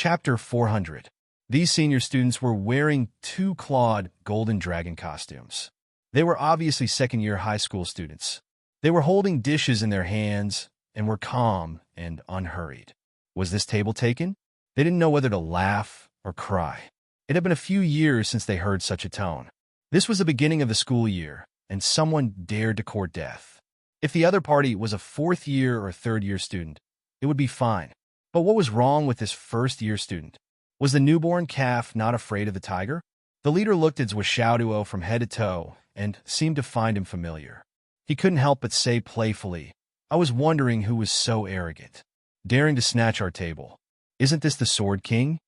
Chapter 400. These senior students were wearing two-clawed golden dragon costumes. They were obviously second-year high school students. They were holding dishes in their hands and were calm and unhurried. Was this table taken? They didn't know whether to laugh or cry. It had been a few years since they heard such a tone. This was the beginning of the school year, and someone dared to court death. If the other party was a fourth-year or third-year student, it would be fine. But what was wrong with this first-year student? Was the newborn calf not afraid of the tiger? The leader looked at Zhuo from head to toe and seemed to find him familiar. He couldn't help but say playfully, "I was wondering who was so arrogant, daring to snatch our table. Isn't this the Sword King?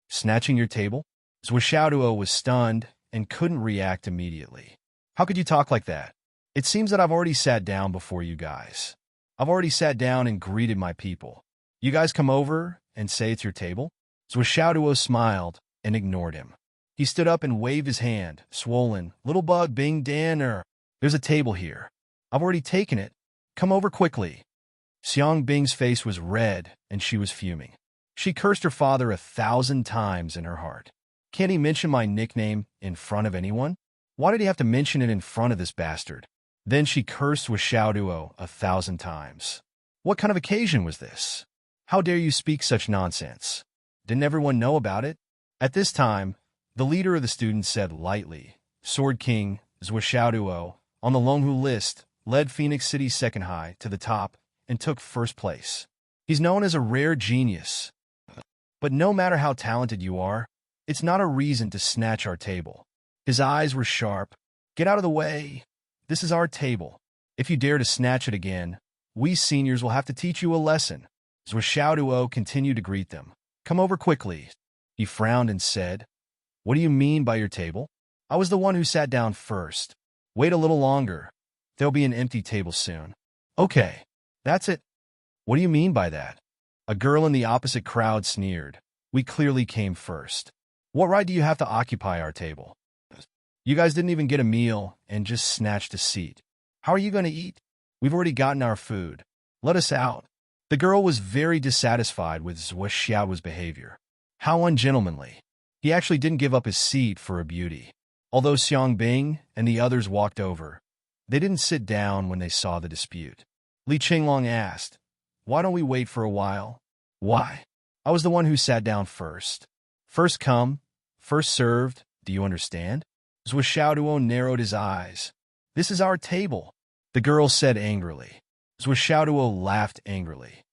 Snatching your table?" Zhuo was stunned and couldn't react immediately. "How could you talk like that? It seems that I've already sat down before you guys. I've already sat down and greeted my people. You guys come over and say it's your table?" Zhuo smiled and ignored him. He stood up and waved his hand, swollen. "Little bug Bing Danner, there's a table here. I've already taken it. Come over quickly." Xiang Bing's face was red and she was fuming. She cursed her father 1,000 times in her heart. Can't he mention my nickname in front of anyone? Why did he have to mention it in front of this bastard? Then she cursed Zhuo 1,000 times. What kind of occasion was this? How dare you speak such nonsense? Didn't everyone know about it? At this time, the leader of the students said lightly, "Sword King Zhuo, on the Longhu list, led Phoenix City's second high to the top and took first place. He's known as a rare genius. But no matter how talented you are, it's not a reason to snatch our table." His eyes were sharp. "Get out of the way. This is our table. If you dare to snatch it again, we seniors will have to teach you a lesson." Zhuo continued to greet them. "Come over quickly." He frowned and said, "What do you mean by your table? I was the one who sat down first. Wait a little longer. There'll be an empty table soon." "Okay, that's it." "What do you mean by that?" A girl in the opposite crowd sneered. "We clearly came first. What right do you have to occupy our table? You guys didn't even get a meal and just snatched a seat. How are you going to eat? We've already gotten our food. Let us out." The girl was very dissatisfied with Zhuo's behavior. How ungentlemanly. He actually didn't give up his seat for a beauty. Although Xiang Bing and the others walked over, they didn't sit down when they saw the dispute. Li Qinglong asked, "Why don't we wait for a while?" "Why? I was the one who sat down first. First come, first served, do you understand?" Zhuo narrowed his eyes. "This is our table," the girl said angrily. Zhuo laughed angrily.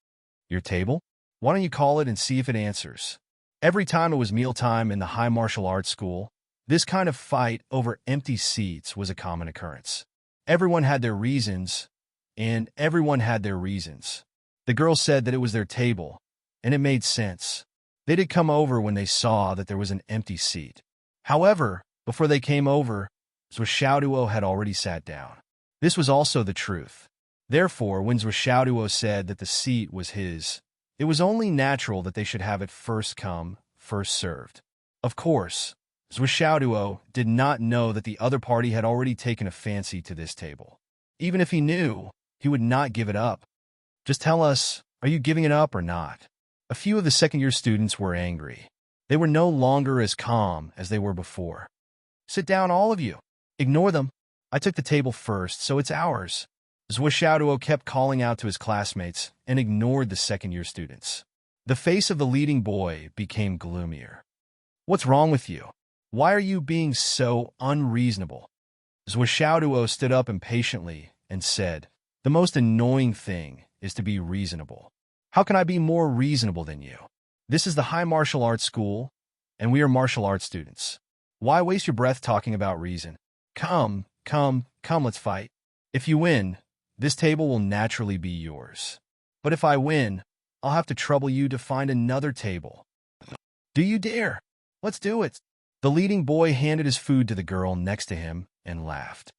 "Your table? Why don't you call it and see if it answers?" Every time it was mealtime in the high martial arts school, this kind of fight over empty seats was a common occurrence. Everyone had their reasons, and everyone had their reasons. The girl said that it was their table, and it made sense. They did come over when they saw that there was an empty seat. However, before they came over, Zhuo had already sat down. This was also the truth. Therefore, when Zhuo said that the seat was his, it was only natural that they should have it first come, first served. Of course, Zhuo did not know that the other party had already taken a fancy to this table. Even if he knew, he would not give it up. "Just tell us, are you giving it up or not?" A few of the second-year students were angry. They were no longer as calm as they were before. "Sit down, all of you. Ignore them. I took the table first, so it's ours." Zhuo kept calling out to his classmates and ignored the second-year students. The face of the leading boy became gloomier. "What's wrong with you? Why are you being so unreasonable?" Zhuo stood up impatiently and said, "The most annoying thing is to be reasonable. How can I be more reasonable than you? This is the high martial arts school, and we are martial arts students. Why waste your breath talking about reason? Come, let's fight. If you win, this table will naturally be yours. But if I win, I'll have to trouble you to find another table. Do you dare? Let's do it." The leading boy handed his food to the girl next to him and laughed.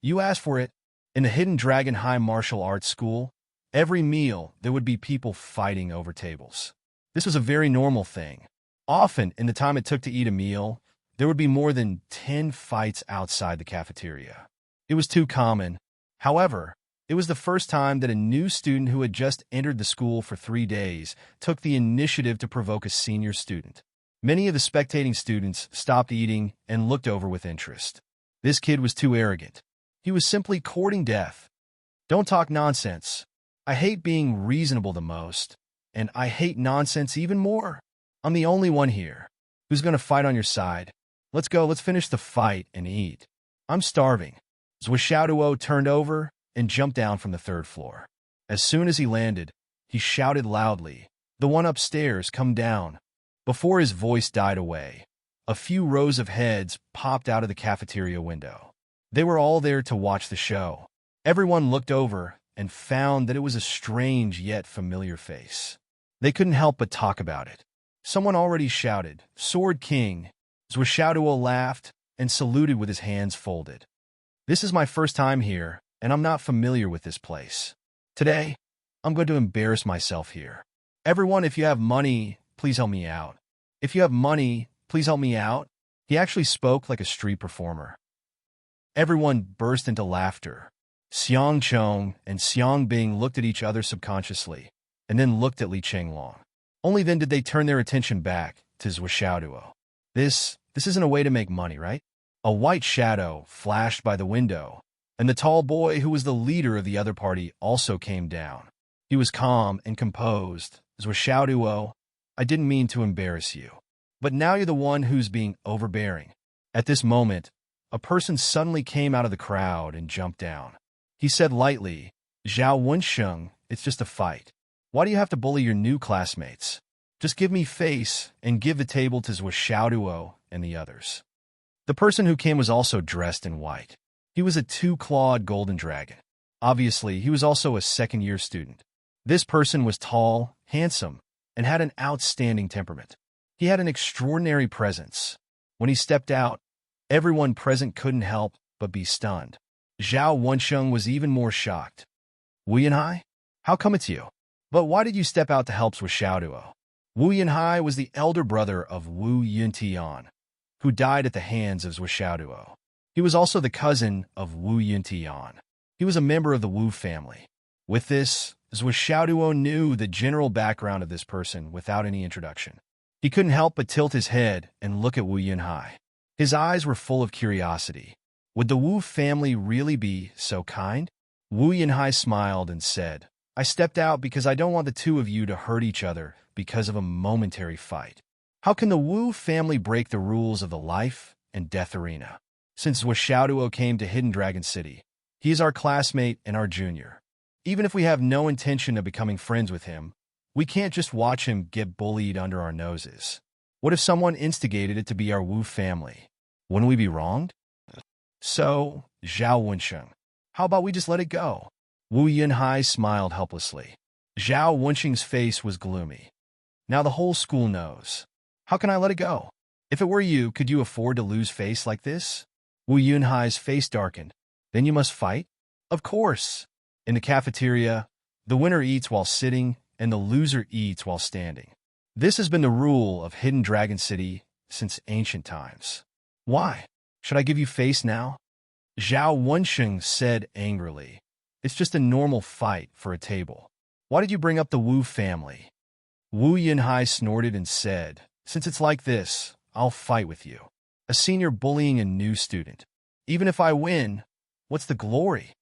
"You asked for it. In the Hidden Dragon High Martial Arts School, every meal there would be people fighting over tables. This was a very normal thing. Often, in the time it took to eat a meal, there would be more than 10 fights outside the cafeteria. It was too common. However, It was the first time that a new student who had just entered the school for 3 days took the initiative to provoke a senior student. Many of the spectating students stopped eating and looked over with interest. This kid was too arrogant. He was simply courting death. Don't talk nonsense. I hate being reasonable the most, and I hate nonsense even more. I'm the only one here. Who's going to fight on your side? Let's go, let's finish the fight and eat. I'm starving. Zwishaduo turned over and jumped down from the third floor. As soon as he landed, he shouted loudly, "The one upstairs, come down." Before his voice died away, a few rows of heads popped out of the cafeteria window. They were all there to watch the show. Everyone looked over and found that it was a strange yet familiar face. They couldn't help but talk about it. Someone already shouted, "Sword King." Zwishaduo laughed and saluted with his hands folded. "This is my first time here, and I'm not familiar with this place. Today, I'm going to embarrass myself here. Everyone, if you have money, please help me out. If you have money, please help me out." He actually spoke like a street performer. Everyone burst into laughter. Xiang Chong and Xiang Bing looked at each other subconsciously, and then looked at Li Chenglong. Only then did they turn their attention back to Zwishaduo. This isn't a way to make money, right? A white shadow flashed by the window, and the tall boy who was the leader of the other party also came down. He was calm and composed. "Zwishaduo, I didn't mean to embarrass you, but now you're the one who's being overbearing." At this moment, a person suddenly came out of the crowd and jumped down. He said lightly, "Zhao Wensheng, it's just a fight. Why do you have to bully your new classmates? Just give me face and give the table to Zwishaduo and the others." The person who came was also dressed in white. He was a two-clawed golden dragon. Obviously, he was also a second-year student. This person was tall, handsome, and had an outstanding temperament. He had an extraordinary presence. When he stepped out, everyone present couldn't help but be stunned. Zhao Wensheng was even more shocked. "Wu Yanhai? How come it's you? But why did you step out to help Zwishaduo?" Wu Yanhai was the elder brother of Wu Yuntian, who died at the hands of Zwishaduo. He was also the cousin of Wu Yuntian. He was a member of the Wu family. With this, Zwishaduo knew the general background of this person without any introduction. He couldn't help but tilt his head and look at Wu Yanhai. His eyes were full of curiosity. Would the Wu family really be so kind? Wu Yanhai smiled and said, "I stepped out because I don't want the two of you to hurt each other because of a momentary fight. How can the Wu family break the rules of the life and death arena? Since Zwishaduo came to Hidden Dragon City, he is our classmate and our junior. Even if we have no intention of becoming friends with him, we can't just watch him get bullied under our noses. What if someone instigated it to be our Wu family? Wouldn't we be wronged? So, Zhao Wensheng, how about we just let it go?" Wu Yanhai smiled helplessly. Zhao Wensheng's face was gloomy. "Now the whole school knows. How can I let it go? If it were you, could you afford to lose face like this?" Wu Yanhai's face darkened. "Then you must fight?" "Of course. In the cafeteria, the winner eats while sitting, and the loser eats while standing. This has been the rule of Hidden Dragon City since ancient times." "Why? Should I give you face now?" Zhao Wensheng said angrily. "It's just a normal fight for a table. Why did you bring up the Wu family?" Wu Yanhai snorted and said, "Since it's like this, I'll fight with you. A senior bullying a new student. Even if I win, what's the glory?"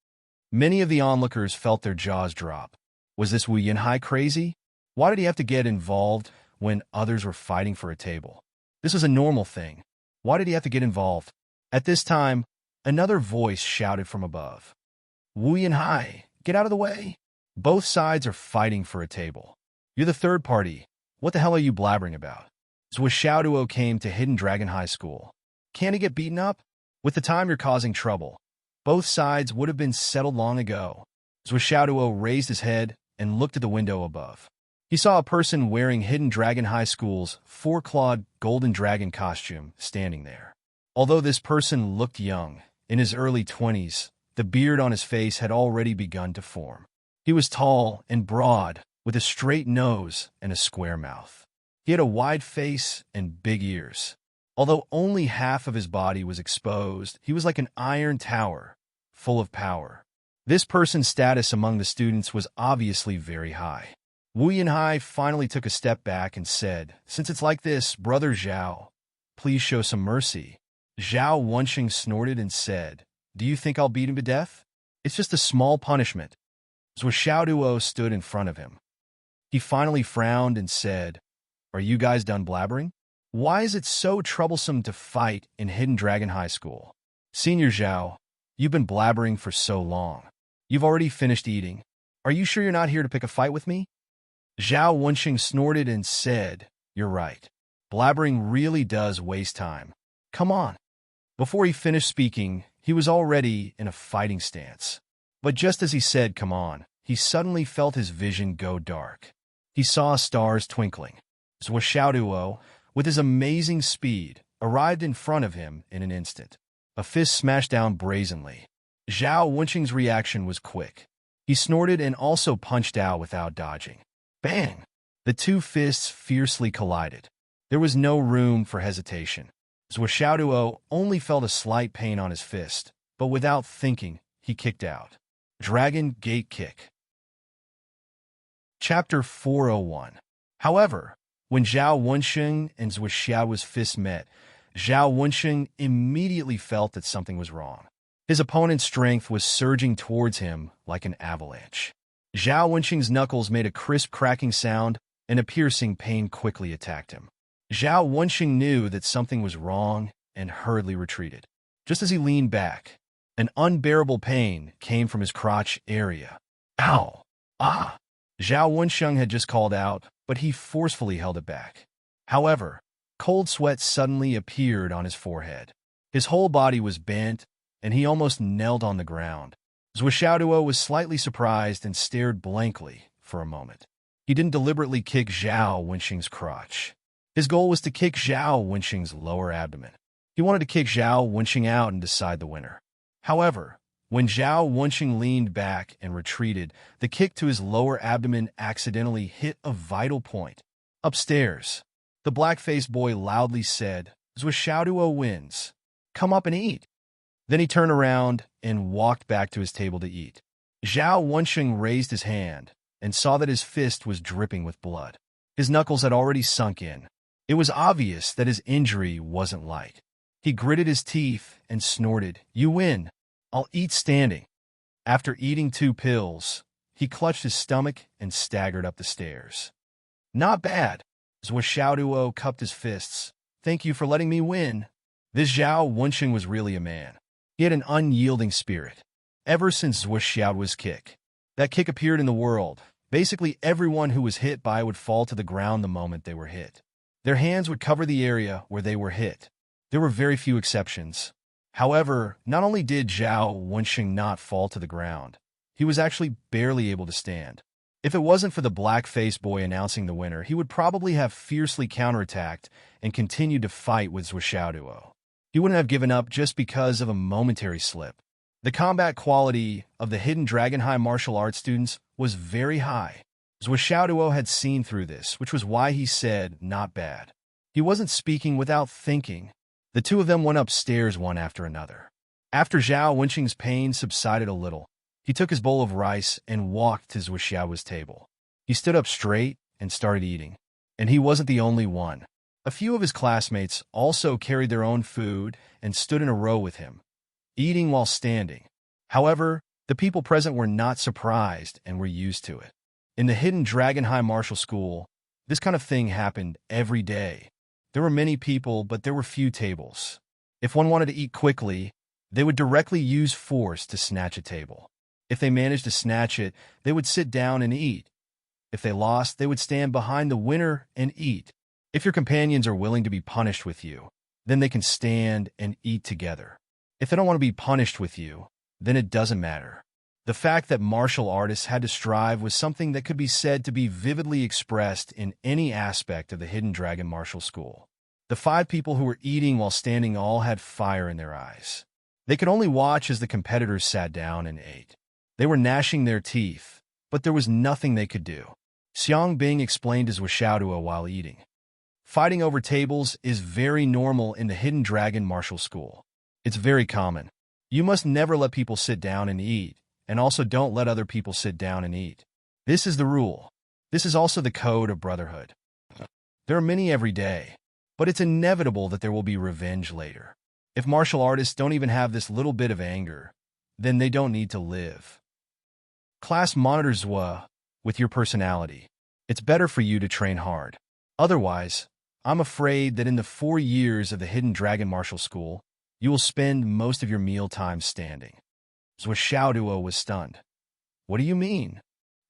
Many of the onlookers felt their jaws drop. Was this Wu Yanhai crazy? Why did he have to get involved when others were fighting for a table? This was a normal thing. Why did he have to get involved? At this time, another voice shouted from above. "Wu Yanhai, get out of the way. Both sides are fighting for a table. You're the third party. What the hell are you blabbering about?" Zwishaduo came to Hidden Dragon High School. Can't he get beaten up? With the time you're causing trouble. Both sides would have been settled long ago. Zwishaduo raised his head and looked at the window above. He saw a person wearing Hidden Dragon High School's four-clawed golden dragon costume standing there. Although this person looked young, in his early 20s, the beard on his face had already begun to form. He was tall and broad, with a straight nose and a square mouth. He had a wide face and big ears. Although only half of his body was exposed, he was like an iron tower, full of power. This person's status among the students was obviously very high. Wu Yinhai finally took a step back and said, "Since it's like this, Brother Zhao, please show some mercy." Zhao Wenxing snorted and said, "Do you think I'll beat him to death? It's just a small punishment." Zhou Xiaoduo stood in front of him. He finally frowned and said, "Are you guys done blabbering? Why is it so troublesome to fight in Hidden Dragon High School? Senior Zhao, you've been blabbering for so long. You've already finished eating. Are you sure you're not here to pick a fight with me?" Zhao Wenxing snorted and said, "You're right. Blabbering really does waste time. Come on." Before he finished speaking, he was already in a fighting stance. But just as he said, "Come on," he suddenly felt his vision go dark. He saw stars twinkling. Zhou Xiaoduo, with his amazing speed, arrived in front of him in an instant. A fist smashed down brazenly. Zhao Wenxing's reaction was quick. He snorted and also punched out without dodging. Bang! The two fists fiercely collided. There was no room for hesitation. Zhou Xiaoduo only felt a slight pain on his fist, but without thinking, he kicked out. Dragon Gate Kick. Chapter 401. However, when Zhao Wenxing and Zhou Xiaoduo's fists met, Zhao Wenxing immediately felt that something was wrong. His opponent's strength was surging towards him like an avalanche. Zhao Wenxing's knuckles made a crisp cracking sound, and a piercing pain quickly attacked him. Zhao Wenxing knew that something was wrong and hurriedly retreated. Just as he leaned back, an unbearable pain came from his crotch area. Ow! Ah! Zhao Wenxing had just called out, but he forcefully held it back. However, cold sweat suddenly appeared on his forehead. His whole body was bent, and he almost knelt on the ground. Zhou Xiaoduo was slightly surprised and stared blankly for a moment. He didn't deliberately kick Zhao Wenxing's crotch. His goal was to kick Zhao Wenxing's lower abdomen. He wanted to kick Zhao Wenxing out and decide the winner. However, when Zhao Wenxing leaned back and retreated, the kick to his lower abdomen accidentally hit a vital point. Upstairs, the black-faced boy loudly said, "Zhou Xiaoduo wins. Come up and eat." Then he turned around and walked back to his table to eat. Zhao Wenxing raised his hand and saw that his fist was dripping with blood. His knuckles had already sunk in. It was obvious that his injury wasn't light. He gritted his teeth and snorted, "You win. I'll eat standing." After eating 2 pills, he clutched his stomach and staggered up the stairs. "Not bad." Zhou Xiaoduo cupped his fists. "Thank you for letting me win." This Zhao Wenxing was really a man. He had an unyielding spirit. Ever since Zhou Xiaoduo's kick, that kick appeared in the world. Basically, everyone who was hit by it would fall to the ground the moment they were hit. Their hands would cover the area where they were hit. There were very few exceptions. However, not only did Zhao Wenxing not fall to the ground, he was actually barely able to stand. If it wasn't for the black-faced boy announcing the winner, he would probably have fiercely counterattacked and continued to fight with Zhou Xiaoduo. He wouldn't have given up just because of a momentary slip. The combat quality of the Hidden Dragon High martial arts students was very high. Zhou Xiaoduo had seen through this, which was why he said, "Not bad." He wasn't speaking without thinking. The two of them went upstairs one after another. After Zhao Wenxing's pain subsided a little, he took his bowl of rice and walked to Zhou Xiaoduo's table. He stood up straight and started eating. And he wasn't the only one. A few of his classmates also carried their own food and stood in a row with him, eating while standing. However, the people present were not surprised and were used to it. In the Hidden Dragon High Martial School, this kind of thing happened every day. There were many people, but there were few tables. If one wanted to eat quickly, they would directly use force to snatch a table. If they managed to snatch it, they would sit down and eat. If they lost, they would stand behind the winner and eat. If your companions are willing to be punished with you, then they can stand and eat together. If they don't want to be punished with you, then it doesn't matter. The fact that martial artists had to strive was something that could be said to be vividly expressed in any aspect of the Hidden Dragon Martial School. The 5 people who were eating while standing all had fire in their eyes. They could only watch as the competitors sat down and ate. They were gnashing their teeth, but there was nothing they could do. Xiang Bing explained as Zhou Xiaoduo while eating. Fighting over tables is very normal in the Hidden Dragon Martial School. It's very common. You must never let people sit down and eat, and also don't let other people sit down and eat. This is the rule. This is also the code of brotherhood. There are many every day, but it's inevitable that there will be revenge later. If martial artists don't even have this little bit of anger, then they don't need to live. Class monitors with your personality. It's better for you to train hard. Otherwise, I'm afraid that in the 4 years of the Hidden Dragon Martial School, you will spend most of your meal time standing. Xiaoduo was stunned. What do you mean?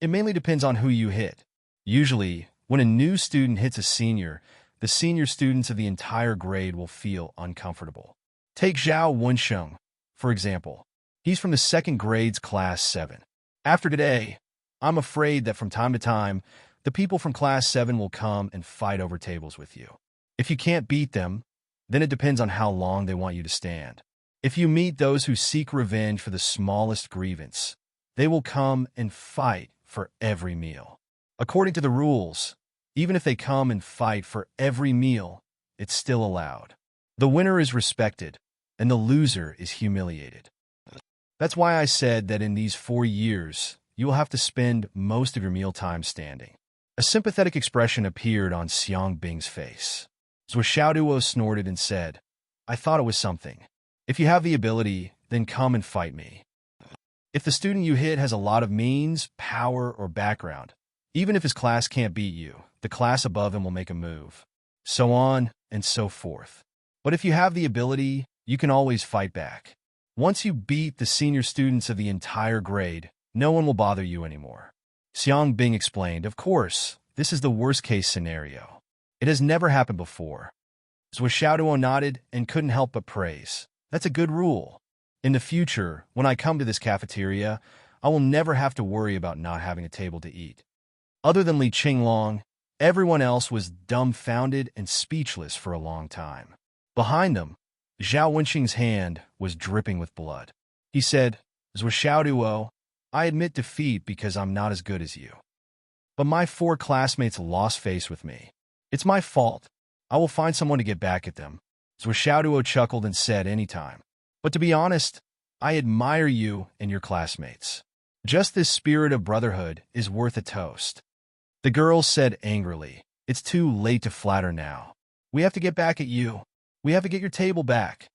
It mainly depends on who you hit. Usually, when a new student hits a senior, the senior students of the entire grade will feel uncomfortable. Take Zhao Wensheng, for example. He's from the second grade's class 7. After today, I'm afraid that from time to time, the people from class 7 will come and fight over tables with you. If you can't beat them, then it depends on how long they want you to stand. If you meet those who seek revenge for the smallest grievance, they will come and fight for every meal. According to the rules, even if they come and fight for every meal, it's still allowed. The winner is respected, and the loser is humiliated. That's why I said that in these 4 years, you will have to spend most of your mealtime standing. A sympathetic expression appeared on Xiang Bing's face. Xiaoduo snorted and said, I thought it was something. If you have the ability, then come and fight me. If the student you hit has a lot of means, power, or background, even if his class can't beat you, the class above him will make a move. So on and so forth. But if you have the ability, you can always fight back. Once you beat the senior students of the entire grade, no one will bother you anymore. Xiang Bing explained, of course, this is the worst-case scenario. It has never happened before. Xiaoduo nodded and couldn't help but praise. That's a good rule. In the future, when I come to this cafeteria, I will never have to worry about not having a table to eat. Other than Li Qinglong, everyone else was dumbfounded and speechless for a long time. Behind them, Zhao Wenxing's hand was dripping with blood. He said, Xiaoduo, I admit defeat because I'm not as good as you. But my 4 classmates lost face with me. It's my fault. I will find someone to get back at them. Xiaoduo chuckled and said, anytime. But to be honest, I admire you and your classmates. Just this spirit of brotherhood is worth a toast. The girl said angrily, it's too late to flatter now. We have to get back at you. We have to get your table back.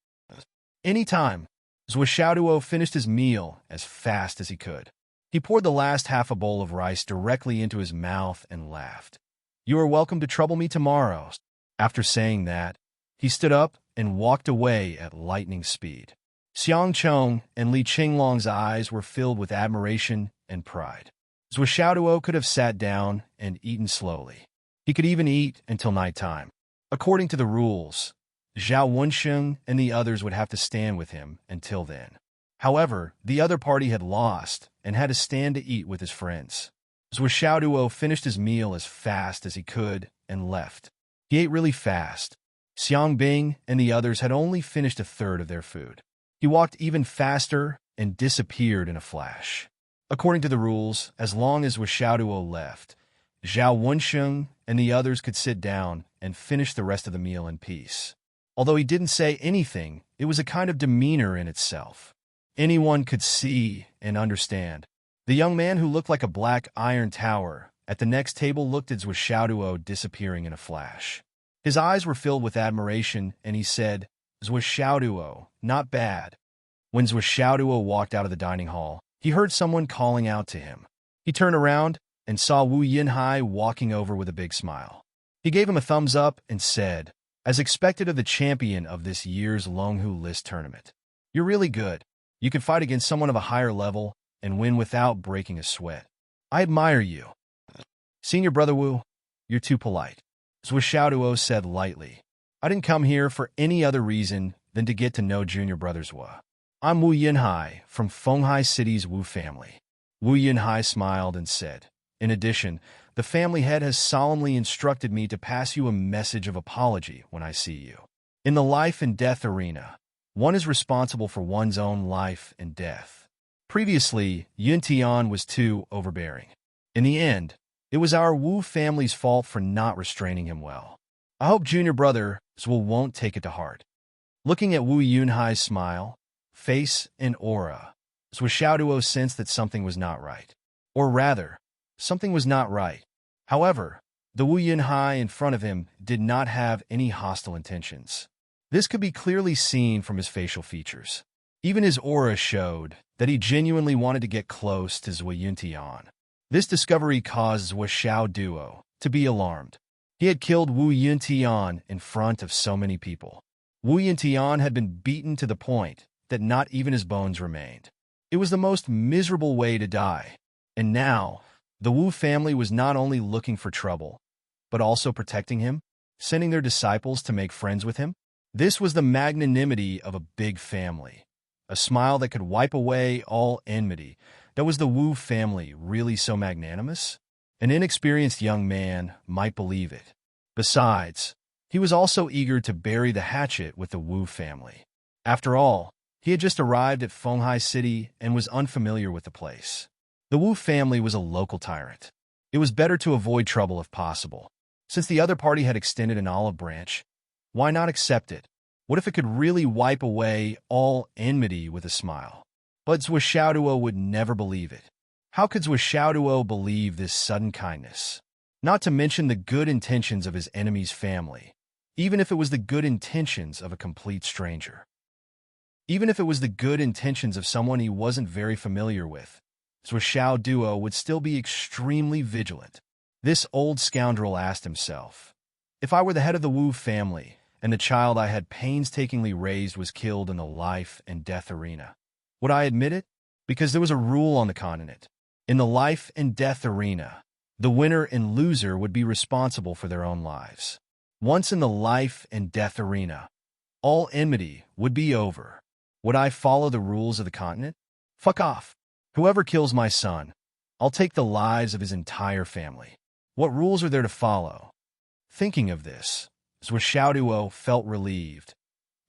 Anytime. Xiaoduo finished his meal as fast as he could. He poured the last half a bowl of rice directly into his mouth and laughed. You are welcome to trouble me tomorrow. After saying that, he stood up and walked away at lightning speed. Xiang Chong and Li Qinglong's eyes were filled with admiration and pride. Xiaoduo could have sat down and eaten slowly. He could even eat until nighttime. According to the rules, Zhao Wensheng and the others would have to stand with him until then. However, the other party had lost and had to stand to eat with his friends. Xiaoduo finished his meal as fast as he could and left. He ate really fast. Xiang Bing and the others had only finished a third of their food. He walked even faster and disappeared in a flash. According to the rules, as long as Xiaoduo left, Zhao Wensheng and the others could sit down and finish the rest of the meal in peace. Although he didn't say anything, it was a kind of demeanor in itself. Anyone could see and understand. The young man who looked like a black iron tower at the next table looked at Xiaoduo disappearing in a flash. His eyes were filled with admiration, and he said, Xiaoduo, not bad. When Xiaoduo walked out of the dining hall, he heard someone calling out to him. He turned around and saw Wu Yinhai walking over with a big smile. He gave him a thumbs up and said, as expected of the champion of this year's Longhu List tournament, you're really good. You can fight against someone of a higher level and win without breaking a sweat. I admire you. Senior Brother Wu, you're too polite. Xiaoduo said lightly. I didn't come here for any other reason than to get to know Junior Brothers Wu. I'm Wu Yinhai from Fenghai City's Wu family. Wu Yinhai smiled and said, in addition, the family head has solemnly instructed me to pass you a message of apology when I see you. In the life and death arena, one is responsible for one's own life and death. Previously, Yun Tian was too overbearing. In the end, it was our Wu family's fault for not restraining him well. I hope Junior Brother Wu won't take it to heart. Looking at Wu Yunhai's smile, face, and aura, Zhuo Xiaoduo sensed that something was not right. Or rather, something was not right. However, the Wu Yunhai in front of him did not have any hostile intentions. This could be clearly seen from his facial features. Even his aura showed that he genuinely wanted to get close to Zhuo Yuntian. This discovery caused Zhuo Xiaoduo to be alarmed. He had killed Wu Yuntian in front of so many people. Wu Yuntian had been beaten to the point that not even his bones remained. It was the most miserable way to die. And now, the Wu family was not only looking for trouble, but also protecting him, sending their disciples to make friends with him. This was the magnanimity of a big family, a smile that could wipe away all enmity. That was the Wu family really so magnanimous? An inexperienced young man might believe it. Besides, he was also eager to bury the hatchet with the Wu family. After all, he had just arrived at Fenghai City and was unfamiliar with the place. The Wu family was a local tyrant. It was better to avoid trouble if possible. Since the other party had extended an olive branch, why not accept it? What if it could really wipe away all enmity with a smile? But Zhuo Xiaoduo would never believe it. How could Zhuo Xiaoduo believe this sudden kindness? Not to mention the good intentions of his enemy's family, even if it was the good intentions of a complete stranger. Even if it was the good intentions of someone he wasn't very familiar with, Zhuo Xiaoduo would still be extremely vigilant. This old scoundrel asked himself, if I were the head of the Wu family, and the child I had painstakingly raised was killed in the life and death arena, would I admit it? Because there was a rule on the continent. In the life and death arena, the winner and loser would be responsible for their own lives. Once in the life and death arena, all enmity would be over. Would I follow the rules of the continent? Fuck off. Whoever kills my son, I'll take the lives of his entire family. What rules are there to follow? Thinking of this, Zhuo Xiaoduo felt relieved.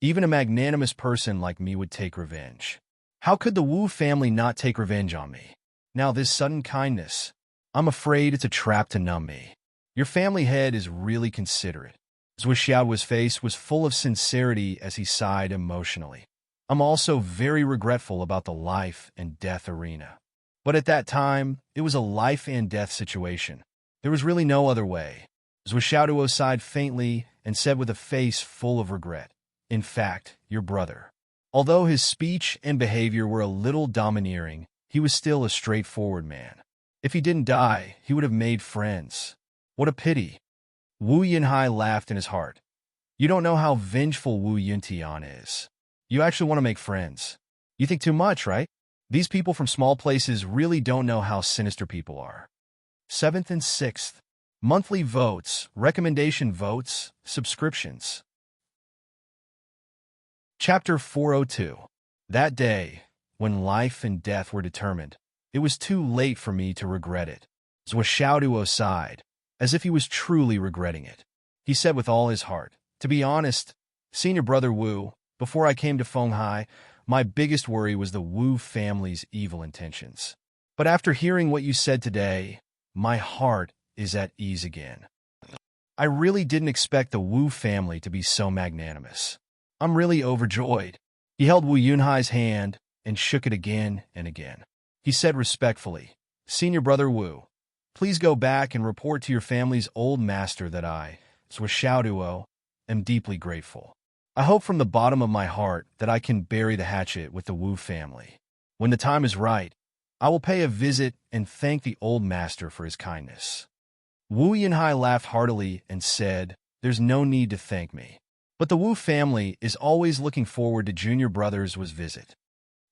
Even a magnanimous person like me would take revenge. How could the Wu family not take revenge on me? Now this sudden kindness, I'm afraid it's a trap to numb me. Your family head is really considerate. Zhuo Xiaoduo's face was full of sincerity as he sighed emotionally. I'm also very regretful about the life and death arena. But at that time, it was a life and death situation. There was really no other way. Zhuo Xiaoduo sighed faintly and said with a face full of regret, in fact, your brother. Although his speech and behavior were a little domineering, he was still a straightforward man. If he didn't die, he would have made friends. What a pity. Wu Yunhai laughed in his heart. You don't know how vengeful Wu Yuntian is. You actually want to make friends. You think too much, right? These people from small places really don't know how sinister people are. 7th and 6th. Monthly votes, recommendation votes, subscriptions. Chapter 402. That day, when life and death were determined, it was too late for me to regret it. Zhuo Xiaoduo sighed, as if he was truly regretting it. He said with all his heart, to be honest, Senior Brother Wu, before I came to Fenghai, my biggest worry was the Wu family's evil intentions. But after hearing what you said today, my heart is at ease again. I really didn't expect the Wu family to be so magnanimous. I'm really overjoyed. He held Wu Yunhai's hand and shook it again and again. He said respectfully, Senior Brother Wu, please go back and report to your family's old master that I, Zhuo Xiaoduo, am deeply grateful. I hope from the bottom of my heart that I can bury the hatchet with the Wu family. When the time is right, I will pay a visit and thank the old master for his kindness. Wu Yunhai laughed heartily and said, there's no need to thank me. But the Wu family is always looking forward to Junior Brother's visit.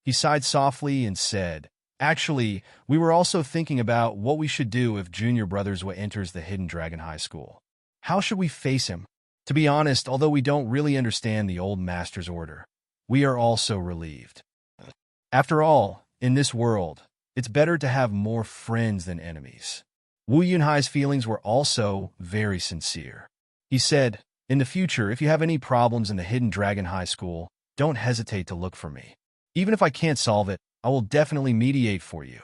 He sighed softly and said, actually, we were also thinking about what we should do if Junior Brothers enters the Hidden Dragon High School. How should we face him? To be honest, although we don't really understand the old master's order, we are also relieved. After all, in this world, it's better to have more friends than enemies. Wu Yunhai's feelings were also very sincere. He said, in the future, if you have any problems in the Hidden Dragon High School, don't hesitate to look for me. Even if I can't solve it, I will definitely mediate for you.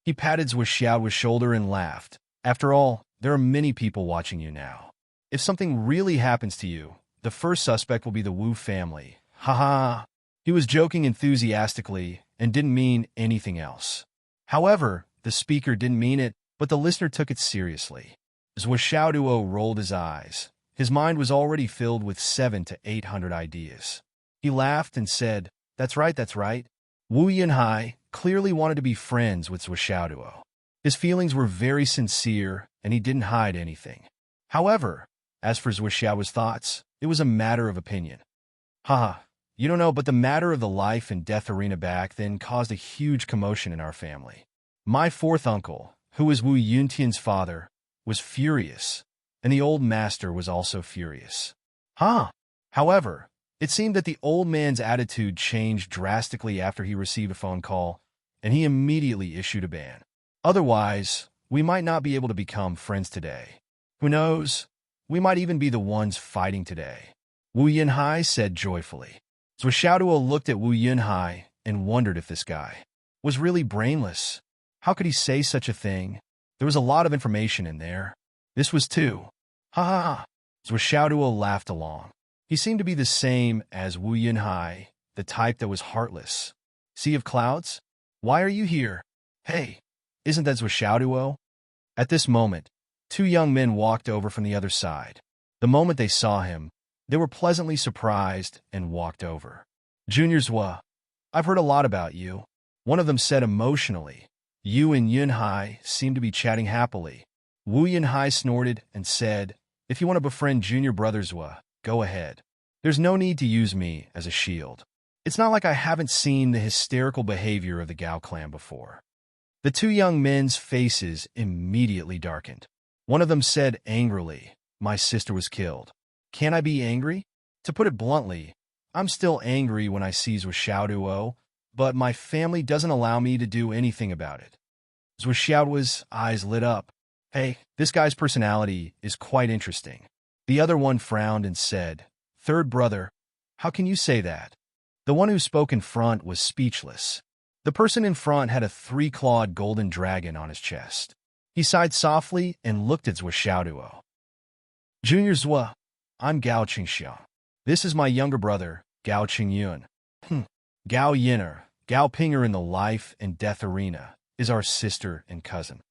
He patted Zhuo Xiaoduo's shoulder and laughed. After all, there are many people watching you now. If something really happens to you, the first suspect will be the Wu family. Ha ha! He was joking enthusiastically, and didn't mean anything else. However, the speaker didn't mean it, but the listener took it seriously. Zhuo Xiaoduo rolled his eyes. His mind was already filled with 700 to 800 ideas. He laughed and said, that's right, that's right. Wu Yunhai clearly wanted to be friends with Zhuo Xiaoduo. His feelings were very sincere, and he didn't hide anything. However, as for Zhuo Xiao's thoughts, it was a matter of opinion. Haha, you don't know, but the matter of the life and death arena back then caused a huge commotion in our family. My fourth uncle, who was Wu Yuntian's father, was furious, and the old master was also furious. However, it seemed that the old man's attitude changed drastically after he received a phone call, and he immediately issued a ban. Otherwise, we might not be able to become friends today. Who knows? We might even be the ones fighting today. Wu Yunhai said joyfully. Zhuo Xiaoduo looked at Wu Yunhai and wondered if this guy was really brainless. How could he say such a thing? There was a lot of information in there. This was too. Ha ha ha. Zhuo Xiaoduo laughed along. He seemed to be the same as Wu Yunhai, the type that was heartless. Sea of Clouds? Why are you here? Hey, isn't that Zhuo Xiaoduo? At this moment, two young men walked over from the other side. The moment they saw him, they were pleasantly surprised and walked over. Junior Zhuo, I've heard a lot about you. One of them said emotionally. Yu and Yunhai seemed to be chatting happily. Wu Yunhai snorted and said, if you want to befriend junior brother Zhuo, go ahead. There's no need to use me as a shield. It's not like I haven't seen the hysterical behavior of the Gao clan before. The two young men's faces immediately darkened. One of them said angrily, my sister was killed. Can I be angry? To put it bluntly, I'm still angry when I see Zhuo Xiaoduo, but my family doesn't allow me to do anything about it. Zhuo Xiaoduo's eyes lit up. Hey, this guy's personality is quite interesting. The other one frowned and said, third brother, how can you say that? The one who spoke in front was speechless. The person in front had a 3-clawed golden dragon on his chest. He sighed softly and looked at Zhuo Xiaoduo. Junior Zhuo, I'm Gao Qingxiang. This is my younger brother, Gao Qingyun. Gao Yin'er, Gao Ping'er in the life and death arena, is our sister and cousin.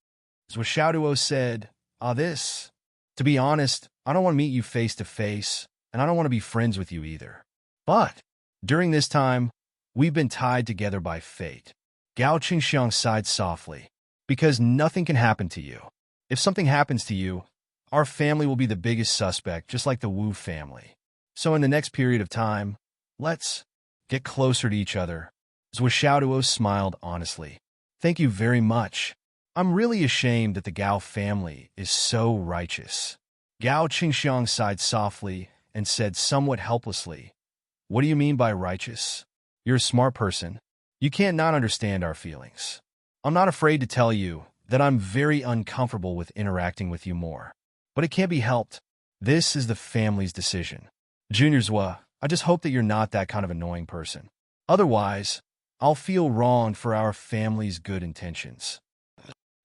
Zhuo Xiaoduo said, this. To be honest, I don't want to meet you face to face, and I don't want to be friends with you either. But, during this time, we've been tied together by fate. Gao Qingxiang sighed softly. Because nothing can happen to you. If something happens to you, our family will be the biggest suspect, just like the Wu family. So in the next period of time, let's get closer to each other. Zhuo Xiaoduo smiled honestly. Thank you very much. I'm really ashamed that the Gao family is so righteous. Gao Qingxiang sighed softly and said somewhat helplessly, what do you mean by righteous? You're a smart person. You can't not understand our feelings. I'm not afraid to tell you that I'm very uncomfortable with interacting with you more. But it can't be helped. This is the family's decision. Junior Zhuo, I just hope that you're not that kind of annoying person. Otherwise, I'll feel wronged for our family's good intentions.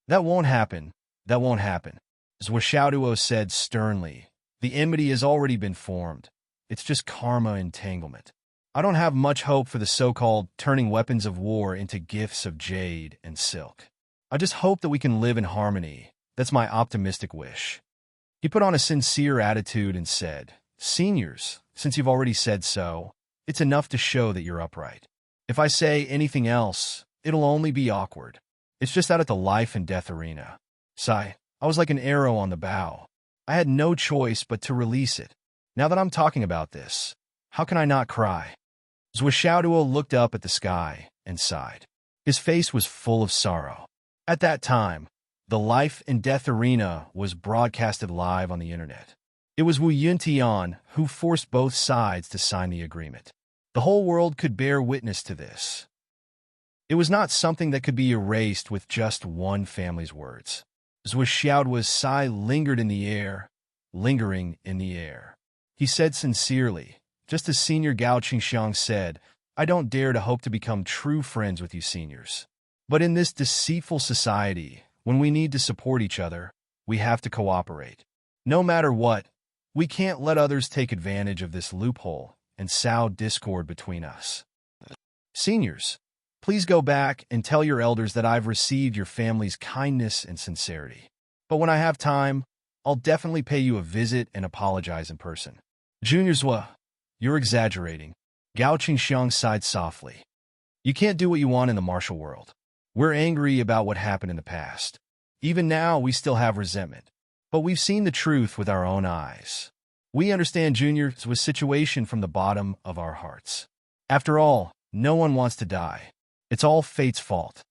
That won't happen. That won't happen. Zhuo Xiaoduo said sternly. The enmity has already been formed. It's just karma entanglement. I don't have much hope for the so-called turning weapons of war into gifts of jade and silk. I just hope that we can live in harmony. That's my optimistic wish. He put on a sincere attitude and said, Seniors, since you've already said so, it's enough to show that you're upright. If I say anything else, it'll only be awkward. It's just out at the life and death arena. Sigh, I was like an arrow on the bow. I had no choice but to release it. Now that I'm talking about this, how can I not cry? Zhuo Xiaoduo looked up at the sky and sighed. His face was full of sorrow. At that time, the life and death arena was broadcasted live on the internet. It was Wu Yuntian who forced both sides to sign the agreement. The whole world could bear witness to this. It was not something that could be erased with just one family's words. Zhuo Xiaoduo's sigh lingered in the air, lingering in the air. He said sincerely, just as Senior Gao Qingxiang said, I don't dare to hope to become true friends with you seniors. But in this deceitful society, when we need to support each other, we have to cooperate. No matter what, we can't let others take advantage of this loophole and sow discord between us. Seniors, Please go back and tell your elders that I've received your family's kindness and sincerity. But when I have time, I'll definitely pay you a visit and apologize in person. Junior Zhua, you're exaggerating. Gao Qingxiang sighed softly. You can't do what you want in the martial world. We're angry about what happened in the past. Even now, we still have resentment. But we've seen the truth with our own eyes. We understand Junior Zhua's situation from the bottom of our hearts. After all, no one wants to die. It's all fate's fault.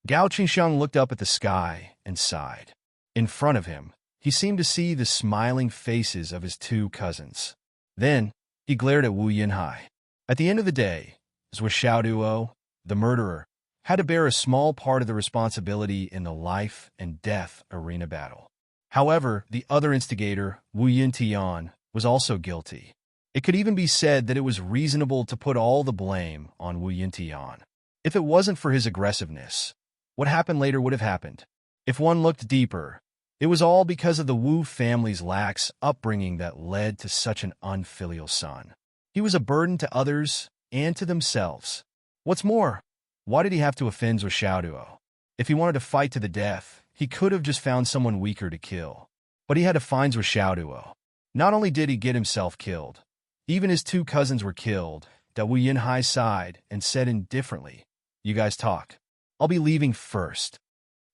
Gao Qingxiang looked up at the sky and sighed. In front of him, he seemed to see the smiling faces of his two cousins. Then, he glared at Wu Yinhai. At the end of the day, Zhou Xiaoduo, the murderer, had to bear a small part of the responsibility in the life and death arena battle. However, the other instigator, Wu Yintian, was also guilty. It could even be said that it was reasonable to put all the blame on Wu Yintian. If it wasn't for his aggressiveness, what happened later would have happened. If one looked deeper, it was all because of the Wu family's lax upbringing that led to such an unfilial son. He was a burden to others and to themselves. What's more, why did he have to offend Zhou Xiaoduo? If he wanted to fight to the death, he could have just found someone weaker to kill. But he had to find Zhou Xiaoduo. Not only did he get himself killed, even his two cousins were killed. Da Wu Yinhai sighed and said indifferently, "You guys talk. I'll be leaving first."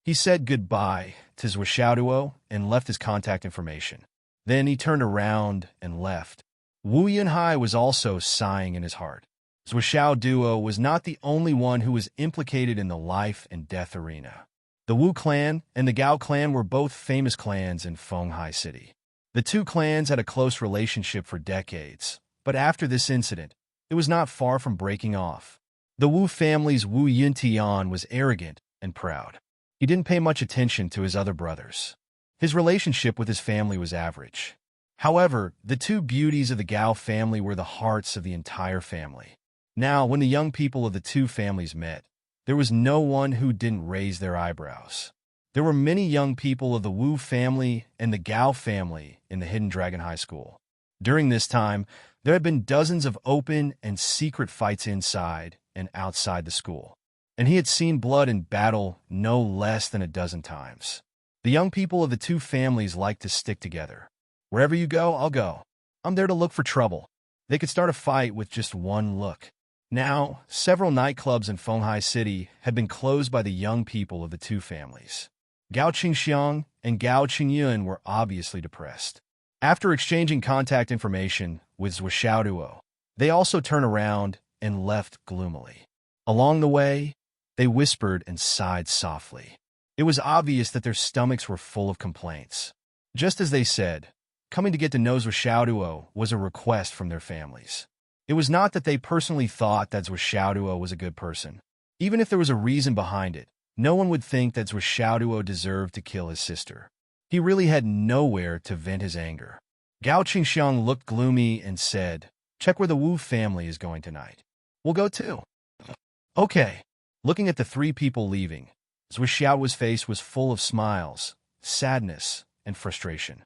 He said goodbye to Zhou Xiaoduo and left his contact information. Then he turned around and left. Wu Yinhai was also sighing in his heart. Zhou Xiaoduo was not the only one who was implicated in the life and death arena. The Wu clan and the Gao clan were both famous clans in Fenghai City. The two clans had a close relationship for decades, but after this incident, it was not far from breaking off. The Wu family's Wu Yintian was arrogant and proud. He didn't pay much attention to his other brothers. His relationship with his family was average. However, the two beauties of the Gao family were the hearts of the entire family. Now, when the young people of the two families met, there was no one who didn't raise their eyebrows. There were many young people of the Wu family and the Gao family in the Hidden Dragon High School. During this time, there had been dozens of open and secret fights inside and outside the school, and he had seen blood in battle no less than a dozen times. The young people of the two families liked to stick together. Wherever you go, I'll go. I'm there to look for trouble. They could start a fight with just one look. Now, several nightclubs in Fenghai City had been closed by the young people of the two families. Gao Qingxiang and Gao Qingyun were obviously depressed. After exchanging contact information with Zhou Xiaoduo, they also turned around and left gloomily. Along the way, they whispered and sighed softly. It was obvious that their stomachs were full of complaints. Just as they said, coming to get to know Zhou Xiaoduo was a request from their families. It was not that they personally thought that Zhou Xiaoduo was a good person. Even if there was a reason behind it, no one would think that Zhou Xiaoduo deserved to kill his sister. He really had nowhere to vent his anger. Gao Qingxiang looked gloomy and said, "Check where the Wu family is going tonight. We'll go too." Okay. Looking at the three people leaving, Zhou Xiaoduo's face was full of smiles, sadness, and frustration.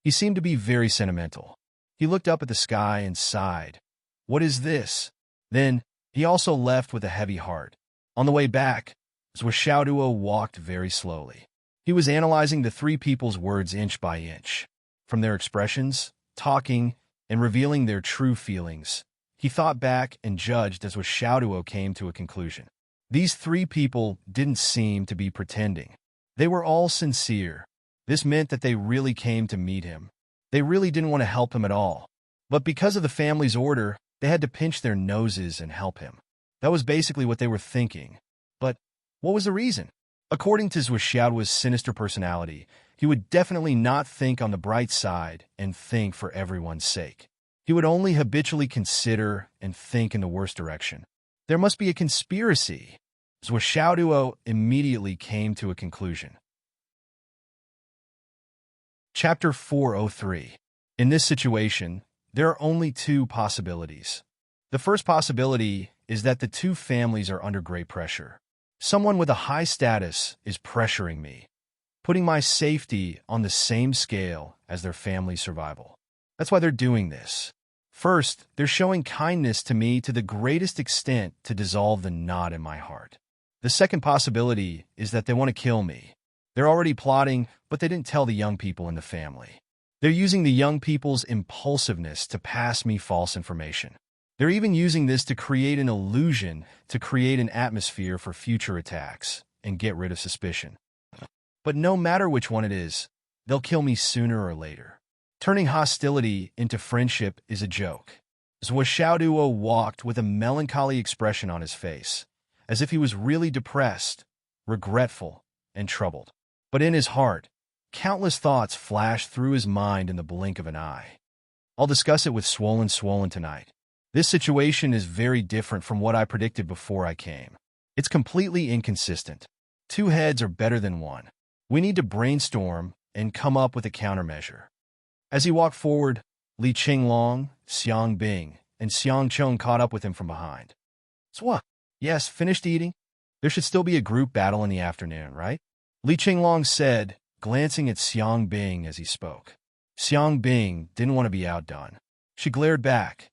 He seemed to be very sentimental. He looked up at the sky and sighed. What is this? Then, he also left with a heavy heart. On the way back, Zhou Xiaoduo walked very slowly. He was analyzing the three people's words inch by inch. From their expressions, talking, and revealing their true feelings, he thought back and judged as Zhou Xiaoduo came to a conclusion. These three people didn't seem to be pretending. They were all sincere. This meant that they really came to meet him. They really didn't want to help him at all. But because of the family's order, they had to pinch their noses and help him. That was basically what they were thinking. But what was the reason? According to Zhou Xiaoduo's sinister personality, he would definitely not think on the bright side and think for everyone's sake. He would only habitually consider and think in the worst direction. There must be a conspiracy. Zhou Xiaoduo immediately came to a conclusion. Chapter 403. In this situation, there are only two possibilities. The first possibility is that the two families are under great pressure. Someone with a high status is pressuring me, putting my safety on the same scale as their family's survival. That's why they're doing this. First, they're showing kindness to me to the greatest extent to dissolve the knot in my heart. The second possibility is that they want to kill me. They're already plotting, but they didn't tell the young people in the family. They're using the young people's impulsiveness to pass me false information. They're even using this to create an illusion, to create an atmosphere for future attacks, and get rid of suspicion. But no matter which one it is, they'll kill me sooner or later. Turning hostility into friendship is a joke. Zhuoxiaoduo walked with a melancholy expression on his face, as if he was really depressed, regretful, and troubled. But in his heart, countless thoughts flashed through his mind in the blink of an eye. I'll discuss it with Swollen tonight. This situation is very different from what I predicted before I came. It's completely inconsistent. Two heads are better than one. We need to brainstorm and come up with a countermeasure. As he walked forward, Li Qinglong, Xiang Bing, and Xiang Chong caught up with him from behind. "What? Yes, finished eating? There should still be a group battle in the afternoon, right?" Li Qinglong said, glancing at Xiang Bing as he spoke. Xiang Bing didn't want to be outdone. She glared back.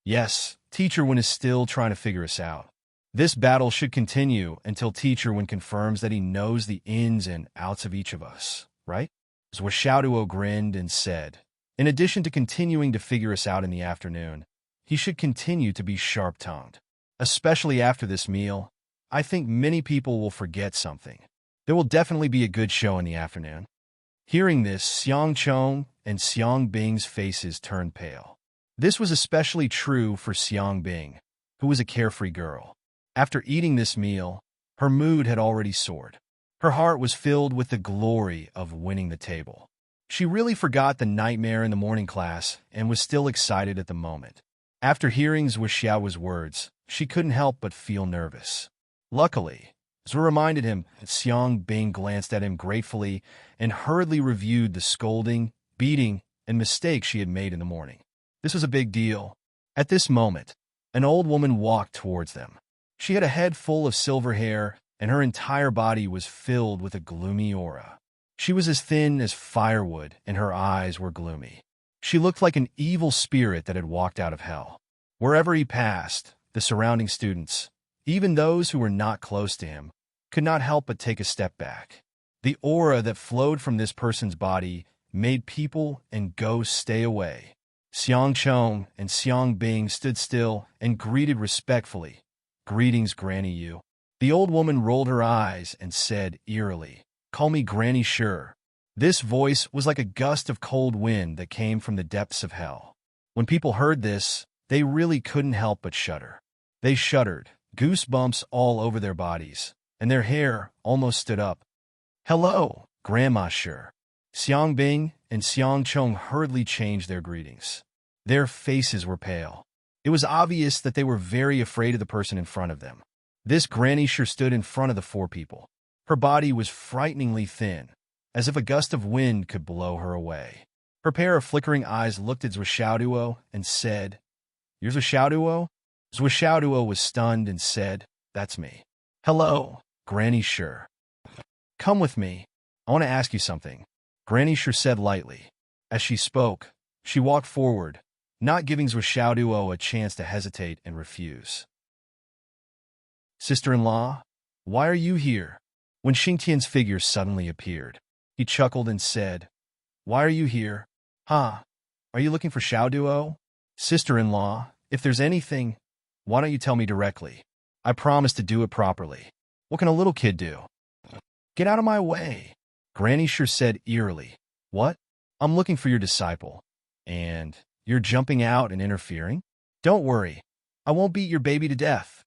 "Yes, Teacher Wen is still trying to figure us out. This battle should continue until Teacher Wen confirms that he knows the ins and outs of each of us, right?" Zhuoxiaoduo grinned and said, in addition to continuing to figure us out in the afternoon, he should continue to be sharp-tongued. Especially after this meal, I think many people will forget something. There will definitely be a good show in the afternoon. Hearing this, Xiang Chong and Xiang Bing's faces turned pale. This was especially true for Xiang Bing, who was a carefree girl. After eating this meal, her mood had already soared. Her heart was filled with the glory of winning the table. She really forgot the nightmare in the morning class and was still excited at the moment. After hearing Zhuoxiao's words, she couldn't help but feel nervous. Luckily, Zhu reminded him that Xiang Bing glanced at him gratefully and hurriedly reviewed the scolding, beating, and mistakes she had made in the morning. This was a big deal. At this moment, an old woman walked towards them. She had a head full of silver hair, and her entire body was filled with a gloomy aura. She was as thin as firewood, and her eyes were gloomy. She looked like an evil spirit that had walked out of hell. Wherever he passed, the surrounding students, even those who were not close to him, could not help but take a step back. The aura that flowed from this person's body made people and ghosts stay away. Xiang Chong and Xiang Bing stood still and greeted respectfully. "Greetings, Granny Yu." The old woman rolled her eyes and said eerily, "Call me Granny Sure." This voice was like a gust of cold wind that came from the depths of hell. When people heard this, they really couldn't help but shudder. They shuddered, goosebumps all over their bodies, and their hair almost stood up. "Hello, Grandma Sure." Xiang Bing and Xiang Chong hurriedly changed their greetings. Their faces were pale. It was obvious that they were very afraid of the person in front of them. This Granny Sure stood in front of the four people. Her body was frighteningly thin, as if a gust of wind could blow her away. Her pair of flickering eyes looked at Zhuoxiaoduo and said, "You're Zhuoxiaoduo?" Zhuoxiaoduo was stunned and said, "That's me." "Hello, Granny Sure. Come with me. I want to ask you something," Granny Sure said lightly. As she spoke, she walked forward, not giving Zhuoxiaoduo a chance to hesitate and refuse. "Sister-in-law, why are you here?" When Xingtian's figure suddenly appeared, he chuckled and said, "Why are you here? Huh? Are you looking for Xiaoduo?" "Sister-in-law, if there's anything, why don't you tell me directly? I promise to do it properly. What can a little kid do?" "Get out of my way," Granny Sure said eerily. "What? I'm looking for your disciple. And you're jumping out and interfering? Don't worry, I won't beat your baby to death."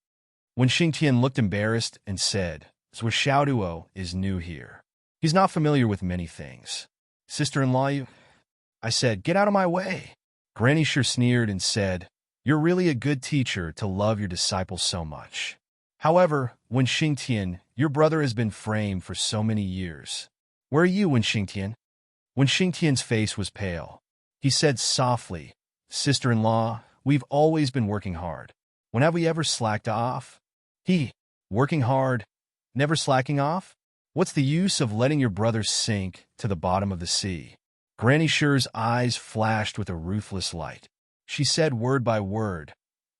When Xingtian looked embarrassed and said, "Zhuoxiaoduo is new here. He's not familiar with many things. Sister-in-law, you..." I said, "Get out of my way." Granny Sure sneered and said, "You're really a good teacher to love your disciples so much. However, Wen Xingtian, your brother has been framed for so many years. Where are you, Wen Xingtian?" Wen Xingtian's face was pale. He said softly, "Sister-in-law, we've always been working hard. When have we ever slacked off?" Working hard, never slacking off? What's the use of letting your brother sink to the bottom of the sea?" Granny Sure's eyes flashed with a ruthless light. She said word by word,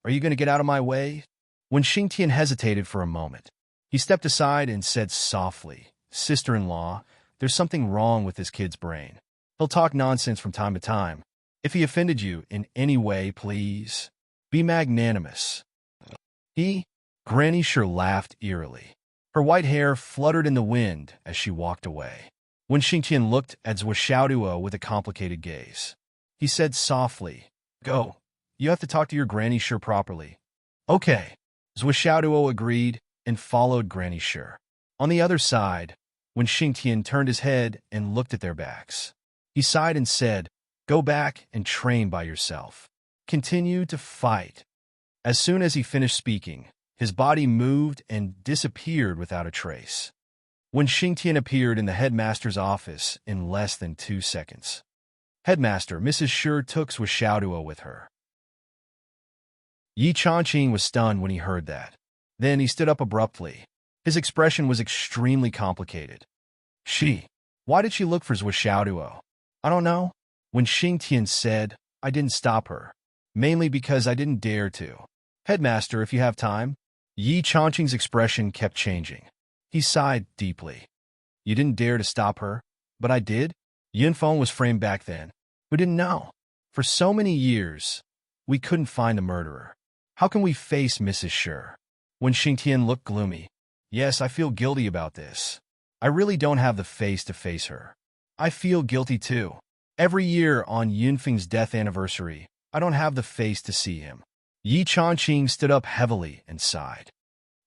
"Are you going to get out of my way?" When Xingtian hesitated for a moment, he stepped aside and said softly, "Sister-in-law, there's something wrong with this kid's brain. He'll talk nonsense from time to time. If he offended you in any way, please be magnanimous." Granny sure laughed eerily. Her white hair fluttered in the wind as she walked away. When Xingtian looked at Zhuo with a complicated gaze, he said softly, "Go. You have to talk to your Granny Sure properly." "Okay." Zhuo agreed and followed Granny Sure. On the other side, when Xingtian turned his head and looked at their backs, he sighed and said, "Go back and train by yourself. Continue to fight." As soon as he finished speaking, his body moved and disappeared without a trace. When Xingtian appeared in the headmaster's office in less than 2 seconds, Headmaster Mrs. Sure took Zhuo with her. Yi Changqing was stunned when he heard that. Then he stood up abruptly. His expression was extremely complicated. Why did she look for Zhuo? "I don't know." When Xingtian said, "I didn't stop her. Mainly because I didn't dare to." "Headmaster, if you have time." Yi Changqing's expression kept changing. He sighed deeply. "You didn't dare to stop her, but I did?" Yunfeng was framed back then. "We didn't know. For so many years, we couldn't find the murderer. How can we face Mrs. Sure?" When Xingtian looked gloomy, "Yes, I feel guilty about this. I really don't have the face to face her. I feel guilty too. Every year on Yunfeng's death anniversary, I don't have the face to see him." Yi Changqing stood up heavily and sighed.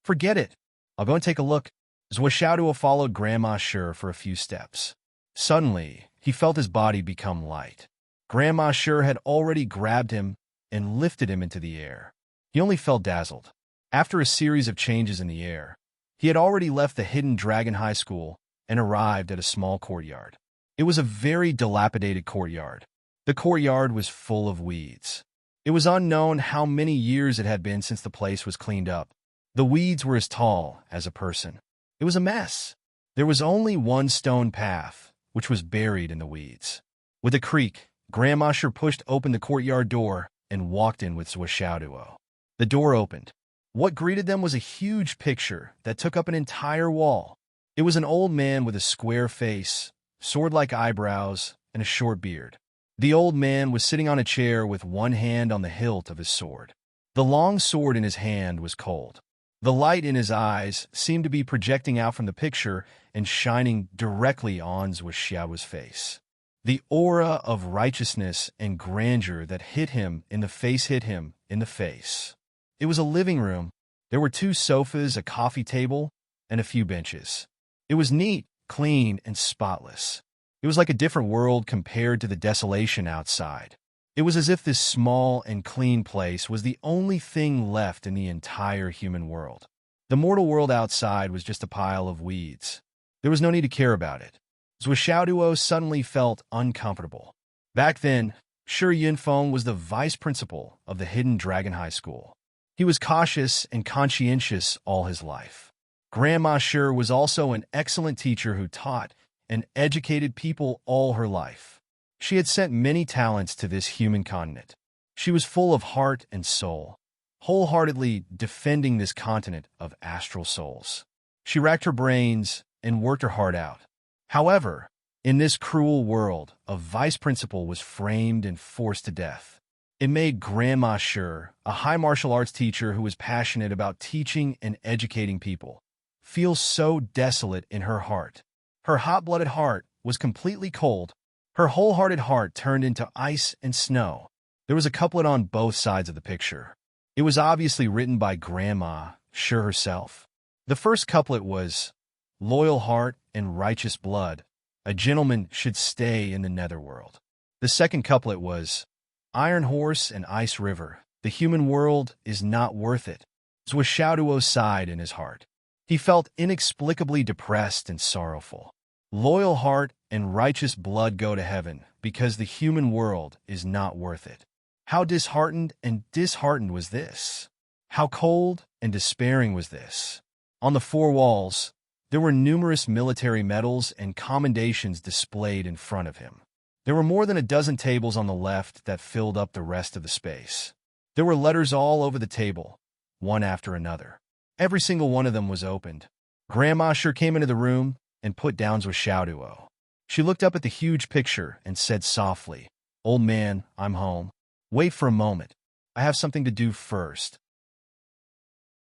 "Forget it. I'll go and take a look." Zhuo followed Grandma Sure for a few steps. Suddenly, he felt his body become light. Grandma Sure had already grabbed him and lifted him into the air. He only felt dazzled. After a series of changes in the air, he had already left the hidden Dragon High School and arrived at a small courtyard. It was a very dilapidated courtyard. The courtyard was full of weeds. It was unknown how many years it had been since the place was cleaned up. The weeds were as tall as a person. It was a mess. There was only one stone path, which was buried in the weeds. With a creak, Grandma Sure pushed open the courtyard door and walked in with Zhuo. The door opened. What greeted them was a huge picture that took up an entire wall. It was an old man with a square face, sword-like eyebrows, and a short beard. The old man was sitting on a chair with one hand on the hilt of his sword. The long sword in his hand was cold. The light in his eyes seemed to be projecting out from the picture and shining directly on Zhuo's face. The aura of righteousness and grandeur that hit him in the face hit him in the face. It was a living room. There were 2 sofas, a coffee table, and a few benches. It was neat, clean, and spotless. It was like a different world compared to the desolation outside. It was as if this small and clean place was the only thing left in the entire human world. The mortal world outside was just a pile of weeds. There was no need to care about it. Zhuo suddenly felt uncomfortable. Back then, Sure Yunfeng was the vice principal of the hidden Dragon High School. He was cautious and conscientious all his life. Grandma Sure was also an excellent teacher who taught and educated people all her life. She had sent many talents to this human continent. She was full of heart and soul, wholeheartedly defending this continent of astral souls. She racked her brains and worked her heart out. However, in this cruel world, a vice principal was framed and forced to death. It made Grandma Sure, a high martial arts teacher who was passionate about teaching and educating people, feel so desolate in her heart. Her hot-blooded heart was completely cold. Her wholehearted heart turned into ice and snow. There was a couplet on both sides of the picture. It was obviously written by Grandma Sure herself. The first couplet was, "Loyal heart and righteous blood, a gentleman should stay in the netherworld." The second couplet was, "Iron horse and ice river, the human world is not worth it." Zhuo sighed in his heart. He felt inexplicably depressed and sorrowful. Loyal heart and righteous blood go to heaven because the human world is not worth it. How disheartened and disheartened was this? How cold and despairing was this? On the 4 walls, there were numerous military medals and commendations displayed in front of him. There were more than a dozen tables on the left that filled up the rest of the space. There were letters all over the table, one after another. Every single one of them was opened. Grandma sure came into the room and put down Zwishaoduo. She looked up at the huge picture and said softly, "Old man, I'm home. Wait for a moment. I have something to do first.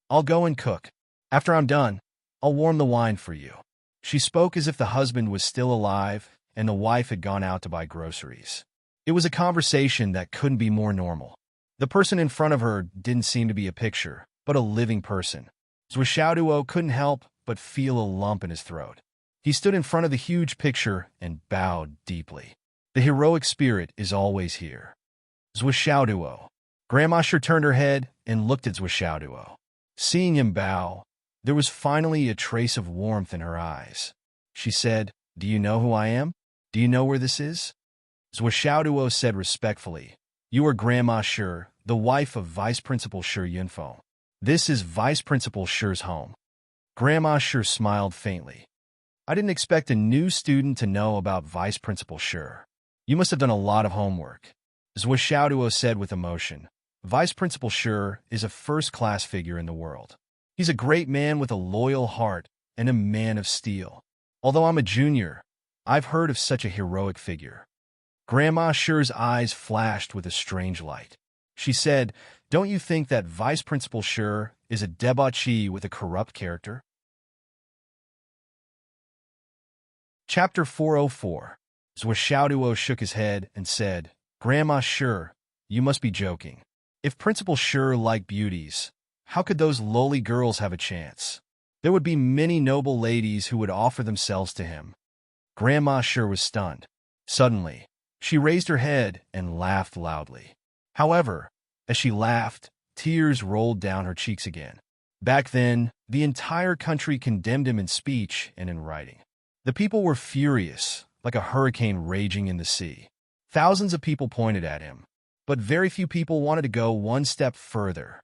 I'll go and cook. After I'm done, I'll warm the wine for you." She spoke as if the husband was still alive and the wife had gone out to buy groceries. It was a conversation that couldn't be more normal. The person in front of her didn't seem to be a picture, but a living person. Zwishaoduo couldn't help but feel a lump in his throat. He stood in front of the huge picture and bowed deeply. The heroic spirit is always here. Zwishaoduo. Grandma sure turned her head and looked at Zwishaoduo. Seeing him bow, there was finally a trace of warmth in her eyes. She said, "Do you know who I am? Do you know where this is?" Zwishaoduo said respectfully, "You are Grandma Shi, the wife of Vice Principal Shi Yunfeng. This is Vice Principal Shi's home." Grandma Shi smiled faintly. "I didn't expect a new student to know about Vice Principal Shi. You must have done a lot of homework." Zwishaoduo said with emotion, "Vice Principal Shi is a first-class figure in the world. He's a great man with a loyal heart and a man of steel. Although I'm a junior, I've heard of such a heroic figure." Grandma Shi's eyes flashed with a strange light. She said, "Don't you think that Vice Principal Shi is a debauchee with a corrupt character?" Chapter 404. Zwishaoduo shook his head and said, "Grandma Shi, you must be joking. If Principal Shi liked beauties, how could those lowly girls have a chance? There would be many noble ladies who would offer themselves to him." Grandma Shi was stunned. Suddenly, she raised her head and laughed loudly. However, as she laughed, tears rolled down her cheeks again. Back then, the entire country condemned him in speech and in writing. The people were furious, like a hurricane raging in the sea. Thousands of people pointed at him, but very few people wanted to go one step further.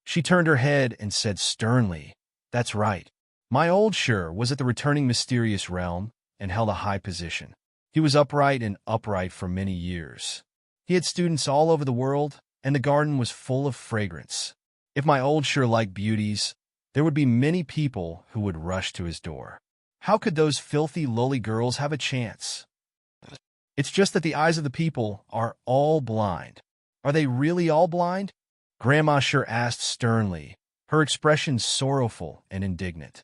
She turned her head and said sternly, "That's right. My old Shi was at the returning mysterious realm and held a high position. He was upright for many years. He had students all over the world, and the garden was full of fragrance. If my old Shi liked beauties, there would be many people who would rush to his door. How could those filthy, lowly girls have a chance? It's just that the eyes of the people are all blind." "Are they really all blind?" Grandma Shi asked sternly, her expression sorrowful and indignant.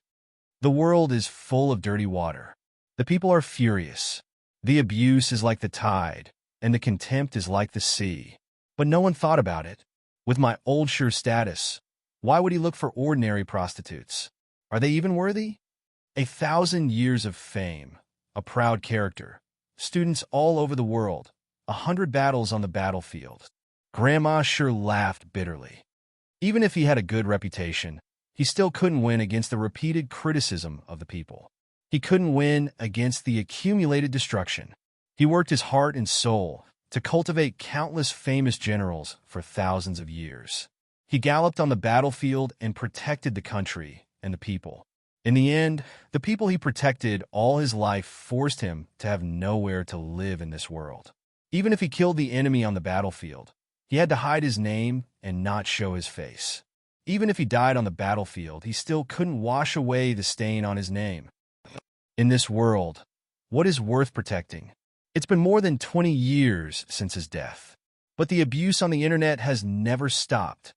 "The world is full of dirty water. The people are furious. The abuse is like the tide, and the contempt is like the sea. But no one thought about it. With my old Shi status, why would he look for ordinary prostitutes? Are they even worthy? 1,000 years of fame, a proud character, students all over the world, 100 battles on the battlefield." Grandma Shi laughed bitterly. Even if he had a good reputation, he still couldn't win against the repeated criticism of the people. He couldn't win against the accumulated destruction. He worked his heart and soul to cultivate countless famous generals for thousands of years. He galloped on the battlefield and protected the country and the people. In the end, the people he protected all his life forced him to have nowhere to live in this world. Even if he killed the enemy on the battlefield, he had to hide his name and not show his face. Even if he died on the battlefield, he still couldn't wash away the stain on his name. In this world, what is worth protecting? It's been more than 20 years since his death, but the abuse on the internet has never stopped.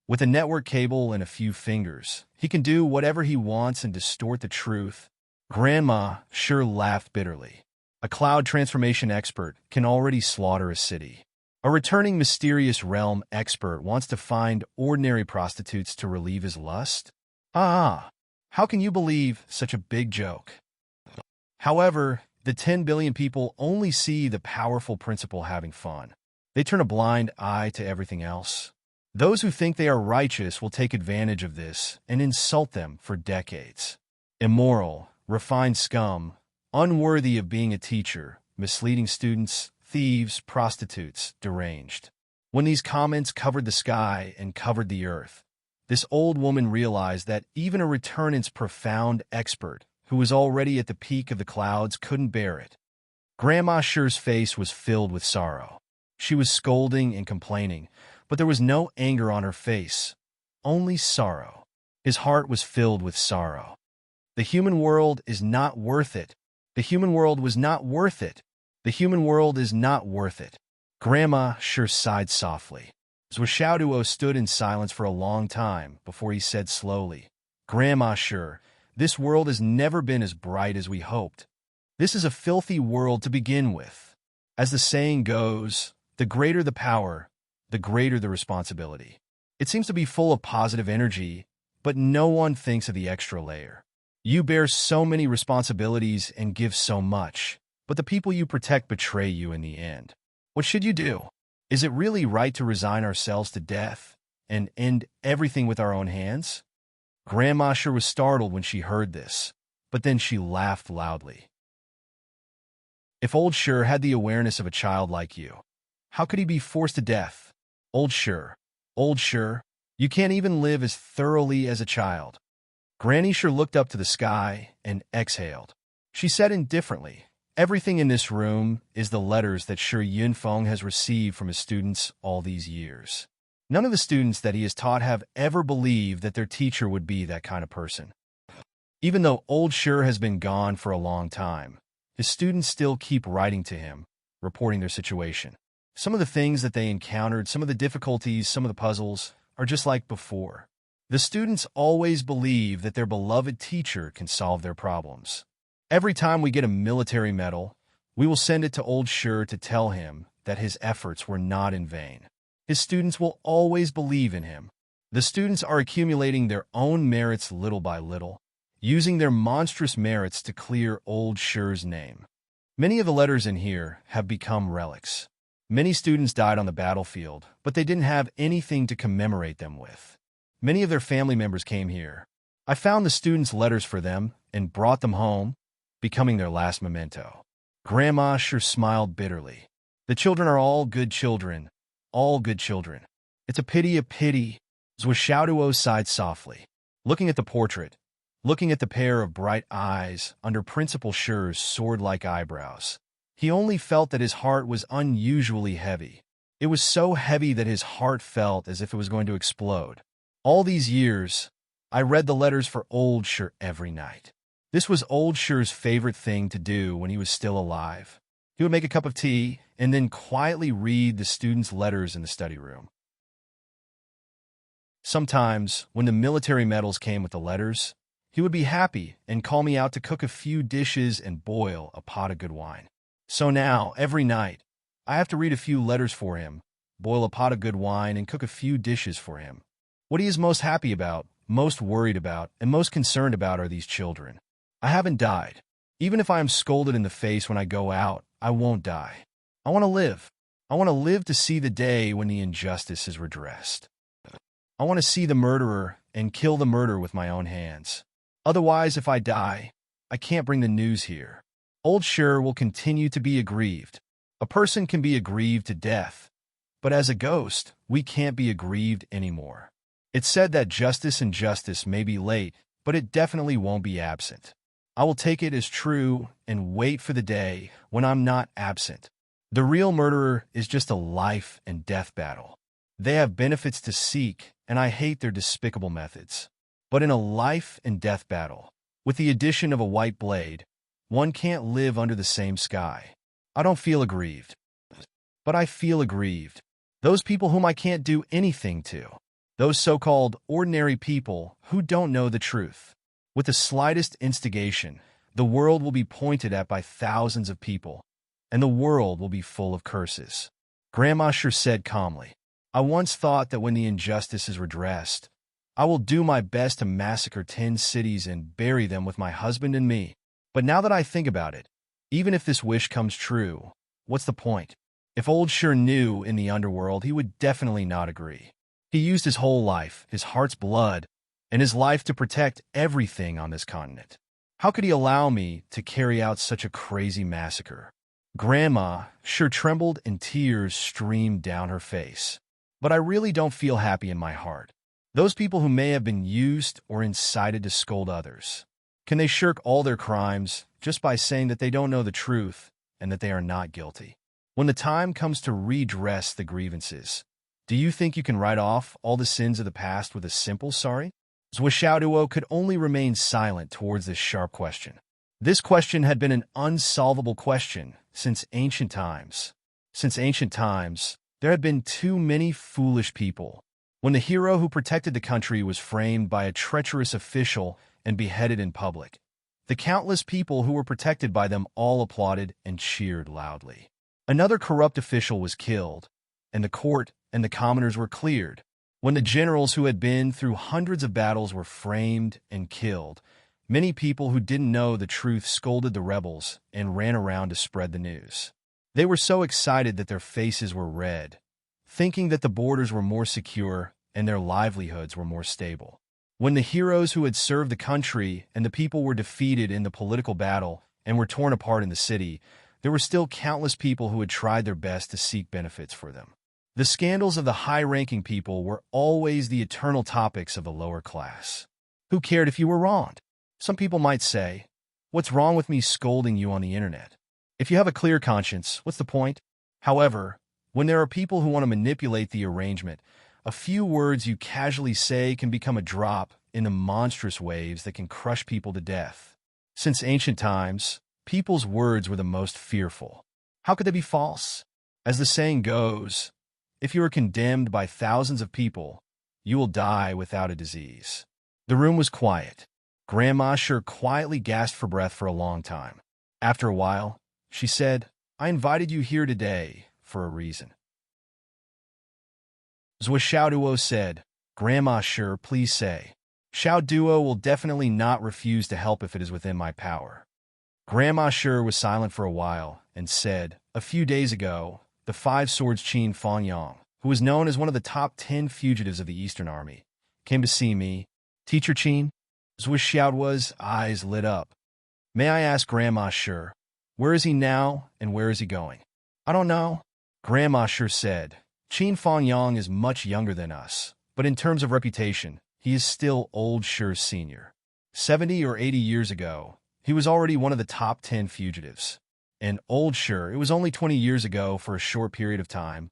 With a network cable and a few fingers, he can do whatever he wants and distort the truth. Grandma Shi laughed bitterly. A cloud transformation expert can already slaughter a city. A returning mysterious realm expert wants to find ordinary prostitutes to relieve his lust? How can you believe such a big joke? However, the 10 billion people only see the powerful principal having fun. They turn a blind eye to everything else. Those who think they are righteous will take advantage of this and insult them for decades. Immoral, refined scum, unworthy of being a teacher, misleading students, thieves, prostitutes, deranged. When these comments covered the sky and covered the earth, this old woman realized that even a returnant's profound expert, who was already at the peak of the clouds, couldn't bear it. Grandma Sure's face was filled with sorrow. She was scolding and complaining, but there was no anger on her face, only sorrow. His heart was filled with sorrow. The human world is not worth it. The human world was not worth it. The human world is not worth it. Grandma Sure sighed softly. Zwishauduo stood in silence for a long time before he said slowly, Grandma Sure, this world has never been as bright as we hoped. This is a filthy world to begin with. As the saying goes, the greater the power, the greater the responsibility. It seems to be full of positive energy, but no one thinks of the extra layer. You bear so many responsibilities and give so much, but the people you protect betray you in the end. What should you do? Is it really right to resign ourselves to death and end everything with our own hands? Grandma Sure was startled when she heard this, but then she laughed loudly. If Old Sure had the awareness of a child like you, how could he be forced to death? Old Sure, you can't even live as thoroughly as a child. Granny Sure looked up to the sky and exhaled. She said indifferently, everything in this room is the letters that Sure Yunfeng has received from his students all these years. None of the students that he has taught have ever believed that their teacher would be that kind of person. Even though Old Sure has been gone for a long time, his students still keep writing to him, reporting their situation. Some of the things that they encountered, some of the difficulties, some of the puzzles, are just like before. The students always believe that their beloved teacher can solve their problems. Every time we get a military medal, we will send it to Old Sure to tell him that his efforts were not in vain. His students will always believe in him. The students are accumulating their own merits little by little, using their monstrous merits to clear Old Sure's name. Many of the letters in here have become relics. Many students died on the battlefield, but they didn't have anything to commemorate them with. Many of their family members came here. I found the students' letters for them and brought them home, becoming their last memento. Grandma Sure smiled bitterly. The children are all good children, all good children. It's a pity. Zwishauduo sighed softly, looking at the portrait, looking at the pair of bright eyes under Principal Sure's sword-like eyebrows. He only felt that his heart was unusually heavy. It was so heavy that his heart felt as if it was going to explode. All these years, I read the letters for Old Sure every night. This was Old Sure's favorite thing to do when he was still alive. He would make a cup of tea and then quietly read the students' letters in the study room. Sometimes, when the military medals came with the letters, he would be happy and call me out to cook a few dishes and boil a pot of good wine. So now, every night, I have to read a few letters for him, boil a pot of good wine, and cook a few dishes for him. What he is most happy about, most worried about, and most concerned about are these children. I haven't died. Even if I am scolded in the face when I go out, I won't die. I want to live. I want to live to see the day when the injustice is redressed. I want to see the murderer and kill the murderer with my own hands. Otherwise, if I die, I can't bring the news here. Old Sure will continue to be aggrieved. A person can be aggrieved to death, but as a ghost, we can't be aggrieved anymore. It's said that justice and justice may be late, but it definitely won't be absent. I will take it as true and wait for the day when I'm not absent. The real murderer is just a life and death battle. They have benefits to seek, and I hate their despicable methods. But in a life and death battle, with the addition of a white blade, one can't live under the same sky. I don't feel aggrieved, but I feel aggrieved. Those people whom I can't do anything to. Those so-called ordinary people who don't know the truth. With the slightest instigation, the world will be pointed at by thousands of people, and the world will be full of curses. Grandma Sure said calmly, I once thought that when the injustice is redressed, I will do my best to massacre 10 cities and bury them with my husband and me. But now that I think about it, even if this wish comes true, what's the point? If Old Sure knew in the underworld, he would definitely not agree. He used his whole life, his heart's blood, and his life to protect everything on this continent. How could he allow me to carry out such a crazy massacre? Grandma Sure trembled and tears streamed down her face. But I really don't feel happy in my heart. Those people who may have been used or incited to scold others, can they shirk all their crimes just by saying that they don't know the truth and that they are not guilty. When the time comes to redress the grievances, do you think you can write off all the sins of the past with a simple sorry? Zhuo could only remain silent towards this sharp question. This question had been an unsolvable question since ancient times. Since ancient times, there had been too many foolish people. When the hero who protected the country was framed by a treacherous official and beheaded in public, the countless people who were protected by them all applauded and cheered loudly. Another corrupt official was killed, and the court and the commoners were cleared. When the generals who had been through hundreds of battles were framed and killed, many people who didn't know the truth scolded the rebels and ran around to spread the news. They were so excited that their faces were red, thinking that the borders were more secure and their livelihoods were more stable. When the heroes who had served the country and the people were defeated in the political battle and were torn apart in the city, there were still countless people who had tried their best to seek benefits for them. The scandals of the high-ranking people were always the eternal topics of the lower class. Who cared if you were wronged? Some people might say, "What's wrong with me scolding you on the internet? If you have a clear conscience, what's the point?" However, when there are people who want to manipulate the arrangement, a few words you casually say can become a drop in the monstrous waves that can crush people to death. Since ancient times, people's words were the most fearful. How could they be false? As the saying goes, if you are condemned by thousands of people, you will die without a disease. The room was quiet. Grandma sure quietly gasped for breath for a long time. After a while, she said, "I invited you here today for a reason." Zhuo said, "Grandma sure, please say." Xiao Duo will definitely not refuse to help if it is within my power. Grandma sure was silent for a while and said, "A few days ago, the Five Swords Qin Fangyang, who was known as one of the top 10 fugitives of the Eastern Army, came to see me. Teacher Qin?" Zhuo's eyes lit up. "May I ask Grandma sure, where is he now and where is he going?" "I don't know," Grandma sure said. "Qin Fangyang is much younger than us, but in terms of reputation, he is still old Shi's senior. 70 or 80 years ago, he was already one of the top 10 fugitives. And old Shi, it was only 20 years ago for a short period of time.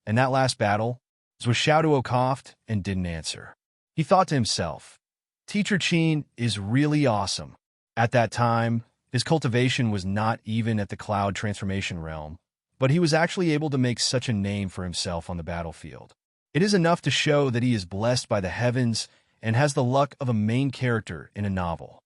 And that last battle, Zhuo coughed and didn't answer. He thought to himself, Teacher Qin is really awesome. At that time, his cultivation was not even at the cloud transformation realm, but he was actually able to make such a name for himself on the battlefield. It is enough to show that he is blessed by the heavens and has the luck of a main character in a novel.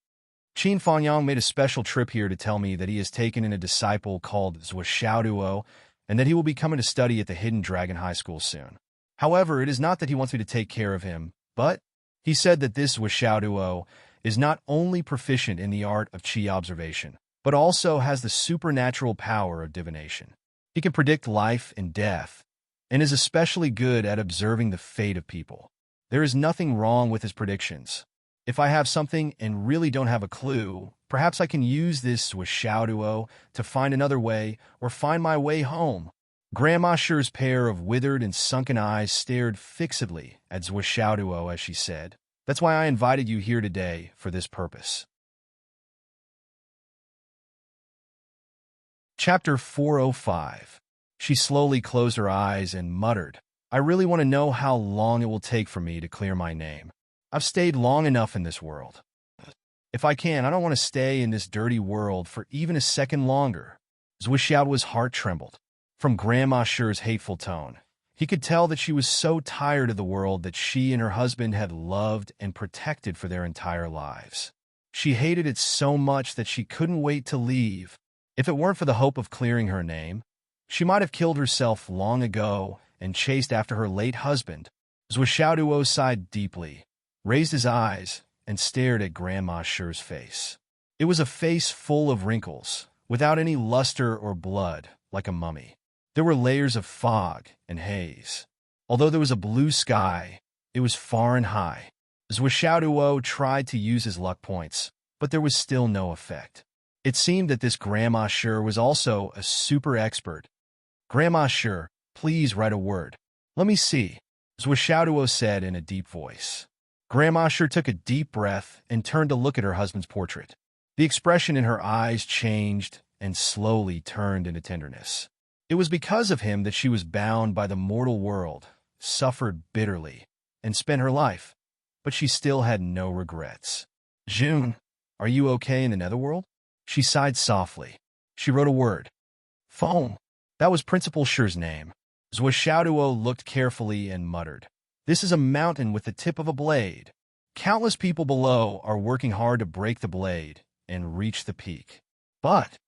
Qin Fangyang made a special trip here to tell me that he has taken in a disciple called Zhuo and that he will be coming to study at the Hidden Dragon High School soon. However, it is not that he wants me to take care of him, but he said that this Zhuo is not only proficient in the art of qi observation, but also has the supernatural power of divination. He can predict life and death, and is especially good at observing the fate of people. There is nothing wrong with his predictions. If I have something and really don't have a clue, perhaps I can use this Zhuo to find another way or find my way home. Grandma Shi's pair of withered and sunken eyes stared fixedly at Zhuo as she said, "That's why I invited you here today for this purpose." Chapter 405. She slowly closed her eyes and muttered, "I really want to know how long it will take for me to clear my name. I've stayed long enough in this world. If I can, I don't want to stay in this dirty world for even a second longer." Zhuo's heart trembled. From Grandma Shi's hateful tone, he could tell that she was so tired of the world that she and her husband had loved and protected for their entire lives. She hated it so much that she couldn't wait to leave. If it weren't for the hope of clearing her name, she might have killed herself long ago and chased after her late husband. Zhuo sighed deeply, raised his eyes, and stared at Grandma Shi's face. It was a face full of wrinkles, without any luster or blood, like a mummy. There were layers of fog and haze. Although there was a blue sky, it was far and high. Zhuo tried to use his luck points, but there was still no effect. It seemed that this Grandma Shi was also a super expert. "Grandma Shi, please write a word." "Let me see," Zhuo said in a deep voice. Grandma Shi took a deep breath and turned to look at her husband's portrait. The expression in her eyes changed, and slowly turned into tenderness. It was because of him that she was bound by the mortal world, suffered bitterly, and spent her life, but she still had no regrets. June, are you okay in the netherworld? She sighed softly. She wrote a word. Phone. That was Principal Sher's name. Zwishaoduo looked carefully and muttered. This is a mountain with the tip of a blade. Countless people below are working hard to break the blade and reach the peak. But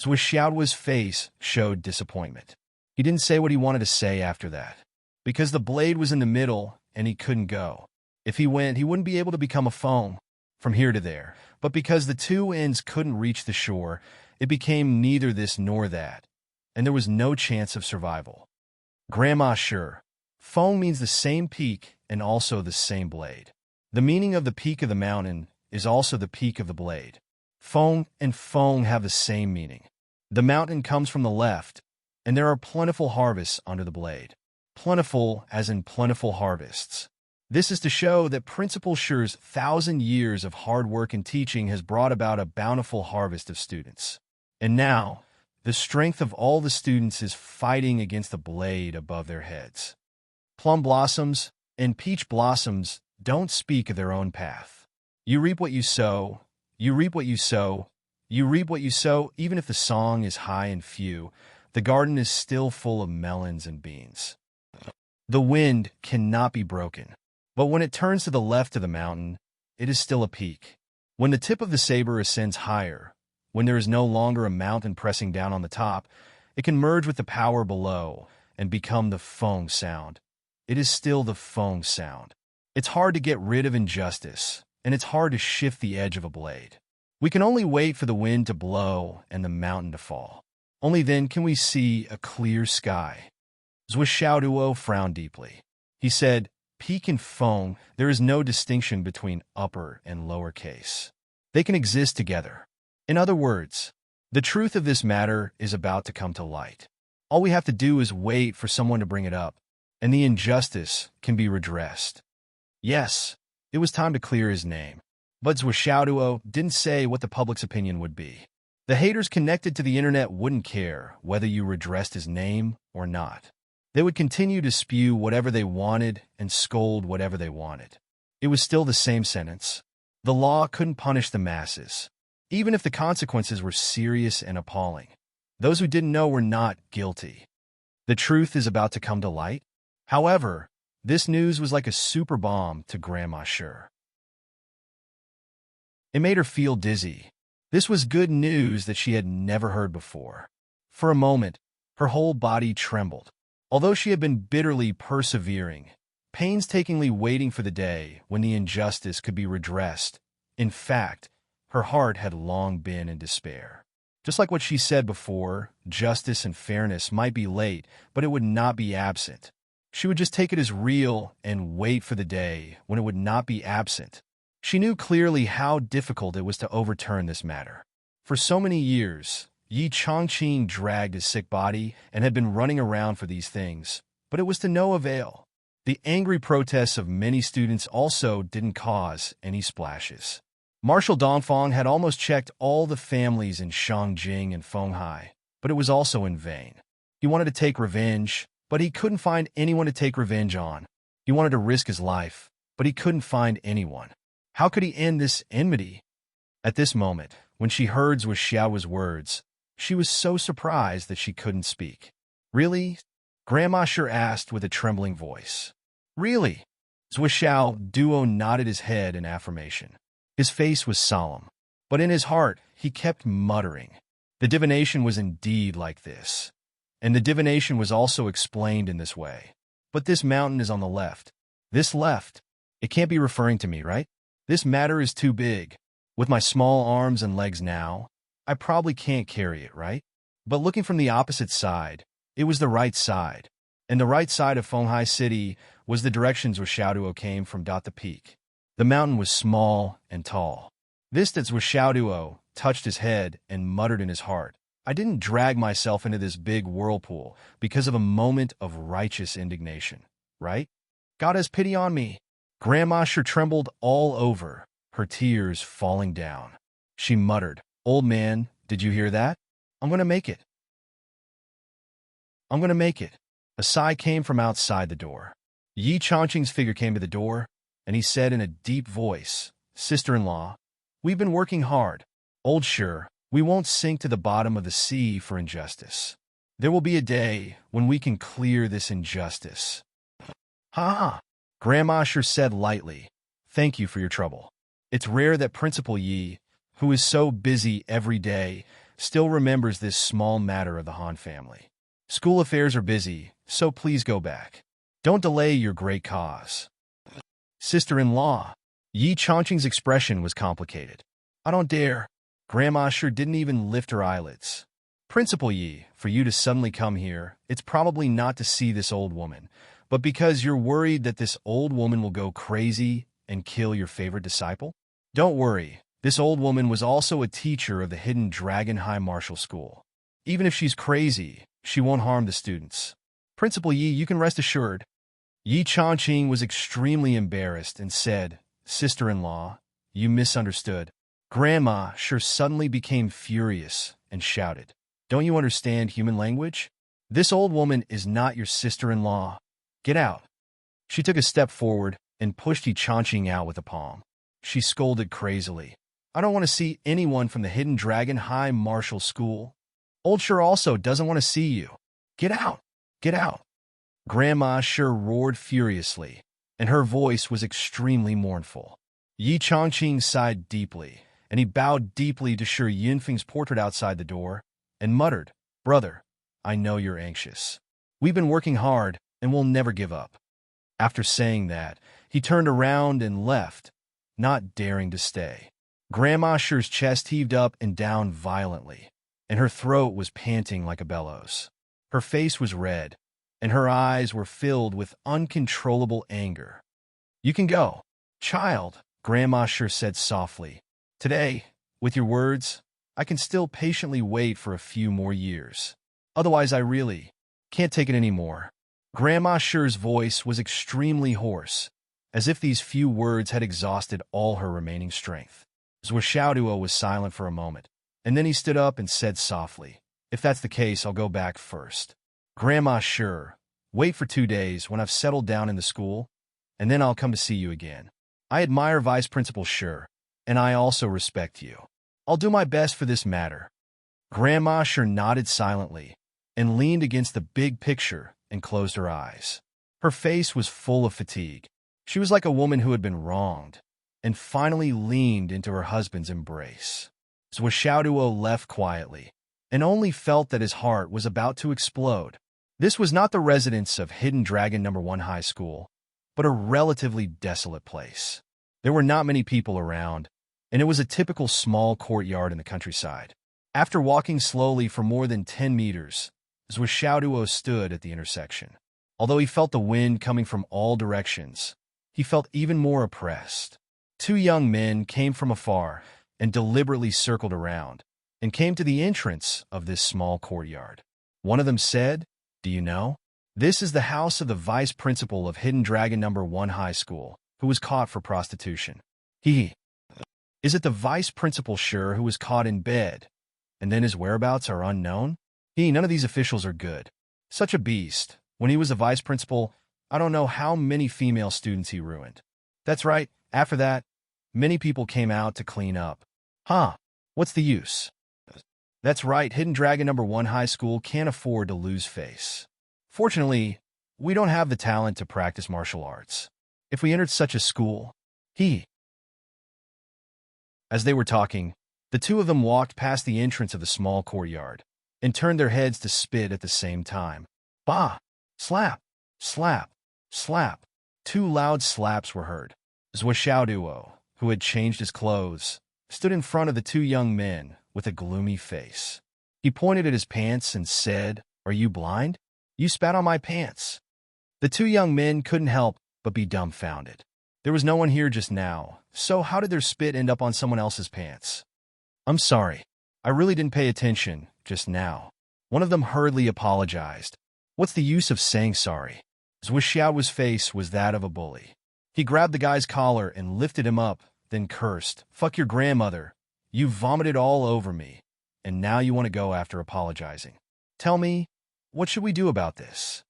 Zwishaoduo's face showed disappointment. He didn't say what he wanted to say after that, because the blade was in the middle and he couldn't go. If he went, he wouldn't be able to become a phone from here to there. But because the two ends couldn't reach the shore, it became neither this nor that, and there was no chance of survival. Grandma Sher. Phone means the same peak and also the same blade. The meaning of the peak of the mountain is also the peak of the blade. Phone and phone have the same meaning. The mountain comes from the left, and there are plentiful harvests under the blade. Plentiful as in plentiful harvests. This is to show that Principal Sher's 1,000 years of hard work and teaching has brought about a bountiful harvest of students. And now, the strength of all the students is fighting against the blade above their heads. Plum blossoms and peach blossoms don't speak of their own path. You reap what you sow, you reap what you sow, you reap what you sow. Even if the song is high and few, the garden is still full of melons and beans. The wind cannot be broken, but when it turns to the left of the mountain, it is still a peak. When the tip of the saber ascends higher, when there is no longer a mountain pressing down on the top, it can merge with the power below and become the Feng sound. It is still the Feng sound. It's hard to get rid of injustice, and it's hard to shift the edge of a blade. We can only wait for the wind to blow and the mountain to fall. Only then can we see a clear sky. Zwishaoduo frowned deeply. He said, Peak and Feng, there is no distinction between upper and lower case. They can exist together. In other words, the truth of this matter is about to come to light. All we have to do is wait for someone to bring it up, and the injustice can be redressed. Yes, it was time to clear his name. But Zwishaoduo didn't say what the public's opinion would be. The haters connected to the internet wouldn't care whether you redressed his name or not. They would continue to spew whatever they wanted and scold whatever they wanted. It was still the same sentence. The law couldn't punish the masses, even if the consequences were serious and appalling. Those who didn't know were not guilty. The truth is about to come to light. However, this news was like a super bomb to Grandma Sher. It made her feel dizzy. This was good news that she had never heard before. For a moment, her whole body trembled. Although she had been bitterly persevering, painstakingly waiting for the day when the injustice could be redressed, in fact, her heart had long been in despair. Just like what she said before, justice and fairness might be late, but it would not be absent. She would just take it as real and wait for the day when it would not be absent. She knew clearly how difficult it was to overturn this matter. For so many years, Yi Chongqing dragged his sick body and had been running around for these things, but it was to no avail. The angry protests of many students also didn't cause any splashes. Marshal Dongfang had almost checked all the families in Shangjing and Fenghai, but it was also in vain. He wanted to take revenge, but he couldn't find anyone to take revenge on. He wanted to risk his life, but he couldn't find anyone. How could he end this enmity? At this moment, when she heard Zwishaoduo's words, she was so surprised that she couldn't speak. Really? Grandma Sher asked with a trembling voice. Really? Zwishaoduo nodded his head in affirmation. His face was solemn, but in his heart he kept muttering. The divination was indeed like this, and the divination was also explained in this way. But this mountain is on the left. This left. It can't be referring to me, right? This matter is too big. With my small arms and legs now, I probably can't carry it, right? But looking from the opposite side, it was the right side. And the right side of Fenghai City was the direction Zwishaoduo came from. The peak. The mountain was small and tall. This that Zwishaoduo touched his head and muttered in his heart. I didn't drag myself into this big whirlpool because of a moment of righteous indignation, right? God has pity on me. Grandma Sher trembled all over, her tears falling down. She muttered, Old man, did you hear that? I'm gonna make it. I'm gonna make it. A sigh came from outside the door. Yi Chongqing's figure came to the door, and he said in a deep voice, "Sister-in-law, we've been working hard. Old sure, we won't sink to the bottom of the sea for injustice. There will be a day when we can clear this injustice." "Ha!" Grandma sure said lightly, "Thank you for your trouble. It's rare that Principal Yi, who is so busy every day, still remembers this small matter of the Han family. School affairs are busy, so please go back. Don't delay your great cause." "Sister-in-law." Yi Chongqing's expression was complicated. "I don't dare." Grandma sure didn't even lift her eyelids. "Principal Yi, for you to suddenly come here, it's probably not to see this old woman, but because you're worried that this old woman will go crazy and kill your favorite disciple? Don't worry, this old woman was also a teacher of the Hidden Dragon High Martial School. Even if she's crazy, she won't harm the students. Principal Yi, you can rest assured." Yi Chongqing was extremely embarrassed and said, "Sister-in-law, you misunderstood." Grandma sure suddenly became furious and shouted, "Don't you understand human language? This old woman is not your sister-in-law. Get out." She took a step forward and pushed Yi Chongqing out with a palm. She scolded crazily, "I don't want to see anyone from the Hidden Dragon High Martial School. Old Sure also doesn't want to see you. Get out! Get out!" Grandma sure roared furiously, and her voice was extremely mournful. Yi Chongqing sighed deeply, and he bowed deeply to Shi Yinfeng's portrait outside the door, and muttered, "Brother, I know you're anxious. We've been working hard, and we'll never give up." After saying that, he turned around and left, not daring to stay. Grandma Shi's chest heaved up and down violently, and her throat was panting like a bellows. Her face was red, and her eyes were filled with uncontrollable anger. "You can go, child," Grandma Shi said softly. "Today, with your words, I can still patiently wait for a few more years. Otherwise, I really can't take it anymore." Grandma Shi's voice was extremely hoarse, as if these few words had exhausted all her remaining strength. Zhuo Xiaoduo was silent for a moment, and then he stood up and said softly, "If that's the case, I'll go back first. Grandma Shi, wait for 2 days when I've settled down in the school, and then I'll come to see you again. I admire Vice Principal Shi, and I also respect you. I'll do my best for this matter." Grandma Shi nodded silently and leaned against the big picture and closed her eyes. Her face was full of fatigue. She was like a woman who had been wronged, and finally leaned into her husband's embrace. Zhuo Xiaoduo left quietly, and only felt that his heart was about to explode. This was not the residence of Hidden Dragon No. 1 High School, but a relatively desolate place. There were not many people around, and it was a typical small courtyard in the countryside. After walking slowly for more than 10 meters, Zhuo Xiaoduo stood at the intersection. Although he felt the wind coming from all directions, he felt even more oppressed. 2 young men came from afar and deliberately circled around, and came to the entrance of this small courtyard. One of them said, "Do you know? This is the house of the vice principal of Hidden Dragon No. 1 High School, who was caught for prostitution. Is it the vice principal sure who was caught in bed, and then his whereabouts are unknown? None of these officials are good. Such a beast. When he was a vice principal, I don't know how many female students he ruined. That's right, after that, many people came out to clean up. What's the use? That's right, Hidden Dragon No. 1 High School can't afford to lose face. Fortunately, we don't have the talent to practice martial arts. If we entered such a school, As they were talking, the 2 of them walked past the entrance of the small courtyard, and turned their heads to spit at the same time. Bah! Slap! Slap! Slap! 2 loud slaps were heard. Zhuo Xiaoduo, who had changed his clothes, stood in front of the 2 young men with a gloomy face. He pointed at his pants and said, "Are you blind? You spat on my pants." The 2 young men couldn't help but be dumbfounded. There was no one here just now, so how did their spit end up on someone else's pants? "I'm sorry. I really didn't pay attention just now." One of them hurriedly apologized. "What's the use of saying sorry?" Zhuo Xiao's face was that of a bully. He grabbed the guy's collar and lifted him up, then cursed, "Fuck your grandmother. You vomited all over me. and now you want to go after apologizing. Tell me, what should we do about this?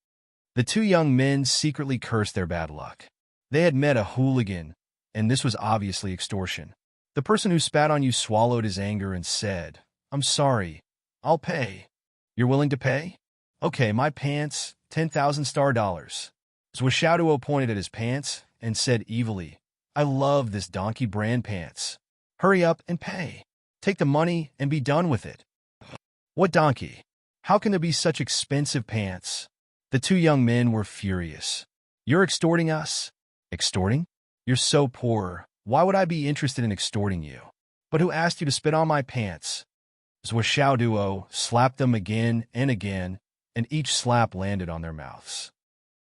The two young men secretly cursed their bad luck. They had met a hooligan, and this was obviously extortion. The person who spat on you swallowed his anger and said, "I'm sorry. I'll pay." "You're willing to pay?" "Okay, my pants, 10,000 star dollars." Zwishauduo pointed at his pants and said evilly, "I love this donkey brand pants. Hurry up and pay. Take the money and be done with it." "What donkey? How can there be such expensive pants?" The two young men were furious. "You're extorting us?" "Extorting? You're so poor. Why would I be interested in extorting you? But who asked you to spit on my pants?" Zwishauduo slapped them again, and each slap landed on their mouths.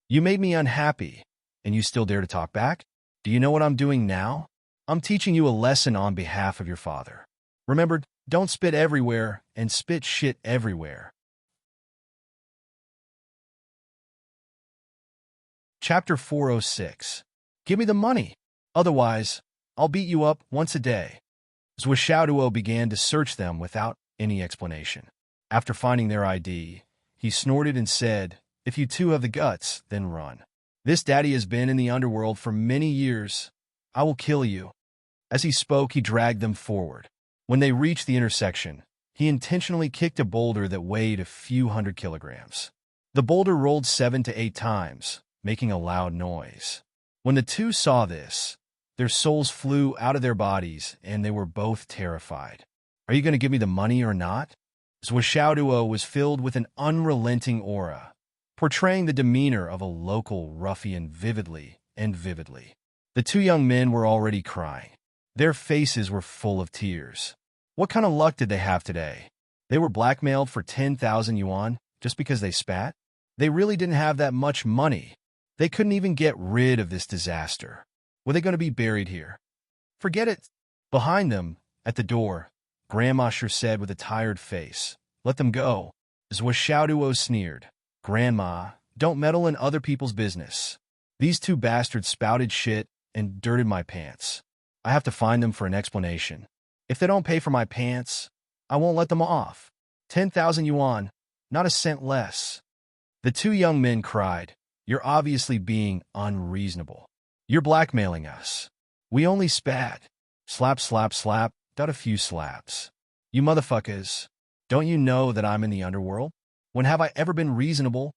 "You made me unhappy, and you still dare to talk back? Do you know what I'm doing now? I'm teaching you a lesson on behalf of your father. Remember, don't spit everywhere and spit shit everywhere." Chapter 406. Give me the money. Otherwise, I'll beat you up once a day. Zwishauduo began to search them without any explanation. After finding their ID, he snorted and said, "If you two have the guts, then run. This daddy has been in the underworld for many years. I will kill you." As he spoke, he dragged them forward. When they reached the intersection, he intentionally kicked a boulder that weighed a few hundred kilograms. The boulder rolled 7 to 8 times, making a loud noise. When the two saw this, their souls flew out of their bodies, and they were both terrified. "Are you going to give me the money or not?" Zwishauduo was filled with an unrelenting aura, portraying the demeanor of a local ruffian vividly and vividly. The two young men were already crying. Their faces were full of tears. What kind of luck did they have today? They were blackmailed for 10,000 yuan just because they spat? They really didn't have that much money. They couldn't even get rid of this disaster. Were they going to be buried here? Forget it. Behind them, at the door, Grandmaster said with a tired face, "Let them go." Zwishauduo sneered, "Grandma, don't meddle in other people's business. These two bastards spouted shit and dirted my pants. I have to find them for an explanation. If they don't pay for my pants, I won't let them off. 10,000 yuan, not a cent less." The two young men cried, "You're obviously being unreasonable. You're blackmailing us. We only spat. Slap, slap, slap, got a few slaps. You motherfuckers, don't you know that I'm in the underworld? When have I ever been reasonable?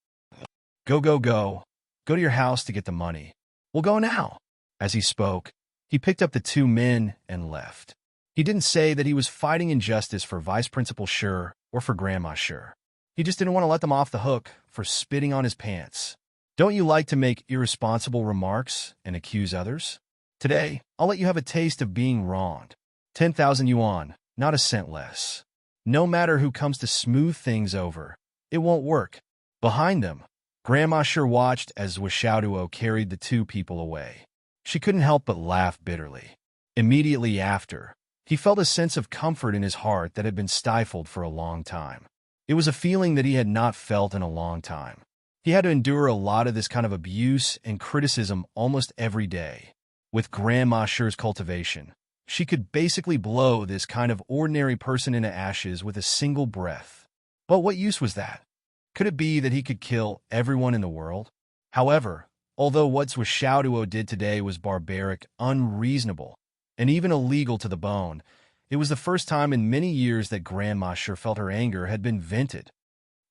Go, go, go. Go to your house to get the money. We'll go now." As he spoke, he picked up the two men and left. He didn't say that he was fighting injustice for Vice Principal Sure or for Grandma Sure. He just didn't want to let them off the hook for spitting on his pants. Don't you like to make irresponsible remarks and accuse others? Today, I'll let you have a taste of being wronged. 10,000 yuan, not a cent less. No matter who comes to smooth things over, it won't work. Behind them, Grandma Sure watched as Zwishauduo carried the two people away. She couldn't help but laugh bitterly. Immediately after, he felt a sense of comfort in his heart that had been stifled for a long time. It was a feeling that he had not felt in a long time. He had to endure a lot of this kind of abuse and criticism almost every day. With Grandma Sure's cultivation, she could basically blow this kind of ordinary person into ashes with a single breath. But what use was that? Could it be that he could kill everyone in the world? However, although what Zwishauduo did today was barbaric, unreasonable, and even illegal to the bone, it was the first time in many years that Grandma Sure felt her anger had been vented.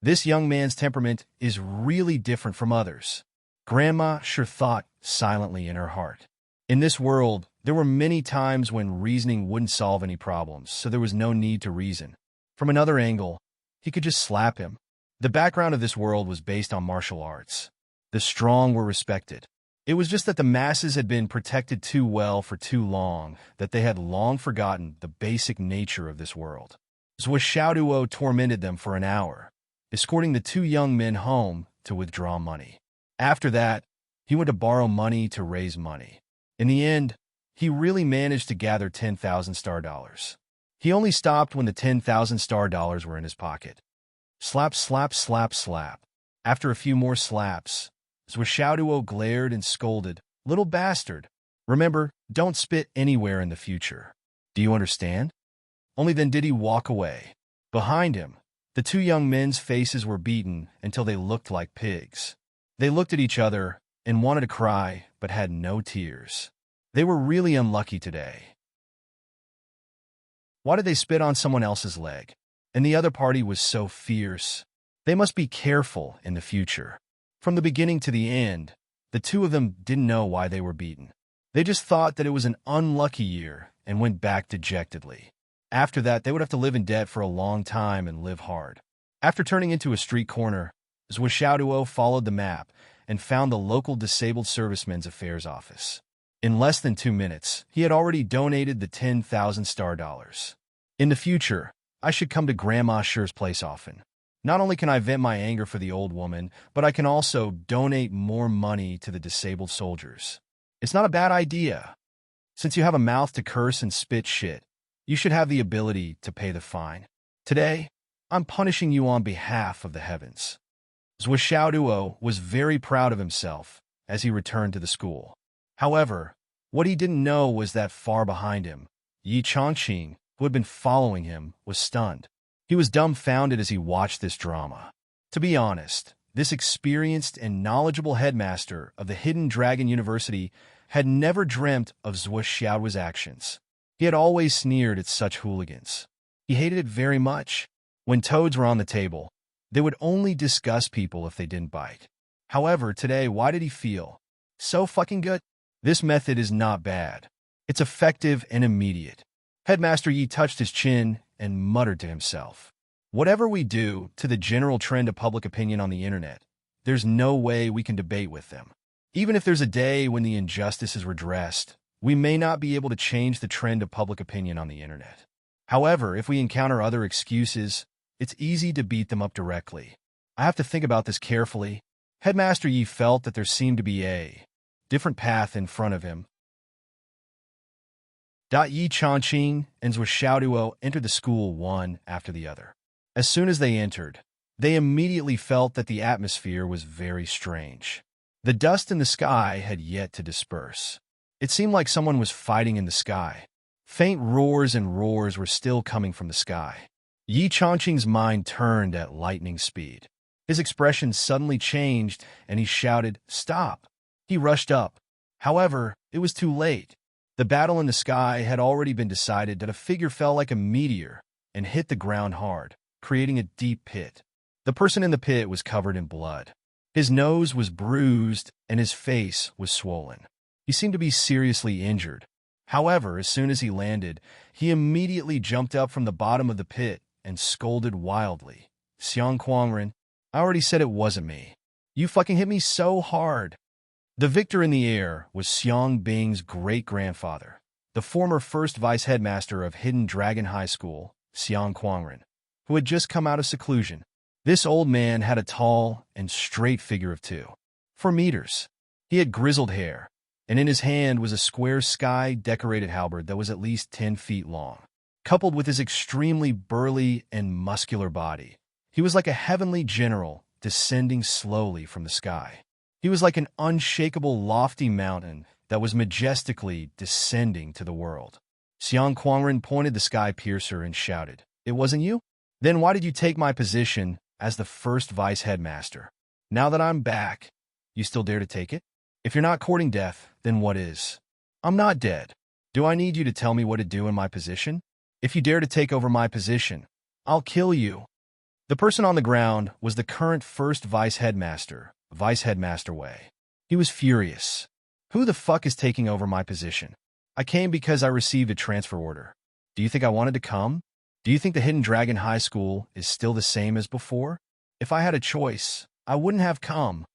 This young man's temperament is really different from others. Grandma Sure thought silently in her heart. In this world, there were many times when reasoning wouldn't solve any problems, so there was no need to reason. From another angle, he could just slap him. The background of this world was based on martial arts. The strong were respected. It was just that the masses had been protected too well for too long, that they had long forgotten the basic nature of this world. Zwishauduo tormented them for an hour, escorting the two young men home to withdraw money. After that, he went to borrow money to raise money. In the end, he really managed to gather 10,000 star dollars. He only stopped when the 10,000 star dollars were in his pocket. Slap, slap, slap, slap. After a few more slaps, Zwishauduo glared and scolded, "Little bastard. Remember, don't spit anywhere in the future. Do you understand?" Only then did he walk away. Behind him, the two young men's faces were beaten until they looked like pigs. They looked at each other and wanted to cry, but had no tears. They were really unlucky today. Why did they spit on someone else's leg? And the other party was so fierce. They must be careful in the future. From the beginning to the end, the two of them didn't know why they were beaten. They just thought that it was an unlucky year and went back dejectedly. After that, they would have to live in debt for a long time and live hard. After turning into a street corner, Zhuo followed the map and found the local disabled servicemen's affairs office. In less than 2 minutes, he had already donated the 10,000 star dollars. In the future, I should come to Grandma Sher's place often. Not only can I vent my anger for the old woman, but I can also donate more money to the disabled soldiers. It's not a bad idea. Since you have a mouth to curse and spit shit, you should have the ability to pay the fine. Today, I'm punishing you on behalf of the heavens. Zhuo was very proud of himself as he returned to the school. However, what he didn't know was that far behind him, Yi Changqing, who had been following him, was stunned. He was dumbfounded as he watched this drama. To be honest, this experienced and knowledgeable headmaster of the Hidden Dragon University had never dreamt of Zhuo's actions. He had always sneered at such hooligans. He hated it very much. When toads were on the table, they would only discuss people if they didn't bite. However, today, why did he feel so fucking good? This method is not bad. It's effective and immediate. Headmaster Yi touched his chin and muttered to himself. Whatever we do to the general trend of public opinion on the internet, there's no way we can debate with them. Even if there's a day when the injustice is redressed, we may not be able to change the trend of public opinion on the internet. However, if we encounter other excuses, it's easy to beat them up directly. I have to think about this carefully. Headmaster Yi felt that there seemed to be a different path in front of him. Yi Changqing and Zhuo entered the school one after the other. As soon as they entered, they immediately felt that the atmosphere was very strange. The dust in the sky had yet to disperse. It seemed like someone was fighting in the sky. Faint roars and roars were still coming from the sky. Yi Changqing's mind turned at lightning speed. His expression suddenly changed, and he shouted, "Stop!" He rushed up. However, it was too late. The battle in the sky had already been decided that a figure fell like a meteor and hit the ground hard, creating a deep pit. The person in the pit was covered in blood. His nose was bruised and his face was swollen. He seemed to be seriously injured. However, as soon as he landed, he immediately jumped up from the bottom of the pit and scolded wildly. "Xiang Kuangren, I already said it wasn't me. You fucking hit me so hard." The victor in the air was Xiang Bing's great-grandfather, the former first vice-headmaster of Hidden Dragon High School, Xiang Kuangren, who had just come out of seclusion. This old man had a tall and straight figure of 2.4 meters. He had grizzled hair, and in his hand was a square sky-decorated halberd that was at least 10 feet long. Coupled with his extremely burly and muscular body, he was like a heavenly general descending slowly from the sky. He was like an unshakable, lofty mountain that was majestically descending to the world. Xiang Kuangren pointed the sky piercer and shouted, "It wasn't you? Then why did you take my position as the first vice-headmaster? Now that I'm back, you still dare to take it? If you're not courting death, then what is? I'm not dead. Do I need you to tell me what to do in my position? If you dare to take over my position, I'll kill you." The person on the ground was the current first vice-headmaster, Vice-Headmaster Wei. He was furious. "Who the fuck is taking over my position? I came because I received a transfer order. Do you think I wanted to come? Do you think the Hidden Dragon High School is still the same as before? If I had a choice, I wouldn't have come."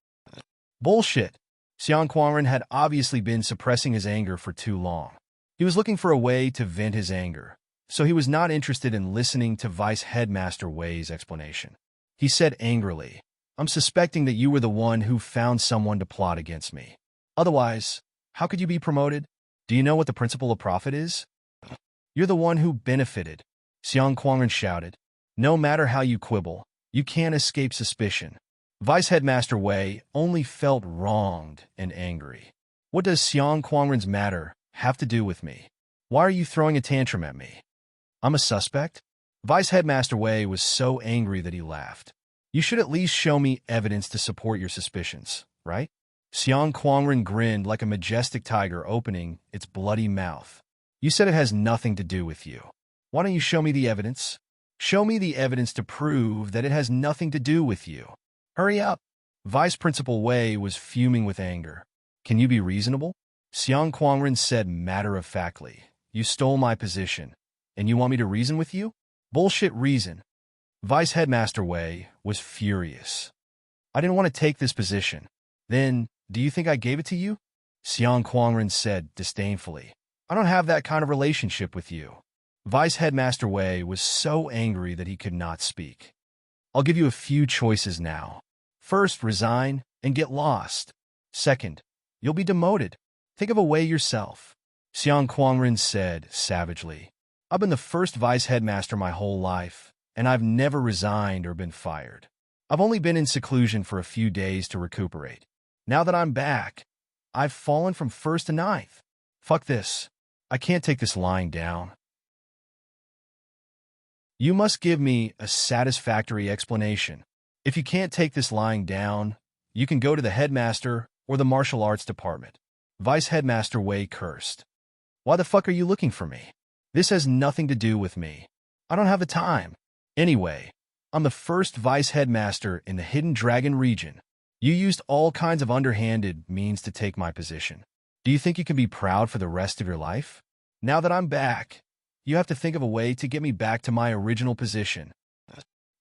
Bullshit. Xiang Kuangren had obviously been suppressing his anger for too long. He was looking for a way to vent his anger, so he was not interested in listening to Vice-Headmaster Wei's explanation. He said angrily, "I'm suspecting that you were the one who found someone to plot against me. Otherwise, how could you be promoted? Do you know what the principle of profit is? You're the one who benefited." Xiang Kuangren shouted. "No matter how you quibble, you can't escape suspicion." Vice-Headmaster Wei only felt wronged and angry. "What does Xiang Kuangren's matter have to do with me? Why are you throwing a tantrum at me? I'm a suspect?" Vice Headmaster Wei was so angry that he laughed. You should at least show me evidence to support your suspicions, right? Xiang Kuangren grinned like a majestic tiger opening its bloody mouth. You said it has nothing to do with you. Why don't you show me the evidence? Show me the evidence to prove that it has nothing to do with you. Hurry up. Vice Principal Wei was fuming with anger. Can you be reasonable? Xiang Kuangren said matter-of-factly. You stole my position, and you want me to reason with you? Bullshit reason. Vice Headmaster Wei was furious. I didn't want to take this position. Then, do you think I gave it to you? Xiang Kuangren said disdainfully. I don't have that kind of relationship with you. Vice Headmaster Wei was so angry that he could not speak. I'll give you a few choices now. First, resign and get lost. Second, you'll be demoted. Think of a way yourself. Xiang Kuangren said savagely. I've been the first vice headmaster my whole life, and I've never resigned or been fired. I've only been in seclusion for a few days to recuperate. Now that I'm back, I've fallen from first to ninth. Fuck this. I can't take this lying down. You must give me a satisfactory explanation. If you can't take this lying down, you can go to the headmaster or the martial arts department. Vice Headmaster Wei cursed. Why the fuck are you looking for me? This has nothing to do with me. I don't have the time. Anyway, I'm the first vice headmaster in the Hidden Dragon region. You used all kinds of underhanded means to take my position. Do you think you can be proud for the rest of your life? Now that I'm back, you have to think of a way to get me back to my original position.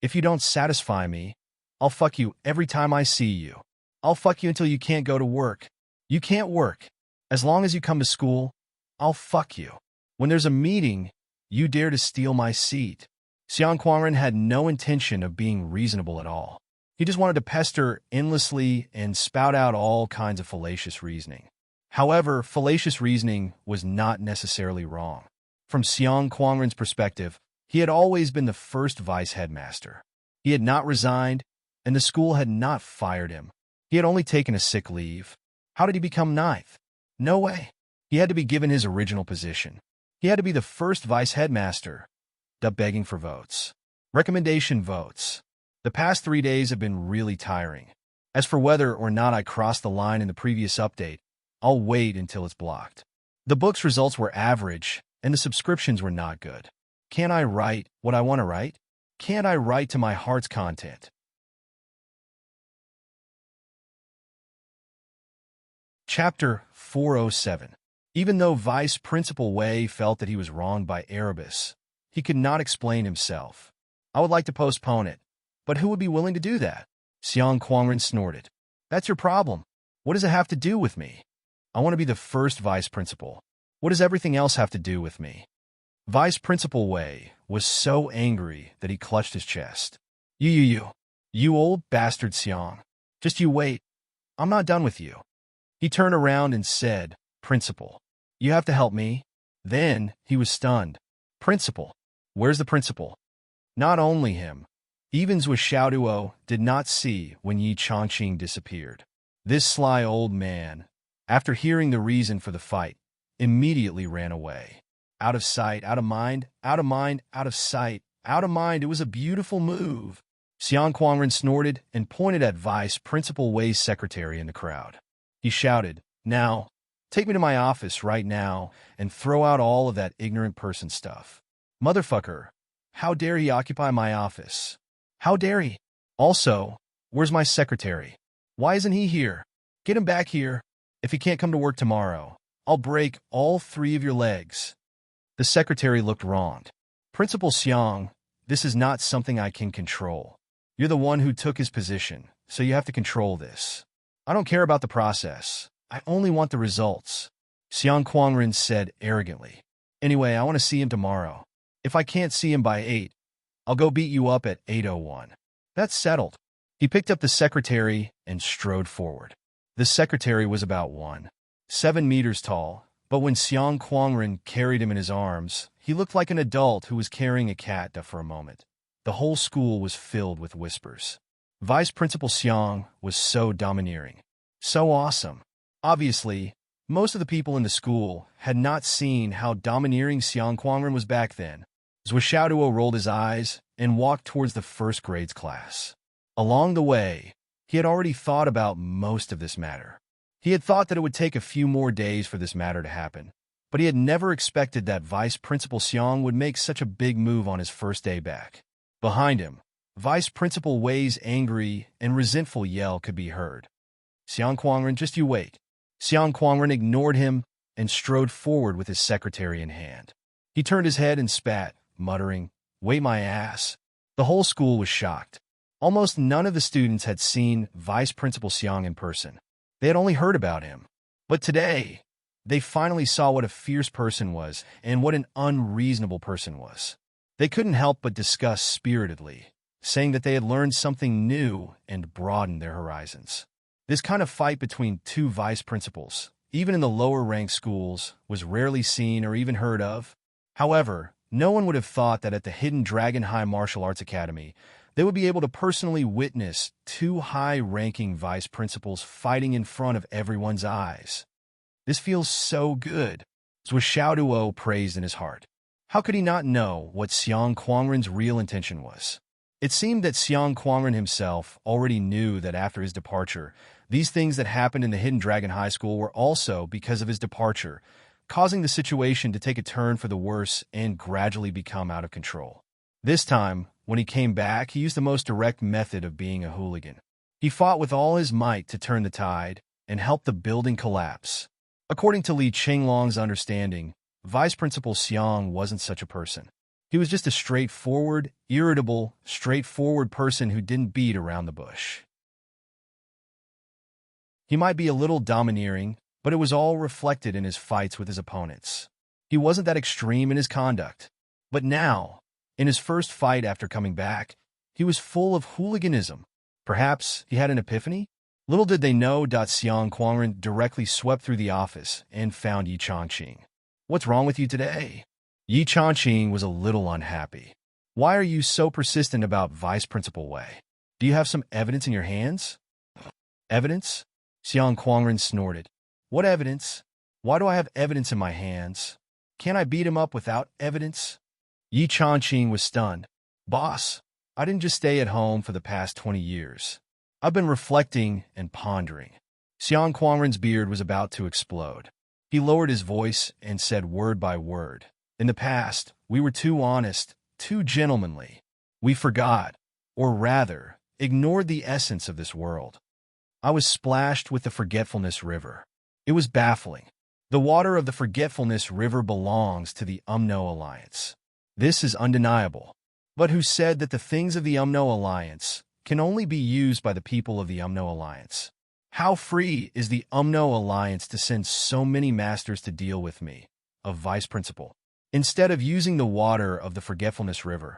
If you don't satisfy me, I'll fuck you every time I see you. I'll fuck you until you can't go to work. You can't work. As long as you come to school, I'll fuck you. When there's a meeting, you dare to steal my seat. Xiang Kuangren had no intention of being reasonable at all. He just wanted to pester endlessly and spout out all kinds of fallacious reasoning. However, fallacious reasoning was not necessarily wrong. From Xiang Kuangren's perspective, he had always been the first vice headmaster. He had not resigned, and the school had not fired him. He had only taken a sick leave. How did he become ninth? No way. He had to be given his original position. He had to be the first vice headmaster. Begging for votes. Recommendation votes. The past 3 days have been really tiring. As for whether or not I crossed the line in the previous update, I'll wait until it's blocked. The book's results were average, and the subscriptions were not good. Can't I write what I want to write? Can't I write to my heart's content? Chapter 407. Even though Vice Principal Wei felt that he was wronged by Erebus, he could not explain himself. I would like to postpone it, but who would be willing to do that? Xiang Kuangren snorted. That's your problem. What does it have to do with me? I want to be the first vice principal. What does everything else have to do with me? Vice Principal Wei was so angry that he clutched his chest. You old bastard Xiang. Just you wait. I'm not done with you. He turned around and said, Principal, you have to help me. Then he was stunned. Principal? Where's the principal? Not only him, even Zhou Xiaoduo did not see when Yi Chongqing disappeared. This sly old man, after hearing the reason for the fight, immediately ran away. Out of sight, out of mind, out of mind, out of sight, out of mind. It was a beautiful move. Xiang Kuangren snorted and pointed at Vice Principal Wei's secretary in the crowd. He shouted, Now, take me to my office right now and throw out all of that ignorant person stuff. Motherfucker, how dare he occupy my office? How dare he? Also, where's my secretary? Why isn't he here? Get him back here. If he can't come to work tomorrow, I'll break all 3 of your legs. The secretary looked wronged. Principal Xiang, this is not something I can control. You're the one who took his position, so you have to control this. I don't care about the process. I only want the results. Xiang Kuangren said arrogantly. Anyway, I want to see him tomorrow. If I can't see him by 8, I'll go beat you up at 8:01. That's settled. He picked up the secretary and strode forward. The secretary was about 1.7 meters tall, but when Xiang Kuangren carried him in his arms, he looked like an adult who was carrying a cat for a moment. The whole school was filled with whispers. Vice Principal Xiang was so domineering. So awesome. Obviously, most of the people in the school had not seen how domineering Xiang Kuangren was back then. Zhuo Xiaoduo rolled his eyes and walked towards the first grade's class. Along the way, he had already thought about most of this matter. He had thought that it would take a few more days for this matter to happen, but he had never expected that Vice Principal Xiang would make such a big move on his first day back. Behind him, Vice Principal Wei's angry and resentful yell could be heard. "Xiang Kuangren, just you wait." Xiang Kuangren ignored him and strode forward with his secretary in hand. He turned his head and spat, muttering, "Wait my ass." The whole school was shocked. Almost none of the students had seen Vice Principal Xiang in person. They had only heard about him. But today, they finally saw what a fierce person was and what an unreasonable person was. They couldn't help but discuss spiritedly, saying that they had learned something new and broadened their horizons. This kind of fight between two vice principals, even in the lower-ranked schools, was rarely seen or even heard of. However, no one would have thought that at the Hidden Dragon High Martial Arts Academy, they would be able to personally witness two high-ranking vice principals fighting in front of everyone's eyes. "This feels so good," Zhuo Xiaoduo praised in his heart. How could he not know what Xiang Kuangren's real intention was? It seemed that Xiang Kuangren himself already knew that after his departure, these things that happened in the Hidden Dragon High School were also because of his departure, causing the situation to take a turn for the worse and gradually become out of control. This time, when he came back, he used the most direct method of being a hooligan. He fought with all his might to turn the tide and help the building collapse. According to Li Qinglong's understanding, Vice Principal Xiang wasn't such a person. He was just a straightforward, straightforward person who didn't beat around the bush. He might be a little domineering, but it was all reflected in his fights with his opponents. He wasn't that extreme in his conduct. But now, in his first fight after coming back, he was full of hooliganism. Perhaps he had an epiphany? Little did they know Xiang Kuangren directly swept through the office and found Yi Changqing. "What's wrong with you today?" Yi Changqing was a little unhappy. "Why are you so persistent about Vice Principal Wei? Do you have some evidence in your hands?" "Evidence?" Xiang Kuangren snorted. "What evidence? Why do I have evidence in my hands? Can't I beat him up without evidence?" Yi Changqing was stunned. "Boss, I didn't just stay at home for the past 20 years. I've been reflecting and pondering." Xiang Kuangren's beard was about to explode. He lowered his voice and said word by word, "In the past, we were too honest, too gentlemanly. We forgot, or rather, ignored the essence of this world. I was splashed with the Forgetfulness River. It was baffling. The water of the Forgetfulness River belongs to the Umno Alliance. This is undeniable. But who said that the things of the Umno Alliance can only be used by the people of the Umno Alliance? How free is the Umno Alliance to send so many masters to deal with me, a vice principal? Instead of using the water of the Forgetfulness River,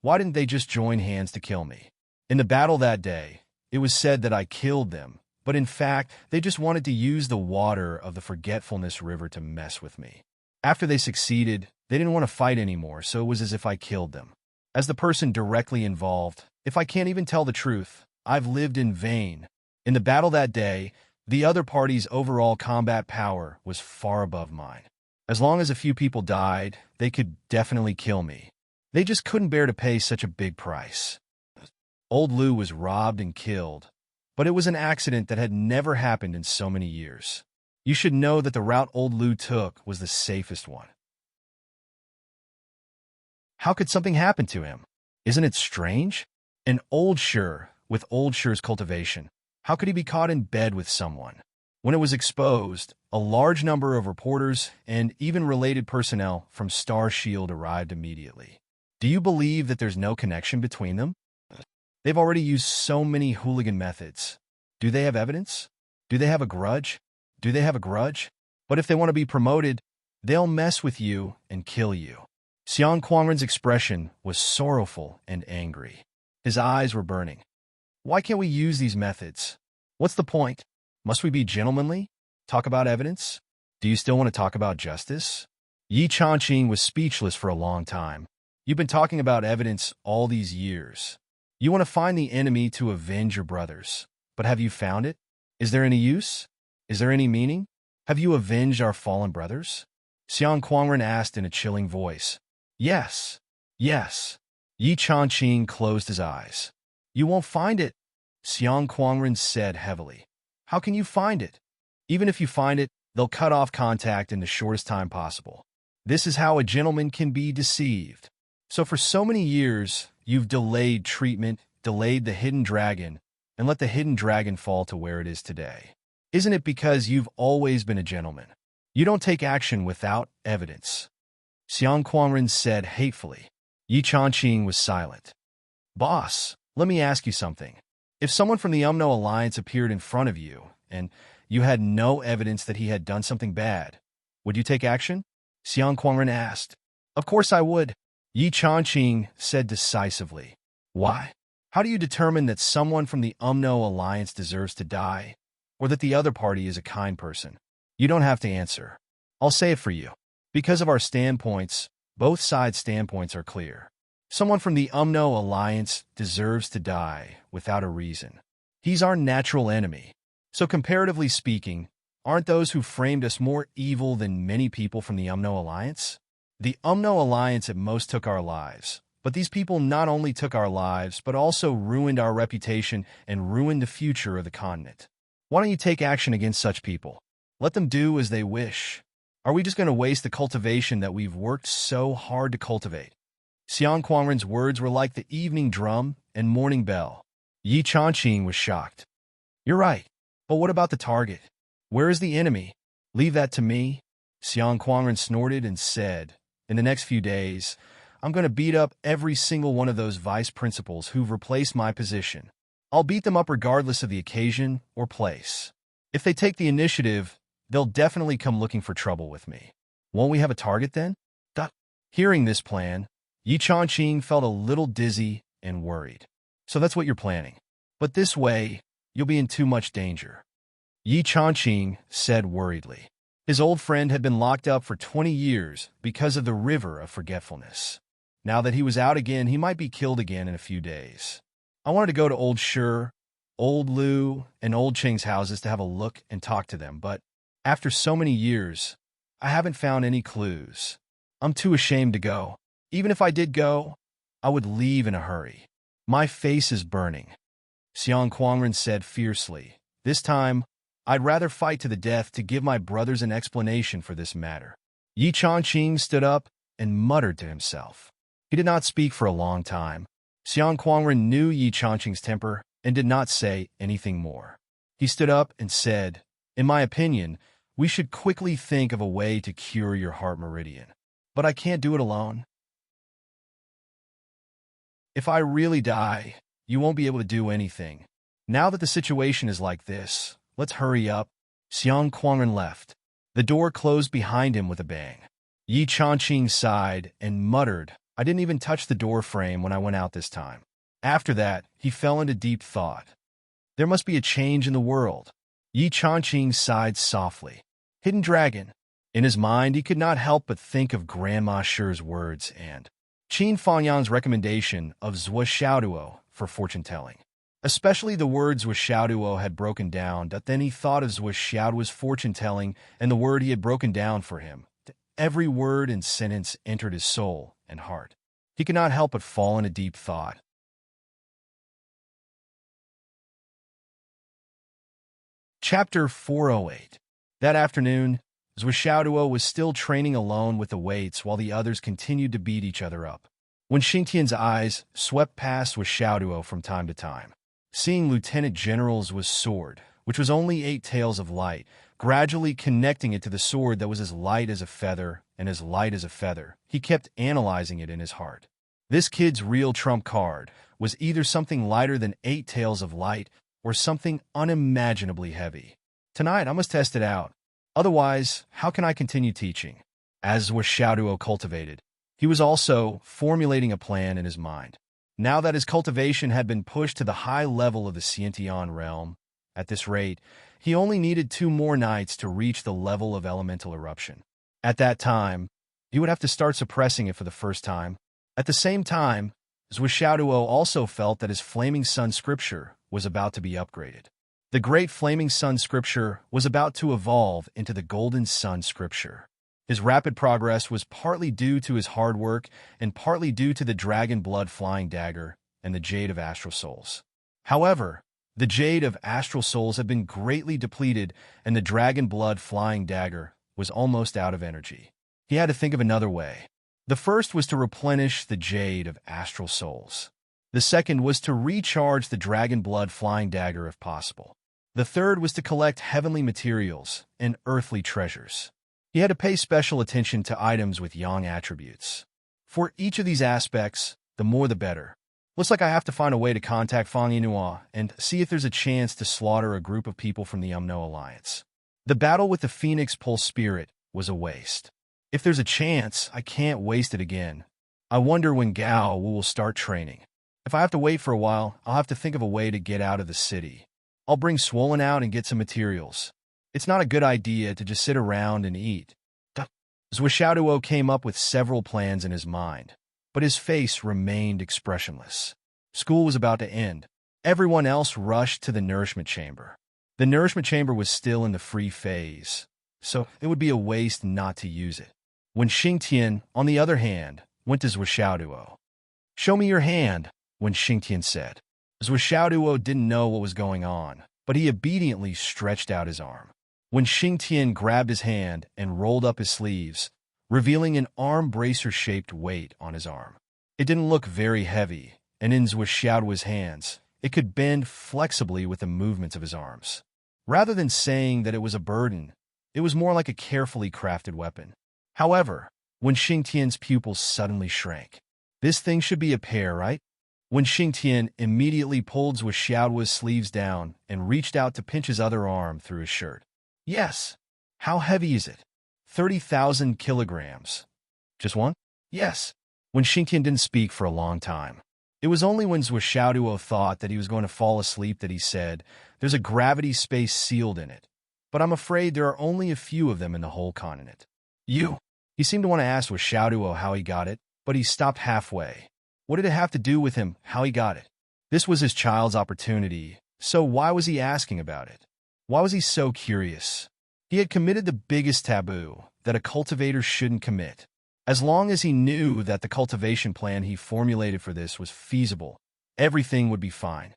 why didn't they just join hands to kill me? In the battle that day, it was said that I killed them, but in fact, they just wanted to use the water of the Forgetfulness River to mess with me. After they succeeded, they didn't want to fight anymore, so it was as if I killed them. As the person directly involved, if I can't even tell the truth, I've lived in vain. In the battle that day, the other party's overall combat power was far above mine. As long as a few people died, they could definitely kill me. They just couldn't bear to pay such a big price. Old Lu was robbed and killed, but it was an accident that had never happened in so many years. You should know that the route Old Lu took was the safest one. How could something happen to him? Isn't it strange? An old Shur with old Shur's cultivation. How could he be caught in bed with someone? When it was exposed, a large number of reporters and even related personnel from Star Shield arrived immediately. Do you believe that there's no connection between them? They've already used so many hooligan methods. Do they have evidence? Do they have a grudge? Do they have a grudge? But if they want to be promoted, they'll mess with you and kill you. Xiang Kuangren's expression was sorrowful and angry. His eyes were burning. Why can't we use these methods? What's the point? Must we be gentlemanly? Talk about evidence? Do you still want to talk about justice? Yi Changqing was speechless for a long time. You've been talking about evidence all these years. You want to find the enemy to avenge your brothers. But have you found it? Is there any use? Is there any meaning? Have you avenged our fallen brothers? Xiang Kuangren asked in a chilling voice. Yes. Yes. Yi Changqing closed his eyes. You won't find it, Xiang Quangren said heavily. How can you find it? Even if you find it, they'll cut off contact in the shortest time possible. This is how a gentleman can be deceived. So for so many years, you've delayed treatment, delayed the hidden dragon, and let the hidden dragon fall to where it is today. Isn't it because you've always been a gentleman? You don't take action without evidence. Xiang Quangren said hatefully. Yi Changqing was silent. Boss, let me ask you something. If someone from the UMNO Alliance appeared in front of you, and you had no evidence that he had done something bad, would you take action? Xiang Quangren asked. Of course I would, Yi Changqing said decisively. Why? How do you determine that someone from the UMNO Alliance deserves to die, or that the other party is a kind person? You don't have to answer. I'll say it for you. Because of our standpoints, both sides' standpoints are clear. Someone from the UMNO Alliance deserves to die without a reason. He's our natural enemy. So comparatively speaking, aren't those who framed us more evil than many people from the UMNO Alliance? The UMNO Alliance at most took our lives, but these people not only took our lives, but also ruined our reputation and ruined the future of the continent. Why don't you take action against such people? Let them do as they wish. Are we just going to waste the cultivation that we've worked so hard to cultivate? Xiang Quangren's words were like the evening drum and morning bell. Yi Changqing was shocked. You're right, but what about the target? Where is the enemy? Leave that to me. Xiang Quangren snorted and said, in the next few days, I'm going to beat up every single one of those vice principals who've replaced my position. I'll beat them up regardless of the occasion or place. If they take the initiative, they'll definitely come looking for trouble with me. Won't we have a target then? Hearing this plan, Yi Changqing felt a little dizzy and worried. So that's what you're planning. But this way, you'll be in too much danger. Yi Changqing said worriedly. His old friend had been locked up for 20 years because of the river of forgetfulness. Now that he was out again, he might be killed again in a few days. I wanted to go to Old Shi, Old Lu, and Old Ching's houses to have a look and talk to them, but after so many years, I haven't found any clues. I'm too ashamed to go. Even if I did go, I would leave in a hurry. My face is burning. Xiang Quangren said fiercely. This time, I'd rather fight to the death to give my brothers an explanation for this matter. Yi Changqing stood up and muttered to himself. He did not speak for a long time. Xiang Quangren knew Yi Changqing's temper and did not say anything more. He stood up and said, in my opinion, we should quickly think of a way to cure your heart meridian. But I can't do it alone. If I really die, you won't be able to do anything. Now that the situation is like this, let's hurry up. Xiang Quangren left. The door closed behind him with a bang. Yi Changqing sighed and muttered, I didn't even touch the door frame when I went out this time. After that, he fell into deep thought. There must be a change in the world. Yi Changqing sighed softly. Hidden dragon. In his mind, he could not help but think of Grandma Shi's words and Qin Fangyan's recommendation of Zhuo Xiaoduo for fortune-telling. Especially the word Zhuo Xiaoduo had broken down, that then he thought of Zhuo Xiaoduo's fortune-telling and the word he had broken down for him. Every word and sentence entered his soul and heart. He could not help but fall into deep thought. Chapter 408. That afternoon, Zhuo Xiaoduo was still training alone with the weights while the others continued to beat each other up. When Xingtian's eyes swept past Zhuo Xiaoduo from time to time, seeing Lieutenant General Zhuo's sword, which was only 8 taels of light, gradually connecting it to the sword that was as light as a feather and as light as a feather, he kept analyzing it in his heart. This kid's real trump card was either something lighter than 8 taels of light or something unimaginably heavy. Tonight, I must test it out. Otherwise, how can I continue teaching? As Zhuo Xiaoduo cultivated, he was also formulating a plan in his mind. Now that his cultivation had been pushed to the high level of the Xiantian realm, at this rate, he only needed 2 more nights to reach the level of elemental eruption. At that time, he would have to start suppressing it for the first time. At the same time, Zhuo Xiaoduo also felt that his Flaming Sun scripture was about to be upgraded. The Great Flaming Sun scripture was about to evolve into the Golden Sun scripture. His rapid progress was partly due to his hard work and partly due to the dragon blood flying dagger and the jade of astral souls. However, the jade of astral souls had been greatly depleted and the dragon blood flying dagger was almost out of energy. He had to think of another way. The first was to replenish the jade of astral souls. The second was to recharge the dragon blood flying dagger if possible. The third was to collect heavenly materials and earthly treasures. He had to pay special attention to items with yang attributes. For each of these aspects, the more the better. Looks like I have to find a way to contact Fang Yinhua and see if there's a chance to slaughter a group of people from the Umno Alliance. The battle with the Phoenix Pulse Spirit was a waste. If there's a chance, I can't waste it again. I wonder when Gao will start training. If I have to wait for a while, I'll have to think of a way to get out of the city. I'll bring Swollen out and get some materials. It's not a good idea to just sit around and eat. Zhuo came up with several plans in his mind, but his face remained expressionless. School was about to end. Everyone else rushed to the nourishment chamber. The nourishment chamber was still in the free phase, so it would be a waste not to use it. When Xingtian, on the other hand, went to Zhuo. "Show me your hand," when Xingtian said. Zhuo didn't know what was going on, but he obediently stretched out his arm. When Xingtian grabbed his hand and rolled up his sleeves, revealing an arm bracer-shaped weight on his arm. It didn't look very heavy, and in Zhuo's hands, it could bend flexibly with the movements of his arms. Rather than saying that it was a burden, it was more like a carefully crafted weapon. However, when Xingtian's pupils suddenly shrank, "This thing should be a pair, right?" When Xingtian immediately pulled Zhuo's sleeves down and reached out to pinch his other arm through his shirt. "Yes." "How heavy is it?" 30,000 kilograms. "Just one?" "Yes." When Xingtian didn't speak for a long time. It was only when Zhuo thought that he was going to fall asleep that he said, "There's a gravity space sealed in it, but I'm afraid there are only a few of them in the whole continent." "You?" He seemed to want to ask Zhuo how he got it, but he stopped halfway. What did it have to do with him, how he got it? This was his child's opportunity, so why was he asking about it? Why was he so curious? He had committed the biggest taboo that a cultivator shouldn't commit. As long as he knew that the cultivation plan he formulated for this was feasible, everything would be fine.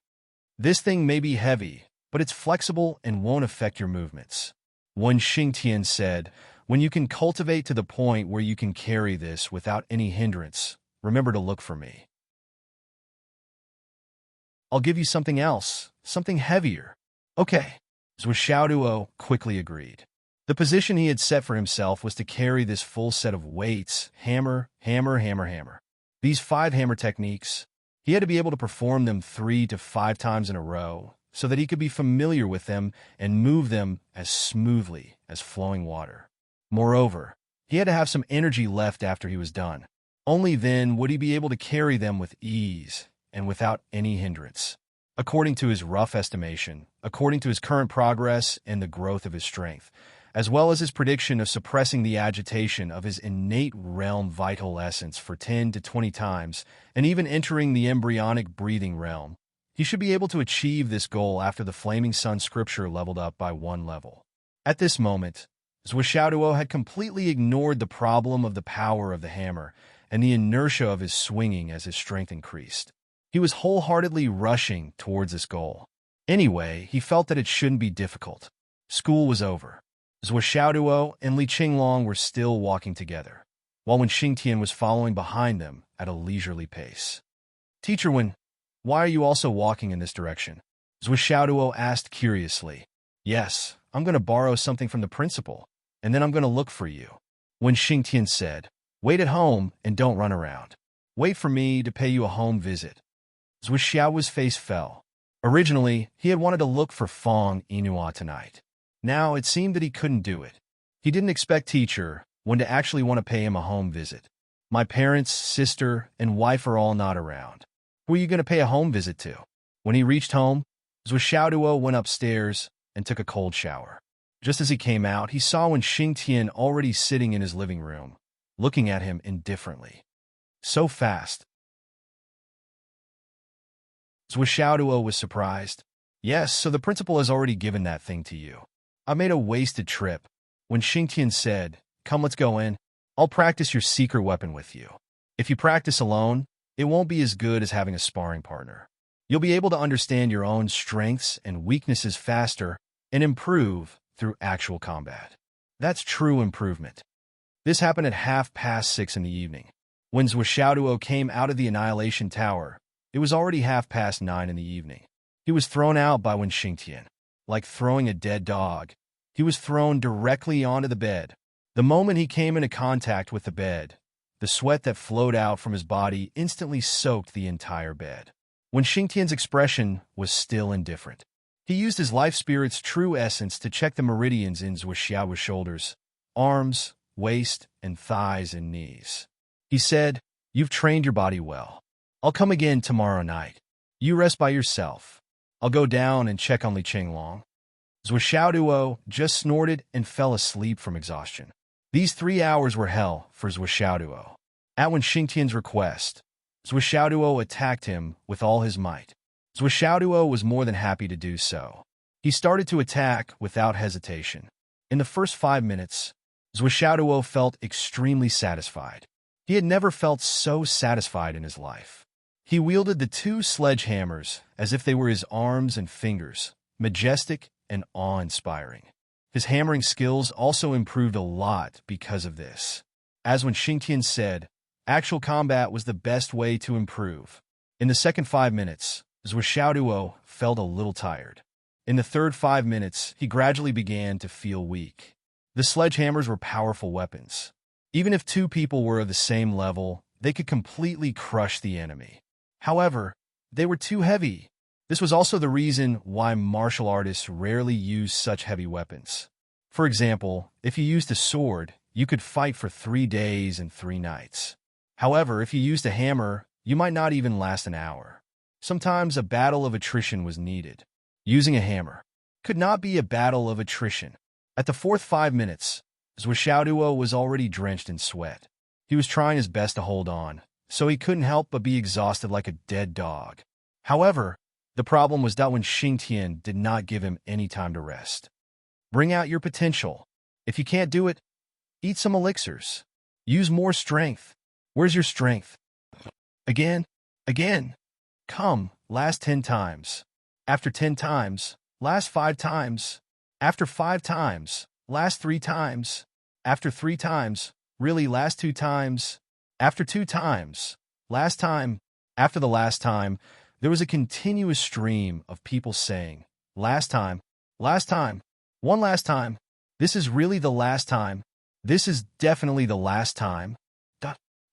This thing may be heavy, but it's flexible and won't affect your movements. When Xingtian said, "When you can cultivate to the point where you can carry this without any hindrance, remember to look for me. I'll give you something else, something heavier." "Okay." Zhuo quickly agreed. The position he had set for himself was to carry this full set of weights, hammer, hammer, hammer, hammer. These 5 hammer techniques, he had to be able to perform them 3 to 5 times in a row so that he could be familiar with them and move them as smoothly as flowing water. Moreover, he had to have some energy left after he was done. Only then would he be able to carry them with ease and without any hindrance. According to his rough estimation, according to his current progress and the growth of his strength, as well as his prediction of suppressing the agitation of his innate realm vital essence for 10 to 20 times, and even entering the embryonic breathing realm, he should be able to achieve this goal after the Flaming Sun scripture leveled up by 1 level. At this moment, Zhuo had completely ignored the problem of the power of the hammer and the inertia of his swinging as his strength increased. He was wholeheartedly rushing towards this goal. Anyway, he felt that it shouldn't be difficult. School was over. Zhuo and Li Qinglong were still walking together, while Wen Xingtian was following behind them at a leisurely pace. "Teacher Wen, why are you also walking in this direction?" Zhuo asked curiously. "Yes, I'm going to borrow something from the principal, and then I'm going to look for you." Wen Xingtian said, "Wait at home and don't run around. Wait for me to pay you a home visit." Zhuo's face fell. Originally, he had wanted to look for Fang Yinhua tonight. Now it seemed that he couldn't do it. He didn't expect teacher Wen to actually want to pay him a home visit. "My parents, sister, and wife are all not around. Who are you going to pay a home visit to?" When he reached home, Zhuo went upstairs and took a cold shower. Just as he came out, he saw Wen Xingtian already sitting in his living room, looking at him indifferently. So fast. Zhuo was surprised. "Yes, so the principal has already given that thing to you. I made a wasted trip." When Xingtian said, Come, let's go in. I'll practice your secret weapon with you. If you practice alone, it won't be as good as having a sparring partner. You'll be able to understand your own strengths and weaknesses faster and improve through actual combat. That's true improvement. This happened at 6:30 in the evening. When Zhuo came out of the Annihilation Tower, it was already 9:30 in the evening. He was thrown out by Wen Xingtian. Like throwing a dead dog, he was thrown directly onto the bed. The moment he came into contact with the bed, the sweat that flowed out from his body instantly soaked the entire bed. Wen Xingtian's expression was still indifferent. He used his life spirit's true essence to check the meridians in Zhuo's shoulders, arms, waist, and thighs and knees. He said, "You've trained your body well. I'll come again tomorrow night. You rest by yourself. I'll go down and check on Li Qinglong." Zhuo just snorted and fell asleep from exhaustion. These 3 hours were hell for Zhuo. At Wen Xingtian's request, Zhuo attacked him with all his might. Zhuo was more than happy to do so. He started to attack without hesitation. In the first 5 minutes, Zhuo felt extremely satisfied. He had never felt so satisfied in his life. He wielded the 2 sledgehammers as if they were his arms and fingers, majestic and awe-inspiring. His hammering skills also improved a lot because of this. As Wen Xingtian said, actual combat was the best way to improve. In the second 5 minutes, Zhuo felt a little tired. In the third 5 minutes, he gradually began to feel weak. The sledgehammers were powerful weapons. Even if 2 people were of the same level, they could completely crush the enemy. However, they were too heavy. This was also the reason why martial artists rarely use such heavy weapons. For example, if you used a sword, you could fight for 3 days and 3 nights. However, if you used a hammer, you might not even last an hour. Sometimes a battle of attrition was needed. Using a hammer could not be a battle of attrition. At the fourth 5 minutes, Zhuo was already drenched in sweat. He was trying his best to hold on, so he couldn't help but be exhausted like a dead dog. However, the problem was that Wen Xingtian did not give him any time to rest. Bring out your potential. If you can't do it, eat some elixirs. Use more strength. Where's your strength? Again. Come, last 10 times. After 10 times, last 5 times. After 5 times, last 3 times. After 3 times, really last 2 times. After 2 times, last time. After the last time, there was a continuous stream of people saying, last time, one last time. This is really the last time. This is definitely the last time.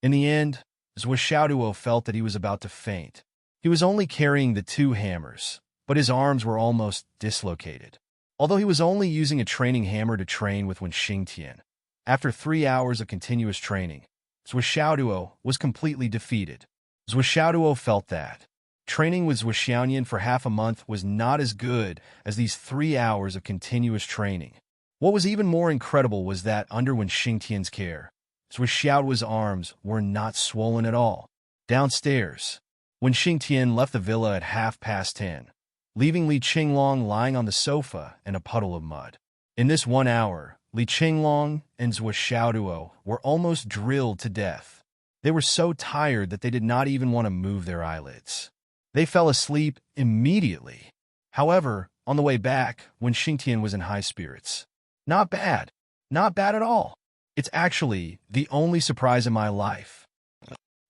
In the end, Zhuo felt that he was about to faint. He was only carrying the 2 hammers, but his arms were almost dislocated. Although he was only using a training hammer to train with Wen Xingtian, after 3 hours of continuous training, Zhuo was completely defeated. Zhuo felt that training with Zhuo for half a month was not as good as these 3 hours of continuous training. What was even more incredible was that under Wen Xingtian's care, Zhuo's arms were not swollen at all. Downstairs, Wen Xingtian left the villa at 10:30, leaving Li Qinglong lying on the sofa in a puddle of mud. In this 1 hour, Li Qinglong and Zhuo were almost drilled to death. They were so tired that they did not even want to move their eyelids. They fell asleep immediately. However, on the way back, Wen Xingtian was in high spirits. Not bad at all. It's actually the only surprise in my life.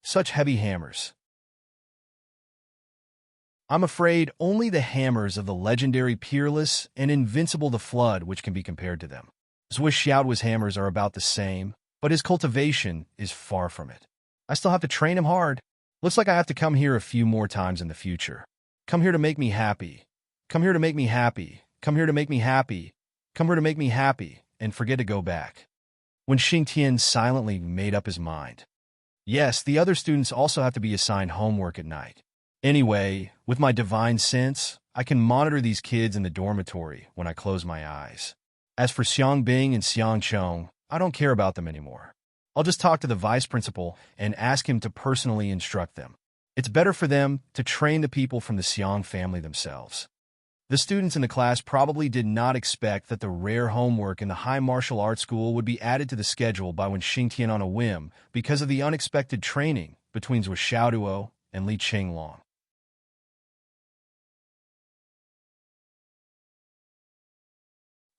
Such heavy hammers. I'm afraid only the hammers of the legendary Peerless and Invincible the Flood which can be compared to them. Zhuo's hammers are about the same, but his cultivation is far from it. I still have to train him hard. Looks like I have to come here a few more times in the future. Come here to make me happy. Come here to make me happy. Come here to make me happy. Come here to make me happy, and forget to go back. Wen Xingtian silently made up his mind. Yes, the other students also have to be assigned homework at night. Anyway, with my divine sense, I can monitor these kids in the dormitory when I close my eyes. As for Xiang Bing and Xiang Chong, I don't care about them anymore. I'll just talk to the vice principal and ask him to personally instruct them. It's better for them to train the people from the Xiang family themselves. The students in the class probably did not expect that the rare homework in the high martial arts school would be added to the schedule by Wen Xingtian on a whim because of the unexpected training between Zhou Xiaoduo and Li Qinglong.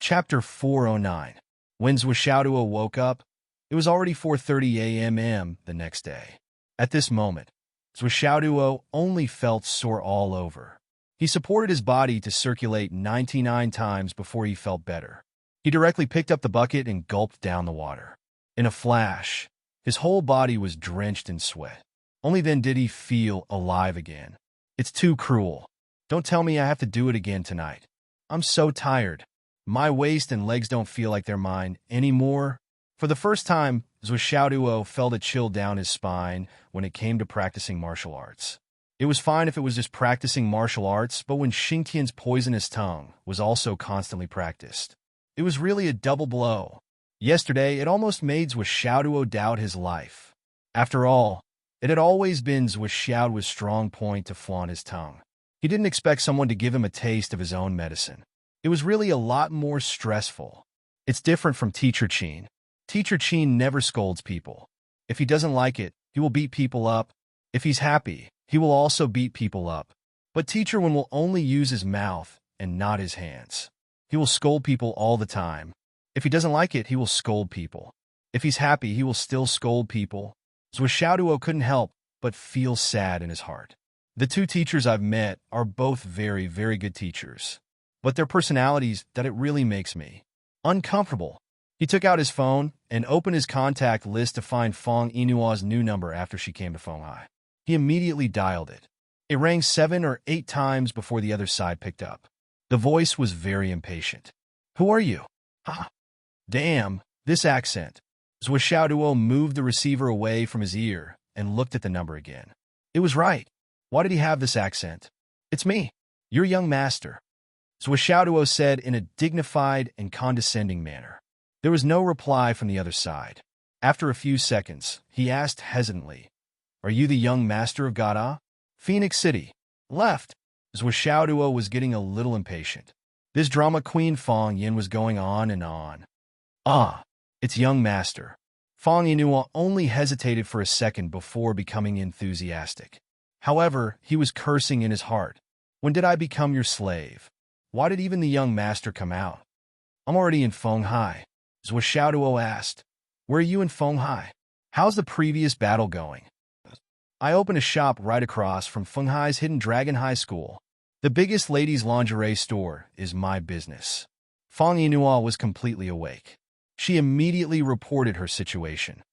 Chapter 409. When Zhou Xiaoduo woke up, it was already 4:30 a.m. the next day. At this moment, Zhou Xiaoduo only felt sore all over. He supported his body to circulate 99 times before he felt better. He directly picked up the bucket and gulped down the water. In a flash, his whole body was drenched in sweat. Only then did he feel alive again. It's too cruel. Don't tell me I have to do it again tonight. I'm so tired. My waist and legs don't feel like they're mine anymore. For the first time, Zhou Xiaoduo felt a chill down his spine when it came to practicing martial arts. It was fine if it was just practicing martial arts, but when Xingtian's poisonous tongue was also constantly practiced, it was really a double blow. Yesterday, it almost made Zhou Xiaoduo doubt his life. After all, it had always been Zhou Xiaoduo's strong point to flaunt his tongue. He didn't expect someone to give him a taste of his own medicine. It was really a lot more stressful. It's different from Teacher Qin. Teacher Qin never scolds people. If he doesn't like it, he will beat people up. If he's happy, he will also beat people up. But Teacher Wen will only use his mouth and not his hands. He will scold people all the time. If he doesn't like it, he will scold people. If he's happy, he will still scold people. Zhou Xiaoduo couldn't help but feel sad in his heart. The two teachers I've met are both very, very good teachers. But their personalities that it really makes me uncomfortable. He took out his phone and opened his contact list to find Feng Yinua's new number after she came to Fenghai. He immediately dialed it. It rang 7 or 8 times before the other side picked up. The voice was very impatient. Who are you? Ah, damn, this accent. Zhou Xiaoduo moved the receiver away from his ear and looked at the number again. It was right. Why did he have this accent? It's me, your young master. Zhou Xiaoduo said in a dignified and condescending manner. There was no reply from the other side. After a few seconds, he asked hesitantly, Are you the young master of Gada? Phoenix City. Left. Zhou Xiaoduo was getting a little impatient. This drama queen Feng Yin was going on and on. Ah, it's young master. Feng Yinua only hesitated for a second before becoming enthusiastic. However, he was cursing in his heart. When did I become your slave? Why did even the young master come out? I'm already in Fenghai. Zhou Xiaoduo asked. Where are you in Fenghai? How's the previous battle going? I opened a shop right across from Fenghai's Hidden Dragon High School. The biggest ladies' lingerie store is my business. Feng Yinua was completely awake. She immediately reported her situation.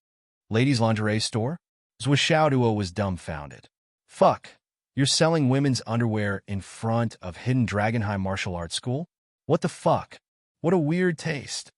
Ladies' lingerie store? Zhou Xiaoduo was dumbfounded. Fuck, you're selling women's underwear in front of Hidden Dragon High Martial Arts School? What the fuck? What a weird taste.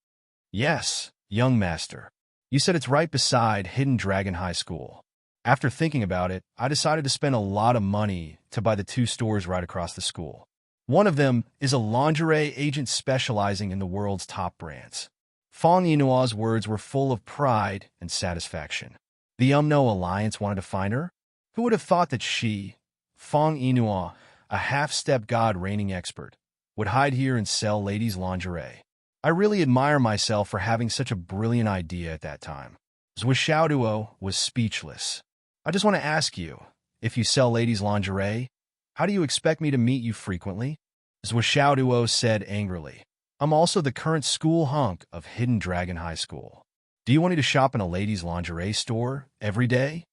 Yes, young master. You said it's right beside Hidden Dragon High School. After thinking about it, I decided to spend a lot of money to buy the 2 stores right across the school. One of them is a lingerie agent specializing in the world's top brands. Feng Yinua's words were full of pride and satisfaction. The Umno Alliance wanted to find her? Who would have thought that she, Feng Yinua, a half-step god reigning expert, would hide here and sell ladies' lingerie? I really admire myself for having such a brilliant idea at that time. Zhou Xiaoduo was speechless. I just want to ask you, if you sell ladies' lingerie, how do you expect me to meet you frequently? Zhou Xiaoduo said angrily. I'm also the current school hunk of Hidden Dragon High School. Do you want me to shop in a ladies' lingerie store every day?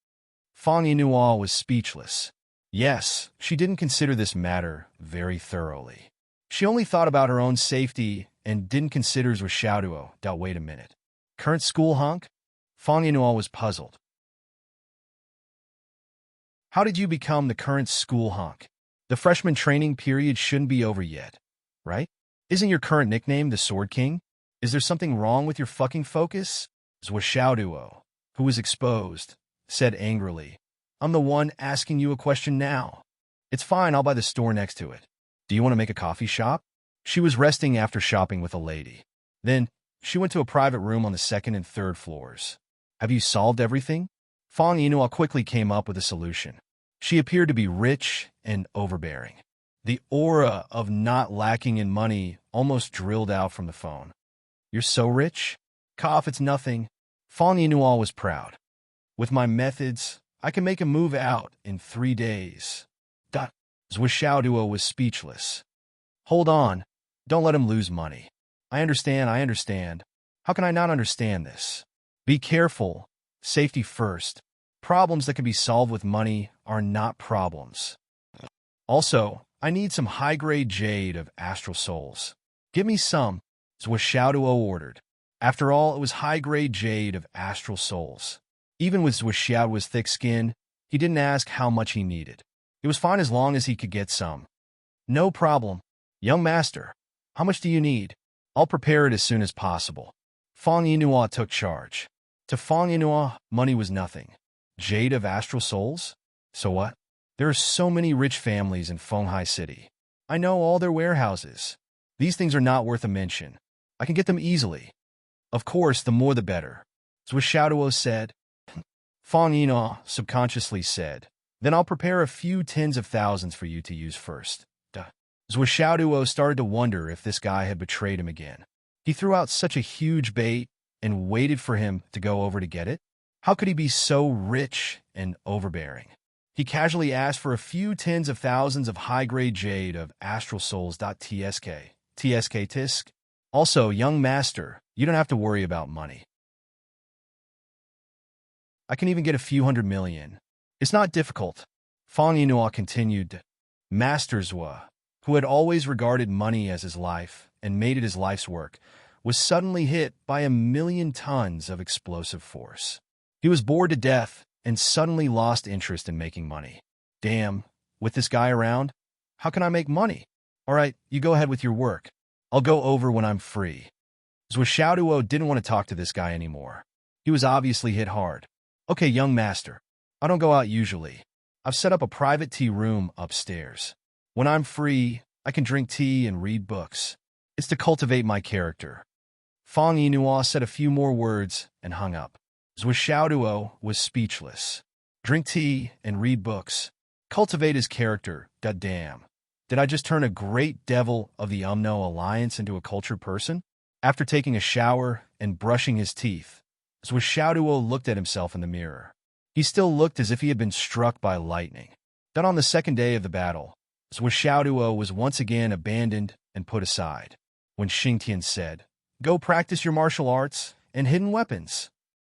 Feng Yinua was speechless. Yes, she didn't consider this matter very thoroughly. She only thought about her own safety and didn't consider Zhou Xiaoduo. Wait a minute. Current school hunk? Feng Yinua was puzzled. How did you become the current school hunk? The freshman training period shouldn't be over yet, right? Isn't your current nickname the Sword King? Is there something wrong with your fucking focus? Zhou Xiaoduo, who was exposed, said angrily. I'm the one asking you a question now. It's fine, I'll buy the store next to it. Do you want to make a coffee shop? She was resting after shopping with a lady. Then, she went to a private room on the 2nd and 3rd floors. Have you solved everything? Feng Yinua quickly came up with a solution. She appeared to be rich and overbearing. The aura of not lacking in money almost drilled out from the phone. You're so rich? Cough, it's nothing. Fong Yinhuo was proud. With my methods, I can make a move out in 3 days. Zhuo Xiaoduo was speechless. Hold on. Don't let him lose money. I understand. How can I not understand this? Be careful. Safety first. Problems that can be solved with money are not problems. Also, I need some high-grade jade of astral souls. Give me some, Zhuo Xiaoduo ordered. After all, it was high-grade jade of astral souls. Even with Zhuo Xiaoduo's thick skin, he didn't ask how much he needed. It was fine as long as he could get some. No problem. Young master, how much do you need? I'll prepare it as soon as possible. Fong Yinhuo took charge. To Fong Yinhuo, money was nothing. Jade of astral souls? So what? There are so many rich families in Fenghai City. I know all their warehouses. These things are not worth a mention. I can get them easily. Of course, the more the better. Zhuo Xiaoduo said. Fong Yinhuo subconsciously said, then I'll prepare a few tens of thousands for you to use first. Zhuo Xiaoduo started to wonder if this guy had betrayed him again. He threw out such a huge bait and waited for him to go over to get it. How could he be so rich and overbearing? He casually asked for a few tens of thousands of high-grade jade of astral souls.tsk. Tisk. Also, young master, you don't have to worry about money. I can even get a few 100 million. It's not difficult. Fong Yinhuo continued. Master Zhuo, who had always regarded money as his life and made it his life's work, was suddenly hit by 1,000,000 tons of explosive force. He was bored to death and suddenly lost interest in making money. Damn, with this guy around, how can I make money? All right, you go ahead with your work. I'll go over when I'm free. Zhuo Xiaoduo didn't want to talk to this guy anymore. He was obviously hit hard. Okay, young master, I don't go out usually. I've set up a private tea room upstairs. When I'm free, I can drink tea and read books. It's to cultivate my character. Fong Yinhuo said a few more words and hung up. Zhuo Xiaoduo was speechless. Drink tea and read books. Cultivate his character, goddamn. Did I just turn a great devil of the Umno Alliance into a cultured person? After taking a shower and brushing his teeth, Zhuo Xiaoduo looked at himself in the mirror. He still looked as if he had been struck by lightning. Then on the second day of the battle, Zhuo Xiaoduo was once again abandoned and put aside. When Xingtian said, "Go practice your martial arts and hidden weapons.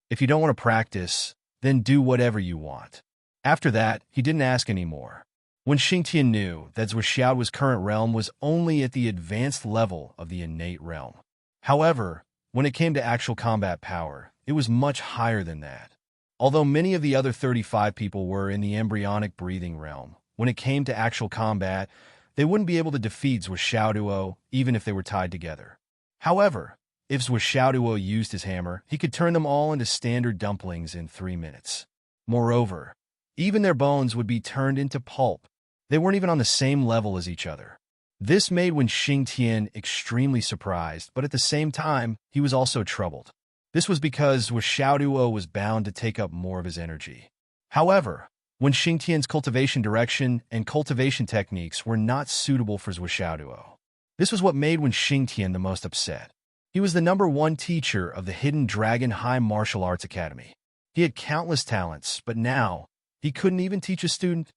If you don't want to practice, then do whatever you want." After that, he didn't ask anymore. When Xingtian knew that Zhuo Xiaoduo's current realm was only at the advanced level of the innate realm. However, when it came to actual combat power, it was much higher than that. Although many of the other 35 people were in the embryonic breathing realm, when it came to actual combat, they wouldn't be able to defeat Zhuo Xiaoduo even if they were tied together. However, if Zhuo Xiaoduo used his hammer, he could turn them all into standard dumplings in 3 minutes. Moreover, even their bones would be turned into pulp. They weren't even on the same level as each other. This made Wen Xingtian extremely surprised, but at the same time, he was also troubled. This was because Zhuo Xiaoduo was bound to take up more of his energy. However, Wen Xingtian's cultivation direction and cultivation techniques were not suitable for Zhuo Xiaoduo. This was what made Wen Xingtian the most upset. He was the #1 teacher of the Hidden Dragon High Martial Arts Academy. He had countless talents, but now, he couldn't even teach a student.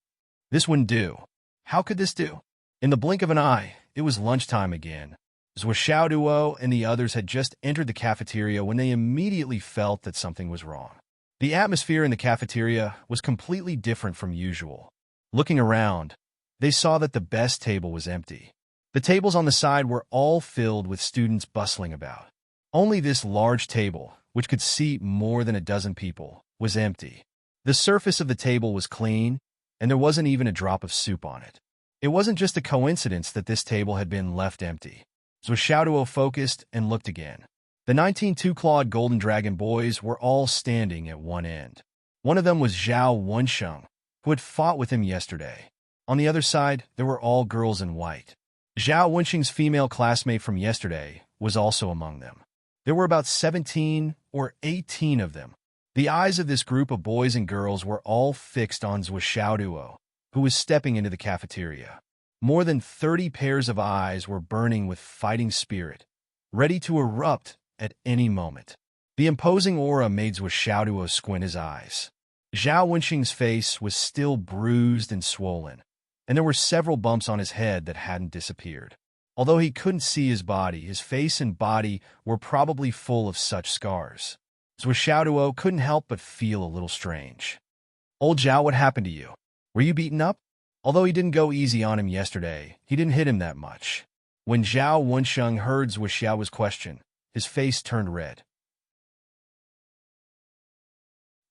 This wouldn't do. How could this do? In the blink of an eye, it was lunchtime again. Zhuo Xiaoduo and the others had just entered the cafeteria when they immediately felt that something was wrong. The atmosphere in the cafeteria was completely different from usual. Looking around, they saw that the best table was empty. The tables on the side were all filled with students bustling about. Only this large table, which could seat more than a dozen people, was empty. The surface of the table was clean, and there wasn't even a drop of soup on it. It wasn't just a coincidence that this table had been left empty. Zhuo Xiaoduo focused and looked again. The 19 two-clawed golden dragon boys were all standing at one end. One of them was Zhao Wensheng, who had fought with him yesterday. On the other side, there were all girls in white. Zhao Wensheng's female classmate from yesterday was also among them. There were about 17 or 18 of them. The eyes of this group of boys and girls were all fixed on Zhuo Xiaoduo, who was stepping into the cafeteria. More than 30 pairs of eyes were burning with fighting spirit, ready to erupt at any moment. The imposing aura made Xiaoduo squint his eyes. Zhao Wenxing's face was still bruised and swollen, and there were several bumps on his head that hadn't disappeared. Although he couldn't see his body, his face and body were probably full of such scars. Xiaoduo couldn't help but feel a little strange. "Old Zhao, what happened to you? Were you beaten up?" Although he didn't go easy on him yesterday, he didn't hit him that much. When Zhao Wensheng heard Xiaoduo's question, his face turned red.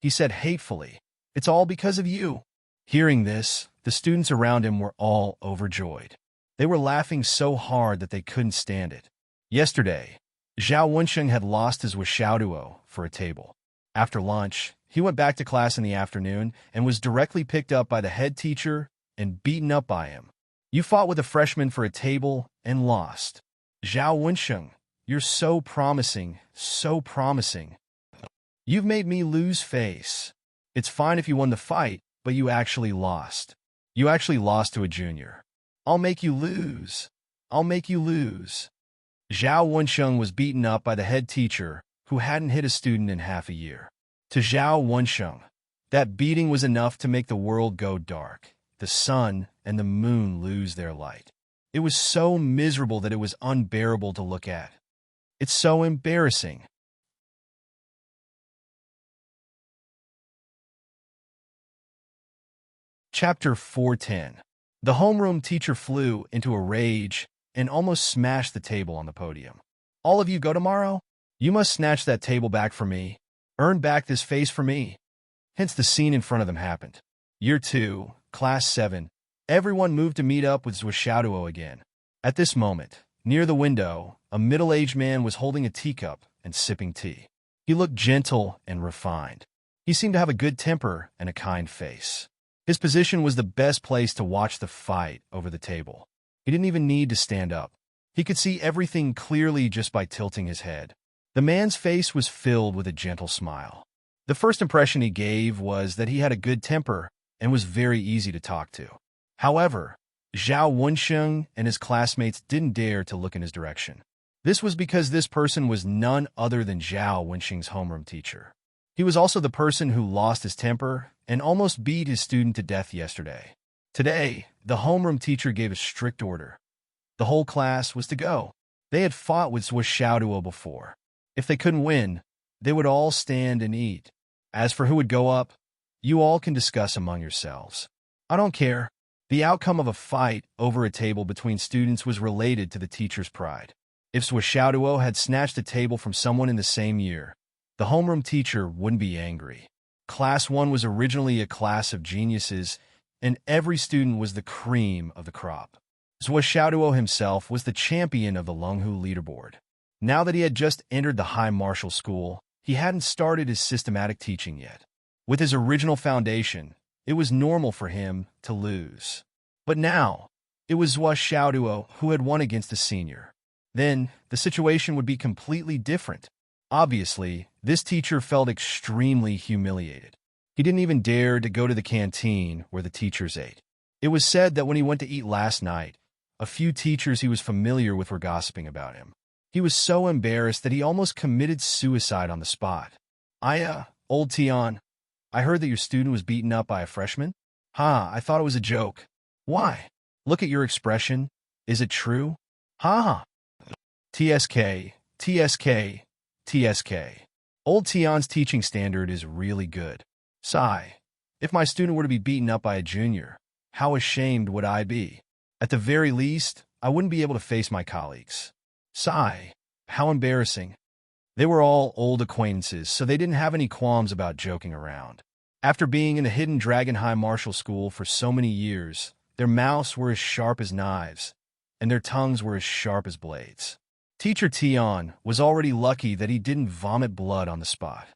He said hatefully, "It's all because of you." Hearing this, the students around him were all overjoyed. They were laughing so hard that they couldn't stand it. Yesterday, Zhao Wensheng had lost his Xiaoduo for a table. After lunch, he went back to class in the afternoon and was directly picked up by the head teacher and beaten up by him. "You fought with a freshman for a table and lost. Zhao Wensheng, you're so promising, so promising. You've made me lose face. It's fine if you won the fight, but you actually lost. You actually lost to a junior. I'll make you lose. I'll make you lose." Zhao Wensheng was beaten up by the head teacher who hadn't hit a student in half a year. To Zhao Wensheng, that beating was enough to make the world go dark, the sun and the moon lose their light. It was so miserable that it was unbearable to look at. It's so embarrassing. Chapter 410. The homeroom teacher flew into a rage and almost smashed the table on the podium. "All of you go tomorrow? You must snatch that table back for me. Earn back this face for me." Hence the scene in front of them happened. Year 2, Class 7. Everyone moved to meet up with Xiaoduo again. At this moment, near the window, a middle-aged man was holding a teacup and sipping tea. He looked gentle and refined. He seemed to have a good temper and a kind face. His position was the best place to watch the fight over the table. He didn't even need to stand up. He could see everything clearly just by tilting his head. The man's face was filled with a gentle smile. The first impression he gave was that he had a good temper and was very easy to talk to. However, Zhao Wensheng and his classmates didn't dare to look in his direction. This was because this person was none other than Zhao Wensheng's homeroom teacher. He was also the person who lost his temper and almost beat his student to death yesterday. Today, the homeroom teacher gave a strict order. The whole class was to go. They had fought with Xiaoduo before. If they couldn't win, they would all stand and eat. As for who would go up, you all can discuss among yourselves. I don't care. The outcome of a fight over a table between students was related to the teacher's pride. If Xiaoduo had snatched a table from someone in the same year, the homeroom teacher wouldn't be angry. Class 1 was originally a class of geniuses, and every student was the cream of the crop. Xiaoduo himself was the champion of the Longhu leaderboard. Now that he had just entered the high martial school, he hadn't started his systematic teaching yet. With his original foundation, it was normal for him to lose. But now, it was Xiaoduo who had won against a senior. Then, the situation would be completely different. Obviously, this teacher felt extremely humiliated. He didn't even dare to go to the canteen where the teachers ate. It was said that when he went to eat last night, a few teachers he was familiar with were gossiping about him. He was so embarrassed that he almost committed suicide on the spot. Old Tian, I heard that your student was beaten up by a freshman? I thought it was a joke. Why? Look at your expression. Is it true? TSK, TSK, TSK. Old Tian's teaching standard is really good. Sigh. If my student were to be beaten up by a junior, how ashamed would I be? At the very least, I wouldn't be able to face my colleagues. Sigh. How embarrassing. They were all old acquaintances, so they didn't have any qualms about joking around. After being in the Hidden Dragon High Martial School for so many years, their mouths were as sharp as knives, and their tongues were as sharp as blades. Teacher Tian was already lucky that he didn't vomit blood on the spot.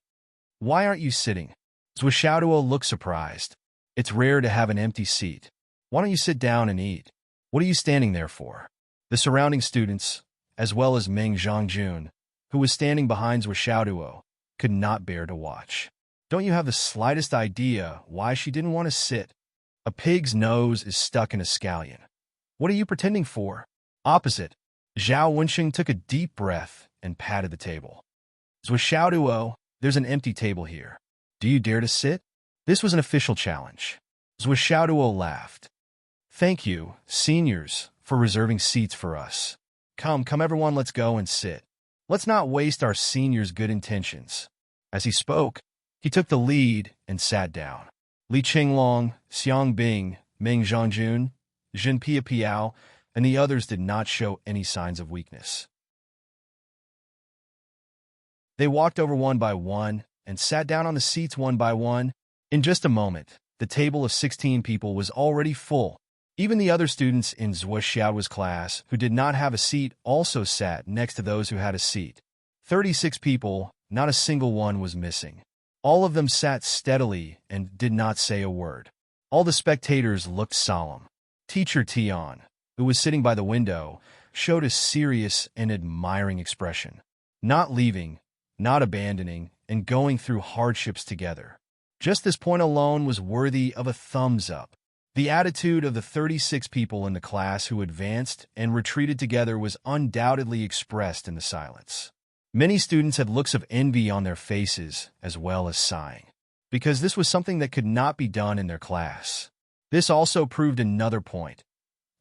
Why aren't you sitting? Xiaoduo looked surprised. It's rare to have an empty seat. Why don't you sit down and eat? What are you standing there for? The surrounding students, as well as Meng Zhongjun, who was standing behind Xiaoduo, could not bear to watch. Don't you have the slightest idea why she didn't want to sit? A pig's nose is stuck in a scallion. What are you pretending for? Opposite, Zhao Wenxing took a deep breath and patted the table. With Xiaoduo, there's an empty table here. Do you dare to sit? This was an official challenge. Zhui Xiaoduo laughed. Thank you, seniors, for reserving seats for us. Come everyone, let's go and sit. Let's not waste our seniors' good intentions. As he spoke, he took the lead and sat down. Li Qinglong, Xiang Bing, Meng Zhangjun, Zhen Piao, and the others did not show any signs of weakness. They walked over one by one and sat down on the seats one by one. In just a moment, the table of 16 people was already full. Even the other students in Zhuo Xiao's class who did not have a seat also sat next to those who had a seat. 36 people, not a single one was missing. All of them sat steadily and did not say a word. All the spectators looked solemn. Teacher Tian, who was sitting by the window, showed a serious and admiring expression. Not leaving, not abandoning, and going through hardships together. Just this point alone was worthy of a thumbs up. The attitude of the 36 people in the class who advanced and retreated together was undoubtedly expressed in the silence. Many students had looks of envy on their faces as well as sighing, because this was something that could not be done in their class. This also proved another point.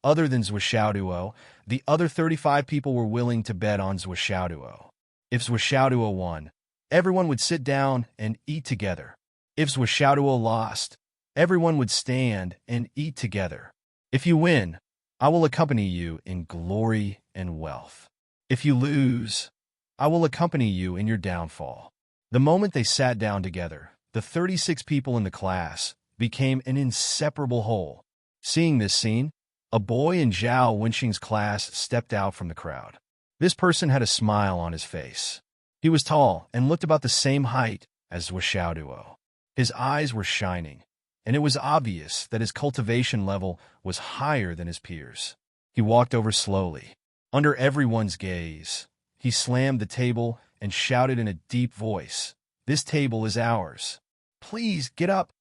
Other than Zhui Xiaoduo, the other 35 people were willing to bet on Zhui Xiaoduo. If Zhui Xiaoduo won, everyone would sit down and eat together. If Zhui Xiaoduo lost, everyone would stand and eat together. If you win, I will accompany you in glory and wealth. If you lose, I will accompany you in your downfall. The moment they sat down together, the 36 people in the class became an inseparable whole. Seeing this scene, a boy in Zhao Wenxing's class stepped out from the crowd. This person had a smile on his face. He was tall and looked about the same height as Zhui Xiaoduo. His eyes were shining, and it was obvious that his cultivation level was higher than his peers. He walked over slowly. Under everyone's gaze, he slammed the table and shouted in a deep voice, "This table is ours. Please get up."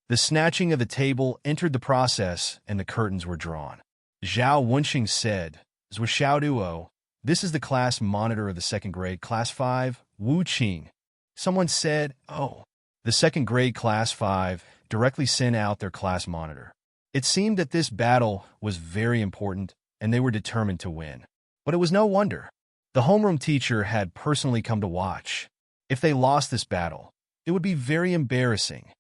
The snatching of the table entered the process, and the curtains were drawn. Zhao Wenxing said, "Zhui Xiaoduo, this is the class monitor of the second grade, Class 5, Wu Qing." Someone said, "Oh." The second grade Class 5 directly sent out their class monitor. It seemed that this battle was very important, and they were determined to win. But it was no wonder. The homeroom teacher had personally come to watch. If they lost this battle, it would be very embarrassing.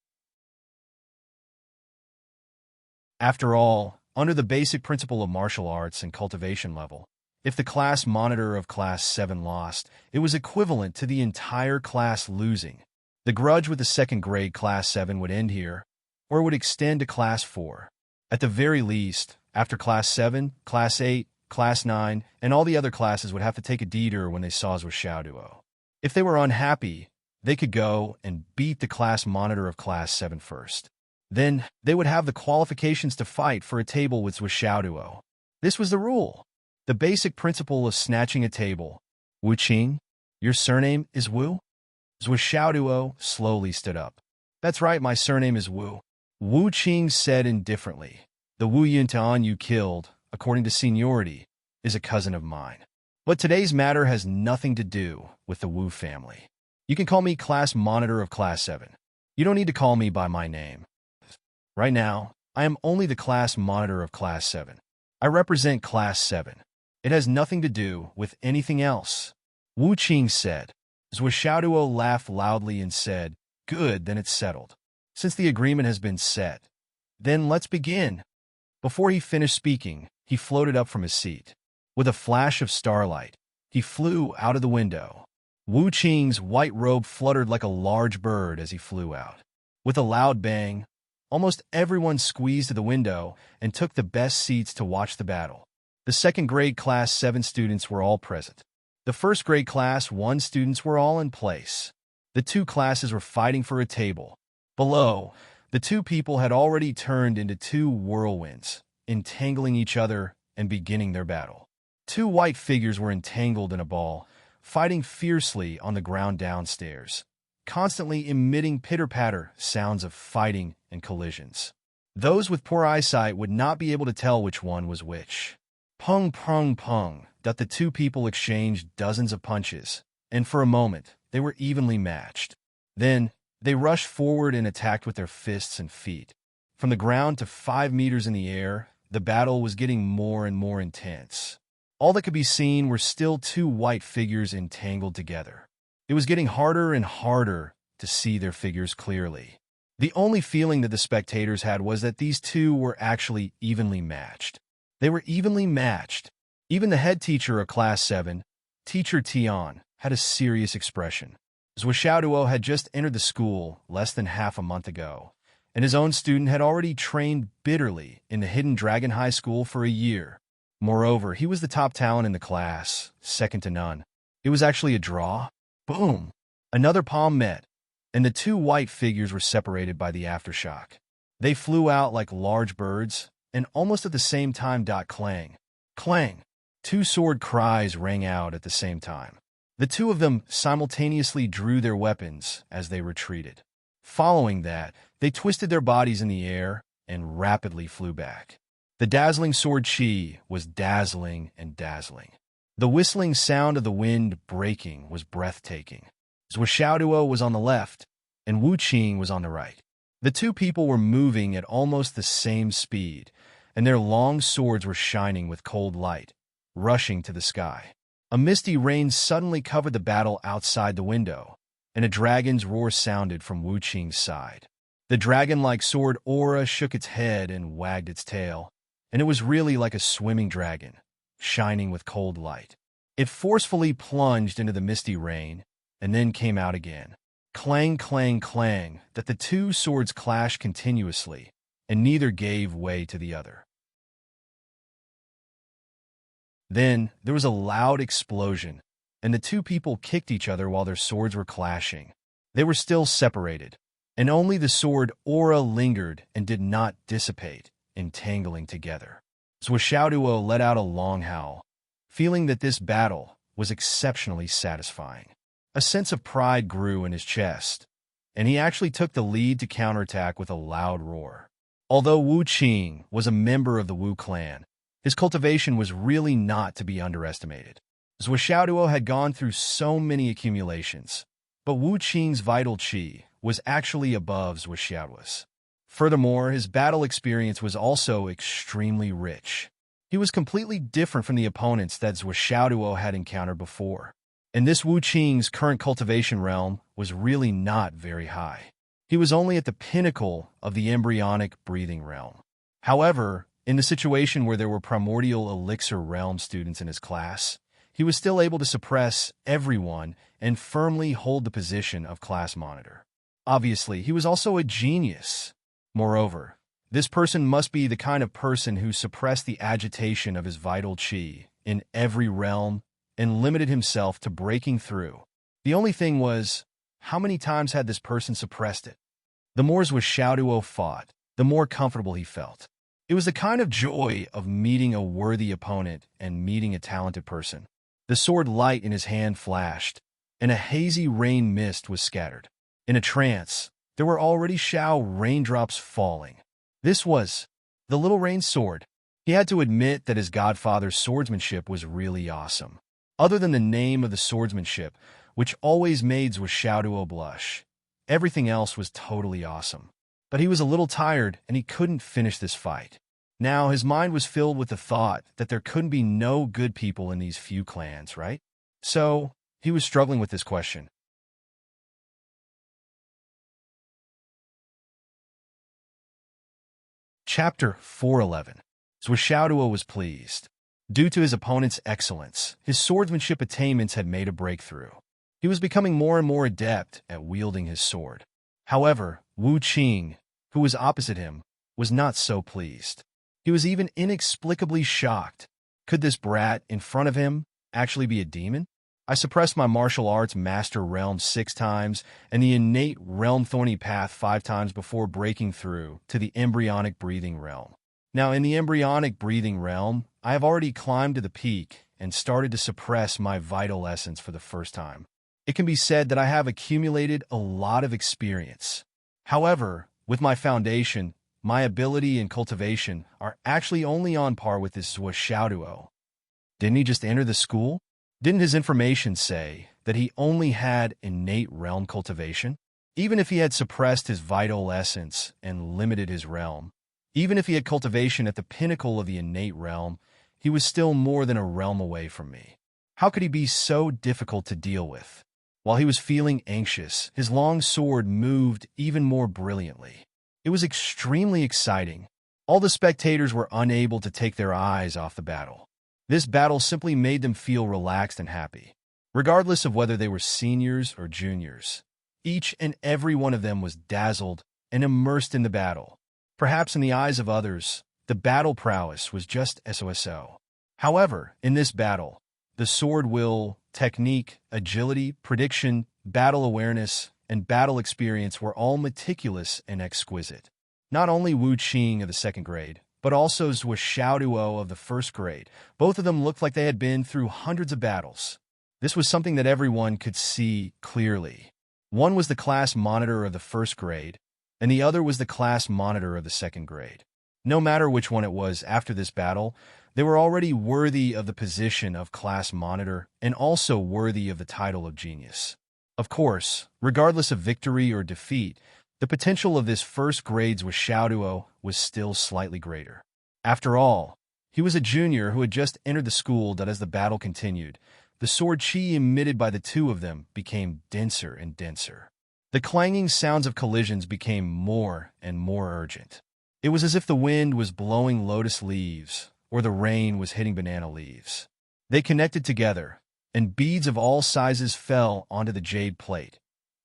After all, under the basic principle of martial arts and cultivation level, if the class monitor of Class 7 lost, it was equivalent to the entire class losing. The grudge with the second grade Class 7 would end here, or it would extend to Class 4. At the very least, after Class 7, Class 8, Class 9, and all the other classes would have to take a detour when they saw Zhui Xiaoduo. If they were unhappy, they could go and beat the class monitor of Class 7 first. Then they would have the qualifications to fight for a table with Zhui Xiaoduo. This was the rule. The basic principle of snatching a table. Wu Qing, your surname is Wu? Zhui Xiaoduo slowly stood up. That's right, my surname is Wu. Wu Qing said indifferently. The Wu Yuntan you killed, according to seniority, is a cousin of mine. But today's matter has nothing to do with the Wu family. You can call me class monitor of Class 7. You don't need to call me by my name. Right now, I am only the class monitor of Class 7. I represent Class 7. It has nothing to do with anything else. Wu Qing said. Zhui Xiaoduo laughed loudly and said, "Good, then it's settled. Since the agreement has been set, then let's begin." Before he finished speaking, he floated up from his seat. With a flash of starlight, he flew out of the window. Wu Qing's white robe fluttered like a large bird as he flew out. With a loud bang, almost everyone squeezed to the window and took the best seats to watch the battle. The second grade Class 7 students were all present. The first grade Class 1 students were all in place. The two classes were fighting for a table. Below, the two people had already turned into two whirlwinds, entangling each other and beginning their battle. Two white figures were entangled in a ball, fighting fiercely on the ground downstairs, constantly emitting pitter-patter sounds of fighting and collisions. Those with poor eyesight would not be able to tell which one was which. Pung, pung, pung, that the two people exchanged dozens of punches, and for a moment, they were evenly matched. Then, they rushed forward and attacked with their fists and feet. From the ground to 5 meters in the air, the battle was getting more and more intense. All that could be seen were still two white figures entangled together. It was getting harder and harder to see their figures clearly. The only feeling that the spectators had was that these two were actually evenly matched. They were evenly matched. Even the head teacher of Class 7, Teacher Tian, had a serious expression. Zhuxiaoduo had just entered the school less than half a month ago, and his own student had already trained bitterly in the Hidden Dragon High School for a year. Moreover, he was the top talent in the class, second to none. It was actually a draw. Boom! Another palm met, and the two white figures were separated by the aftershock. They flew out like large birds, and almost at the same time, clang, clang. Two sword cries rang out at the same time. The two of them simultaneously drew their weapons as they retreated. Following that, they twisted their bodies in the air and rapidly flew back. The dazzling sword chi was dazzling and dazzling. The whistling sound of the wind breaking was breathtaking. Zhuxiaoduo was on the left, and Wu Qing was on the right. The two people were moving at almost the same speed, and their long swords were shining with cold light, rushing to the sky. A misty rain suddenly covered the battle outside the window, and a dragon's roar sounded from Wu Qing's side. The dragon-like sword aura shook its head and wagged its tail, and it was really like a swimming dragon, shining with cold light. It forcefully plunged into the misty rain, and then came out again. Clang, clang, clang, that the two swords clashed continuously, and neither gave way to the other. Then there was a loud explosion, and the two people kicked each other while their swords were clashing. They were still separated, and only the sword aura lingered and did not dissipate, entangling together. Zhuxiaoduo let out a long howl, feeling that this battle was exceptionally satisfying. A sense of pride grew in his chest, and he actually took the lead to counterattack with a loud roar. Although Wu Qing was a member of the Wu clan, his cultivation was really not to be underestimated. Zhuxiaoduo had gone through so many accumulations, but Wu Qing's vital qi was actually above Zhuxiaoduo's. Furthermore, his battle experience was also extremely rich. He was completely different from the opponents that Zhuxiaoduo had encountered before, and this Wu Qing's current cultivation realm was really not very high. He was only at the pinnacle of the embryonic breathing realm. However, in the situation where there were primordial elixir realm students in his class, he was still able to suppress everyone and firmly hold the position of class monitor. Obviously, he was also a genius. Moreover, this person must be the kind of person who suppressed the agitation of his vital qi in every realm and limited himself to breaking through. The only thing was, how many times had this person suppressed it? The more Zhuxiaoduo fought, the more comfortable he felt. It was the kind of joy of meeting a worthy opponent and meeting a talented person. The sword light in his hand flashed, and a hazy rain mist was scattered. In a trance, there were already Shao raindrops falling. This was the Little Rain Sword. He had to admit that his godfather's swordsmanship was really awesome. Other than the name of the swordsmanship, which always made Zhuxiaoduo blush, everything else was totally awesome. But he was a little tired, and he couldn't finish this fight. Now, his mind was filled with the thought that there couldn't be no good people in these few clans, right? So, he was struggling with this question. Chapter 411. Zhuxiaoduo was pleased. Due to his opponent's excellence, his swordsmanship attainments had made a breakthrough. He was becoming more and more adept at wielding his sword. However, Wu Qing, who was opposite him, was not so pleased. He was even inexplicably shocked. Could this brat in front of him actually be a demon? I suppressed my martial arts master realm 6 times and the innate realm thorny path 5 times before breaking through to the embryonic breathing realm. Now, in the embryonic breathing realm, I have already climbed to the peak and started to suppress my vital essence for the first time. It can be said that I have accumulated a lot of experience. However, with my foundation, my ability and cultivation are actually only on par with this Xiaoduo. Didn't he just enter the school? Didn't his information say that he only had innate realm cultivation? Even if he had suppressed his vital essence and limited his realm, even if he had cultivation at the pinnacle of the innate realm, he was still more than a realm away from me. How could he be so difficult to deal with? While he was feeling anxious, his long sword moved even more brilliantly. It was extremely exciting. All the spectators were unable to take their eyes off the battle. This battle simply made them feel relaxed and happy. Regardless of whether they were seniors or juniors, each and every one of them was dazzled and immersed in the battle. Perhaps in the eyes of others, the battle prowess was just SOSO. However, in this battle, the sword will, technique, agility, prediction, battle awareness, and battle experience were all meticulous and exquisite. Not only Wu Qing of the second grade, but also Zhou Xiaoduo of the first grade. Both of them looked like they had been through hundreds of battles. This was something that everyone could see clearly. One was the class monitor of the first grade, and the other was the class monitor of the second grade. No matter which one it was after this battle, they were already worthy of the position of class monitor and also worthy of the title of genius. Of course, regardless of victory or defeat, the potential of this first grade's Xiaoduo was still slightly greater. After all, he was a junior who had just entered the school that as the battle continued, the sword chi emitted by the two of them became denser and denser. The clanging sounds of collisions became more and more urgent. It was as if the wind was blowing lotus leaves or the rain was hitting banana leaves. They connected together, and beads of all sizes fell onto the jade plate,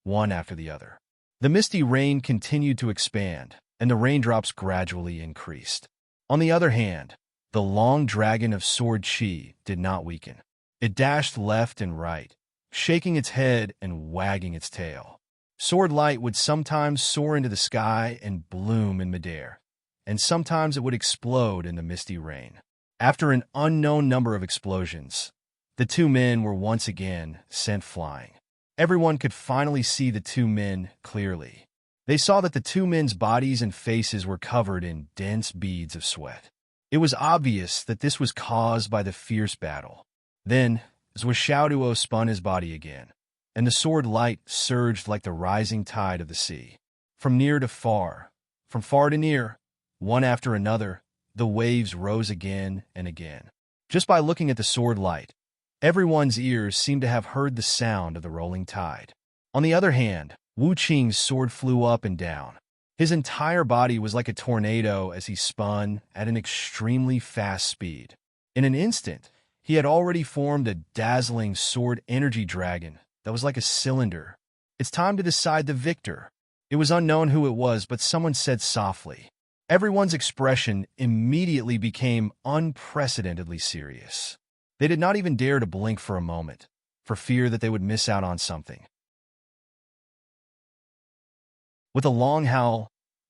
one after the other. The misty rain continued to expand, and the raindrops gradually increased. On the other hand, the long dragon of sword chi did not weaken. It dashed left and right, shaking its head and wagging its tail. Sword light would sometimes soar into the sky and bloom in midair, and sometimes it would explode in the misty rain. After an unknown number of explosions, the two men were once again sent flying. Everyone could finally see the two men clearly. They saw that the two men's bodies and faces were covered in dense beads of sweat. It was obvious that this was caused by the fierce battle. Then, Zhou Xiaoduo spun his body again, and the sword light surged like the rising tide of the sea. From near to far, from far to near, one after another, the waves rose again and again. Just by looking at the sword light, everyone's ears seemed to have heard the sound of the rolling tide. On the other hand, Wu Qing's sword flew up and down. His entire body was like a tornado as he spun at an extremely fast speed. In an instant, he had already formed a dazzling sword energy dragon that was like a cylinder. It's time to decide the victor. It was unknown who it was, but someone said softly. Everyone's expression immediately became unprecedentedly serious. They did not even dare to blink for a moment, for fear that they would miss out on something. With a long howl,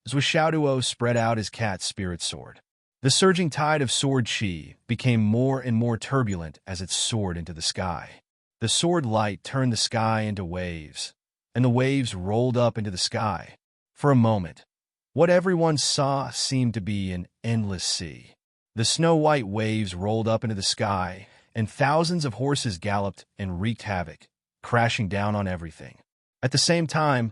Zhou Xiaoduo spread out his cat spirit sword. The surging tide of sword chi became more and more turbulent as it soared into the sky. The sword light turned the sky into waves, and the waves rolled up into the sky. For a moment, what everyone saw seemed to be an endless sea. The snow-white waves rolled up into the sky, and thousands of horses galloped and wreaked havoc, crashing down on everything. At the same time,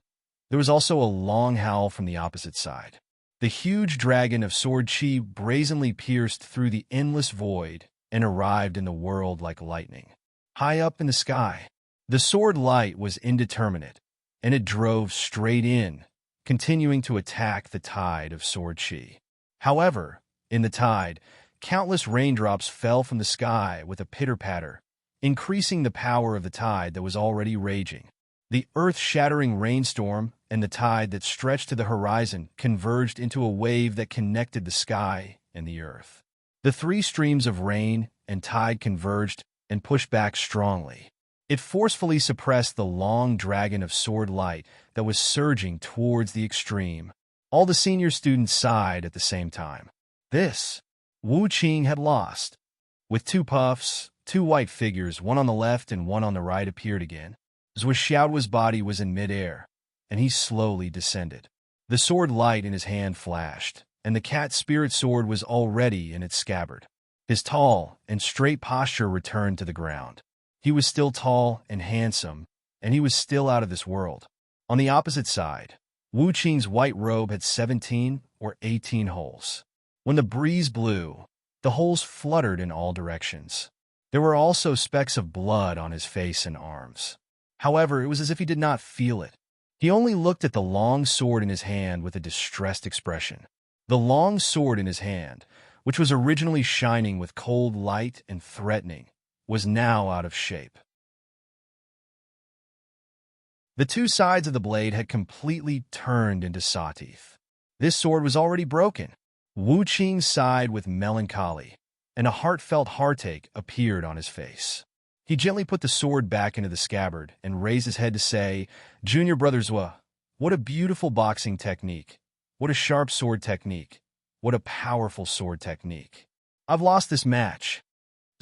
there was also a long howl from the opposite side. The huge dragon of sword chi brazenly pierced through the endless void and arrived in the world like lightning. High up in the sky, the sword light was indeterminate, and it drove straight in, continuing to attack the tide of sword chi. However, in the tide, countless raindrops fell from the sky with a pitter-patter, increasing the power of the tide that was already raging. The earth-shattering rainstorm and the tide that stretched to the horizon converged into a wave that connected the sky and the earth. The three streams of rain and tide converged and pushed back strongly. It forcefully suppressed the long dragon of sword light that was surging towards the extreme. All the senior students sighed at the same time. This, Wu Qing had lost. With two puffs, two white figures, one on the left and one on the right, appeared again. Zhou Xiaoduo's body was in midair, and he slowly descended. The sword light in his hand flashed, and the cat's spirit sword was already in its scabbard. His tall and straight posture returned to the ground. He was still tall and handsome, and he was still out of this world. On the opposite side, Wu Qing's white robe had 17 or 18 holes. When the breeze blew, the holes fluttered in all directions. There were also specks of blood on his face and arms. However, it was as if he did not feel it. He only looked at the long sword in his hand with a distressed expression. The long sword in his hand, which was originally shining with cold light and threatening, was now out of shape. The two sides of the blade had completely turned into saw teeth. This sword was already broken. Wu Qing sighed with melancholy, and a heartfelt heartache appeared on his face. He gently put the sword back into the scabbard and raised his head to say, "Junior Brother Zhua, what a beautiful boxing technique. What a sharp sword technique. What a powerful sword technique. I've lost this match."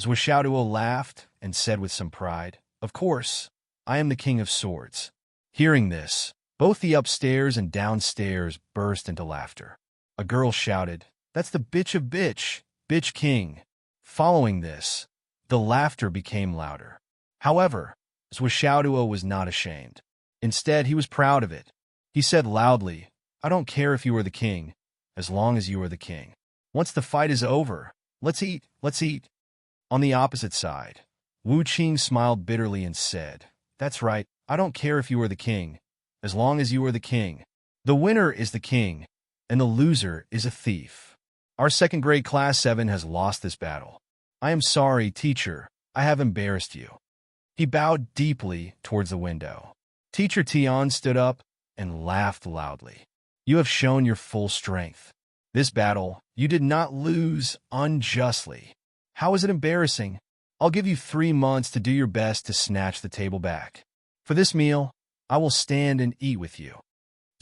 Zhua Xiaoduo laughed and said with some pride, "Of course, I am the king of swords." Hearing this, both the upstairs and downstairs burst into laughter. A girl shouted, "That's the bitch of bitch, bitch king." Following this, the laughter became louder. However, Zhua Xiaoduo was not ashamed. Instead, he was proud of it. He said loudly, "I don't care if you are the king, as long as you are the king. Once the fight is over, let's eat, let's eat." On the opposite side, Wu Qing smiled bitterly and said, "That's right, I don't care if you are the king, as long as you are the king. The winner is the king, and the loser is a thief. Our second grade class 7 has lost this battle. I am sorry, teacher, I have embarrassed you." He bowed deeply towards the window. Teacher Tian stood up and laughed loudly. "You have shown your full strength. This battle, you did not lose unjustly. How is it embarrassing? I'll give you 3 months to do your best to snatch the table back. For this meal, I will stand and eat with you."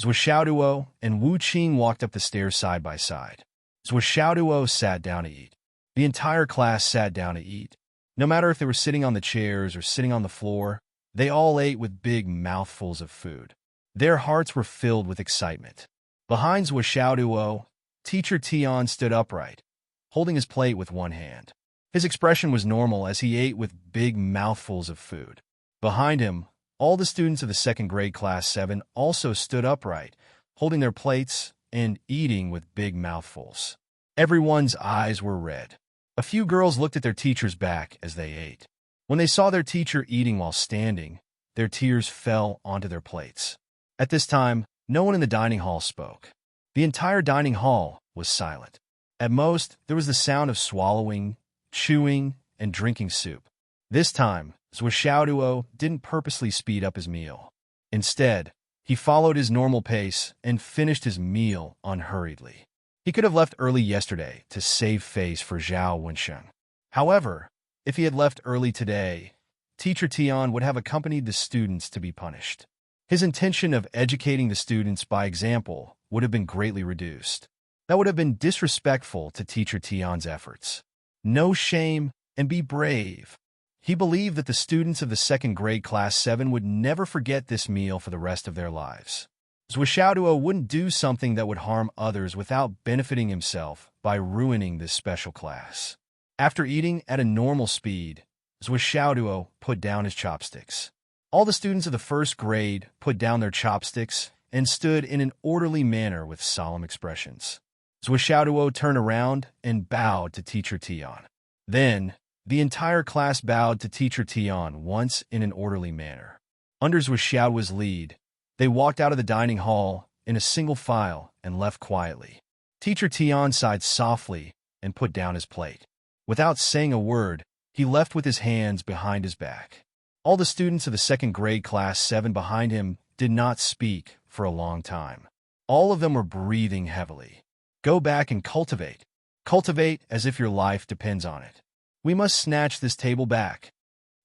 Zhua Xiaoduo and Wu Qing walked up the stairs side by side. Zhua Xiaoduo sat down to eat. The entire class sat down to eat. No matter if they were sitting on the chairs or sitting on the floor, they all ate with big mouthfuls of food. Their hearts were filled with excitement. Behind Zhua Xiaoduo, Teacher Tian stood upright, holding his plate with one hand. His expression was normal as he ate with big mouthfuls of food. Behind him, all the students of the second grade class 7 also stood upright, holding their plates and eating with big mouthfuls. Everyone's eyes were red. A few girls looked at their teacher's back as they ate. When they saw their teacher eating while standing, their tears fell onto their plates. At this time, no one in the dining hall spoke. The entire dining hall was silent. At most, there was the sound of swallowing, chewing, and drinking soup. This time, Zhua Xiaoduo didn't purposely speed up his meal. Instead, he followed his normal pace and finished his meal unhurriedly. He could have left early yesterday to save face for Zhao Wensheng. However, if he had left early today, Teacher Tian would have accompanied the students to be punished. His intention of educating the students by example would have been greatly reduced. That would have been disrespectful to Teacher Tian's efforts. Know shame and be brave. He believed that the students of the second grade class 7 would never forget this meal for the rest of their lives. Zhua Xiaoduo wouldn't do something that would harm others without benefiting himself by ruining this special class. After eating at a normal speed, Zhua Xiaoduo put down his chopsticks. All the students of the first grade put down their chopsticks and stood in an orderly manner with solemn expressions. Zhua Xiaoduo turned around and bowed to Teacher Tian. Then, the entire class bowed to Teacher Tian once in an orderly manner. Under Zhua Xiaoduo's lead, they walked out of the dining hall in a single file and left quietly. Teacher Tian sighed softly and put down his plate. Without saying a word, he left with his hands behind his back. All the students of the second grade class 7 behind him did not speak for a long time. All of them were breathing heavily. Go back and cultivate. Cultivate as if your life depends on it. We must snatch this table back.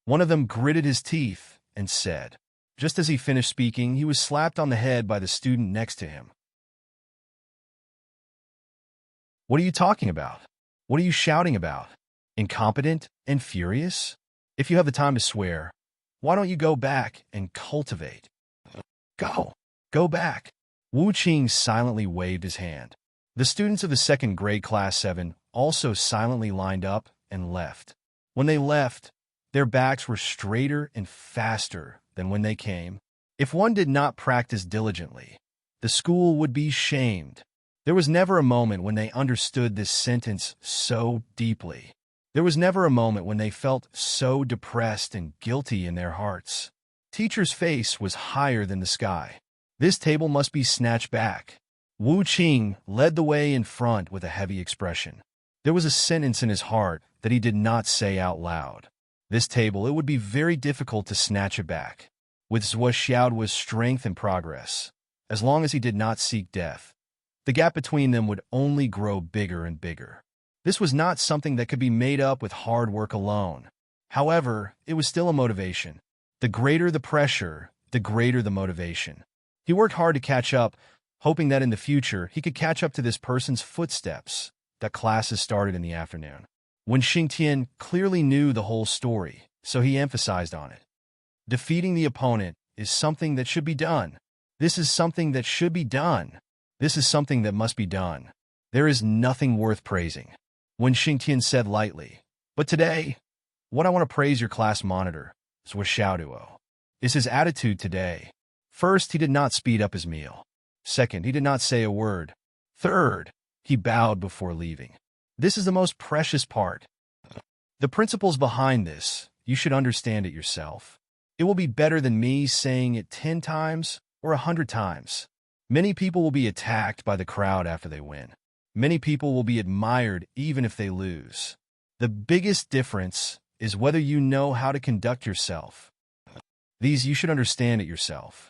One of them gritted his teeth and said. Just as he finished speaking, he was slapped on the head by the student next to him. "What are you talking about? What are you shouting about? Incompetent and furious? If you have the time to swear, why don't you go back and cultivate? Go back." Wu Qing silently waved his hand. The students of the second grade class 7 also silently lined up and left. When they left, their backs were straighter and faster than when they came. If one did not practice diligently, the school would be shamed. There was never a moment when they understood this sentence so deeply. There was never a moment when they felt so depressed and guilty in their hearts. Teacher's face was higher than the sky. This table must be snatched back. Wu Qing led the way in front with a heavy expression. There was a sentence in his heart that he did not say out loud. This table, it would be very difficult to snatch it back. With Zhuo Xiaoduo's strength and progress, as long as he did not seek death, the gap between them would only grow bigger and bigger. This was not something that could be made up with hard work alone. However, it was still a motivation. The greater the pressure, the greater the motivation. He worked hard to catch up, hoping that in the future he could catch up to this person's footsteps. That classes started in the afternoon. When Xingtian clearly knew the whole story, so he emphasized on it. Defeating the opponent is something that should be done. This is something that should be done. This is something that must be done. There is nothing worth praising. When Xingtian said lightly, "But today, what I want to praise your class monitor," Zhuo Xiaoduo, is his attitude today. First, he did not speed up his meal. Second, he did not say a word. Third, he bowed before leaving. This is the most precious part. The principles behind this, you should understand it yourself. It will be better than me saying it 10 times or 100 times. Many people will be attacked by the crowd after they win. Many people will be admired even if they lose. The biggest difference is whether you know how to conduct yourself. These you should understand it yourself.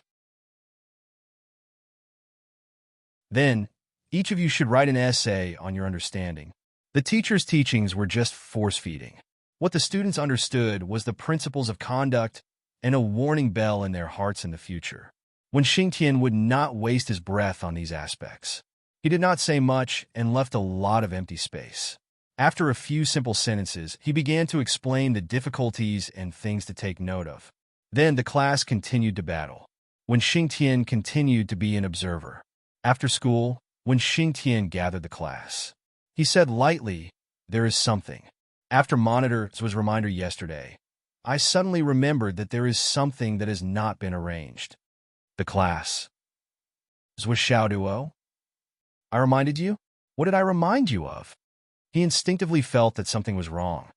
Then, each of you should write an essay on your understanding. The teacher's teachings were just force-feeding. What the students understood was the principles of conduct and a warning bell in their hearts in the future. When Xingtian would not waste his breath on these aspects. He did not say much and left a lot of empty space. After a few simple sentences, he began to explain the difficulties and things to take note of. Then the class continued to battle. When Xingtian continued to be an observer. After school, when Xingtian gathered the class, he said lightly, "There is something." After Monitor's reminder yesterday, I suddenly remembered that there is something that has not been arranged. The class. Zhuo Xiaoduo? I reminded you? What did I remind you of? He instinctively felt that something was wrong.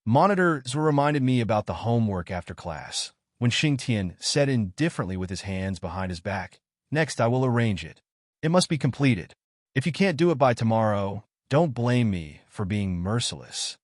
Monitors reminded me about the homework after class, when Xingtian said indifferently with his hands behind his back, "Next I will arrange it. It must be completed. If you can't do it by tomorrow, don't blame me for being merciless."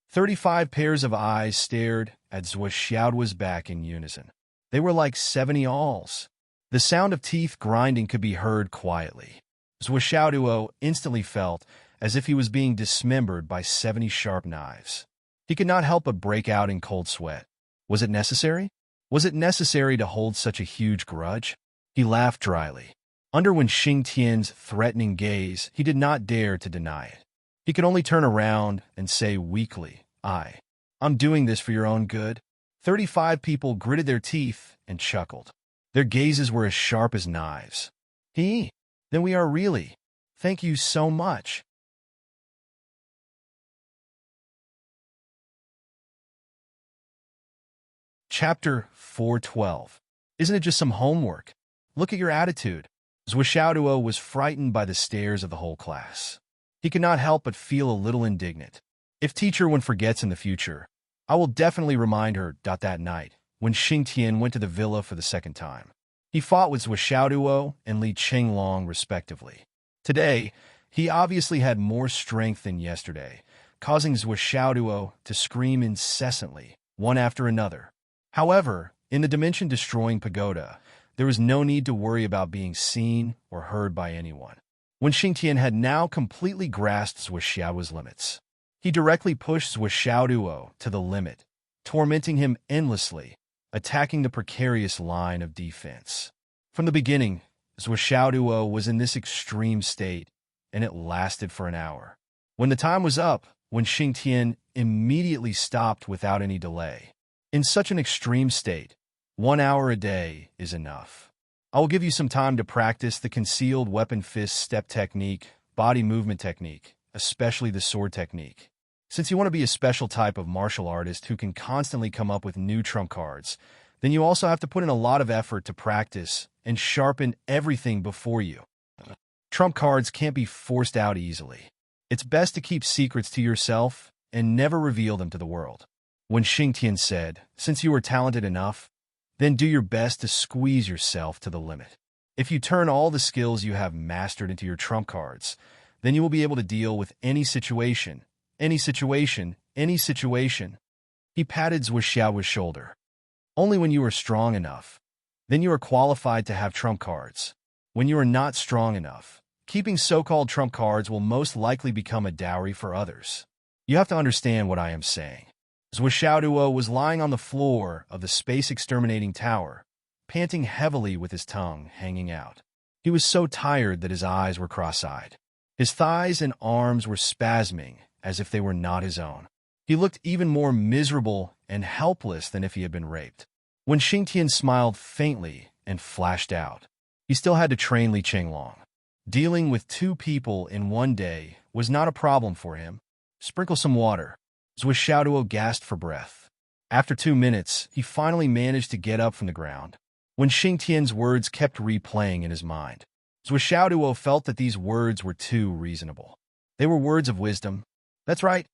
35 pairs of eyes stared at Zhuo Xiaoduo's back in unison. They were like 70 awls. The sound of teeth grinding could be heard quietly. Zhuo Xiaoduo instantly felt as if he was being dismembered by 70 sharp knives. He could not help but break out in cold sweat. Was it necessary? Was it necessary to hold such a huge grudge? He laughed dryly. Under Wen Xingtian's threatening gaze, he did not dare to deny it. He could only turn around and say weakly, I'm doing this for your own good." 35 people gritted their teeth and chuckled. Their gazes were as sharp as knives. Then we are really. Thank you so much. Chapter 412. Isn't it just some homework? Look at your attitude. Zhuo Xiaoduo was frightened by the stares of the whole class. He could not help but feel a little indignant. If Teacher Wen forgets in the future, I will definitely remind her. That night, when Xingtian went to the villa for the second time, he fought with Zhuo Xiaoduo and Li Qinglong respectively. Today, he obviously had more strength than yesterday, causing Zhuo Xiaoduo to scream incessantly, one after another. However, in the dimension-destroying pagoda, there was no need to worry about being seen or heard by anyone. When Xingtian had now completely grasped Zhuo Xiaoduo's limits, he directly pushed Zhuo Xiaoduo to the limit, tormenting him endlessly, attacking the precarious line of defense. From the beginning, Zhuo Xiaoduo was in this extreme state, and it lasted for an hour. When the time was up, Wen Xingtian immediately stopped without any delay. In such an extreme state, 1 hour a day is enough. I will give you some time to practice the concealed weapon fist step technique body movement technique, especially the sword technique. Since you want to be a special type of martial artist who can constantly come up with new trump cards, then you also have to put in a lot of effort to practice and sharpen everything before you. Trump cards can't be forced out easily. It's best to keep secrets to yourself and never reveal them to the world. When Xingtian said, "Since you are talented enough, then do your best to squeeze yourself to the limit. If you turn all the skills you have mastered into your trump cards, then you will be able to deal with any situation, any situation, any situation." He patted Zhuo Xiao's shoulder. "Only when you are strong enough, then you are qualified to have trump cards. When you are not strong enough, keeping so-called trump cards will most likely become a dowry for others. You have to understand what I am saying." Zhuo Xiaoduo was lying on the floor of the space-exterminating tower, panting heavily with his tongue hanging out. He was so tired that his eyes were cross-eyed. His thighs and arms were spasming as if they were not his own. He looked even more miserable and helpless than if he had been raped. When Xingtian smiled faintly and flashed out, he still had to train Li Qinglong. Dealing with 2 people in one day was not a problem for him. "Sprinkle some water." Zhuo Xiaoduo gasped for breath. After 2 minutes, he finally managed to get up from the ground. When Xingtian's words kept replaying in his mind, Zhuo Xiaoduo felt that these words were too reasonable. They were words of wisdom. That's right.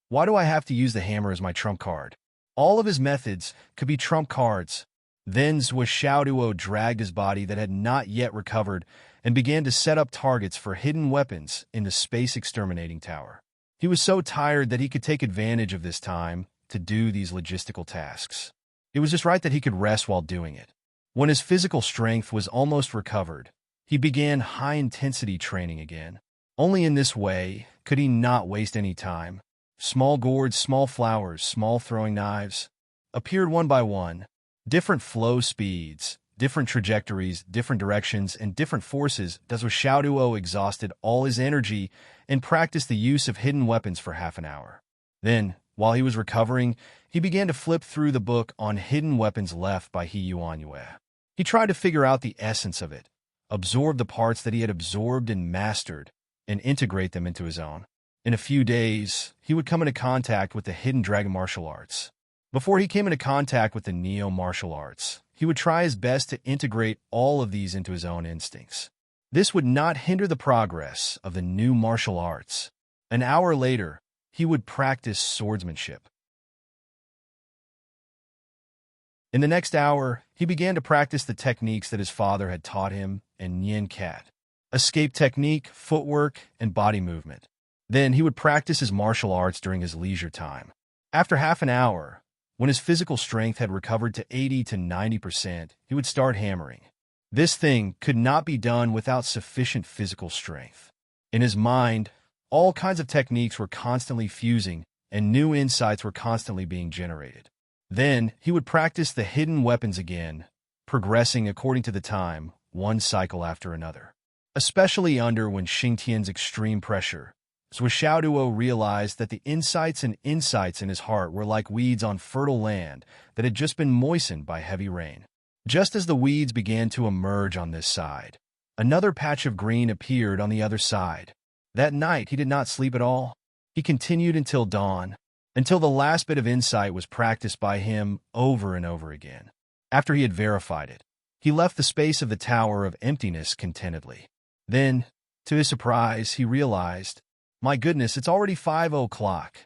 Why do I have to use the hammer as my trump card? All of his methods could be trump cards. Then Zhuo Xiaoduo dragged his body that had not yet recovered and began to set up targets for hidden weapons in the space-exterminating tower. He was so tired that he could take advantage of this time to do these logistical tasks. It was just right that he could rest while doing it. When his physical strength was almost recovered, he began high-intensity training again. Only in this way could he not waste any time. Small gourds, small flowers, small throwing knives appeared one by one. Different flow speeds, different trajectories, different directions, and different forces. Zhuo Xiaoduo exhausted all his energy and practiced the use of hidden weapons for half an hour. Then, while he was recovering, he began to flip through the book on hidden weapons left by He Yuanyue. He tried to figure out the essence of it, absorb the parts that he had absorbed and mastered, and integrate them into his own. In a few days, he would come into contact with the hidden dragon martial arts. Before he came into contact with the neo martial arts, he would try his best to integrate all of these into his own instincts. This would not hinder the progress of the new martial arts. An hour later, he would practice swordsmanship. In the next hour, he began to practice the techniques that his father had taught him in Nian Cat: escape technique, footwork, and body movement. Then he would practice his martial arts during his leisure time. After half an hour, when his physical strength had recovered to 80 to 90%, he would start hammering. This thing could not be done without sufficient physical strength. In his mind, all kinds of techniques were constantly fusing, and new insights were constantly being generated. Then he would practice the hidden weapons again, progressing according to the time, one cycle after another. Especially under when Xingtian's extreme pressure, Zhuo Xiaoduo realized that the insights and insights in his heart were like weeds on fertile land that had just been moistened by heavy rain. Just as the weeds began to emerge on this side, another patch of green appeared on the other side. That night he did not sleep at all. He continued until dawn, until the last bit of insight was practiced by him over and over again. After he had verified it, he left the space of the Tower of Emptiness contentedly. Then, to his surprise, he realized, my goodness, it's already 5 o'clock.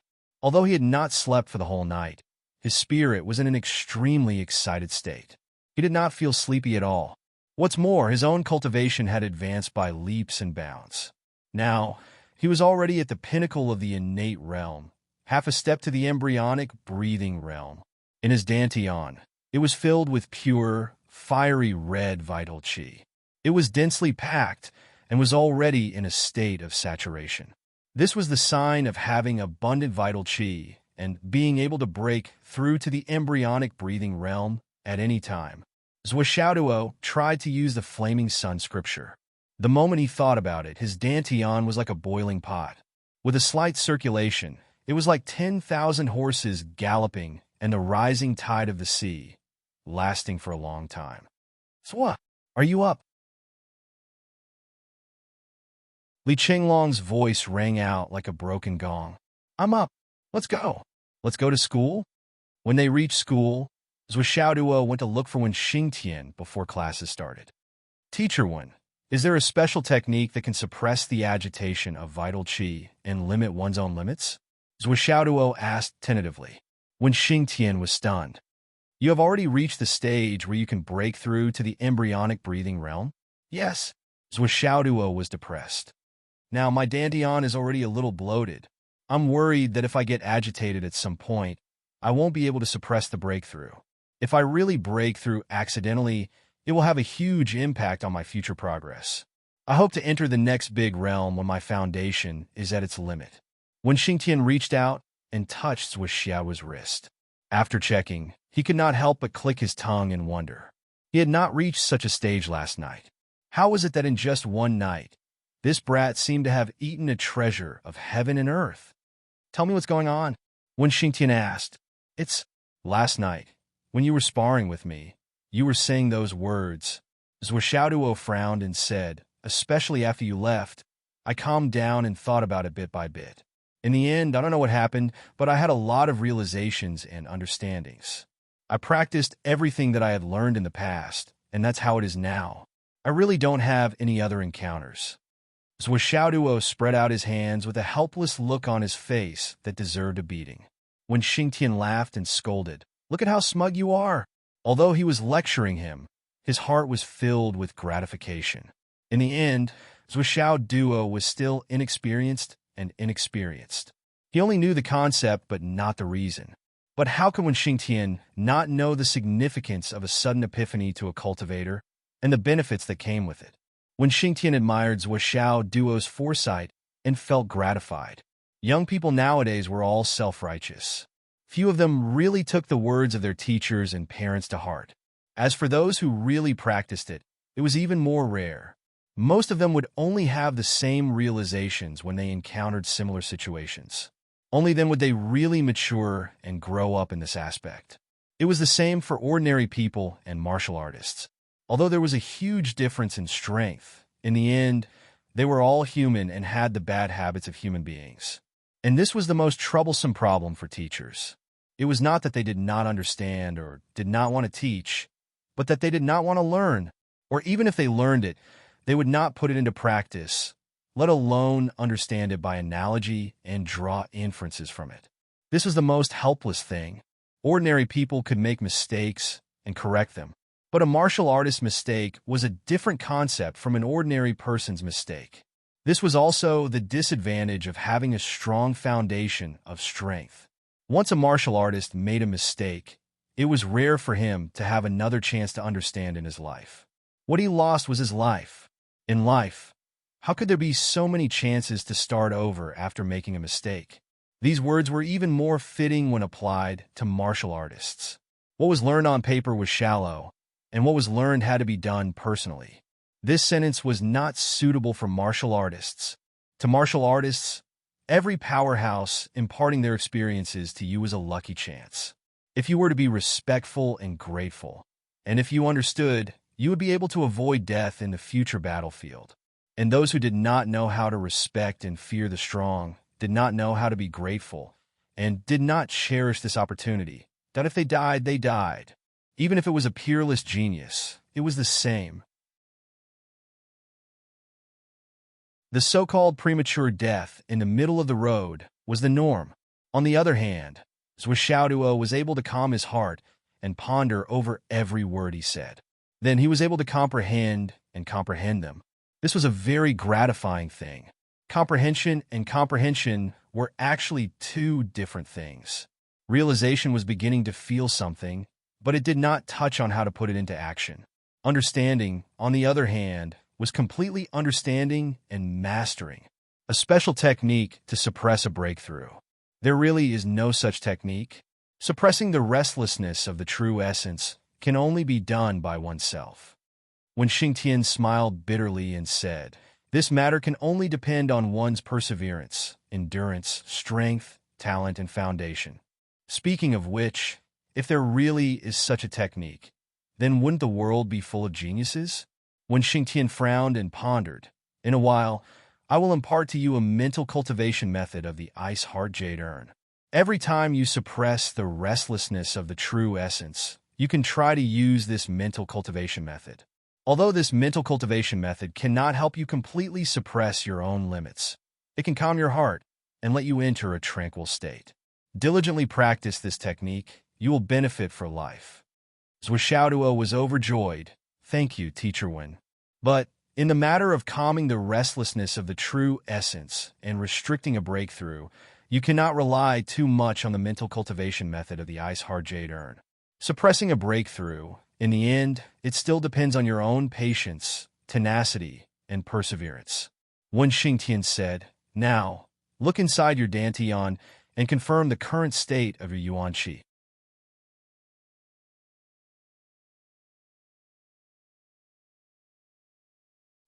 Although he had not slept for the whole night, his spirit was in an extremely excited state. He did not feel sleepy at all. What's more, his own cultivation had advanced by leaps and bounds. Now, he was already at the pinnacle of the innate realm, half a step to the embryonic breathing realm. In his dantian, it was filled with pure, fiery red vital qi. It was densely packed and was already in a state of saturation. This was the sign of having abundant vital qi and being able to break through to the embryonic breathing realm at any time. Zhuo Xiaoduo tried to use the flaming sun scripture. The moment he thought about it, his dantian was like a boiling pot. With a slight circulation, it was like 10,000 horses galloping and the rising tide of the sea, lasting for a long time. "Zhuo, are you up?" Li Qinglong's voice rang out like a broken gong. I'm up. Let's go. Let's go to school? When they reached school, Zhou Xiaoduo went to look for Wen Xingtian before classes started. Teacher Wen, is there a special technique that can suppress the agitation of vital qi and limit one's own limits? Zhou Xiaoduo asked tentatively. Wen Xingtian was stunned. You have already reached the stage where you can break through to the embryonic breathing realm? Yes. Zhou Xiaoduo was depressed. Now, my dandian is already a little bloated. I'm worried that if I get agitated at some point, I won't be able to suppress the breakthrough. If I really break through accidentally, it will have a huge impact on my future progress. I hope to enter the next big realm when my foundation is at its limit. When Xingtian reached out and touched Zhou Xiao's wrist. After checking, he could not help but click his tongue in wonder. He had not reached such a stage last night. How was it that in just one night, this brat seemed to have eaten a treasure of heaven and earth? Tell me what's going on. When Xingtian asked, It's last night, when you were sparring with me, you were saying those words. Zhou Xiaoduo frowned and said, especially after you left, I calmed down and thought about it bit by bit. In the end, I don't know what happened, but I had a lot of realizations and understandings. I practiced everything that I had learned in the past, and that's how it is now. I really don't have any other encounters. Zhou Xiaoduo spread out his hands with a helpless look on his face that deserved a beating. When Xingtian laughed and scolded, Look at how smug you are. Although he was lecturing him, his heart was filled with gratification. In the end, Zhou Xiaoduo was still inexperienced and inexperienced. He only knew the concept but not the reason. But how could Wen Xingtian not know the significance of a sudden epiphany to a cultivator and the benefits that came with it? Wen Xingtian admired Zhou Xiaoduo's foresight and felt gratified. Young people nowadays were all self-righteous. Few of them really took the words of their teachers and parents to heart. As for those who really practiced it, it was even more rare. Most of them would only have the same realizations when they encountered similar situations. Only then would they really mature and grow up in this aspect. It was the same for ordinary people and martial artists. Although there was a huge difference in strength, in the end, they were all human and had the bad habits of human beings. And this was the most troublesome problem for teachers. It was not that they did not understand or did not want to teach, but that they did not want to learn, or even if they learned it, they would not put it into practice, let alone understand it by analogy and draw inferences from it. This was the most helpless thing. Ordinary people could make mistakes and correct them, but a martial artist's mistake was a different concept from an ordinary person's mistake. This was also the disadvantage of having a strong foundation of strength. Once a martial artist made a mistake, it was rare for him to have another chance to understand in his life. What he lost was his life. In life, how could there be so many chances to start over after making a mistake? These words were even more fitting when applied to martial artists. What was learned on paper was shallow, and what was learned had to be done personally. This sentence was not suitable for martial artists. To martial artists, every powerhouse imparting their experiences to you was a lucky chance. If you were to be respectful and grateful, and if you understood, you would be able to avoid death in the future battlefield. And those who did not know how to respect and fear the strong, did not know how to be grateful, and did not cherish this opportunity, that if they died, they died. Even if it was a peerless genius, it was the same. The so-called premature death in the middle of the road was the norm. On the other hand, Zhou Xiaoduo was able to calm his heart and ponder over every word he said. Then he was able to comprehend and comprehend them. This was a very gratifying thing. Comprehension and comprehension were actually two different things. Realization was beginning to feel something, but it did not touch on how to put it into action. Understanding, on the other hand, was completely understanding and mastering, a special technique to suppress a breakthrough. There really is no such technique. Suppressing the restlessness of the true essence can only be done by oneself. When Xingtian smiled bitterly and said, This matter can only depend on one's perseverance, endurance, strength, talent, and foundation. Speaking of which, if there really is such a technique, then wouldn't the world be full of geniuses? When Xingtian frowned and pondered, in a while, I will impart to you a mental cultivation method of the ice heart jade urn. Every time you suppress the restlessness of the true essence, you can try to use this mental cultivation method. Although this mental cultivation method cannot help you completely suppress your own limits, it can calm your heart and let you enter a tranquil state. Diligently practice this technique, you will benefit for life. Zwishaoduo was overjoyed. Thank you, Teacher Wen. But, in the matter of calming the restlessness of the true essence and restricting a breakthrough, you cannot rely too much on the mental cultivation method of the ice heart jade urn. Suppressing a breakthrough, in the end, it still depends on your own patience, tenacity, and perseverance. Wen Xingtian said, "Now, look inside your dantian and confirm the current state of your yuan qi."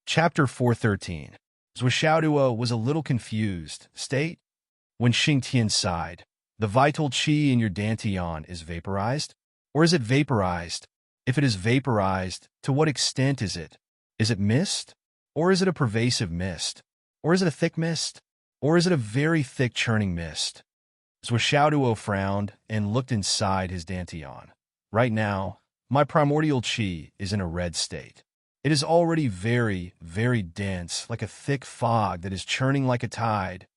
Chapter 413. Zwishaoduo was a little confused. State? When Xingtian sighed, "The vital qi in your dantian is vaporized? Or is it vaporized? If it is vaporized, to what extent is it? Is it mist? Or is it a pervasive mist? Or is it a thick mist? Or is it a very thick churning mist?" Zwishaoduo frowned and looked inside his dantian. "Right now, my primordial qi is in a red state. It is already very, very dense, like a thick fog that is churning like a tide."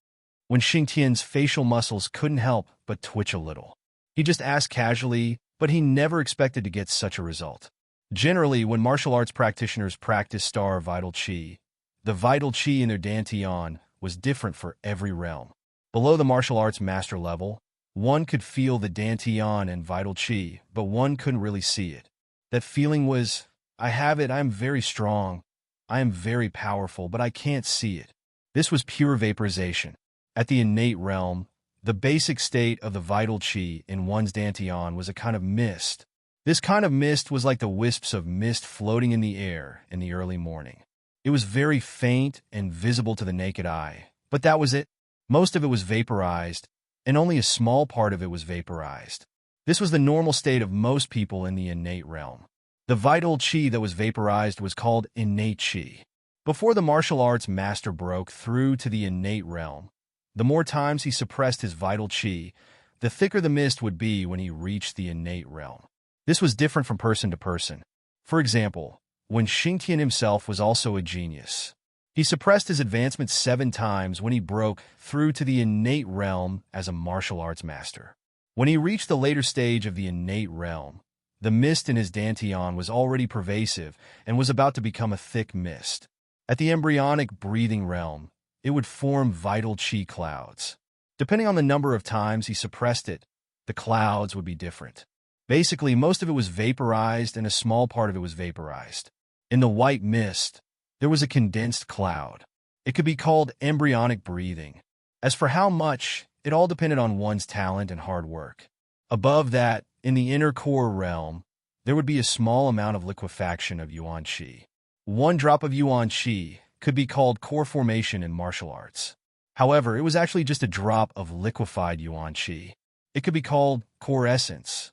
When Xingtian's facial muscles couldn't help but twitch a little. He just asked casually, but he never expected to get such a result. Generally, when martial arts practitioners practice star vital qi, the vital qi in their dantian was different for every realm. Below the martial arts master level, one could feel the dantian and vital qi, but one couldn't really see it. That feeling was, "I have it, I am very strong. I am very powerful, but I can't see it." This was pure vaporization. At the innate realm, the basic state of the vital qi in one's dantian was a kind of mist. This kind of mist was like the wisps of mist floating in the air in the early morning. It was very faint and visible to the naked eye, but that was it. Most of it was vaporized, and only a small part of it was vaporized. This was the normal state of most people in the innate realm. The vital qi that was vaporized was called innate qi. Before the martial arts master broke through to the innate realm, the more times he suppressed his vital qi, the thicker the mist would be when he reached the innate realm. This was different from person to person. For example, when Xingtian himself was also a genius, he suppressed his advancement 7 times when he broke through to the innate realm as a martial arts master. When he reached the later stage of the innate realm, the mist in his dantian was already pervasive and was about to become a thick mist. At the embryonic breathing realm, it would form vital qi clouds. Depending on the number of times he suppressed it, the clouds would be different. Basically, most of it was vaporized and a small part of it was vaporized. In the white mist, there was a condensed cloud. It could be called embryonic breathing. As for how much, it all depended on one's talent and hard work. Above that, in the inner core realm, there would be a small amount of liquefaction of yuan qi. 1 drop of yuan qi could be called core formation in martial arts. However, it was actually just a drop of liquefied yuan qi. It could be called core essence.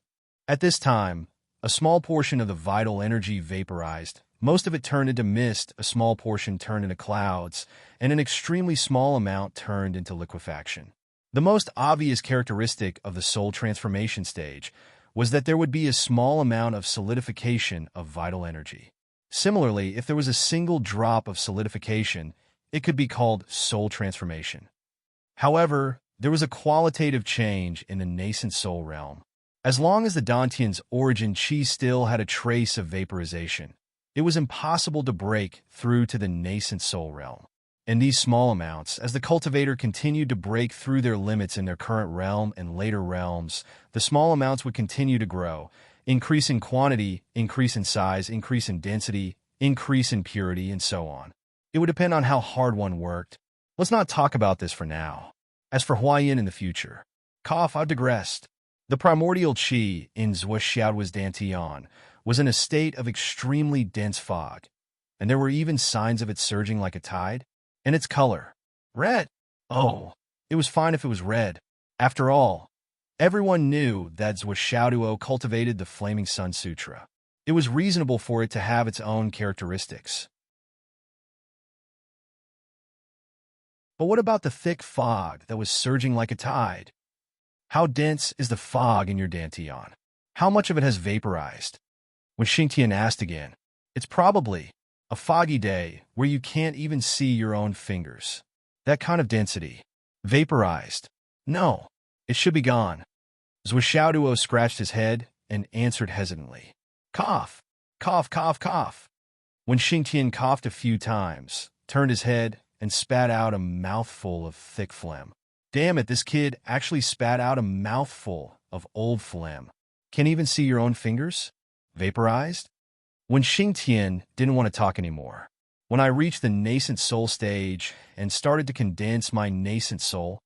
At this time, a small portion of the vital energy vaporized, most of it turned into mist, a small portion turned into clouds, and an extremely small amount turned into liquefaction. The most obvious characteristic of the soul transformation stage was that there would be a small amount of solidification of vital energy. Similarly, if there was a single drop of solidification, it could be called soul transformation. However, there was a qualitative change in the nascent soul realm. As long as the dantian's origin qi still had a trace of vaporization, it was impossible to break through to the nascent soul realm. In these small amounts, as the cultivator continued to break through their limits in their current realm and later realms, the small amounts would continue to grow, increase in quantity, increase in size, increase in density, increase in purity, and so on. It would depend on how hard one worked. Let's not talk about this for now. As for Huayin in the future, I've digressed. The primordial qi in Zwishaoduo's dantian was in a state of extremely dense fog, and there were even signs of it surging like a tide. And its color, red. Oh, it was fine if it was red. After all, everyone knew that Zwishaoduo cultivated the Flaming Sun Sutra. It was reasonable for it to have its own characteristics. But what about the thick fog that was surging like a tide? How dense is the fog in your dantian? How much of it has vaporized? When Xingtian asked again, it's probably a foggy day where you can't even see your own fingers. That kind of density. Vaporized. No, it should be gone. Zhuo Xiaoduo scratched his head and answered hesitantly. Cough, cough, cough, cough. When Xingtian coughed a few times, turned his head, and spat out a mouthful of thick phlegm. Damn it, this kid actually spat out a mouthful of old phlegm. Can't even see your own fingers? Vaporized? When Xingtian didn't want to talk anymore, when I reached the nascent soul stage and started to condense my nascent soul,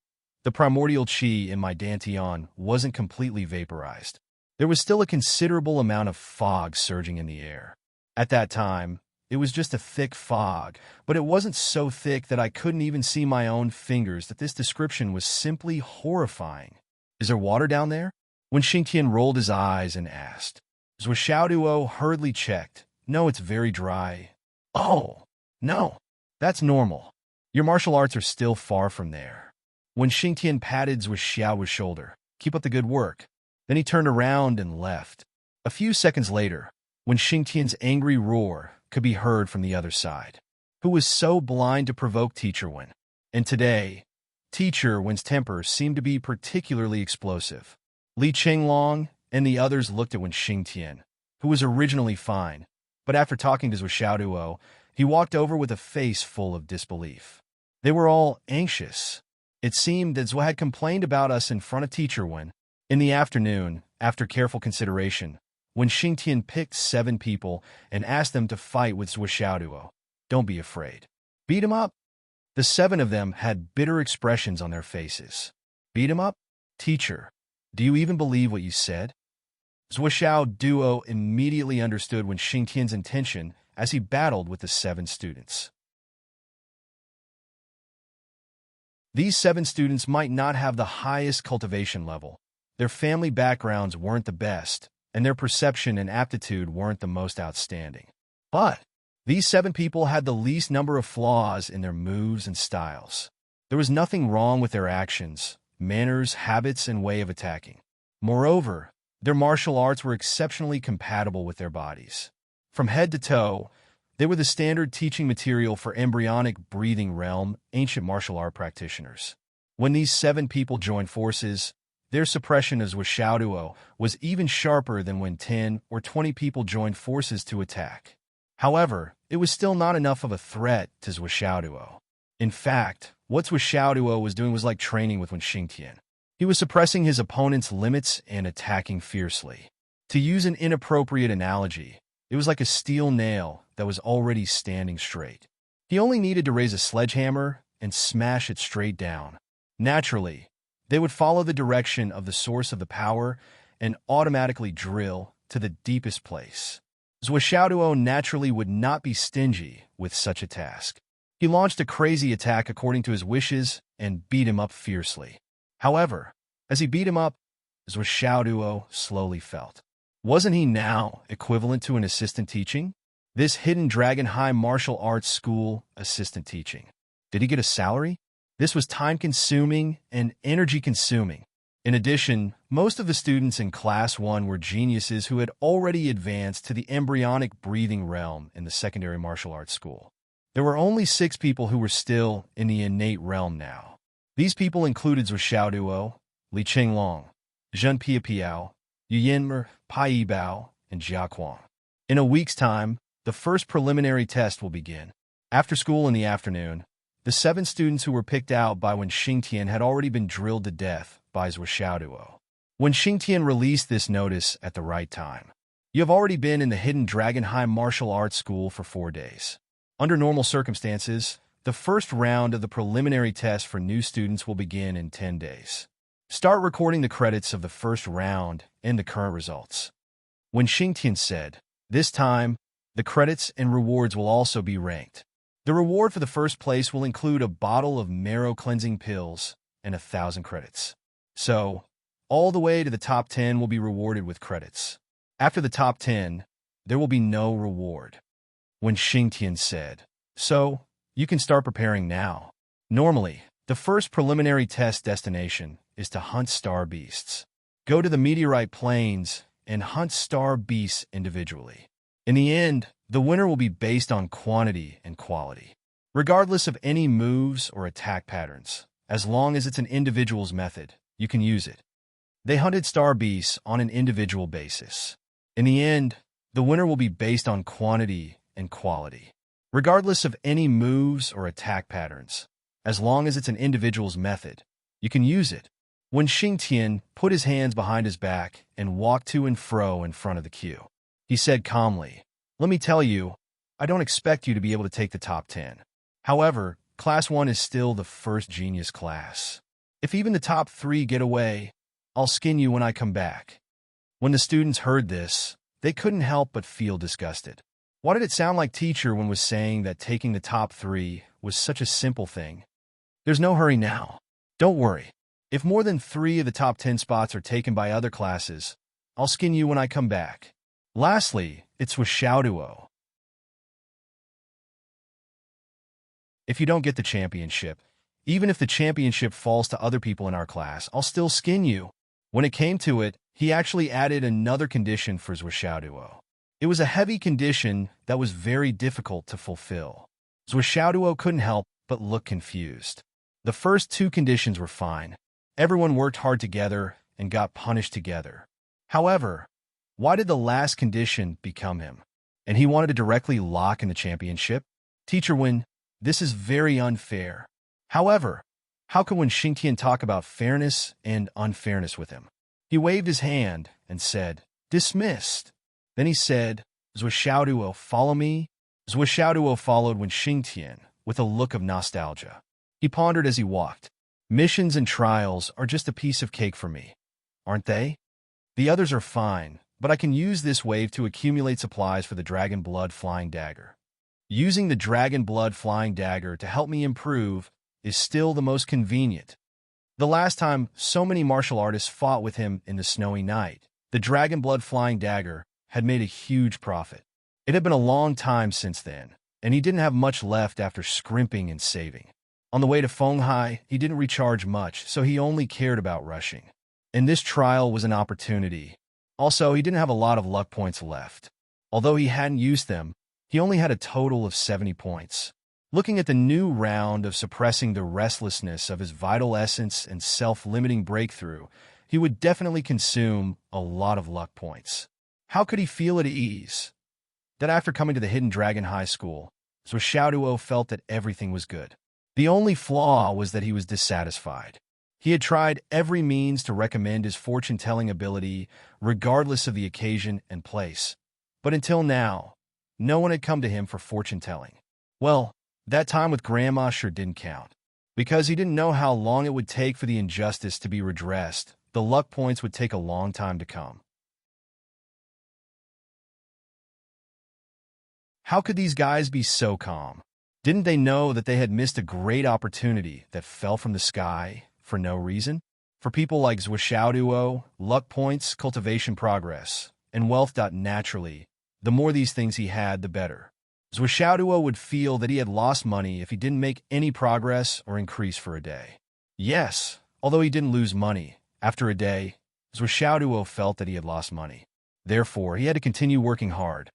the primordial qi in my dantian wasn't completely vaporized. There was still a considerable amount of fog surging in the air. At that time, it was just a thick fog, but it wasn't so thick that I couldn't even see my own fingers. That this description was simply horrifying. Is there water down there? When Xingtian rolled his eyes and asked. Zhuo Xiaoduo hurriedly checked. No, it's very dry. Oh, no, that's normal. Your martial arts are still far from there. When Xingtian patted Zhuo Xiao's shoulder, keep up the good work. Then he turned around and left. A few seconds later, when Xingtian's angry roar could be heard from the other side. Who was so blind to provoke Teacher Wen? And today, Teacher Wen's temper seemed to be particularly explosive. Li Qinglong and the others looked at Wen Xingtian, who was originally fine, but after talking to Zhuo Xiaoduo, he walked over with a face full of disbelief. They were all anxious. It seemed that Zhuo had complained about us in front of Teacher Wen. In the afternoon, after careful consideration, when Xingtian picked 7 people and asked them to fight with Zhuo Xiaoduo, don't be afraid. Beat him up. The 7 of them had bitter expressions on their faces. Beat him up? Teacher, do you even believe what you said? Zhuo Xiaoduo immediately understood Wen Xingtian's intention as he battled with the 7 students. These 7 students might not have the highest cultivation level. Their family backgrounds weren't the best, and their perception and aptitude weren't the most outstanding. But these 7 people had the least number of flaws in their moves and styles. There was nothing wrong with their actions, manners, habits, and way of attacking. Moreover, their martial arts were exceptionally compatible with their bodies. From head to toe, they were the standard teaching material for embryonic breathing realm ancient martial art practitioners. When these 7 people joined forces, their suppression of Zhuo Xiaoduo was even sharper than when 10 or 20 people joined forces to attack. However, it was still not enough of a threat to Zhuo Xiaoduo. In fact, what Zhuo Xiaoduo was doing was like training with Wen Xingtian. He was suppressing his opponent's limits and attacking fiercely. To use an inappropriate analogy, it was like a steel nail that was already standing straight. He only needed to raise a sledgehammer and smash it straight down. Naturally, they would follow the direction of the source of the power and automatically drill to the deepest place. Zhuo Xiaoduo naturally would not be stingy with such a task. He launched a crazy attack according to his wishes and beat him up fiercely. However, as he beat him up, Zhuo Xiaoduo slowly felt. Wasn't he now equivalent to an assistant teaching? This hidden Dragon High martial arts school assistant teaching. Did he get a salary? This was time-consuming and energy-consuming. In addition, most of the students in Class 1 were geniuses who had already advanced to the embryonic breathing realm in the secondary martial arts school. There were only 6 people who were still in the innate realm now. These people included Zhuo Xiaoduo, Li Qinglong, Zhen Piapiao, Yu Yinmer, Pai Yibao, and Jia Kuang. In a week's time, the first preliminary test will begin. After school in the afternoon, the 7 students who were picked out by Wen Xingtian had already been drilled to death by Zhuo Xiaoduo. Wen Xingtian released this notice at the right time. You have already been in the hidden Dragon High martial arts school for 4 days. Under normal circumstances, the first round of the preliminary test for new students will begin in 10 days. Start recording the credits of the first round and the current results. Wen Xingtian said, this time, the credits and rewards will also be ranked. The reward for the first place will include a bottle of marrow-cleansing pills and 1,000 credits. So, all the way to the top 10 will be rewarded with credits. After the top 10, there will be no reward. When Xingtian said, so, you can start preparing now. Normally, the first preliminary test destination is to hunt star beasts. Go to the meteorite plains and hunt star beasts individually. In the end, the winner will be based on quantity and quality, regardless of any moves or attack patterns. As long as it's an individual's method, you can use it. They hunted star beasts on an individual basis. In the end, the winner will be based on quantity and quality, regardless of any moves or attack patterns. As long as it's an individual's method, you can use it. When Xingtian put his hands behind his back and walked to and fro in front of the queue, he said calmly, "Let me tell you, I don't expect you to be able to take the top 10. However, Class 1 is still the first genius class. If even the top 3 get away, I'll skin you when I come back." When the students heard this, they couldn't help but feel disgusted. Why did it sound like teacher when was saying that taking the top 3 was such a simple thing? There's no hurry now. Don't worry. If more than 3 of the top 10 spots are taken by other classes, I'll skin you when I come back. Lastly, it's with Xiaoduo. If you don't get the championship, even if the championship falls to other people in our class, I'll still skin you. When it came to it, he actually added another condition for Zhuo Xiaoduo. It was a heavy condition that was very difficult to fulfill. Zhuo Xiaoduo couldn't help but look confused. The first 2 conditions were fine. Everyone worked hard together and got punished together. However, why did the last condition become him? And he wanted to directly lock in the championship? Teacher Wen, this is very unfair. However, how could Wen Xingtian talk about fairness and unfairness with him? He waved his hand and said, "Dismissed." Then he said, "Zhuo Xiaoduo, follow me." Zhuo Xiaoduo followed Wen Xingtian with a look of nostalgia. He pondered as he walked. Missions and trials are just a piece of cake for me, aren't they? The others are fine, but I can use this wave to accumulate supplies for the Dragon Blood Flying Dagger. Using the Dragon Blood Flying Dagger to help me improve is still the most convenient. The last time so many martial artists fought with him in the snowy night, the Dragon Blood Flying Dagger had made a huge profit. It had been a long time since then, and he didn't have much left after scrimping and saving. On the way to Fenghai, he didn't recharge much, so he only cared about rushing. And this trial was an opportunity. Also, he didn't have a lot of luck points left. Although he hadn't used them, he only had a total of 70 points. Looking at the new round of suppressing the restlessness of his vital essence and self-limiting breakthrough, he would definitely consume a lot of luck points. How could he feel at ease? That after coming to the Hidden Dragon High School, Zhuo Xiaoduo felt that everything was good. The only flaw was that he was dissatisfied. He had tried every means to recommend his fortune-telling ability, regardless of the occasion and place. But until now, no one had come to him for fortune-telling. Well, that time with Grandma sure didn't count. Because he didn't know how long it would take for the injustice to be redressed, the luck points would take a long time to come. How could these guys be so calm? Didn't they know that they had missed a great opportunity that fell from the sky for no reason? For people like Zhuo Xiaoduo, luck points, cultivation progress, and wealth. Naturally, the more these things he had, the better. Zhuo Xiaoduo would feel that he had lost money if he didn't make any progress or increase for a day. Yes, although he didn't lose money, after a day, Zhuo Xiaoduo felt that he had lost money. Therefore, he had to continue working hard.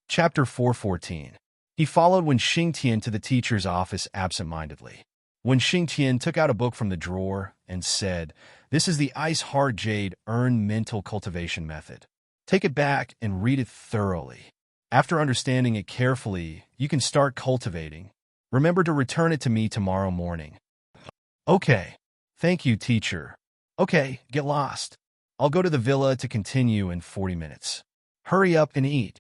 Chapter 414. He followed Wen Xingtian to the teacher's office absent-mindedly. Wen Xingtian took out a book from the drawer and said, "This is the Ice Heart Jade Earn Mental Cultivation Method. Take it back and read it thoroughly. After understanding it carefully, you can start cultivating. Remember to return it to me tomorrow morning." "Okay. Thank you, teacher." "Okay, get lost. I'll go to the villa to continue in 40 minutes. Hurry up and eat."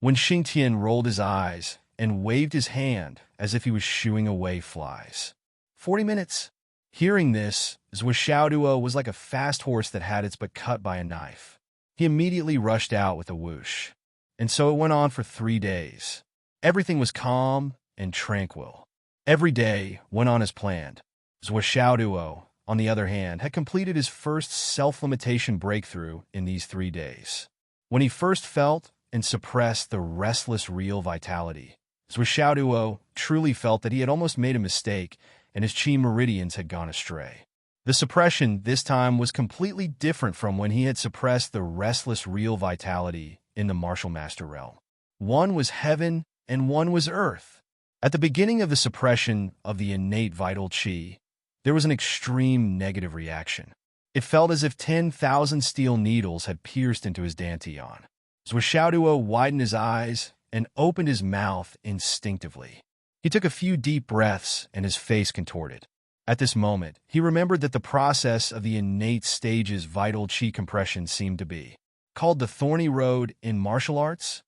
When Xingtian rolled his eyes and waved his hand as if he was shooing away flies. 40 minutes? Hearing this, Zhuo Xiaoduo was like a fast horse that had its butt cut by a knife. He immediately rushed out with a whoosh. And so it went on for 3 days. Everything was calm and tranquil. Every day went on as planned. Zhuo Xiaoduo, on the other hand, had completed his first self-limitation breakthrough in these 3 days. When he first felt and suppressed the restless real vitality, Zhuxiaoduo truly felt that he had almost made a mistake and his chi meridians had gone astray. The suppression this time was completely different from when he had suppressed the restless real vitality in the martial master realm. One was heaven and one was earth. At the beginning of the suppression of the innate vital chi, there was an extreme negative reaction. It felt as if 10,000 steel needles had pierced into his dantian. Zhuxiaoduo widened his eyes and opened his mouth instinctively. He took a few deep breaths and his face contorted. At this moment, he remembered that the process of the innate stage's vital chi compression seemed to be called the thorny road in martial arts.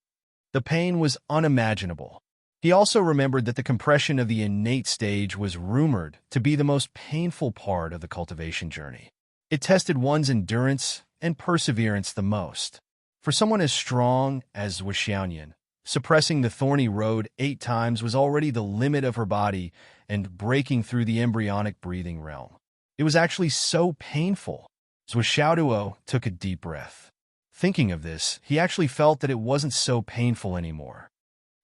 The pain was unimaginable. He also remembered that the compression of the innate stage was rumored to be the most painful part of the cultivation journey. It tested one's endurance and perseverance the most. For someone as strong as Wuxianyan, suppressing the thorny road 8 times was already the limit of her body and breaking through the embryonic breathing realm. It was actually so painful. Zhuxiaoduo took a deep breath. Thinking of this, he actually felt that it wasn't so painful anymore.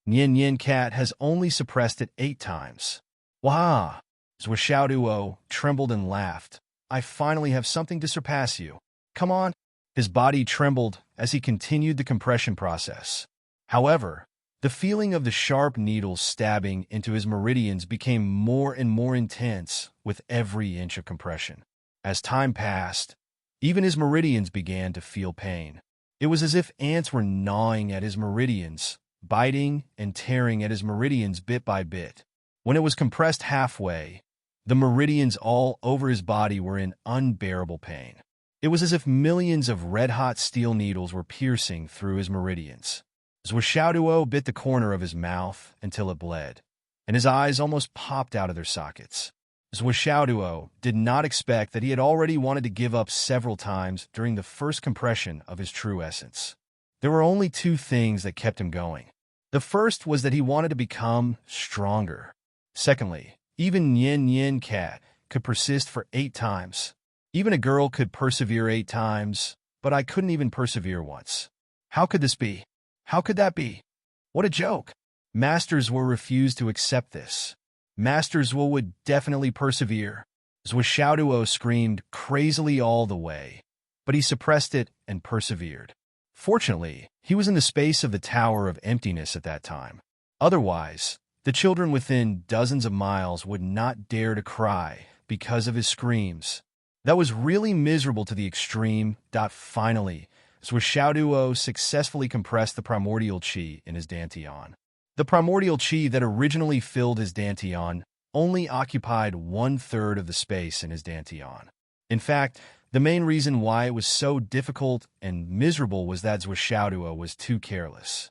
Nian Yin Cat has only suppressed it 8 times. Wah! Zhuxiaoduo trembled and laughed. I finally have something to surpass you. Come on. His body trembled as he continued the compression process. However, the feeling of the sharp needles stabbing into his meridians became more and more intense with every inch of compression. As time passed, even his meridians began to feel pain. It was as if ants were gnawing at his meridians, biting and tearing at his meridians bit by bit. When it was compressed halfway, the meridians all over his body were in unbearable pain. It was as if millions of red-hot steel needles were piercing through his meridians. Zhuxiaoduo bit the corner of his mouth until it bled, and his eyes almost popped out of their sockets. Zhuxiaoduo did not expect that he had already wanted to give up several times during the first compression of his true essence. There were only 2 things that kept him going. The first was that he wanted to become stronger. Secondly, even Nian Yin Cat could persist for 8 times. Even a girl could persevere 8 times, but I couldn't even persevere once. How could this be? How could that be? What a joke! Masters will refuse to accept this. Masters would definitely persevere. Zhuxiaoduo screamed crazily all the way, but he suppressed it and persevered. Fortunately, he was in the space of the Tower of Emptiness at that time. Otherwise, the children within dozens of miles would not dare to cry because of his screams. That was really miserable to the extreme. Finally, Zhuxiaoduo successfully compressed the primordial chi in his dantian. The primordial chi that originally filled his dantian only occupied 1/3 of the space in his dantian. In fact, the main reason why it was so difficult and miserable was that Zhuxiaoduo was too careless.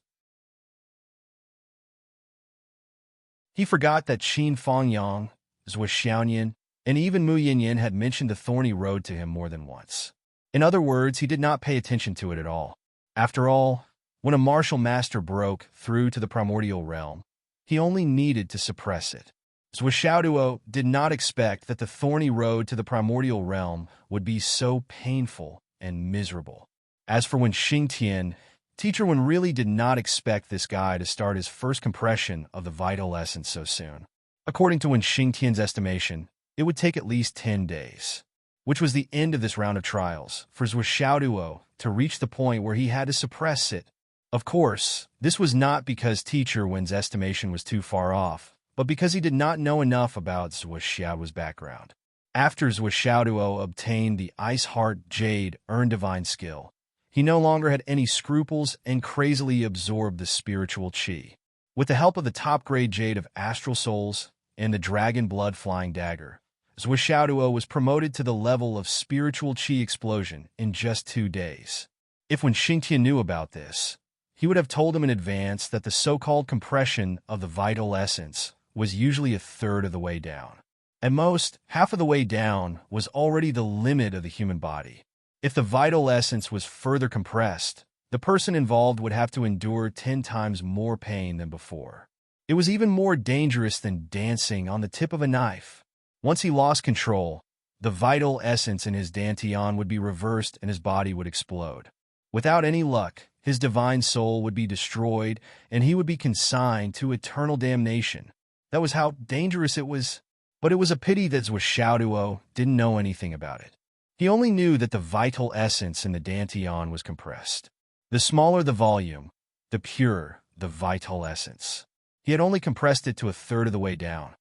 He forgot that Qin Fangyang, Zhuxiaoyan, and even Mu Yinyan had mentioned the thorny road to him more than once. In other words, he did not pay attention to it at all. After all, when a martial master broke through to the primordial realm, he only needed to suppress it. Zhuxiaoduo did not expect that the thorny road to the primordial realm would be so painful and miserable. As for Wen Xingtian, Teacher Wen really did not expect this guy to start his first compression of the vital essence so soon. According to Wen Xingtian's estimation, it would take at least 10 days, which was the end of this round of trials, for Zhuxiaoduo to reach the point where he had to suppress it. Of course, this was not because Teacher Wen's estimation was too far off, but because he did not know enough about Zhuxiaoduo's background. After Zhuxiaoduo obtained the Ice Heart Jade Earn Divine skill, he no longer had any scruples and crazily absorbed the spiritual chi. With the help of the top-grade Jade of Astral Souls and the Dragon Blood Flying Dagger, Zhuxiaoduo was promoted to the level of spiritual chi explosion in just 2 days. If Wen Xingtian knew about this, he would have told him in advance that the so-called compression of the vital essence was usually 1/3 of the way down. At most, half of the way down was already the limit of the human body. If the vital essence was further compressed, the person involved would have to endure 10 times more pain than before. It was even more dangerous than dancing on the tip of a knife. Once he lost control, the vital essence in his dantian would be reversed and his body would explode. Without any luck, his divine soul would be destroyed, and he would be consigned to eternal damnation. That was how dangerous it was. But it was a pity that Zwishaoduo didn't know anything about it. He only knew that the vital essence in the Dantian was compressed. The smaller the volume, the purer the vital essence. He had only compressed it to a third of the way down.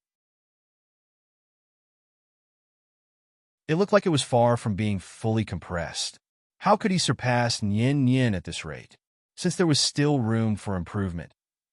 It looked like it was far from being fully compressed. How could he surpass Nian Nian at this rate? Since there was still room for improvement,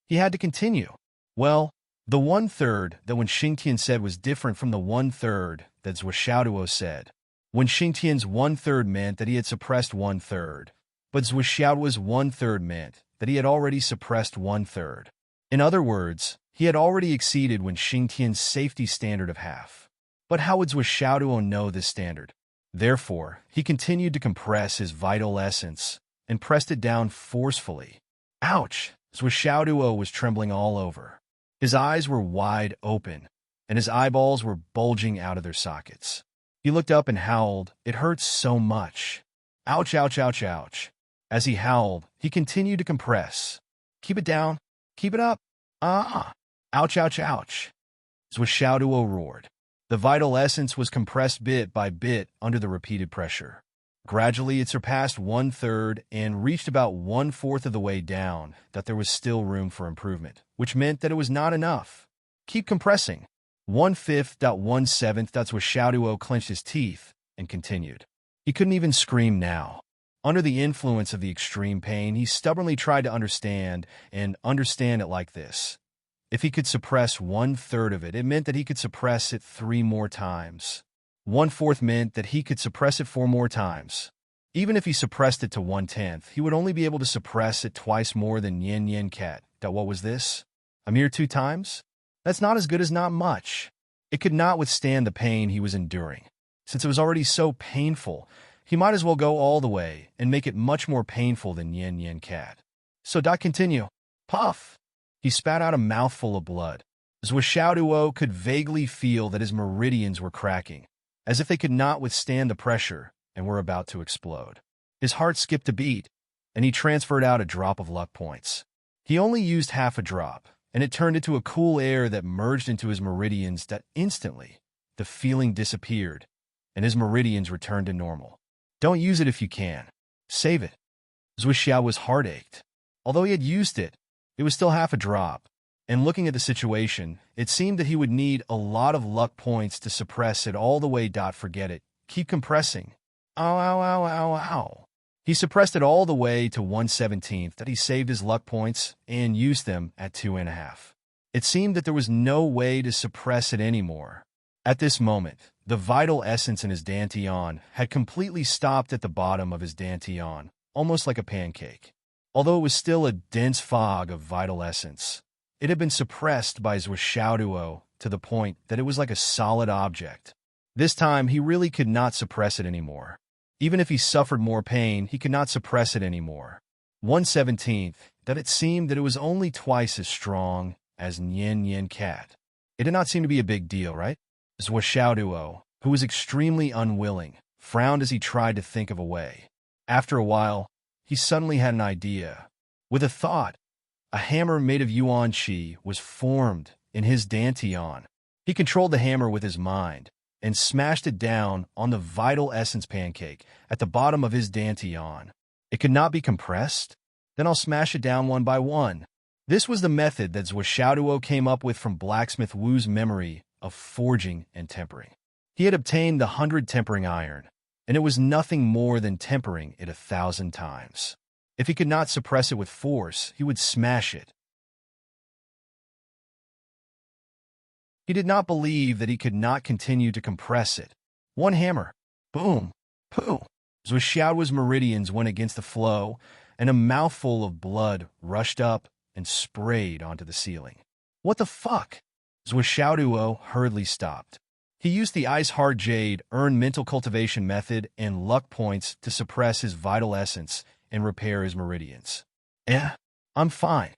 he had to continue. Well, the one-third that Wen Xingtian said was different from the one-third that Zwishaoduo said. Wen Xingtian's one-third meant that he had suppressed one-third, but Zwishaoduo's one-third meant that he had already suppressed one-third. In other words, he had already exceeded Wen Xingtian's safety standard of half. But how would Zwishaoduo know this standard? Therefore, he continued to compress his vital essence and pressed it down forcefully. Ouch! Zwishaoduo was trembling all over. His eyes were wide open, and his eyeballs were bulging out of their sockets. He looked up and howled, "It hurts so much. Ouch, ouch, ouch, ouch." As he howled, he continued to compress. "Keep it down. Keep it up. Ah! Ouch, ouch, ouch." Zwishaoduo roared. The vital essence was compressed bit by bit under the repeated pressure. Gradually, it surpassed one-third and reached about one-fourth of the way down, that there was still room for improvement, which meant that it was not enough. Keep compressing. 1/5, 1/7. Zwishaoduo clenched his teeth and continued. He couldn't even scream now. Under the influence of the extreme pain, he stubbornly tried to understand it like this. If he could suppress one-third of it, it meant that he could suppress it 3 more times. 1/4 meant that he could suppress it 4 more times. Even if he suppressed it to 1/10, he would only be able to suppress it twice more than Yen Yen Cat. What was this? A mere 2 times? That's not as good as not much. It could not withstand the pain he was enduring. Since it was already so painful, he might as well go all the way and make it much more painful than Yen Yen Cat. So continue. Puff! He spat out a mouthful of blood. Zwishaoduo could vaguely feel that his meridians were cracking, as if they could not withstand the pressure and were about to explode. His heart skipped a beat, and he transferred out a drop of luck points. He only used half a drop, and it turned into a cool air that merged into his meridians. That instantly, the feeling disappeared, and his meridians returned to normal. Don't use it if you can. Save it. Zwishaoduo's heart ached. Although he had used it, it was still half a drop, and looking at the situation, it seemed that he would need a lot of luck points to suppress it all the way. Forget it. Keep compressing. Ow, ow, ow, ow, ow. He suppressed it all the way to 1/17. That he saved his luck points and used them at 2.5. It seemed that there was no way to suppress it anymore. At this moment, the vital essence in his Dantian had completely stopped at the bottom of his Dantian, almost like a pancake. Although it was still a dense fog of vital essence, it had been suppressed by Zwishaoduo to the point that it was like a solid object. This time, he really could not suppress it anymore. Even if he suffered more pain, he could not suppress it anymore. 1/17, that it seemed that it was only twice as strong as Nian Nian Cat. It did not seem to be a big deal, right? Zwishaoduo, who was extremely unwilling, frowned as he tried to think of a way. After a while, he suddenly had an idea. With a thought, a hammer made of yuan qi was formed in his Dantian. He controlled the hammer with his mind and smashed it down on the vital essence pancake at the bottom of his Dantian. It could not be compressed? Then I'll smash it down one by one. This was the method that Zwishaoduo came up with from Blacksmith Wu's memory of forging and tempering. He had obtained the 100 tempering iron, and it was nothing more than tempering it 1,000 times. If he could not suppress it with force, he would smash it. He did not believe that he could not continue to compress it. One hammer. Boom. Pooh. Zwishaoduo's meridians went against the flow, and a mouthful of blood rushed up and sprayed onto the ceiling. What the fuck? Zwishaoduo hurriedly stopped. He used the Ice Heart Jade earn mental cultivation method and luck points to suppress his vital essence and repair his meridians. I'm fine.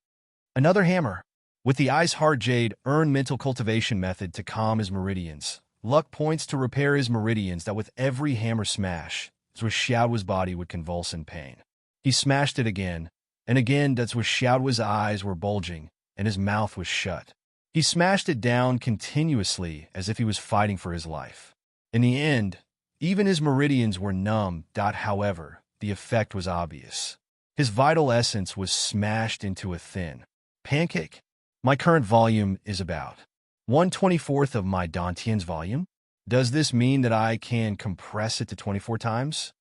Another hammer. With the Ice Heart Jade earn mental cultivation method to calm his meridians, luck points to repair his meridians. That with every hammer smash, Zwishaoduo's body would convulse in pain. He smashed it again, And again, that's where Xiaoduo's eyes were bulging, and his mouth was shut. He smashed it down continuously as if he was fighting for his life. In the end, even his meridians were numb. However, the effect was obvious. His vital essence was smashed into a thin pancake. My current volume is about 1/24th of my Dantian's volume. Does this mean that I can compress it to 24 times?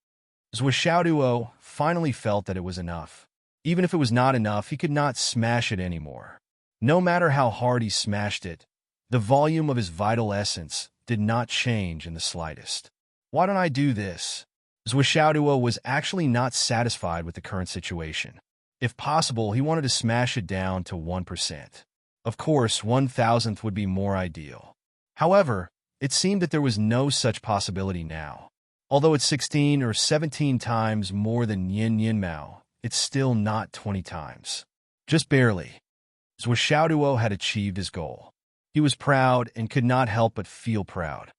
Xiaoduo finally felt that it was enough. Even if it was not enough, he could not smash it anymore. No matter how hard he smashed it, the volume of his vital essence did not change in the slightest. Why don't I do this? Xiaoduo was actually not satisfied with the current situation. If possible, he wanted to smash it down to 1%. Of course, 1,000th would be more ideal. However, it seemed that there was no such possibility now. Although it's 16 or 17 times more than Yin Mao, it's still not 20 times. Just barely. Xiaoduo had achieved his goal. He was proud and could not help but feel proud.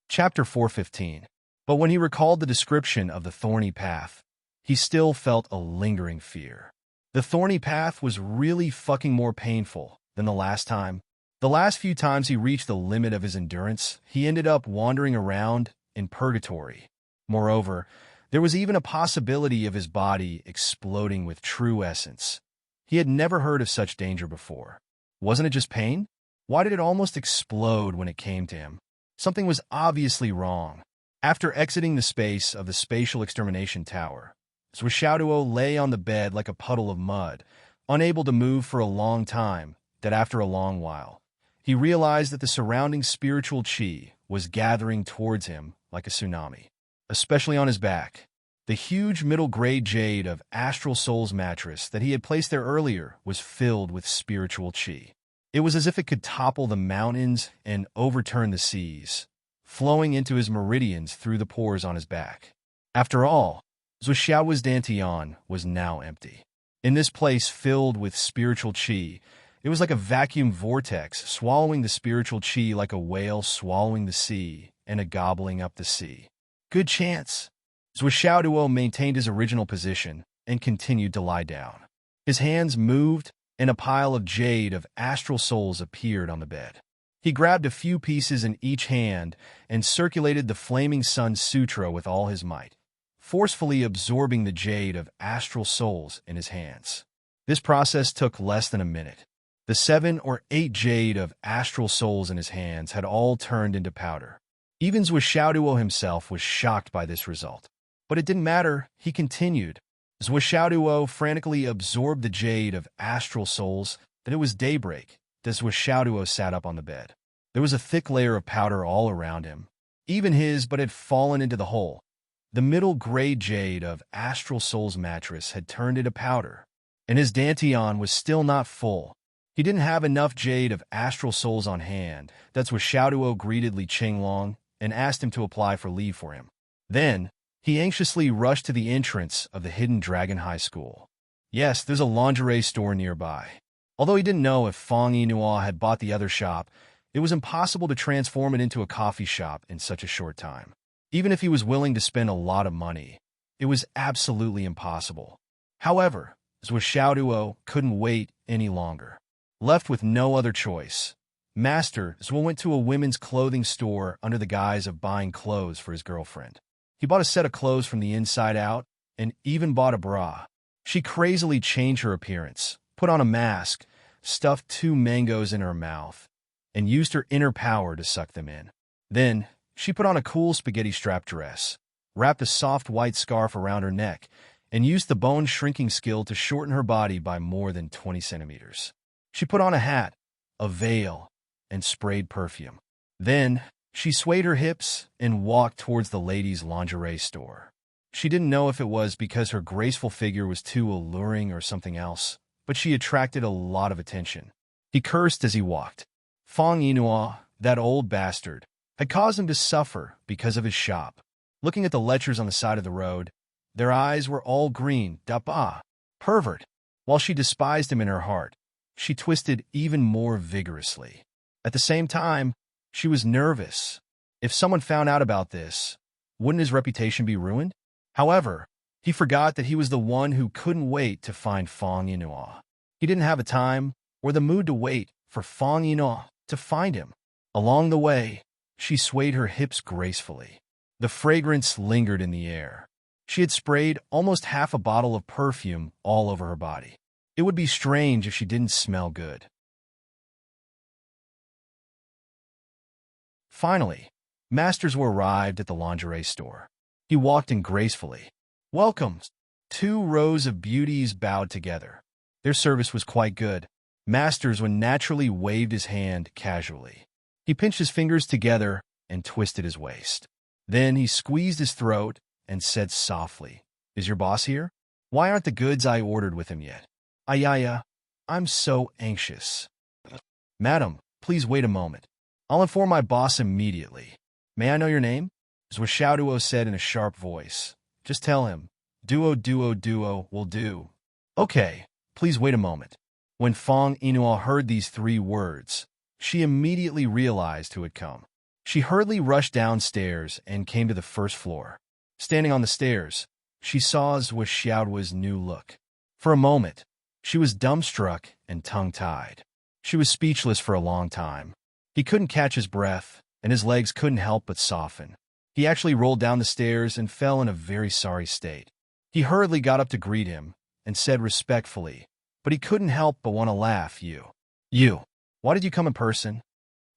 Chapter 415. But when he recalled the description of the thorny path, he still felt a lingering fear. The thorny path was really fucking more painful than the last time. The last few times he reached the limit of his endurance, he ended up wandering around in purgatory. Moreover, there was even a possibility of his body exploding with true essence. He had never heard of such danger before. Wasn't it just pain? Why did it almost explode when it came to him? Something was obviously wrong. After exiting the space of the spatial extermination tower, Xiaoduo lay on the bed like a puddle of mud, unable to move for a long time. That after a long while, he realized that the surrounding spiritual qi was gathering towards him like a tsunami, especially on his back. The huge middle-grade jade of Astral Soul's mattress that he had placed there earlier was filled with spiritual qi. It was as if it could topple the mountains and overturn the seas, flowing into his meridians through the pores on his back. After all, Xiaoduo's dantian was now empty. In this place filled with spiritual qi, it was like a vacuum vortex, swallowing the spiritual qi like a whale swallowing the sea and a gobbling up the sea. Good chance. Xiaoduo maintained his original position and continued to lie down. His hands moved, and a pile of jade of astral souls appeared on the bed. He grabbed a few pieces in each hand and circulated the Flaming Sun Sutra with all his might, forcefully absorbing the jade of astral souls in his hands. This process took less than a minute. The 7 or 8 jade of astral souls in his hands had all turned into powder. Even Xiaoduo himself was shocked by this result. But it didn't matter, he continued. Xiaoduo frantically absorbed the jade of astral souls. Then it was daybreak. Xiaoduo sat up on the bed. There was a thick layer of powder all around him. Even his but had fallen into the hole. The middle-grade jade of Astral Soul's mattress had turned into powder, and his dantian was still not full. He didn't have enough jade of Astral Souls on hand. That's where Xiaoduo greeted Li Qinglong and asked him to apply for leave for him. Then, he anxiously rushed to the entrance of the Hidden Dragon High School. Yes, there's a lingerie store nearby. Although he didn't know if Fang Yinhua had bought the other shop, it was impossible to transform it into a coffee shop in such a short time. Even if he was willing to spend a lot of money, it was absolutely impossible. However, Xiaoduo couldn't wait any longer. Left with no other choice, Master Zhuo went to a women's clothing store under the guise of buying clothes for his girlfriend. He bought a set of clothes from the inside out and even bought a bra. She crazily changed her appearance, put on a mask, stuffed 2 mangoes in her mouth, and used her inner power to suck them in. Then, she put on a cool spaghetti strap dress, wrapped a soft white scarf around her neck, and used the bone shrinking skill to shorten her body by more than 20 centimeters. She put on a hat, a veil, and sprayed perfume. Then, she swayed her hips and walked towards the ladies' lingerie store. She didn't know if it was because her graceful figure was too alluring or something else, but she attracted a lot of attention. He cursed as he walked. Fang Yinhua, that old bastard, had caused him to suffer because of his shop. Looking at the lechers on the side of the road, their eyes were all green. Pervert. While she despised him in her heart, she twisted even more vigorously. At the same time, she was nervous. If someone found out about this, wouldn't his reputation be ruined? However, he forgot that he was the one who couldn't wait to find Fong Yinhua. He didn't have the time or the mood to wait for Fong Yinhua to find him. Along the way, she swayed her hips gracefully. The fragrance lingered in the air. She had sprayed almost half a bottle of perfume all over her body. It would be strange if she didn't smell good. Finally, Masters arrived at the lingerie store. He walked in gracefully. "Welcome." 2 rows of beauties bowed together. Their service was quite good. Masters naturally waved his hand casually. He pinched his fingers together and twisted his waist. Then he squeezed his throat and said softly, "Is your boss here? Why aren't the goods I ordered with him yet? Ayaya, I'm so anxious." "Madam, please wait a moment. I'll inform my boss immediately. May I know your name?" Zhuo said in a sharp voice. "Just tell him, duo will do." "Okay, please wait a moment." When Fong Yinhua heard these 3 words, she immediately realized who had come. She hurriedly rushed downstairs and came to the first floor. Standing on the stairs, she saw Zhuo's new look. For a moment, she was dumbstruck and tongue-tied. She was speechless for a long time. He couldn't catch his breath, and his legs couldn't help but soften. He actually rolled down the stairs and fell in a very sorry state. He hurriedly got up to greet him and said respectfully, but he couldn't help but want to laugh. You, why did you come in person?"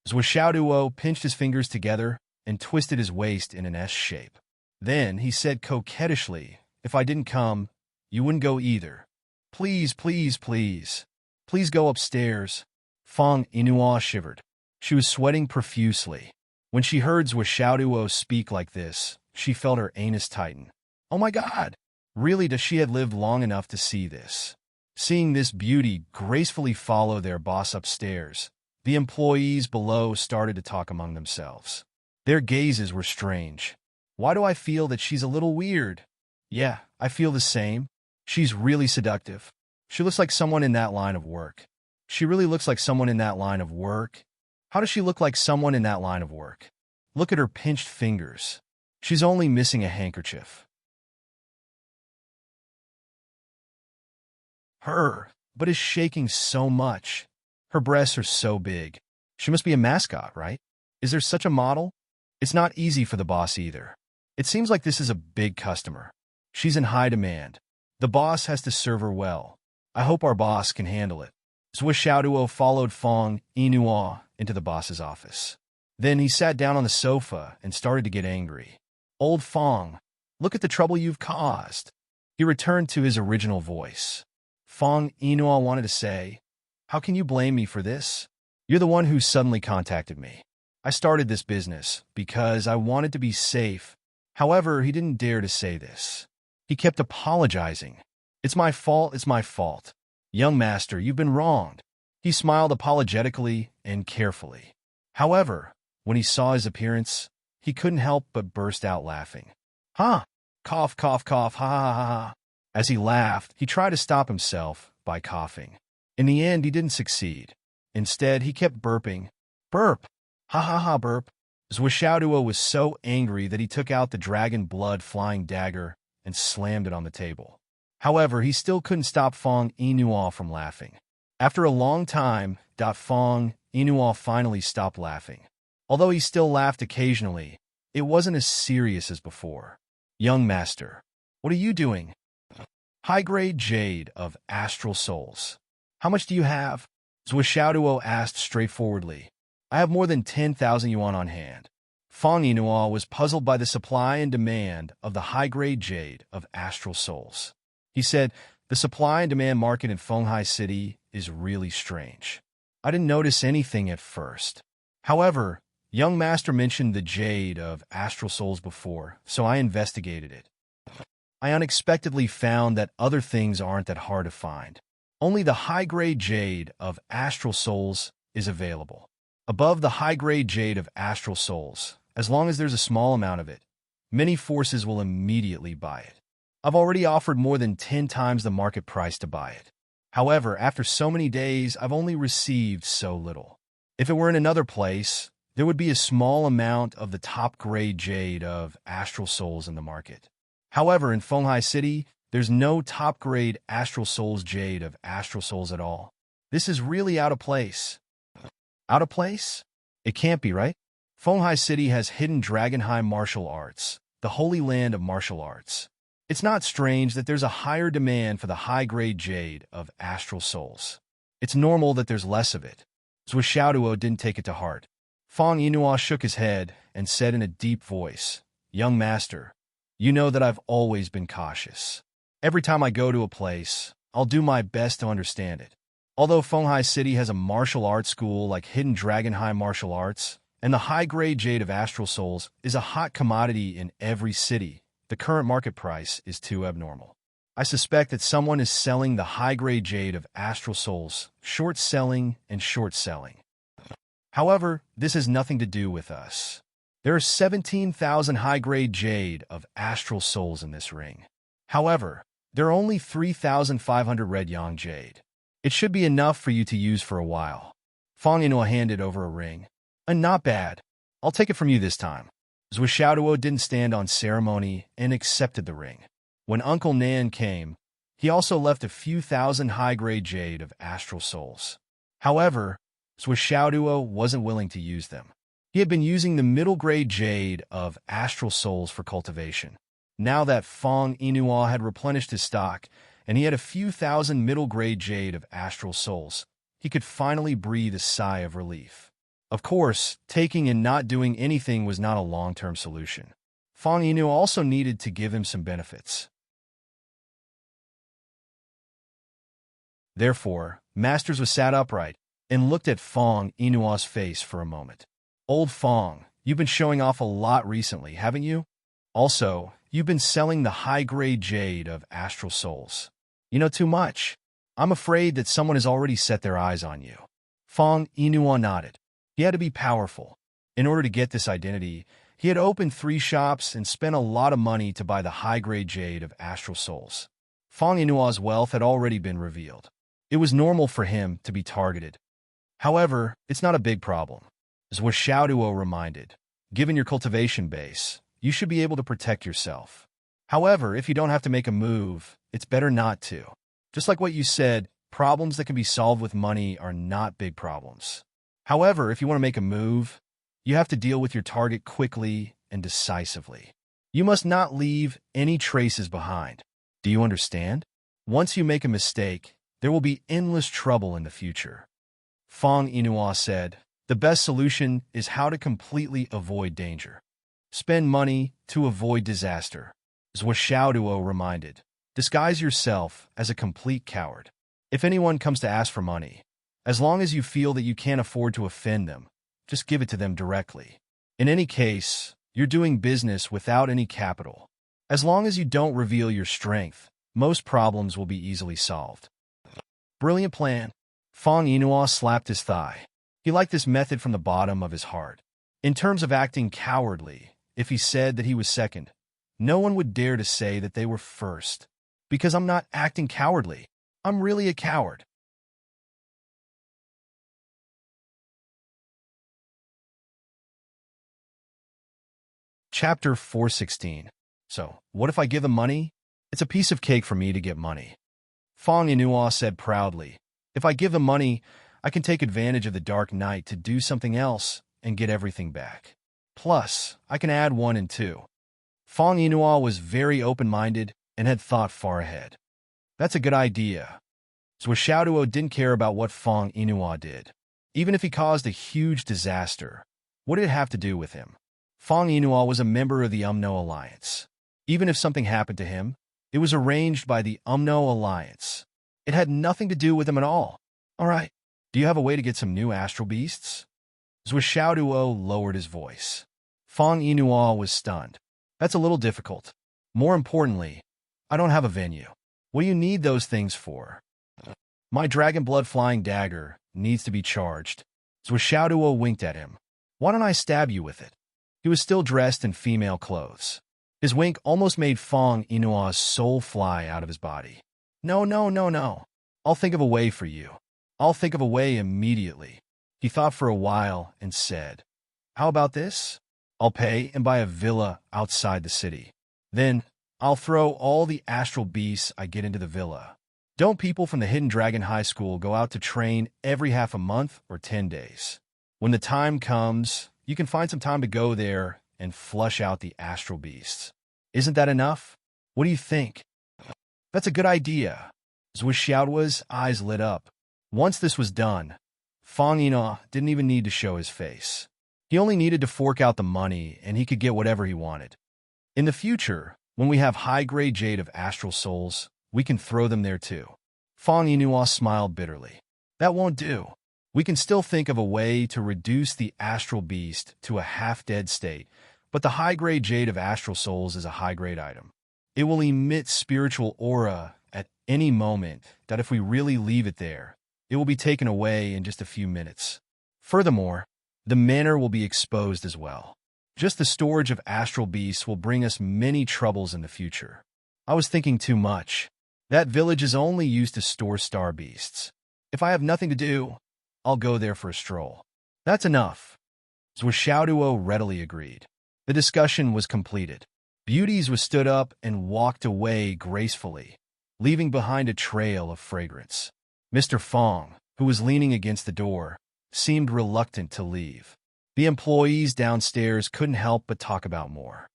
Zhuo pinched his fingers together and twisted his waist in an S shape. Then he said coquettishly, "If I didn't come, you wouldn't go either. Please go upstairs." Fong Yinhua shivered. She was sweating profusely. When she heard Zhuo speak like this, she felt her anus tighten. Oh my God! Really, does she have lived long enough to see this? Seeing this beauty gracefully follow their boss upstairs, the employees below started to talk among themselves. Their gazes were strange. "Why do I feel that she's a little weird?" "Yeah, I feel the same. She's really seductive. She looks like someone in that line of work." "She really looks like someone in that line of work?" "How does she look like someone in that line of work? Look at her pinched fingers. She's only missing a handkerchief." But is shaking so much. Her breasts are so big. She must be a mascot, right? Is there such a model? It's not easy for the boss either. It seems like this is a big customer. She's in high demand. The boss has to serve her well. I hope our boss can handle it. Zhuo followed Fong Yinhua into the boss's office. Then he sat down on the sofa and started to get angry. "Old Fong, look at the trouble you've caused." He returned to his original voice. Fong Yinhua wanted to say, "How can you blame me for this? You're the one who suddenly contacted me. I started this business because I wanted to be safe." However, he didn't dare to say this. He kept apologizing. It's my fault. Young master, you've been wronged." He smiled apologetically and carefully. However, when he saw his appearance, he couldn't help but burst out laughing. "Huh? Cough, ha ha ha." As he laughed, he tried to stop himself by coughing. In the end, he didn't succeed. Instead, he kept burping. "Burp! Ha ha ha burp." Zhuo was so angry that he took out the dragon blood flying dagger and slammed it on the table. However, he still couldn't stop Fong Yinhua from laughing. After a long time, Fong Yinhua finally stopped laughing. Although he still laughed occasionally, it wasn't as serious as before. "Young master, what are you doing?" "High-grade jade of astral souls. How much do you have?" Zhuo asked straightforwardly. "I have more than 10,000 yuan on hand." Fong Yinhua was puzzled by the supply and demand of the high-grade jade of astral souls. He said, "The supply and demand market in Fenghai City is really strange. I didn't notice anything at first. However, young master mentioned the jade of astral souls before, so I investigated it. I unexpectedly found that other things aren't that hard to find. Only the high-grade jade of astral souls is available. Above the high-grade jade of astral souls, as long as there's a small amount of it, many forces will immediately buy it. I've already offered more than 10 times the market price to buy it. However, after so many days, I've only received so little. If it were in another place, there would be a small amount of the top-grade jade of astral souls in the market. However, in Fenghai City, there's no top-grade astral souls jade of astral souls at all. This is really out of place. Out of place? It can't be, right? Fenghai City has hidden Dragonheim martial arts, the holy land of martial arts. It's not strange that there's a higher demand for the high-grade jade of astral souls. It's normal that there's less of it. Zhuo Xiaoduo didn't take it to heart. Feng Yinhua shook his head and said in a deep voice, "Young master, you know that I've always been cautious. Every time I go to a place, I'll do my best to understand it. Although Fenghai City has a martial arts school like Hidden Dragonheim Martial Arts, and the high-grade jade of astral souls is a hot commodity in every city, the current market price is too abnormal. I suspect that someone is selling the high-grade jade of astral souls, short-selling and short-selling. However, this has nothing to do with us. There are 17,000 high-grade jade of astral souls in this ring. However, there are only 3,500 red yang jade. It should be enough for you to use for a while." Feng Yinhua handed over a ring. "And not bad. I'll take it from you this time." Zhuo Xiaoduo didn't stand on ceremony and accepted the ring. When Uncle Nan came, he also left a few thousand high-grade jade of astral souls. However, Zhuo Xiaoduo wasn't willing to use them. He had been using the middle-grade jade of astral souls for cultivation. Now that Feng Yinhua had replenished his stock, and he had a few thousand middle-grade jade of astral souls, he could finally breathe a sigh of relief. Of course, taking and not doing anything was not a long-term solution. Feng Yinhua also needed to give him some benefits. Therefore, Masters was sat upright and looked at Feng Yinua's face for a moment. "Old Feng, you've been showing off a lot recently, haven't you? Also, you've been selling the high-grade jade of astral souls. You know too much. I'm afraid that someone has already set their eyes on you." Feng Yinhua nodded. He had to be powerful. In order to get this identity, he had opened 3 shops and spent a lot of money to buy the high-grade jade of astral souls. Feng Yinua's wealth had already been revealed. It was normal for him to be targeted. However, it's not a big problem. As Zhuo Xiaoduo reminded, given your cultivation base, you should be able to protect yourself. However, if you don't have to make a move, it's better not to. Just like what you said, problems that can be solved with money are not big problems. However, if you want to make a move, you have to deal with your target quickly and decisively. You must not leave any traces behind. Do you understand? Once you make a mistake, there will be endless trouble in the future. Feng Yinhua said, "The best solution is how to completely avoid danger. Spend money to avoid disaster." Zhuo Xiaoduo reminded, "Disguise yourself as a complete coward. If anyone comes to ask for money, as long as you feel that you can't afford to offend them, just give it to them directly. In any case, you're doing business without any capital. As long as you don't reveal your strength, most problems will be easily solved." Brilliant plan. Feng Yinhua slapped his thigh. He liked this method from the bottom of his heart. In terms of acting cowardly, if he said that he was second, no one would dare to say that they were first. Because I'm not acting cowardly. I'm really a coward. Chapter 416. So, what if I give them money? It's a piece of cake for me to get money. Feng Yinhua said proudly, "If I give them money, I can take advantage of the dark night to do something else and get everything back. Plus, I can add 1 and 2. Feng Yinhua was very open-minded and had thought far ahead. That's a good idea. Zhuo Xiaoduo didn't care about what Feng Yinhua did. Even if he caused a huge disaster, what did it have to do with him? Feng Yinhua was a member of the UMNO Alliance. Even if something happened to him, it was arranged by the UMNO Alliance. It had nothing to do with him at all. All right, do you have a way to get some new astral beasts? Zhuo Xiaoduo lowered his voice. Feng Yinhua was stunned. That's a little difficult. More importantly, I don't have a venue. What do you need those things for? My dragon blood flying dagger needs to be charged. Zhuo Xiaoduo winked at him. Why don't I stab you with it? He was still dressed in female clothes. His wink almost made Feng Yinua's soul fly out of his body. No, no, no, no. I'll think of a way for you. I'll think of a way immediately. He thought for a while and said, How about this? I'll pay and buy a villa outside the city. Then, I'll throw all the astral beasts I get into the villa. Don't people from the Hidden Dragon High School go out to train every half a month or 10 days? When the time comes, you can find some time to go there and flush out the astral beasts. Isn't that enough? What do you think? That's a good idea. Zhuxiaoduo's eyes lit up. Once this was done, Fang Yinhua didn't even need to show his face. He only needed to fork out the money and he could get whatever he wanted. In the future, when we have high-grade jade of astral souls, we can throw them there too. Fang Yinhua smiled bitterly. That won't do. We can still think of a way to reduce the astral beast to a half-dead state, but the high-grade jade of astral souls is a high-grade item. It will emit spiritual aura at any moment that if we really leave it there, it will be taken away in just a few minutes. Furthermore, the manor will be exposed as well. Just the storage of astral beasts will bring us many troubles in the future. I was thinking too much. That village is only used to store star beasts. If I have nothing to do, I'll go there for a stroll. That's enough. Zhuxiaoduo readily agreed. The discussion was completed. Beauties was stood up and walked away gracefully, leaving behind a trail of fragrance. Mr. Fong, who was leaning against the door, seemed reluctant to leave. The employees downstairs couldn't help but talk about more.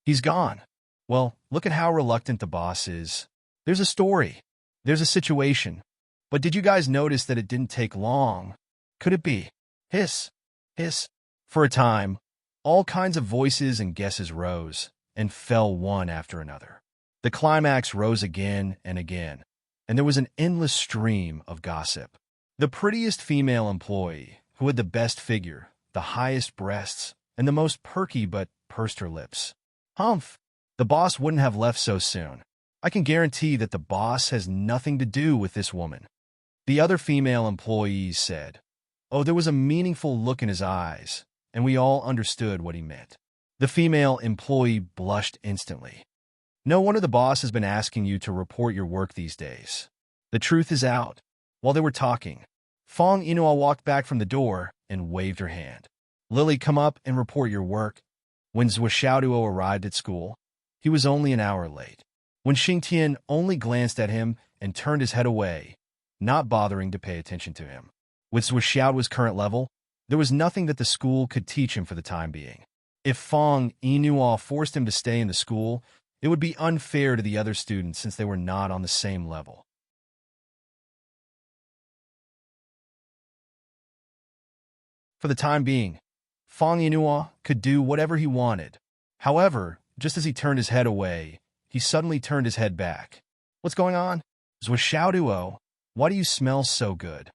He's gone. Well, look at how reluctant the boss is. There's a story. There's a situation. But did you guys notice that it didn't take long? Could it be? Hiss. Hiss. For a time, all kinds of voices and guesses rose and fell one after another. The climax rose again and again, and there was an endless stream of gossip. The prettiest female employee, who had the best figure, the highest breasts, and the most perky but pursed her lips. Humph! The boss wouldn't have left so soon. I can guarantee that the boss has nothing to do with this woman. The other female employees said, "Oh, there was a meaningful look in his eyes, and we all understood what he meant." The female employee blushed instantly. No wonder the boss has been asking you to report your work these days. The truth is out. While they were talking, Fang Yinhua walked back from the door and waved her hand. "Lily, come up and report your work." When Zhuxiaoduo arrived at school, he was only an hour late. When Xingtian only glanced at him and turned his head away, not bothering to pay attention to him. With Zhuxiaoduo's current level, there was nothing that the school could teach him for the time being. If Fang Yinhua forced him to stay in the school, it would be unfair to the other students since they were not on the same level. For the time being, Fang Yinhua could do whatever he wanted. However, just as he turned his head away, he suddenly turned his head back. "What's going on?" "Zhuxiaoduo, why do you smell so good?"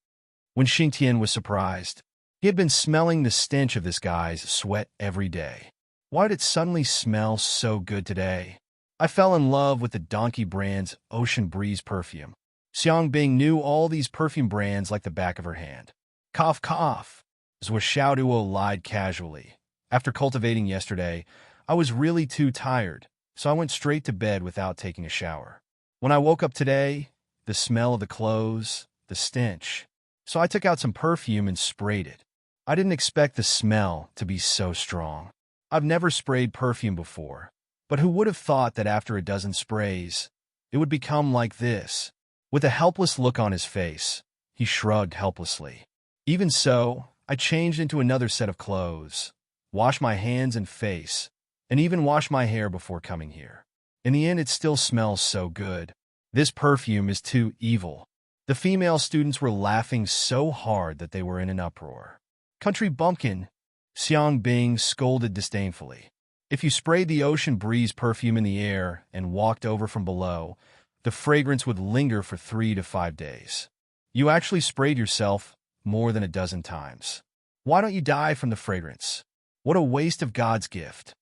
When Xingtian was surprised, he had been smelling the stench of this guy's sweat every day. Why did it suddenly smell so good today? I fell in love with the Donkey brand's Ocean Breeze perfume. Xiang Bing knew all these perfume brands like the back of her hand. Cough, cough. Zhuxiaoduo lied casually. After cultivating yesterday, I was really too tired, so I went straight to bed without taking a shower. When I woke up today, the smell of the clothes, the stench. So I took out some perfume and sprayed it. I didn't expect the smell to be so strong. I've never sprayed perfume before, but who would have thought that after a dozen sprays, it would become like this? With a helpless look on his face, he shrugged helplessly. Even so, I changed into another set of clothes, washed my hands and face, and even washed my hair before coming here. In the end, it still smells so good. This perfume is too evil. The female students were laughing so hard that they were in an uproar. "Country bumpkin," Xiang Bing scolded disdainfully. If you sprayed the Ocean Breeze perfume in the air and walked over from below, the fragrance would linger for 3 to 5 days. You actually sprayed yourself more than a dozen times. Why don't you die from the fragrance? What a waste of God's gift.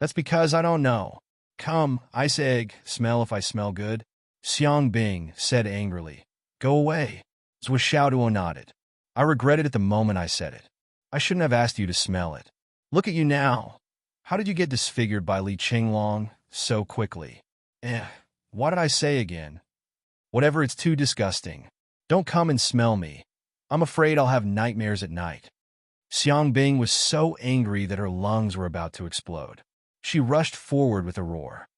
That's because I don't know. Come, ice egg, smell if I smell good. Xiang Bing said angrily. Go away. Zhuxiaoduo nodded. I regretted it the moment I said it. I shouldn't have asked you to smell it. Look at you now. How did you get disfigured by Li Qinglong so quickly? What did I say again? Whatever, it's too disgusting. Don't come and smell me. I'm afraid I'll have nightmares at night. Xiang Bing was so angry that her lungs were about to explode. She rushed forward with a roar.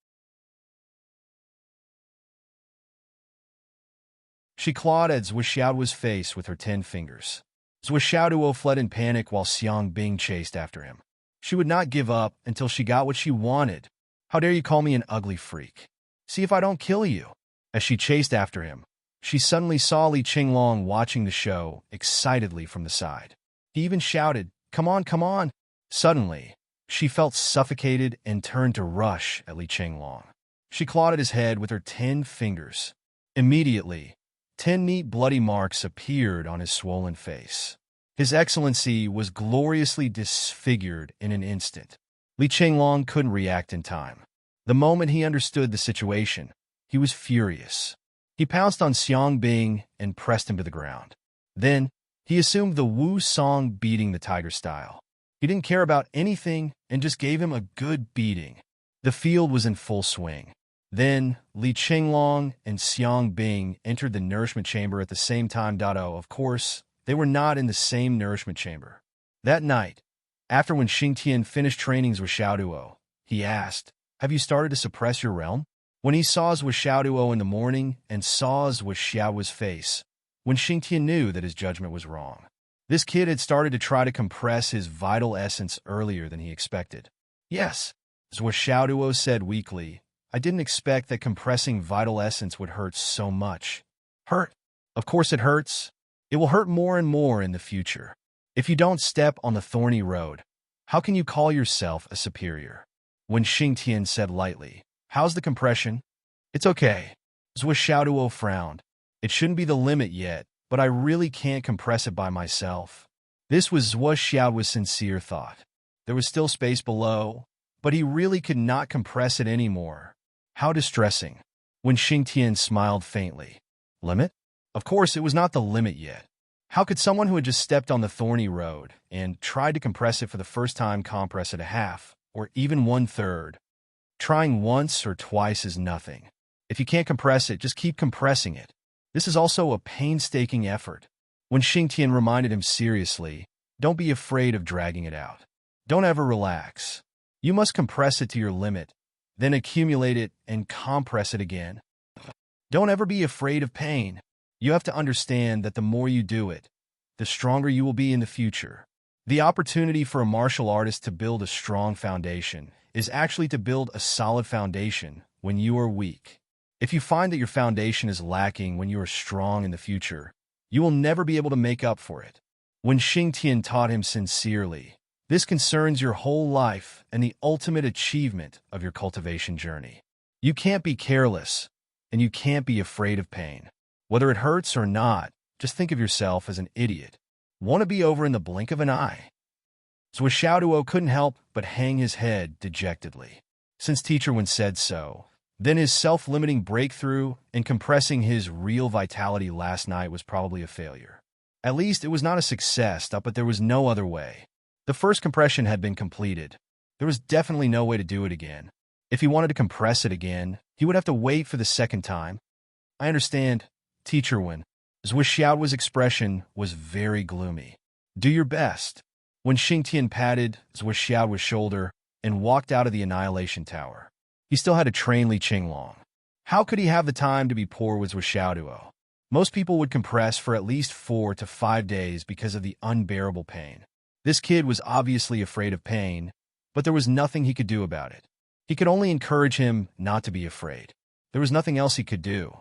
She clawed at Zhuoxiao's face with her 10 fingers. Zhuoxiao fled in panic while Xiang Bing chased after him. She would not give up until she got what she wanted. How dare you call me an ugly freak? See if I don't kill you. As she chased after him, she suddenly saw Li Qinglong watching the show excitedly from the side. He even shouted, "Come on, come on!" Suddenly, she felt suffocated and turned to rush at Li Qinglong. She clawed at his head with her 10 fingers. Immediately, 10 neat bloody marks appeared on his swollen face. His Excellency was gloriously disfigured in an instant. Li Qinglong couldn't react in time. The moment he understood the situation, he was furious. He pounced on Xiang Bing and pressed him to the ground. Then, he assumed the Wu Song beating the tiger style. He didn't care about anything and just gave him a good beating. The field was in full swing. Then, Li Qinglong and Xiang Bing entered the nourishment chamber at the same time. Of course, they were not in the same nourishment chamber. That night, after when Xingtian finished trainings with Xiaoduo, he asked, "Have you started to suppress your realm?" When he saw Xiaoduo in the morning and saw Xiaoduo's face, when Xingtian knew that his judgment was wrong. This kid had started to try to compress his vital essence earlier than he expected. "Yes," Xiaoduo said weakly, "I didn't expect that compressing vital essence would hurt so much." Hurt? Of course it hurts. It will hurt more and more in the future. If you don't step on the thorny road, how can you call yourself a superior? When Xingtian said lightly, "How's the compression?" "It's okay." Xiaoduo frowned. "It shouldn't be the limit yet, but I really can't compress it by myself." This was Xiaoduo's sincere thought. There was still space below, but he really could not compress it anymore. How distressing. When Xingtian smiled faintly. Limit? Of course, it was not the limit yet. How could someone who had just stepped on the thorny road and tried to compress it for the first time compress it a half, or even 1/3? Trying once or twice is nothing. If you can't compress it, just keep compressing it. This is also a painstaking effort. When Xingtian reminded him seriously, don't be afraid of dragging it out. Don't ever relax. You must compress it to your limit, then accumulate it and compress it again. Don't ever be afraid of pain. You have to understand that the more you do it, the stronger you will be in the future. The opportunity for a martial artist to build a strong foundation is actually to build a solid foundation when you are weak. If you find that your foundation is lacking when you are strong in the future, you will never be able to make up for it. When Xingtian taught him sincerely, this concerns your whole life and the ultimate achievement of your cultivation journey. You can't be careless, and you can't be afraid of pain. Whether it hurts or not, just think of yourself as an idiot. Want to be over in the blink of an eye. Xiaoduo couldn't help but hang his head dejectedly. Since Teacher Wen said so, then his self-limiting breakthrough in compressing his real vitality last night was probably a failure. At least it was not a success, but there was no other way. The first compression had been completed. There was definitely no way to do it again. If he wanted to compress it again, he would have to wait for the second time. I understand, Teacher Wen. Xiaoduo's expression was very gloomy. Do your best. When Xingtian patted Xiaoduo's shoulder and walked out of the Annihilation Tower, he still had to train Li Qinglong. How could he have the time to be poor with Xiaoduo? Most people would compress for at least 4 to 5 days because of the unbearable pain. This kid was obviously afraid of pain, but there was nothing he could do about it. He could only encourage him not to be afraid. There was nothing else he could do.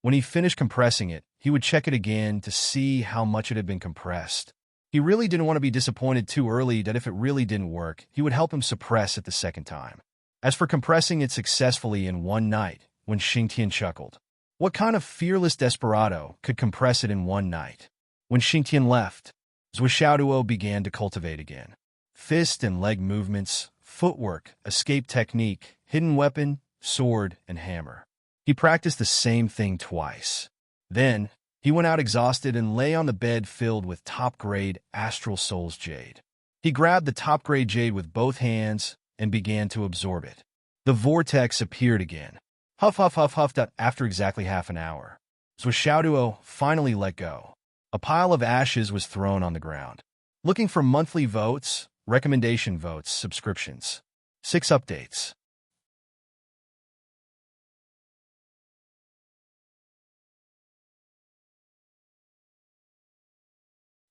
When he finished compressing it, he would check it again to see how much it had been compressed. He really didn't want to be disappointed too early that if it really didn't work, he would help him suppress it the second time. As for compressing it successfully in one night, when Xingtian chuckled, what kind of fearless desperado could compress it in one night? When Xingtian left, Xiaoduo began to cultivate again. Fist and leg movements, footwork, escape technique, hidden weapon, sword, and hammer. He practiced the same thing twice. Then, he went out exhausted and lay on the bed filled with top-grade Astral Souls Jade. He grabbed the top-grade jade with both hands and began to absorb it. The vortex appeared again. Huff, huff, huff, huff. After exactly half an hour, Xiaoduo finally let go. A pile of ashes was thrown on the ground. Looking for monthly votes, recommendation votes, subscriptions. 6 updates.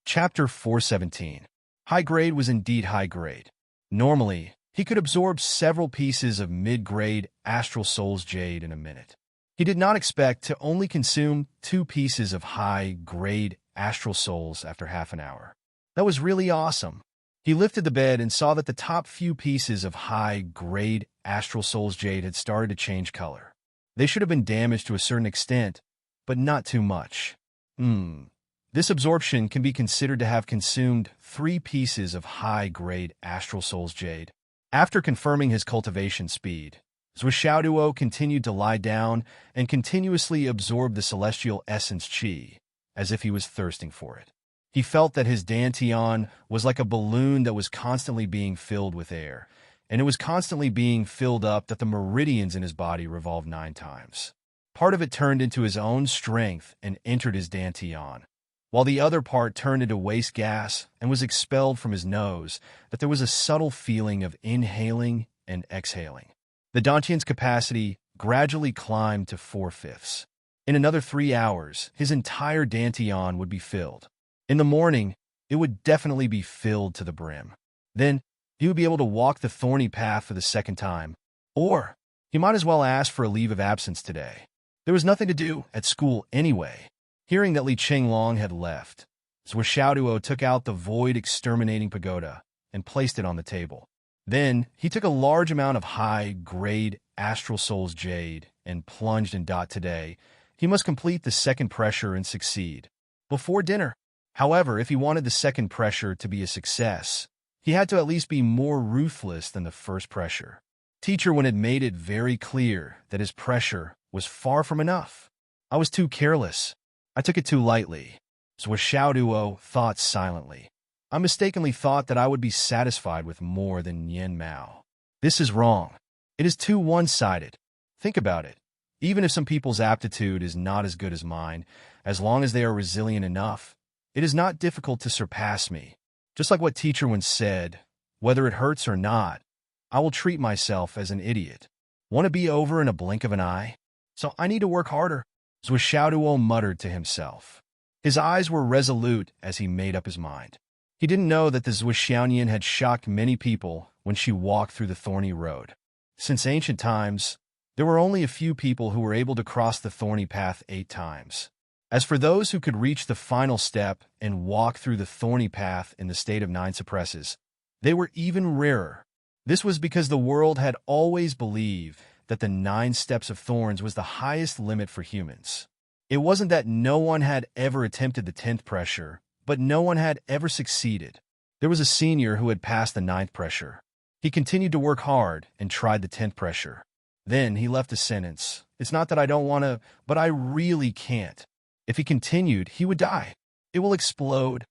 Chapter 417. High grade was indeed high grade. Normally, he could absorb several pieces of mid-grade Astral Souls Jade in a minute. He did not expect to only consume 2 pieces of high-grade Astral Souls after half an hour. That was really awesome. He lifted the bed and saw that the top few pieces of high-grade Astral Souls Jade had started to change color. They should have been damaged to a certain extent, but not too much. This absorption can be considered to have consumed 3 pieces of high-grade Astral Souls Jade. After confirming his cultivation speed, Zhuxiaoduo continued to lie down and continuously absorb the celestial essence qi, as if he was thirsting for it. He felt that his dantian was like a balloon that was constantly being filled with air, and it was constantly being filled up that the meridians in his body revolved 9 times. Part of it turned into his own strength and entered his dantian, while the other part turned into waste gas and was expelled from his nose, that there was a subtle feeling of inhaling and exhaling. The dantian's capacity gradually climbed to 4/5. In another 3 hours, his entire dantian would be filled. In the morning, it would definitely be filled to the brim. Then, he would be able to walk the thorny path for the second time. Or, he might as well ask for a leave of absence today. There was nothing to do at school anyway. Hearing that Li Qinglong had left, Zhuxiaoduo took out the void-exterminating pagoda and placed it on the table. Then, he took a large amount of high-grade Astral Souls Jade and plunged in. Today, he must complete the second pressure and succeed before dinner. However, if he wanted the second pressure to be a success, he had to at least be more ruthless than the first pressure. Teacher Wen had made it very clear that his pressure was far from enough. I was too careless. I took it too lightly. Zhuxiaoduo thought silently. I mistakenly thought that I would be satisfied with more than Yen Mao. This is wrong. It is too one-sided. Think about it. Even if some people's aptitude is not as good as mine, as long as they are resilient enough, it is not difficult to surpass me. Just like what Teacher Wen said, whether it hurts or not, I will treat myself as an idiot. Want to be over in a blink of an eye? So I need to work harder. Zhuxiaoduo muttered to himself. His eyes were resolute as he made up his mind. He didn't know that the Zhuxiaonian had shocked many people when she walked through the thorny road. Since ancient times, there were only a few people who were able to cross the thorny path 8 times. As for those who could reach the final step and walk through the thorny path in the state of 9 suppresses, they were even rarer. This was because the world had always believed that the 9 steps of thorns was the highest limit for humans. It wasn't that no one had ever attempted the 10th pressure, but no one had ever succeeded. There was a senior who had passed the 9th pressure. He continued to work hard and tried the 10th pressure. Then he left a sentence. It's not that I don't want to, but I really can't. If he continued, he would die. It will explode.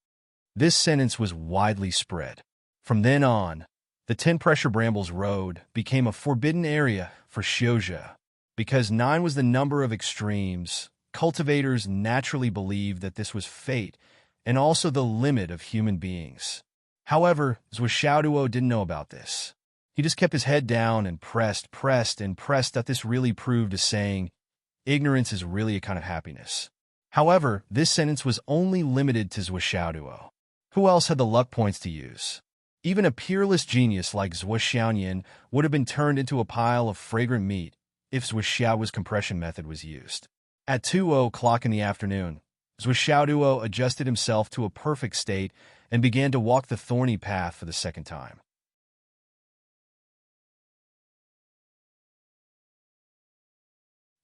This sentence was widely spread. From then on, the 10 Pressure Brambles Road became a forbidden area for Xiuzhe. Because 9 was the number of extremes, cultivators naturally believed that this was fate and also the limit of human beings. However, Zhuxiaoduo didn't know about this. He just kept his head down and pressed that this really proved a saying, ignorance is really a kind of happiness. However, this sentence was only limited to Zhuxiaoduo. Who else had the luck points to use? Even a peerless genius like Zhuxiaonian would have been turned into a pile of fragrant meat if Zhuxiaoduo's compression method was used. At 2:00 in the afternoon, Zhuxiaoduo adjusted himself to a perfect state and began to walk the thorny path for the second time.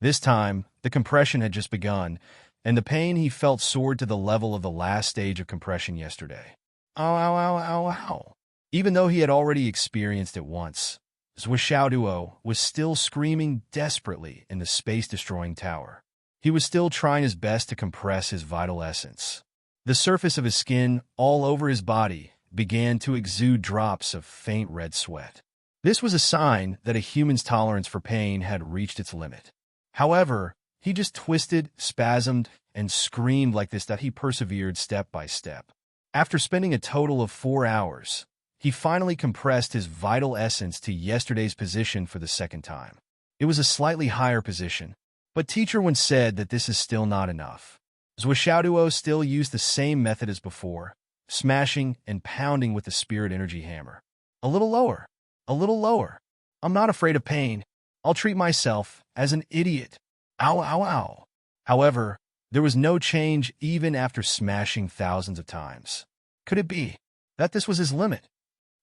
This time, the compression had just begun, and the pain he felt soared to the level of the last stage of compression yesterday. Ow, ow, ow, ow, ow. Even though he had already experienced it once, Zhuxiaoduo was still screaming desperately in the space-destroying tower. He was still trying his best to compress his vital essence. The surface of his skin, all over his body, began to exude drops of faint red sweat. This was a sign that a human's tolerance for pain had reached its limit. However, he just twisted, spasmed, and screamed like this that he persevered step by step. After spending a total of 4 hours, he finally compressed his vital essence to yesterday's position for the second time. It was a slightly higher position, but teacher once said that this is still not enough. Zhuoxiaoduo still used the same method as before, smashing and pounding with the spirit energy hammer. A little lower, a little lower. I'm not afraid of pain. I'll treat myself as an idiot. Ow, ow, ow. However, there was no change even after smashing thousands of times. Could it be that this was his limit?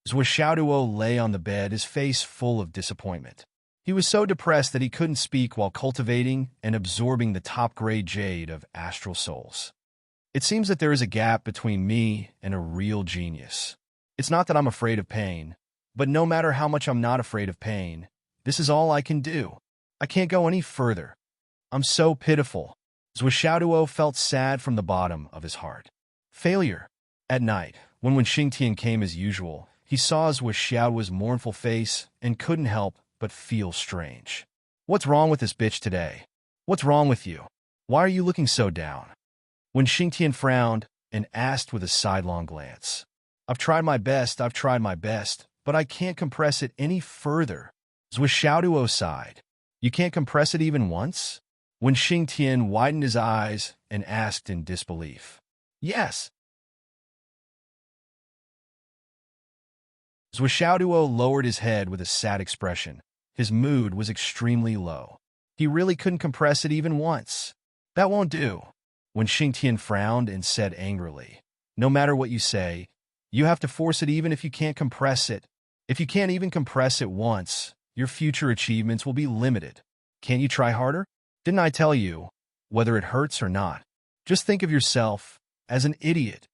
Zhuoxiaoduo lay on the bed, his face full of disappointment. He was so depressed that he couldn't speak while cultivating and absorbing the top-grade jade of astral souls. It seems that there is a gap between me and a real genius. It's not that I'm afraid of pain, but no matter how much I'm not afraid of pain, this is all I can do. I can't go any further. I'm so pitiful. Zhuoxiaoduo felt sad from the bottom of his heart. Failure. At night, when Xingtian came as usual, he saw Zhuoxiaoduo's mournful face and couldn't help but feel strange. What's wrong with this bitch today? What's wrong with you? Why are you looking so down? When Xingtian frowned and asked with a sidelong glance. I've tried my best, but I can't compress it any further. Zhuoxiaoduo sighed. You can't compress it even once? When Xingtian widened his eyes and asked in disbelief. Yes. Zhuoxiaoduo lowered his head with a sad expression. His mood was extremely low. He really couldn't compress it even once. That won't do. When Xingtian frowned and said angrily, no matter what you say, you have to force it even if you can't compress it. If you can't even compress it once, your future achievements will be limited. Can't you try harder? Didn't I tell you, whether it hurts or not? Just think of yourself as an idiot.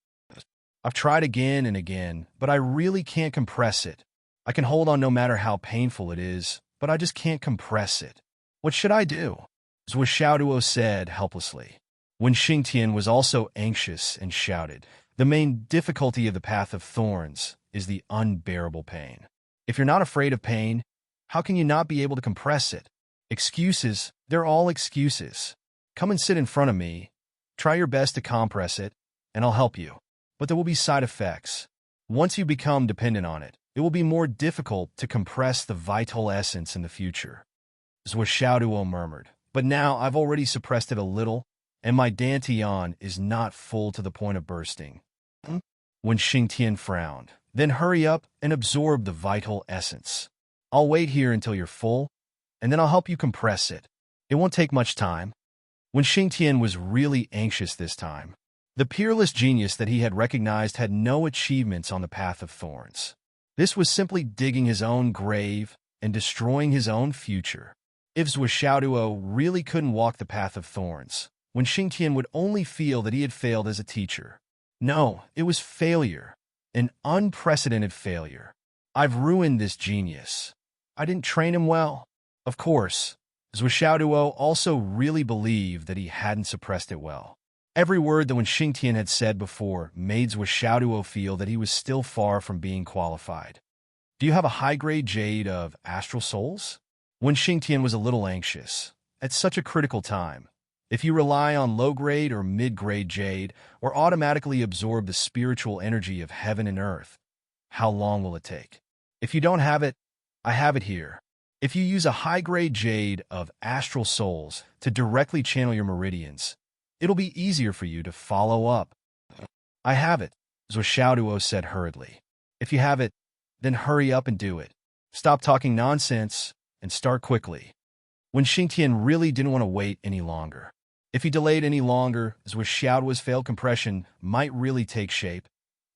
I've tried again and again, but I really can't compress it. I can hold on no matter how painful it is, but I just can't compress it. What should I do? Zhuoxiaoduo said helplessly. When Xingtian was also anxious and shouted, the main difficulty of the path of thorns is the unbearable pain. If you're not afraid of pain, how can you not be able to compress it? Excuses, they're all excuses. Come and sit in front of me, try your best to compress it, and I'll help you. But there will be side effects. Once you become dependent on it, it will be more difficult to compress the vital essence in the future. Zhuoxiaoduo murmured, but now I've already suppressed it a little, and my dantian is not full to the point of bursting. When Xingtian frowned, then hurry up and absorb the vital essence. I'll wait here until you're full, and then I'll help you compress it. It won't take much time. When Xingtian was really anxious this time, the peerless genius that he had recognized had no achievements on the path of thorns. This was simply digging his own grave and destroying his own future. If Zhuoxiaoduo really couldn't walk the path of thorns, when Xingtian would only feel that he had failed as a teacher. No, it was failure. An unprecedented failure. I've ruined this genius. I didn't train him well. Of course, Zhuoxiaoduo also really believed that he hadn't suppressed it well. Every word that Xingtian had said before made Zhuoxiaoduo feel that he was still far from being qualified. Do you have a high-grade jade of astral souls? When Xingtian was a little anxious, at such a critical time, if you rely on low-grade or mid-grade jade or automatically absorb the spiritual energy of heaven and earth, how long will it take? If you don't have it, I have it here. If you use a high-grade jade of astral souls to directly channel your meridians, it'll be easier for you to follow up. I have it, Zhuoxiaoduo said hurriedly. If you have it, then hurry up and do it. Stop talking nonsense and start quickly. When Xingtian really didn't want to wait any longer. If he delayed any longer, Zhuoxiaoduo's failed compression might really take shape,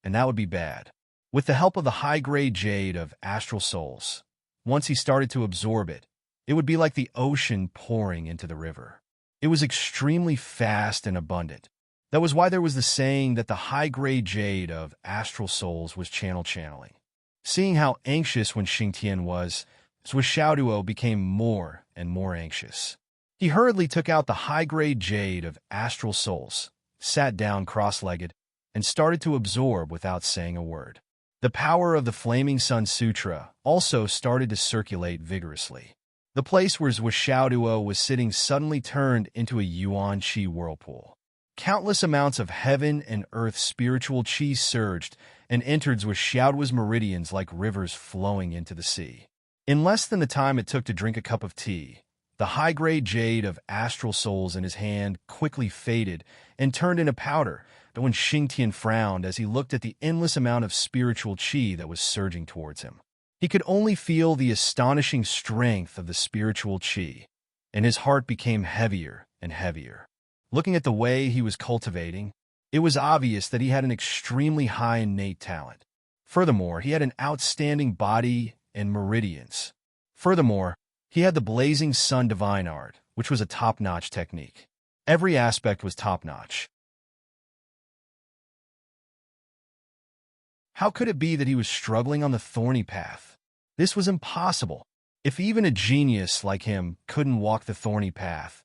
and that would be bad. With the help of the high-grade jade of astral souls, once he started to absorb it, it would be like the ocean pouring into the river. It was extremely fast and abundant. That was why there was the saying that the high-grade jade of astral souls was channeling. Seeing how anxious when Xingtian was, Zhuoxiaoduo became more and more anxious. He hurriedly took out the high-grade jade of astral souls, sat down cross-legged, and started to absorb without saying a word. The power of the Flaming Sun Sutra also started to circulate vigorously. The place where Zhuoxiaoduo was sitting suddenly turned into a yuan qi whirlpool. Countless amounts of heaven and earth spiritual chi surged and entered Zhuoxiaoduo's meridians like rivers flowing into the sea. In less than the time it took to drink a cup of tea, the high-grade jade of astral souls in his hand quickly faded and turned into powder. But when Xingtian frowned as he looked at the endless amount of spiritual chi that was surging towards him, he could only feel the astonishing strength of the spiritual chi, and his heart became heavier and heavier. Looking at the way he was cultivating, it was obvious that he had an extremely high innate talent. Furthermore, he had an outstanding body and meridians. Furthermore, he had the blazing sun divine art, which was a top-notch technique. Every aspect was top-notch. How could it be that he was struggling on the thorny path? This was impossible. If even a genius like him couldn't walk the thorny path,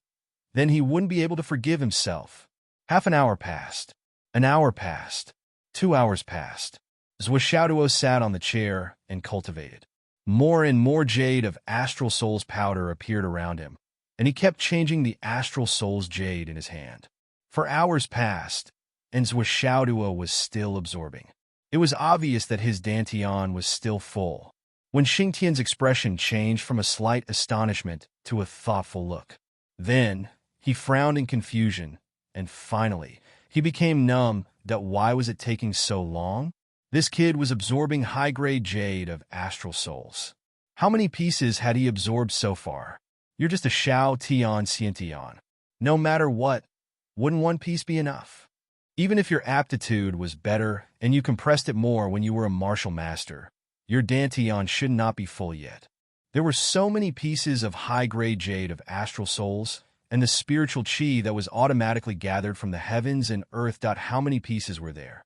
then he wouldn't be able to forgive himself. Half an hour passed. An hour passed. 2 hours passed. Zhuoxiaoduo sat on the chair and cultivated. More and more jade of astral soul's powder appeared around him, and he kept changing the astral soul's jade in his hand. For hours passed, and Zhuoxiaoduo was still absorbing. It was obvious that his dantian was still full, when Xingtian's expression changed from a slight astonishment to a thoughtful look. Then, he frowned in confusion, and finally, he became numb. Why was it taking so long? This kid was absorbing high-grade jade of astral souls. How many pieces had he absorbed so far? You're just a Xiao Tian Xiantian. No matter what, wouldn't one piece be enough? Even if your aptitude was better and you compressed it more when you were a martial master, your dantian should not be full yet. There were so many pieces of high-grade jade of astral souls, and the spiritual chi that was automatically gathered from the heavens and earth. How many pieces were there?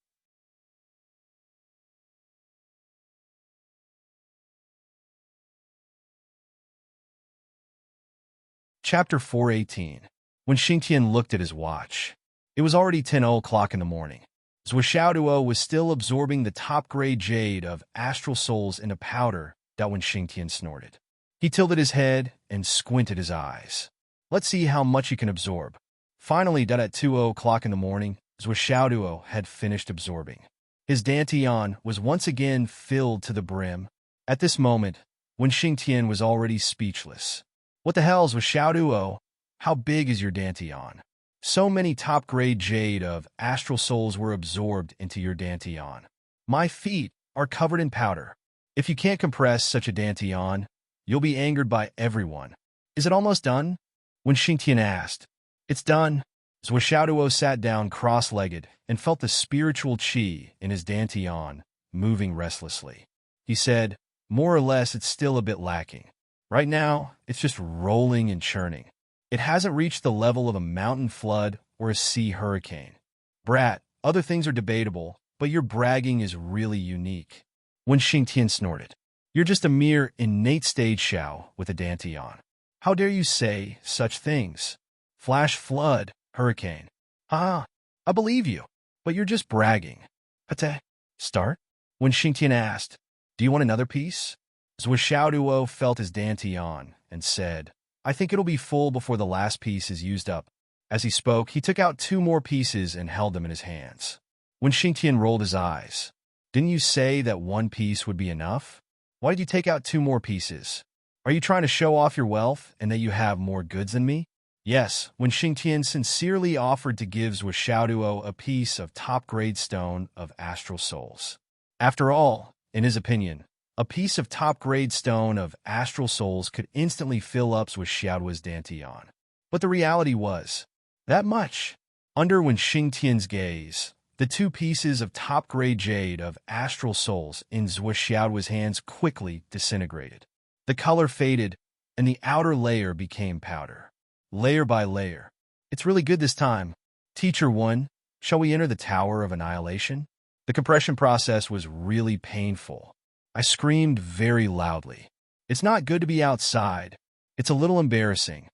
Chapter 418. When Xingtian looked at his watch, it was already 10 o'clock in the morning. Zhuoxiaoduo was still absorbing the top-grade jade of astral souls into powder. When Xingtian snorted, he tilted his head and squinted his eyes. Let's see how much he can absorb. Finally, at 2 o'clock in the morning, Zhuoxiaoduo had finished absorbing. His dantian was once again filled to the brim. At this moment, when Xingtian was already speechless. What the hell, Zhuoxiaoduo? How big is your dantian? So many top-grade jade of astral souls were absorbed into your dantian. My feet are covered in powder. If you can't compress such a dantian, you'll be angered by everyone. Is it almost done? When Xingtian asked, "It's done." Zhuoxiaoduo sat down cross-legged and felt the spiritual chi in his dantian moving restlessly. He said, "More or less, it's still a bit lacking. Right now, it's just rolling and churning. It hasn't reached the level of a mountain flood or a sea hurricane. Brat, other things are debatable, but your bragging is really unique." When Xingtian snorted, "You're just a mere innate stage Xiao with a dantian. How dare you say such things? Flash flood, hurricane. Ah, I believe you, but you're just bragging." Pate, start? When Xingtian asked, "Do you want another piece?" Zhuoxiaoduo felt his dantian and said, "I think it'll be full before the last piece is used up." As he spoke, he took out 2 more pieces and held them in his hands. When Xingtian rolled his eyes, "Didn't you say that 1 piece would be enough? Why did you take out 2 more pieces? Are you trying to show off your wealth and that you have more goods than me?" Yes, when Xingtian sincerely offered to give Zhuoxiaoduo a piece of top-grade stone of astral souls. After all, in his opinion, a piece of top-grade stone of astral souls could instantly fill up Zhuoxiaoduo's dantian. But the reality was, that much. Under when Xingtian's gaze, the 2 pieces of top-grade jade of astral souls in Zhuoxiaoduo's hands quickly disintegrated. The color faded, and the outer layer became powder. Layer by layer. "It's really good this time. Teacher 1, shall we enter the Tower of Annihilation?" The compression process was really painful. I screamed very loudly. "It's not good to be outside. It's a little embarrassing,"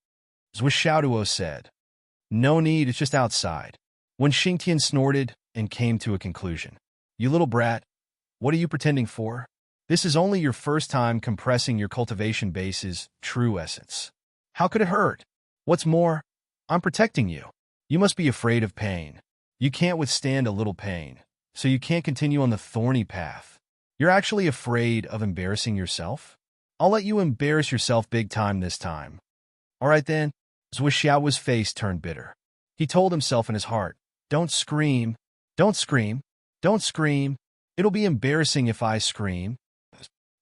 Zhuoxiaoduo said. "No need, it's just outside." When Xingtian snorted and came to a conclusion. "You little brat, what are you pretending for? This is only your first time compressing your cultivation base's true essence. How could it hurt? What's more, I'm protecting you. You must be afraid of pain. You can't withstand a little pain, so you can't continue on the thorny path. You're actually afraid of embarrassing yourself? I'll let you embarrass yourself big time this time. All right then. Zhuoxiao's face turned bitter. He told himself in his heart, don't scream, don't scream, don't scream. It'll be embarrassing if I scream.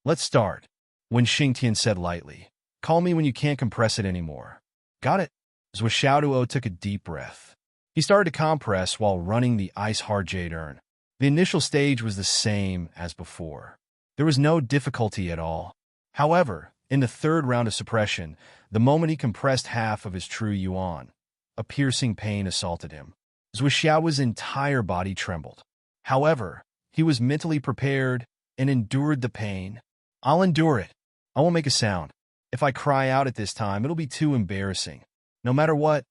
Let's start. When Xingtian said lightly, call me when you can't compress it anymore. Got it? Zhuoxiao took a deep breath. He started to compress while running the ice-hard jade urn. The initial stage was the same as before. There was no difficulty at all. However, in the third round of suppression, the moment he compressed half of his true yuan, a piercing pain assaulted him. Zhuoxiao's entire body trembled. However, he was mentally prepared and endured the pain. I'll endure it. I won't make a sound. If I cry out at this time, it'll be too embarrassing. No matter what,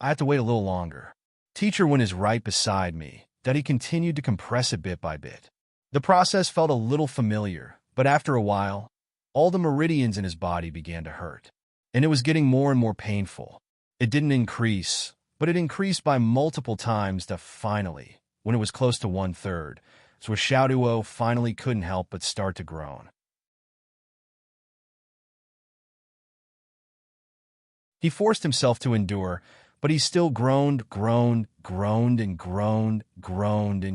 I have to wait a little longer. Teacher Wen is right beside me, that he continued to compress it bit by bit. The process felt a little familiar, but after a while, all the meridians in his body began to hurt, and it was getting more and more painful. It didn't increase, but it increased by multiple times to finally, when it was close to 1/3, Zhuoxiao finally couldn't help but start to groan. He forced himself to endure, but he still groaned, and groaned, and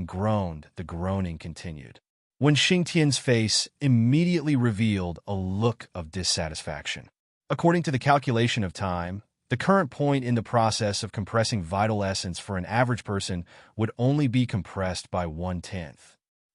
groaned. The groaning continued. When Xingtian's face immediately revealed a look of dissatisfaction. According to the calculation of time, the current point in the process of compressing vital essence for an average person would only be compressed by 1/10.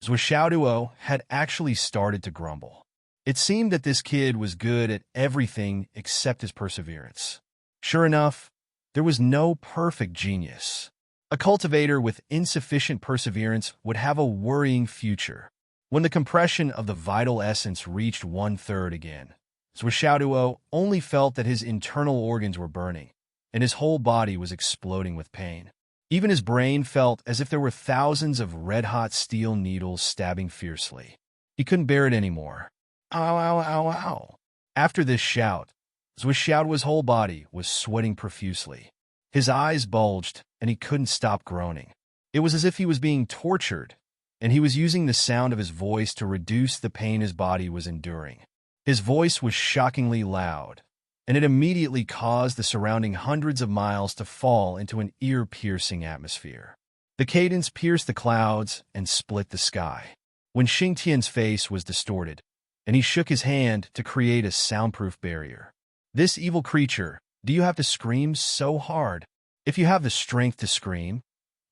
Zhuoxiao had actually started to grumble. It seemed that this kid was good at everything except his perseverance. Sure enough, there was no perfect genius. A cultivator with insufficient perseverance would have a worrying future. When the compression of the vital essence reached 1/3 again, Zhuoxiao only felt that his internal organs were burning, and his whole body was exploding with pain. Even his brain felt as if there were thousands of red-hot steel needles stabbing fiercely. He couldn't bear it anymore. Ow, ow, ow, ow. After this shout, Zhuoxiao's whole body was sweating profusely. His eyes bulged, and he couldn't stop groaning. It was as if he was being tortured, and he was using the sound of his voice to reduce the pain his body was enduring. His voice was shockingly loud, and it immediately caused the surrounding hundreds of miles to fall into an ear-piercing atmosphere. The cadence pierced the clouds and split the sky. When Xingtian's face was distorted, and he shook his hand to create a soundproof barrier. This evil creature, do you have to scream so hard? If you have the strength to scream,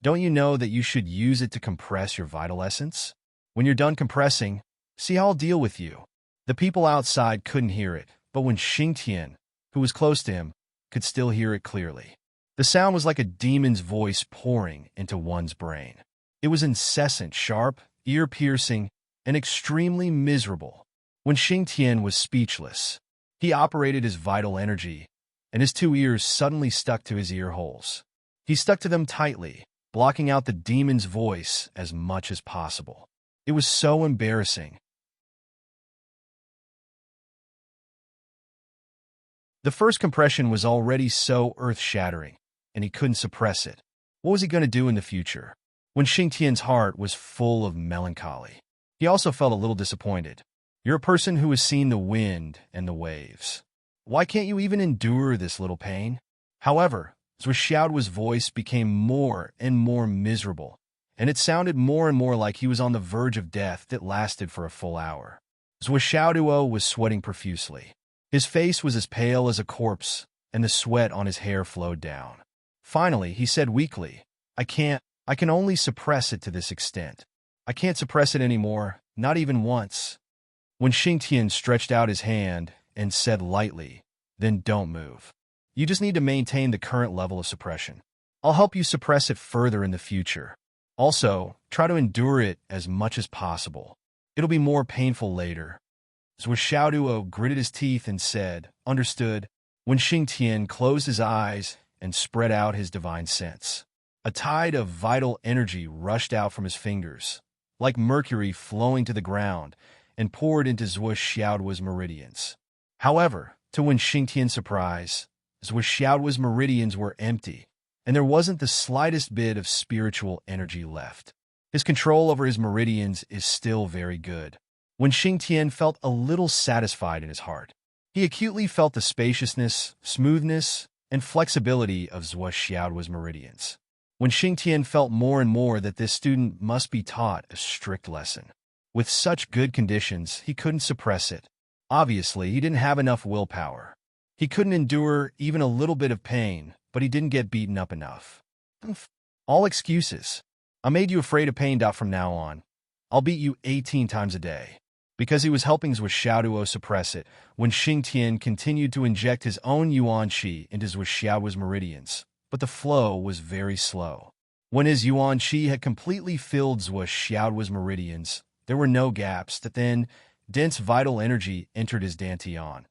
don't you know that you should use it to compress your vital essence? When you're done compressing, see how I'll deal with you. The people outside couldn't hear it, but when Xingtian, who was close to him, could still hear it clearly. The sound was like a demon's voice pouring into one's brain. It was incessant, sharp, ear-piercing, and extremely miserable. When Xingtian was speechless, he operated his vital energy, and his 2 ears suddenly stuck to his ear holes. He stuck to them tightly, blocking out the demon's voice as much as possible. It was so embarrassing. The first compression was already so earth-shattering, and he couldn't suppress it. What was he going to do in the future? When Xingtian's heart was full of melancholy, he also felt a little disappointed. You're a person who has seen the wind and the waves. Why can't you even endure this little pain? However, Zhuoxiao's voice became more and more miserable, and it sounded more and more like he was on the verge of death that lasted for a full hour. Zhuoxiao was sweating profusely. His face was as pale as a corpse, and the sweat on his hair flowed down. Finally, he said weakly, I can only suppress it to this extent. I can't suppress it anymore, not even once. When Xingtian stretched out his hand and said lightly, then don't move. You just need to maintain the current level of suppression. I'll help you suppress it further in the future. Also, try to endure it as much as possible. It'll be more painful later. Zhuoxiao gritted his teeth and said, understood. When Xingtian closed his eyes and spread out his divine sense, a tide of vital energy rushed out from his fingers, like mercury flowing to the ground, and poured into Zhuoxiao's meridians. However, to Wen Xingtian's surprise, Zhuoxiao's meridians were empty, and there wasn't the slightest bit of spiritual energy left. His control over his meridians is still very good. When Xingtian felt a little satisfied in his heart, he acutely felt the spaciousness, smoothness, and flexibility of Zhuo Xiaoduo's meridians. When Xingtian felt more and more that this student must be taught a strict lesson. With such good conditions, he couldn't suppress it. Obviously, he didn't have enough willpower. He couldn't endure even a little bit of pain, but he didn't get beaten up enough. All excuses. I made you afraid of pain. From now on, I'll beat you 18 times a day. Because he was helping Zhuo Xiaoduo suppress it, when Xingtian continued to inject his own yuan qi into Zhuo Xiaoduo's meridians, but the flow was very slow. When his yuan qi had completely filled Zhuo Xiaoduo's meridians, there were no gaps. Then dense vital energy entered his dantian,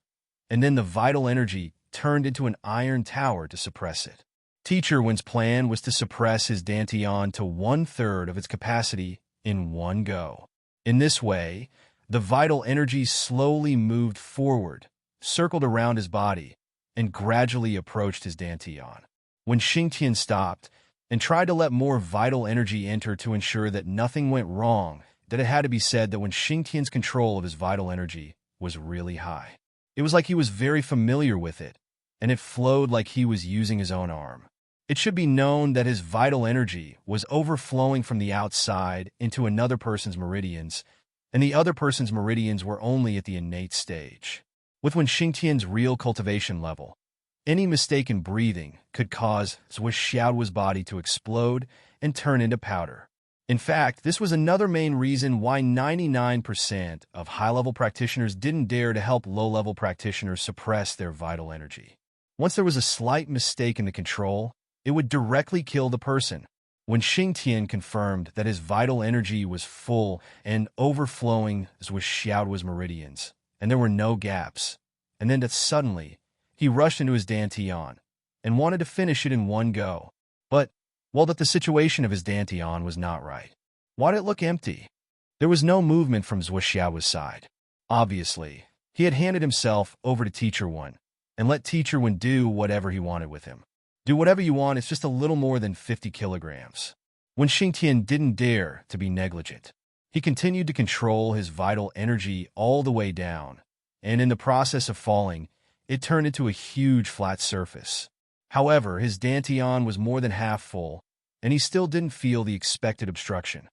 and then the vital energy turned into an iron tower to suppress it. Teacher Wen's plan was to suppress his dantian to 1/3 of its capacity in one go. In this way, the vital energy slowly moved forward, circled around his body, and gradually approached his dantian. When Xingtian stopped and tried to let more vital energy enter to ensure that nothing went wrong, that it had to be said that when Xingtian's control of his vital energy was really high. It was like he was very familiar with it, and it flowed like he was using his own arm. It should be known that his vital energy was overflowing from the outside into another person's meridians, and the other person's meridians were only at the innate stage. With Wen Xingtian's real cultivation level, any mistake in breathing could cause Zhuo Xiaoduo's body to explode and turn into powder. In fact, this was another main reason why 99% of high-level practitioners didn't dare to help low-level practitioners suppress their vital energy. Once there was a slight mistake in the control, it would directly kill the person. When Xingtian confirmed that his vital energy was full and overflowing Zhuo Xiaoduo's meridians, and there were no gaps, and then that suddenly, he rushed into his dantian and wanted to finish it in one go. But, well, that the situation of his dantian was not right. Why did it look empty? There was no movement from Zhuo Xiaoduo's side. Obviously, he had handed himself over to Teacher Wen, and let Teacher Wen do whatever he wanted with him. Do whatever you want, it's just a little more than 50 kilograms. When Xingtian didn't dare to be negligent, he continued to control his vital energy all the way down, and in the process of falling, it turned into a huge flat surface. However, his dantian was more than half full, and he still didn't feel the expected obstruction.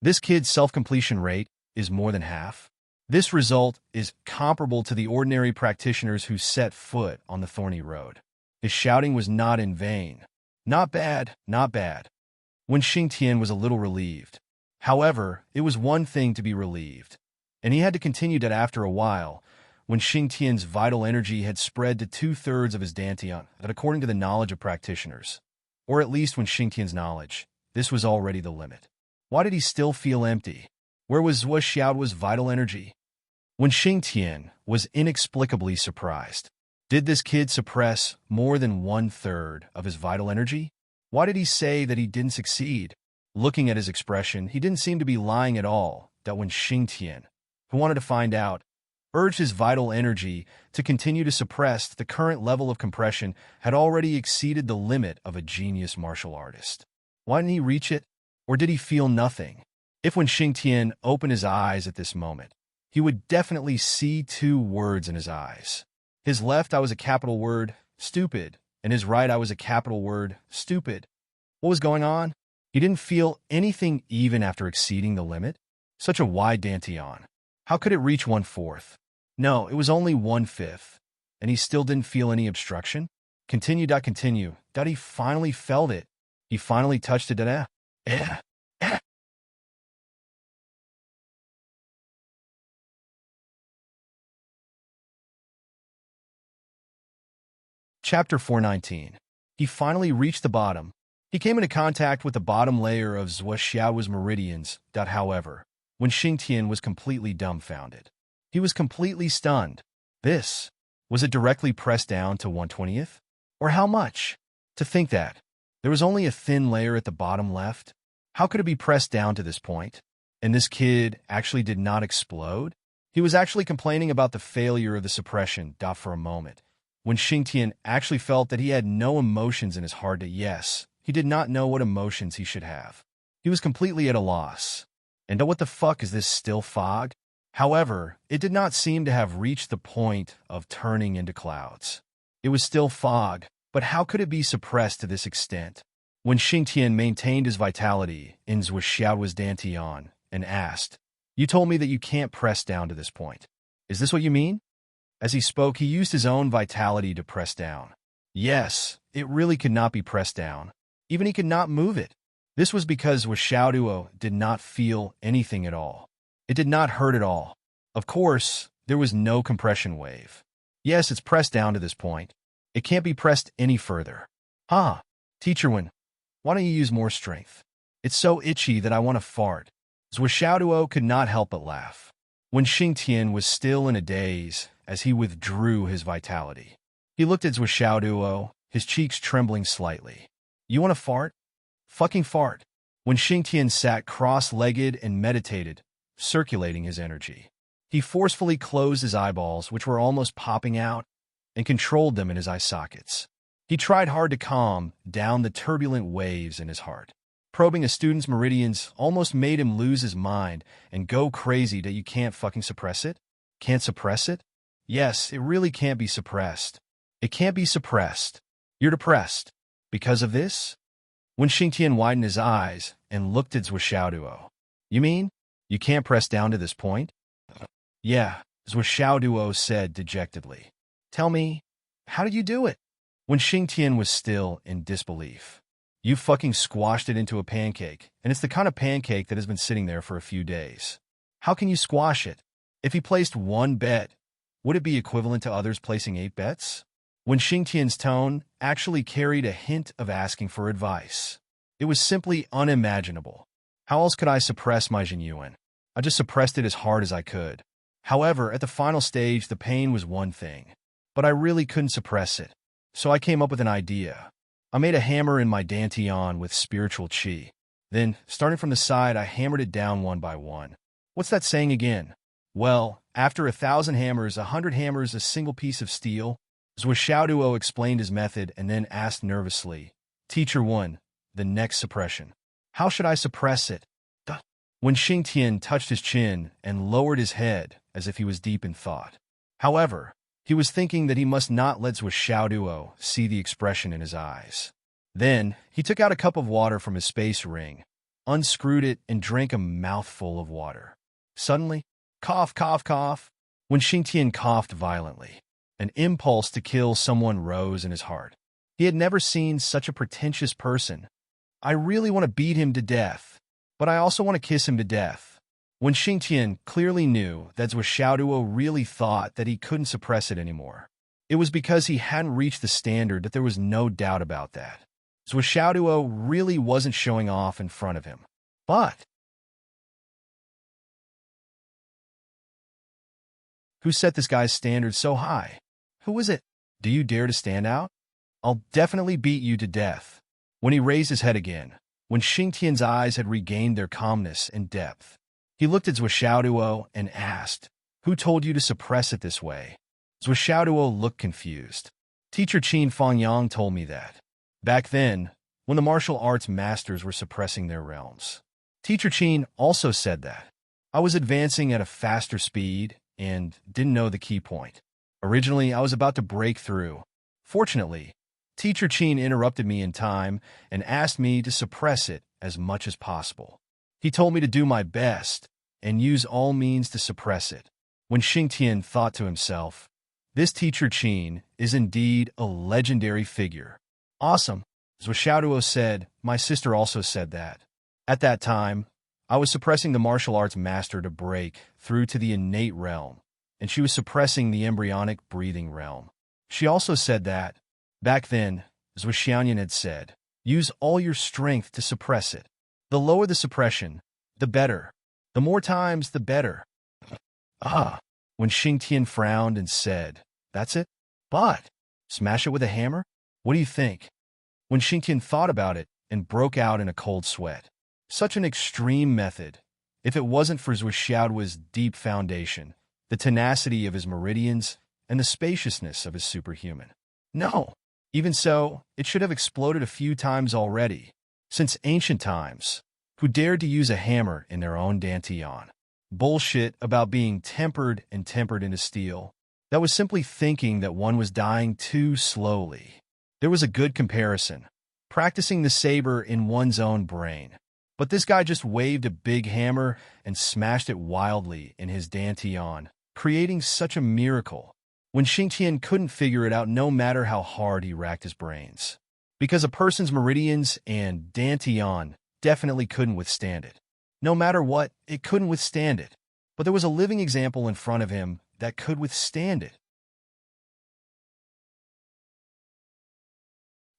This kid's self-completion rate is more than half. This result is comparable to the ordinary practitioners who set foot on the thorny road. His shouting was not in vain. Not bad, not bad. When Xingtian was a little relieved. However, it was one thing to be relieved, and he had to continue that after a while, when Xingtian's vital energy had spread to 2/3 of his dantian, that according to the knowledge of practitioners, or at least when Xingtian's knowledge, this was already the limit. Why did he still feel empty? Where was Zhuo Xiaoduo's vital energy? When Xingtian was inexplicably surprised. Did this kid suppress more than 1/3 of his vital energy? Why did he say that he didn't succeed? Looking at his expression, he didn't seem to be lying at all, that when Xingtian, who wanted to find out, urged his vital energy to continue to suppress, the current level of compression had already exceeded the limit of a genius martial artist. Why didn't he reach it? Or did he feel nothing? If when Xingtian opened his eyes at this moment, he would definitely see two words in his eyes. His left eye was a capital word, stupid, and his right eye was a capital word, stupid. What was going on? He didn't feel anything even after exceeding the limit. Such a wide dantian. How could it reach 1/4? No, it was only 1/5, and he still didn't feel any obstruction. Continue. He finally felt it. He finally touched it. Chapter 419. He finally reached the bottom. He came into contact with the bottom layer of Zhuo Xiaoduo's meridians. However, when Xingtian was completely dumbfounded, he was completely stunned. Was it directly pressed down to 1/20th? Or how much? To think that there was only a thin layer at the bottom left. How could it be pressed down to this point? And this kid actually did not explode? He was actually complaining about the failure of the suppression. For a moment, when Xingtian actually felt that he had no emotions in his heart. Yes, he did not know what emotions he should have. He was completely at a loss. And what the fuck is this, still fog? However, it did not seem to have reached the point of turning into clouds. It was still fog, but how could it be suppressed to this extent? When Xingtian maintained his vitality, Inz was Xiao's Dantian and asked, "You told me that you can't press down to this point. Is this what you mean?" As he spoke, he used his own vitality to press down. Yes, it really could not be pressed down. Even he could not move it. This was because Xiaoduo did not feel anything at all. It did not hurt at all. Of course, there was no compression wave. Yes, it's pressed down to this point. It can't be pressed any further. Huh, Teacher Wen, why don't you use more strength? It's so itchy that I want to fart. Xiaoduo could not help but laugh. When Xingtian was still in a daze as he withdrew his vitality, he looked at Xiaoduo, his cheeks trembling slightly. "You want to fart? Fucking fart." When Xingtian sat cross-legged and meditated, circulating his energy, he forcefully closed his eyeballs, which were almost popping out, and controlled them in his eye sockets. He tried hard to calm down the turbulent waves in his heart. Probing a student's meridians almost made him lose his mind and go crazy. That you can't fucking suppress it? Can't suppress it? Yes, it really can't be suppressed. It can't be suppressed. You're depressed. Because of this? When Xingtian widened his eyes and looked at Xiaoduo. "You mean you can't press down to this point?" "Yeah," Xiaoduo said dejectedly. "Tell me, how did you do it?" When Xingtian was still in disbelief. "You fucking squashed it into a pancake, and it's the kind of pancake that has been sitting there for a few days. How can you squash it? If he placed one bet, would it be equivalent to others placing 8 bets? When Xingtian's tone actually carried a hint of asking for advice. It was simply unimaginable. How else could I suppress my Jinyuan? I just suppressed it as hard as I could. However, at the final stage, the pain was one thing, but I really couldn't suppress it. So I came up with an idea. I made a hammer in my Dantian with spiritual chi. Then, starting from the side, I hammered it down one by one. What's that saying again? Well, after 1,000 hammers, 100 hammers, a single piece of steel. Xiaoduo explained his method and then asked nervously, "Teacher 1, the next suppression. How should I suppress it?" When Xingtian touched his chin and lowered his head as if he was deep in thought. However, he was thinking that he must not let Xiaoduo see the expression in his eyes. Then, he took out a cup of water from his space ring, unscrewed it, and drank a mouthful of water. Suddenly, cough, cough, cough. When Xingtian coughed violently, an impulse to kill someone rose in his heart. He had never seen such a pretentious person. "I really want to beat him to death, but I also want to kiss him to death." When Xingtian clearly knew that Xiaoduo really thought that he couldn't suppress it anymore. It was because he hadn't reached the standard that there was no doubt about that. Xiaoduo really wasn't showing off in front of him. But who set this guy's standards so high? Who is it? Do you dare to stand out? I'll definitely beat you to death. When he raised his head again, when Xingtian's eyes had regained their calmness and depth, he looked at Xiaoduo and asked, "Who told you to suppress it this way?" Xiaoduo looked confused. "Teacher Qin Fangyang told me that. Back then, when the martial arts masters were suppressing their realms. Teacher Qin also said that. I was advancing at a faster speed and didn't know the key point. Originally, I was about to break through. Fortunately, Teacher Qin interrupted me in time and asked me to suppress it as much as possible. He told me to do my best and use all means to suppress it." When Xingtian thought to himself, "This Teacher Qin is indeed a legendary figure." "Awesome," Xiaoduo said. "My sister also said that. At that time, I was suppressing the martial arts master to break through to the innate realm, and she was suppressing the embryonic breathing realm. She also said that, back then, as Xiaoyan had said, use all your strength to suppress it. The lower the suppression, the better. The more times, the better." When Xingtian frowned and said, "That's it? But smash it with a hammer? What do you think?" When Xingtian thought about it and broke out in a cold sweat. Such an extreme method. If it wasn't for Xiaoduo's deep foundation, the tenacity of his meridians, and the spaciousness of his superhuman. No. Even so, it should have exploded a few times already, since ancient times, who dared to use a hammer in their own dantian. Bullshit about being tempered and tempered into steel. That was simply thinking that one was dying too slowly. There was a good comparison, practicing the saber in one's own brain. But this guy just waved a big hammer and smashed it wildly in his dantian, creating such a miracle, when Xingtian couldn't figure it out no matter how hard he racked his brains. Because a person's meridians and dantian definitely couldn't withstand it. No matter what, it couldn't withstand it. But there was a living example in front of him that could withstand it.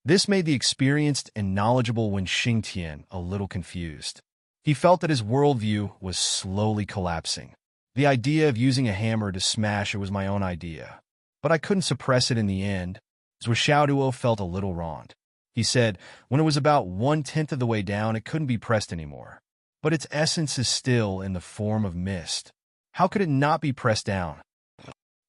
This made the experienced and knowledgeable Wen Xingtian a little confused. He felt that his worldview was slowly collapsing. The idea of using a hammer to smash it was my own idea, but I couldn't suppress it in the end. Zhuo Xiaoduo felt a little wronged. He said, when it was about 1/10 of the way down, it couldn't be pressed anymore. But its essence is still in the form of mist. How could it not be pressed down?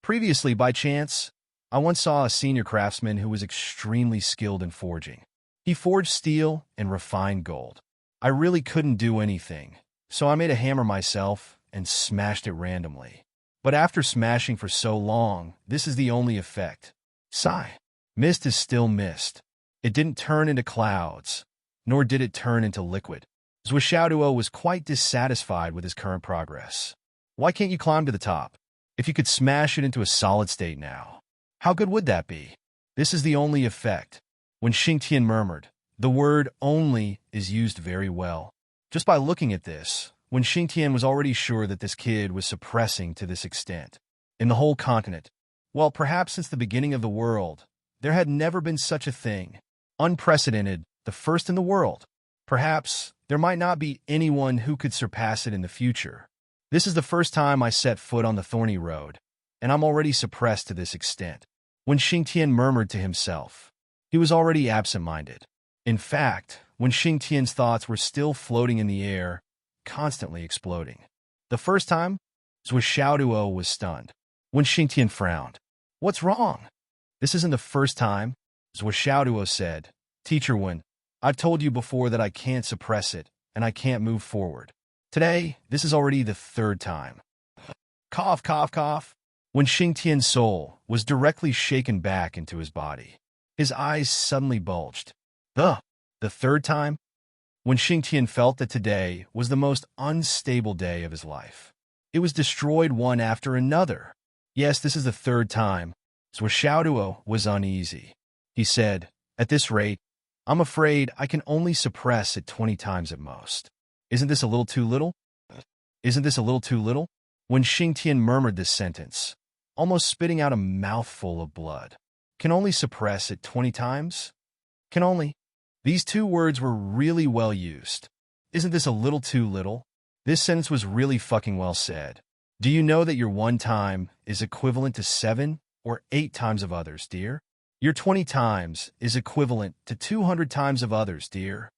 Previously, by chance, I once saw a senior craftsman who was extremely skilled in forging. He forged steel and refined gold. I really couldn't do anything, so I made a hammer myself and smashed it randomly. But after smashing for so long, this is the only effect. Sigh. Mist is still mist. It didn't turn into clouds, nor did it turn into liquid. Zhuo Xiaoduo was quite dissatisfied with his current progress. Why can't you climb to the top? If you could smash it into a solid state now, how good would that be? This is the only effect. When Xingtian murmured, the word only is used very well. Just by looking at this, when Xingtian was already sure that this kid was suppressing to this extent. In the whole continent, well, perhaps since the beginning of the world, there had never been such a thing. Unprecedented, the first in the world. Perhaps there might not be anyone who could surpass it in the future. This is the first time I set foot on the thorny road, and I'm already suppressed to this extent. When Xingtian murmured to himself, he was already absent-minded. In fact, when Xingtian's thoughts were still floating in the air, constantly exploding. The first time, Zhuo Xiaoduo was stunned. When Xingtian frowned, "What's wrong?" "This isn't the first time," Zhuo Xiaoduo said. "Teacher Wen, I've told you before that I can't suppress it, and I can't move forward. Today, this is already the third time." Cough, cough, cough. When Xingtian's soul was directly shaken back into his body, his eyes suddenly bulged. The third time? When Xingtian felt that today was the most unstable day of his life. It was destroyed one after another. Yes, this is the third time. So Xiaoduo was uneasy. He said, "At this rate, I'm afraid I can only suppress it 20 times at most. Isn't this a little too little? Isn't this a little too little?" When Xingtian murmured this sentence, almost spitting out a mouthful of blood. Can only suppress it 20 times? Can only. These two words were really well used. Isn't this a little too little? This sentence was really fucking well said. Do you know that your 1 time is equivalent to 7 or 8 times of others, dear? Your 20 times is equivalent to 200 times of others, dear.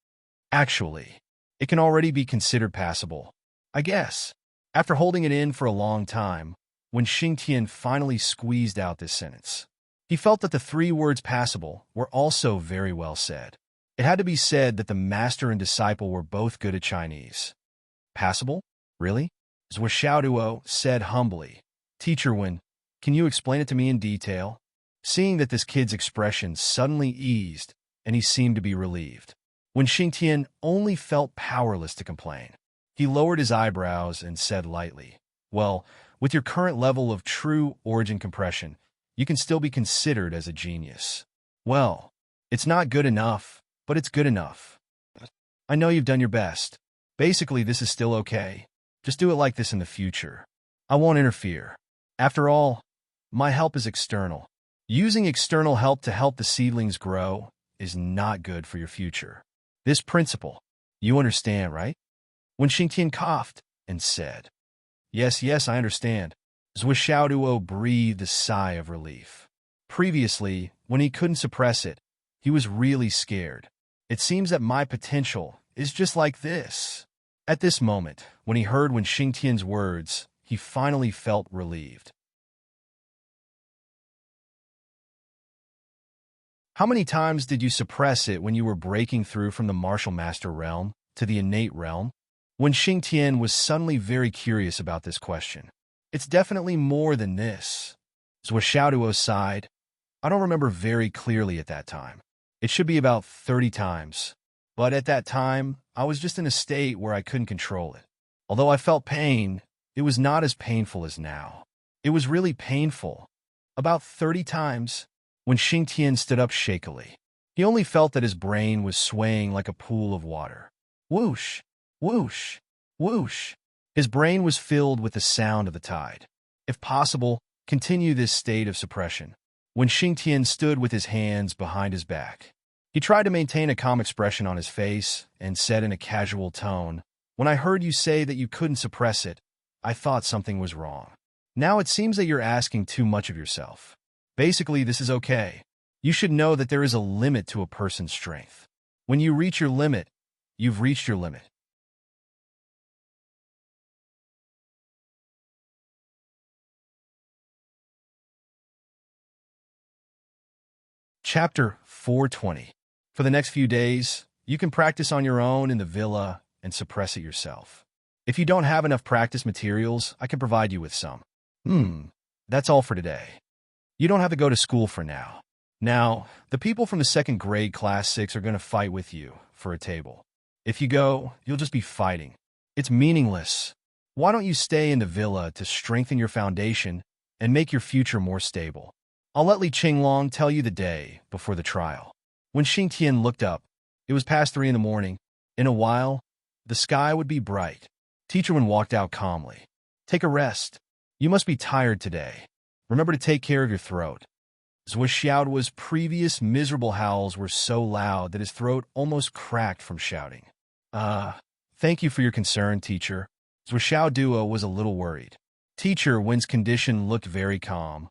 Actually, it can already be considered passable, I guess. After holding it in for a long time, when Xingtian finally squeezed out this sentence, he felt that the 3 words passable were also very well said. It had to be said that the master and disciple were both good at Chinese. Passable? Really? Zhuo Xiaoduo said humbly. "Teacher Wen, can you explain it to me in detail?" Seeing that this kid's expression suddenly eased, and he seemed to be relieved. When Xingtian only felt powerless to complain, he lowered his eyebrows and said lightly, "Well, with your current level of true origin compression, you can still be considered as a genius." "Well, it's not good enough, but it's good enough. I know you've done your best. Basically, this is still okay. Just do it like this in the future. I won't interfere. After all, my help is external. Using external help to help the seedlings grow is not good for your future. This principle, you understand, right?" When Xingtian coughed and said, Yes, I understand," Zhuo Xiaoduo breathed a sigh of relief. Previously, when he couldn't suppress it, he was really scared. It seems that my potential is just like this. At this moment, when he heard Wen Xingtian's words, he finally felt relieved. How many times did you suppress it when you were breaking through from the martial master realm to the innate realm? When Xingtian was suddenly very curious about this question. It's definitely more than this. Zhou Xiaoduo sighed. I don't remember very clearly at that time. It should be about 30 times. But at that time, I was just in a state where I couldn't control it. Although I felt pain, it was not as painful as now. It was really painful. About 30 times, when Xingtian stood up shakily. He only felt that his brain was swaying like a pool of water. Whoosh, whoosh, whoosh. His brain was filled with the sound of the tide. If possible, continue this state of suppression. When Xingtian stood with his hands behind his back, he tried to maintain a calm expression on his face and said in a casual tone, "When I heard you say that you couldn't suppress it, I thought something was wrong. Now it seems that you're asking too much of yourself. Basically, this is okay. You should know that there is a limit to a person's strength. When you reach your limit, you've reached your limit." Chapter 420. For the next few days, you can practice on your own in the villa and suppress it yourself. If you don't have enough practice materials, I can provide you with some. That's all for today. You don't have to go to school for now. Now, the people from the second grade class 6 are going to fight with you for a table. If you go, you'll just be fighting. It's meaningless. Why don't you stay in the villa to strengthen your foundation and make your future more stable? I'll let Li Qinglong tell you the day before the trial. When Xingtian looked up, it was past 3 in the morning. In a while, the sky would be bright. Teacher Wen walked out calmly. Take a rest. You must be tired today. Remember to take care of your throat. Zhou Xiaoduo's previous miserable howls were so loud that his throat almost cracked from shouting. Thank you for your concern, teacher. Zhou Xiaoduo was a little worried. Teacher Wen's condition looked very calm.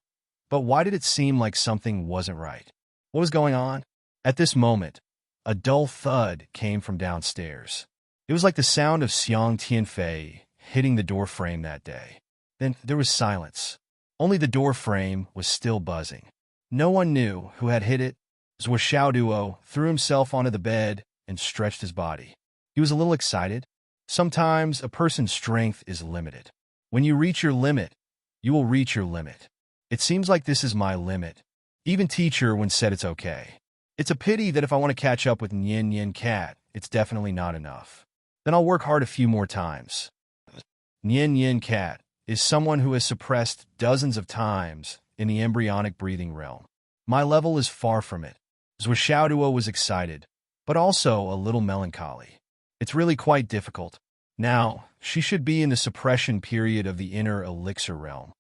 But why did it seem like something wasn't right? What was going on? At this moment, a dull thud came from downstairs. It was like the sound of Xiang Tianfei hitting the door frame that day. Then there was silence. Only the door frame was still buzzing. No one knew who had hit it. Zhou Xiaoduo threw himself onto the bed and stretched his body. He was a little excited. Sometimes a person's strength is limited. When you reach your limit, you will reach your limit. It seems like this is my limit. Even teacher Wen said it's okay. It's a pity that if I want to catch up with Nian Cat, it's definitely not enough. Then I'll work hard a few more times. Nian Cat is someone who has suppressed dozens of times in the embryonic breathing realm. My level is far from it. Zhou Xiaoduo was excited, but also a little melancholy. It's really quite difficult. Now, she should be in the suppression period of the inner elixir realm.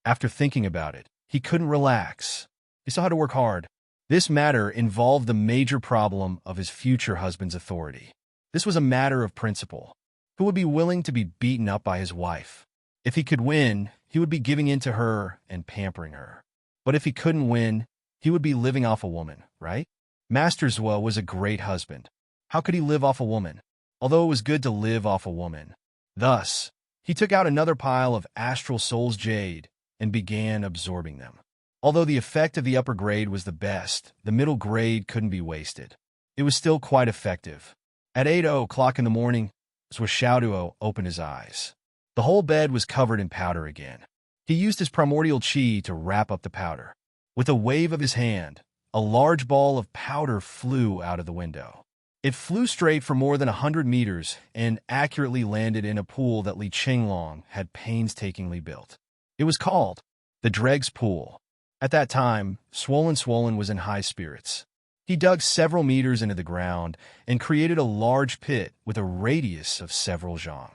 After thinking about it, he couldn't relax. He still had to work hard. This matter involved the major problem of his future husband's authority. This was a matter of principle. Who would be willing to be beaten up by his wife? If he could win, he would be giving in to her and pampering her. But if he couldn't win, he would be living off a woman, right? Master Zhuo was a great husband. How could he live off a woman? Although it was good to live off a woman. Thus, he took out another pile of Astral Soul's jade and began absorbing them. Although the effect of the upper grade was the best, the middle grade couldn't be wasted. It was still quite effective. At 8 o'clock in the morning, Zhou Xiaoduo opened his eyes. The whole bed was covered in powder again. He used his primordial qi to wrap up the powder. With a wave of his hand, a large ball of powder flew out of the window. It flew straight for more than 100 meters and accurately landed in a pool that Li Qinglong had painstakingly built. It was called the Dreg's Pool. At that time, Swollen was in high spirits. He dug several meters into the ground and created a large pit with a radius of several zhang.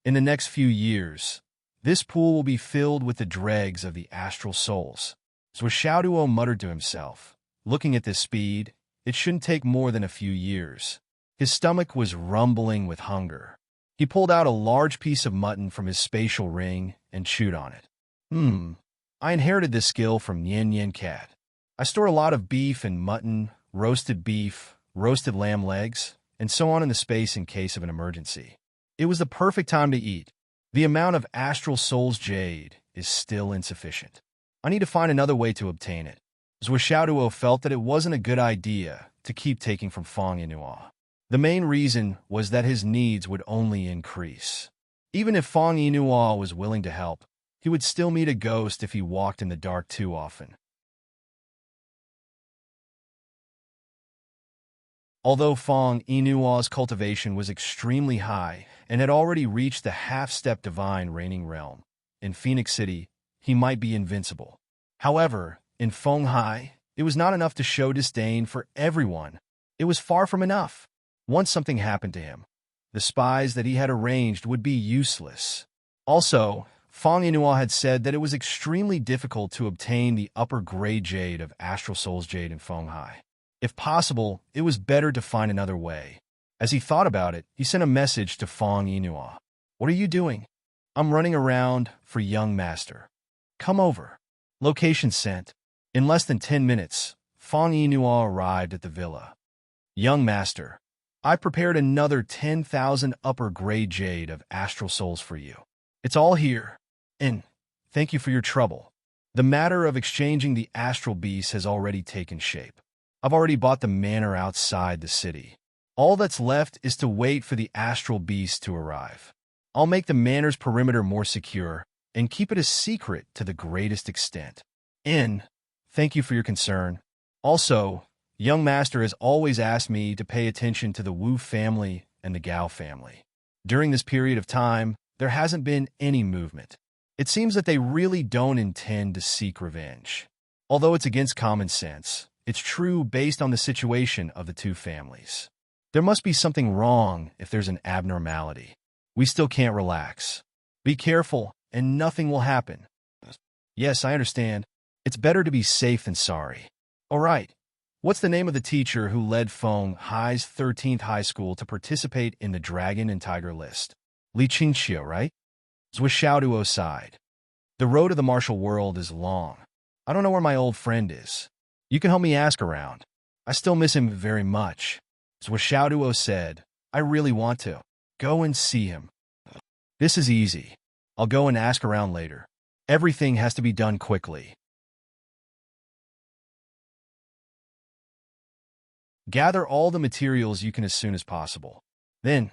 In the next few years, this pool will be filled with the dregs of the astral souls. Zhou Xiaoduo muttered to himself. Looking at this speed, it shouldn't take more than a few years. His stomach was rumbling with hunger. He pulled out a large piece of mutton from his spatial ring and chewed on it. I inherited this skill from Nian Cat. I store a lot of beef and mutton, roasted beef, roasted lamb legs, and so on in the space in case of an emergency. It was the perfect time to eat. The amount of Astral Soul's jade is still insufficient. I need to find another way to obtain it. Zhuo Xiaoduo felt that it wasn't a good idea to keep taking from Feng Yinhua. The main reason was that his needs would only increase. Even if Feng Yinhua was willing to help, he would still meet a ghost if he walked in the dark too often. Although Feng Yinua's cultivation was extremely high and had already reached the half-step divine reigning realm, in Phoenix City, he might be invincible. However, in Fenghai, it was not enough to show disdain for everyone. It was far from enough. Once something happened to him, the spies that he had arranged would be useless. Also, Feng Yinhua had said that it was extremely difficult to obtain the upper grade jade of Astral Soul's jade in Fenghai. If possible, it was better to find another way. As he thought about it, he sent a message to Feng Yinhua. "What are you doing?" "I'm running around for young master. Come over." Location sent. In less than 10 minutes, Feng Yinhua arrived at the villa. "Young master, I prepared another 10,000 upper grade jade of Astral Souls for you. It's all here. And thank you for your trouble. The matter of exchanging the astral beast has already taken shape. I've already bought the manor outside the city. All that's left is to wait for the astral beast to arrive. I'll make the manor's perimeter more secure and keep it a secret to the greatest extent. And thank you for your concern. Also, young master has always asked me to pay attention to the Wu family and the Gao family. During this period of time, there hasn't been any movement. It seems that they really don't intend to seek revenge. Although it's against common sense, it's true based on the situation of the two families. There must be something wrong if there's an abnormality. We still can't relax. Be careful, and nothing will happen." "Yes, I understand. It's better to be safe than sorry." "All right. What's the name of the teacher who led Feng Hai's 13th high school to participate in the Dragon and Tiger list?" "Li Qingqiu, right?" Zhuo Xiaoduo sighed. "The road to the martial world is long. I don't know where my old friend is. You can help me ask around. I still miss him very much." Zhuo Xiaoduo said, "I really want to. Go and see him." "This is easy. I'll go and ask around later. Everything has to be done quickly." Gather all the materials you can as soon as possible. Then,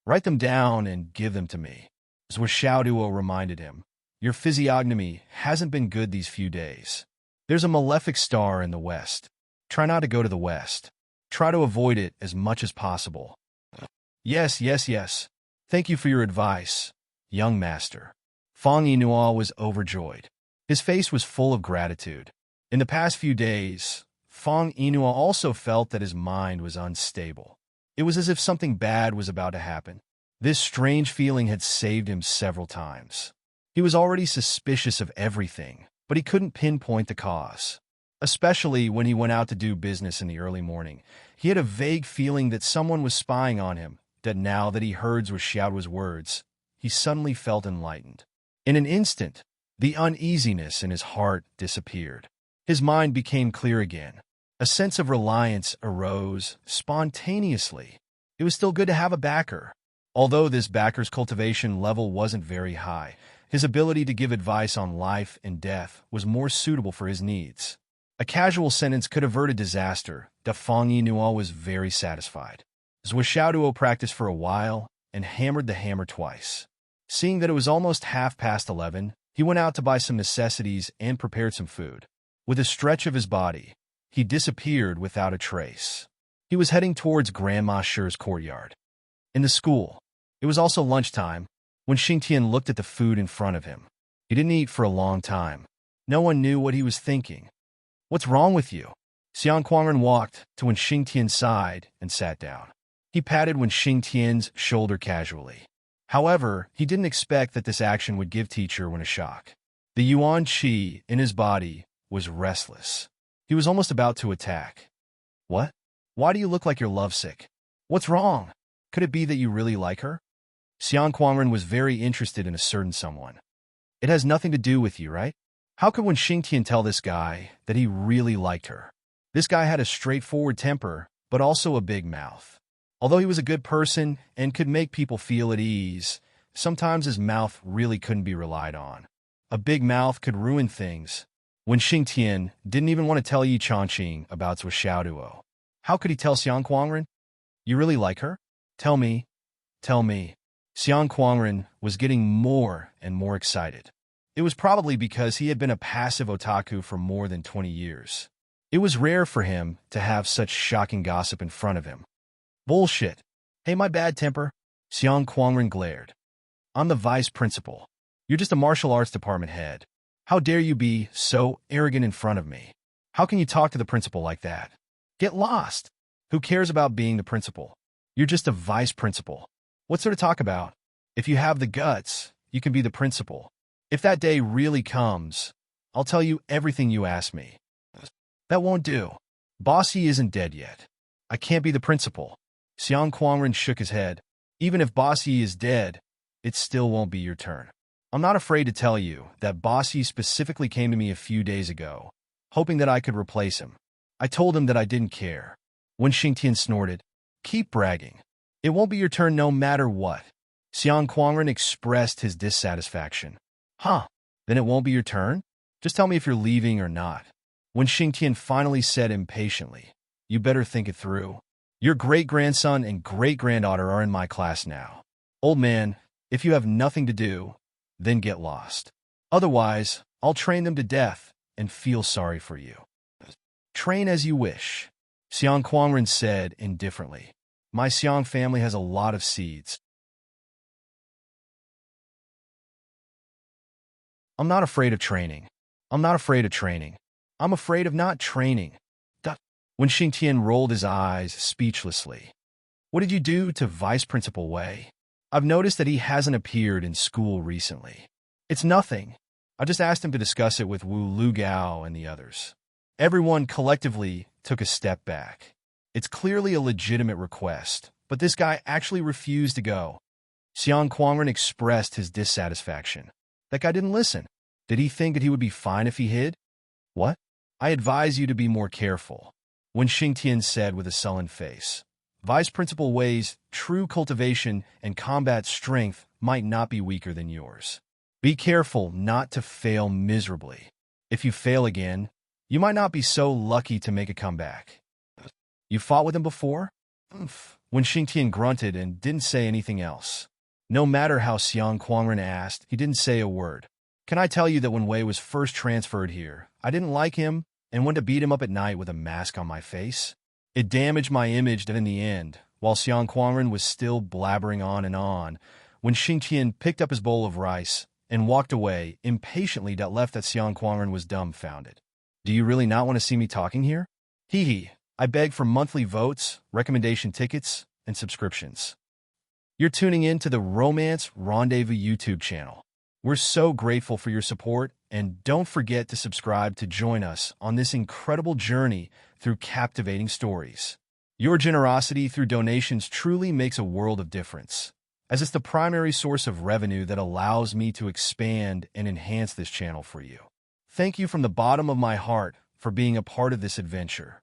write them down and give them to me. Zhuo Xiaoduo reminded him, "Your physiognomy hasn't been good these few days. There's a malefic star in the west. Try not to go to the west. Try to avoid it as much as possible." Yes. Thank you for your advice, young master." Feng Yinhua was overjoyed. His face was full of gratitude. In the past few days, Feng Yinhua also felt that his mind was unstable. It was as if something bad was about to happen. This strange feeling had saved him several times. He was already suspicious of everything, but he couldn't pinpoint the cause. Especially when he went out to do business in the early morning. He had a vague feeling that someone was spying on him, that now that he heard Zhuo Xiaoduo's words, he suddenly felt enlightened. In an instant, the uneasiness in his heart disappeared. His mind became clear again. A sense of reliance arose spontaneously. It was still good to have a backer. Although this backer's cultivation level wasn't very high, his ability to give advice on life and death was more suitable for his needs. A casual sentence could avert a disaster. Feng Yinhua was very satisfied. Zhuo Xiaoduo practiced for a while and hammered the hammer twice. Seeing that it was almost 11:30, he went out to buy some necessities and prepared some food. With a stretch of his body, he disappeared without a trace. He was heading towards Grandma Shi's courtyard. In the school, it was also lunchtime when Xingtian looked at the food in front of him. He didn't eat for a long time. No one knew what he was thinking. "What's wrong with you?" Xiang Quangren walked to Wen Xingtian's side and sat down. He patted Wen Xingtian's shoulder casually. However, he didn't expect that this action would give teacher Wen a shock. The yuan qi in his body was restless. He was almost about to attack. "What? Why do you look like you're lovesick? What's wrong? Could it be that you really like her?" Xiang Quangren was very interested in a certain someone. "It has nothing to do with you, right? How could Wen Xingtian tell this guy that he really liked her?" This guy had a straightforward temper, but also a big mouth. Although he was a good person and could make people feel at ease, sometimes his mouth really couldn't be relied on. A big mouth could ruin things. When Xingtian didn't even want to tell Yi Changqing about Zhou Xiaoduo. How could he tell Xiang Kuangren? You really like her? Tell me. Tell me. Xiang Kuangren was getting more and more excited. It was probably because he had been a passive otaku for more than 20 years. It was rare for him to have such shocking gossip in front of him. Bullshit. Hey, my bad temper. Xiang Kuangren glared. I'm the vice principal. You're just a martial arts department head. How dare you be so arrogant in front of me? How can you talk to the principal like that? Get lost. Who cares about being the principal? You're just a vice principal. What's there to talk about? If you have the guts, you can be the principal. If that day really comes, I'll tell you everything you ask me. That won't do. Bossy isn't dead yet. I can't be the principal. Xiang Kuangren shook his head. Even if Bossy is dead, it still won't be your turn. I'm not afraid to tell you that Bossy specifically came to me a few days ago, hoping that I could replace him. I told him that I didn't care. When Xingtian snorted, keep bragging. It won't be your turn no matter what. Xiang Kuangren expressed his dissatisfaction. Huh, then it won't be your turn? Just tell me if you're leaving or not. When Xingtian finally said impatiently, you better think it through. Your great-grandson and great-granddaughter are in my class now. Old man, if you have nothing to do, then get lost. Otherwise, I'll train them to death and feel sorry for you. Train as you wish, Xiang Kuangren said indifferently. My Xiang family has a lot of seeds. I'm not afraid of training. I'm not afraid of training. I'm afraid of not training. When Xingtian rolled his eyes speechlessly. What did you do to Vice Principal Wei? I've noticed that he hasn't appeared in school recently. It's nothing. I just asked him to discuss it with Wu Lugao and the others. Everyone collectively took a step back. It's clearly a legitimate request, but this guy actually refused to go. Xiang Kuangren expressed his dissatisfaction. That guy didn't listen. Did he think that he would be fine if he hid? What? I advise you to be more careful. When Xingtian said with a sullen face, Vice Principal Wei's true cultivation and combat strength might not be weaker than yours. Be careful not to fail miserably. If you fail again, you might not be so lucky to make a comeback. You fought with him before? When Xingtian grunted and didn't say anything else. No matter how Xiang Kuangren asked, he didn't say a word. Can I tell you that when Wei was first transferred here, I didn't like him and went to beat him up at night with a mask on my face? It damaged my image that in the end, while Xiang Kuangren was still blabbering on, when Xingtian picked up his bowl of rice and walked away impatiently that left that Xiang Kuangren was dumbfounded. Do you really not want to see me talking here? Hee hee, I beg for monthly votes, recommendation tickets, and subscriptions. You're tuning in to the Romance Rendezvous YouTube channel. We're so grateful for your support, and don't forget to subscribe to join us on this incredible journey through captivating stories. Your generosity through donations truly makes a world of difference, as it's the primary source of revenue that allows me to expand and enhance this channel for you. Thank you from the bottom of my heart for being a part of this adventure.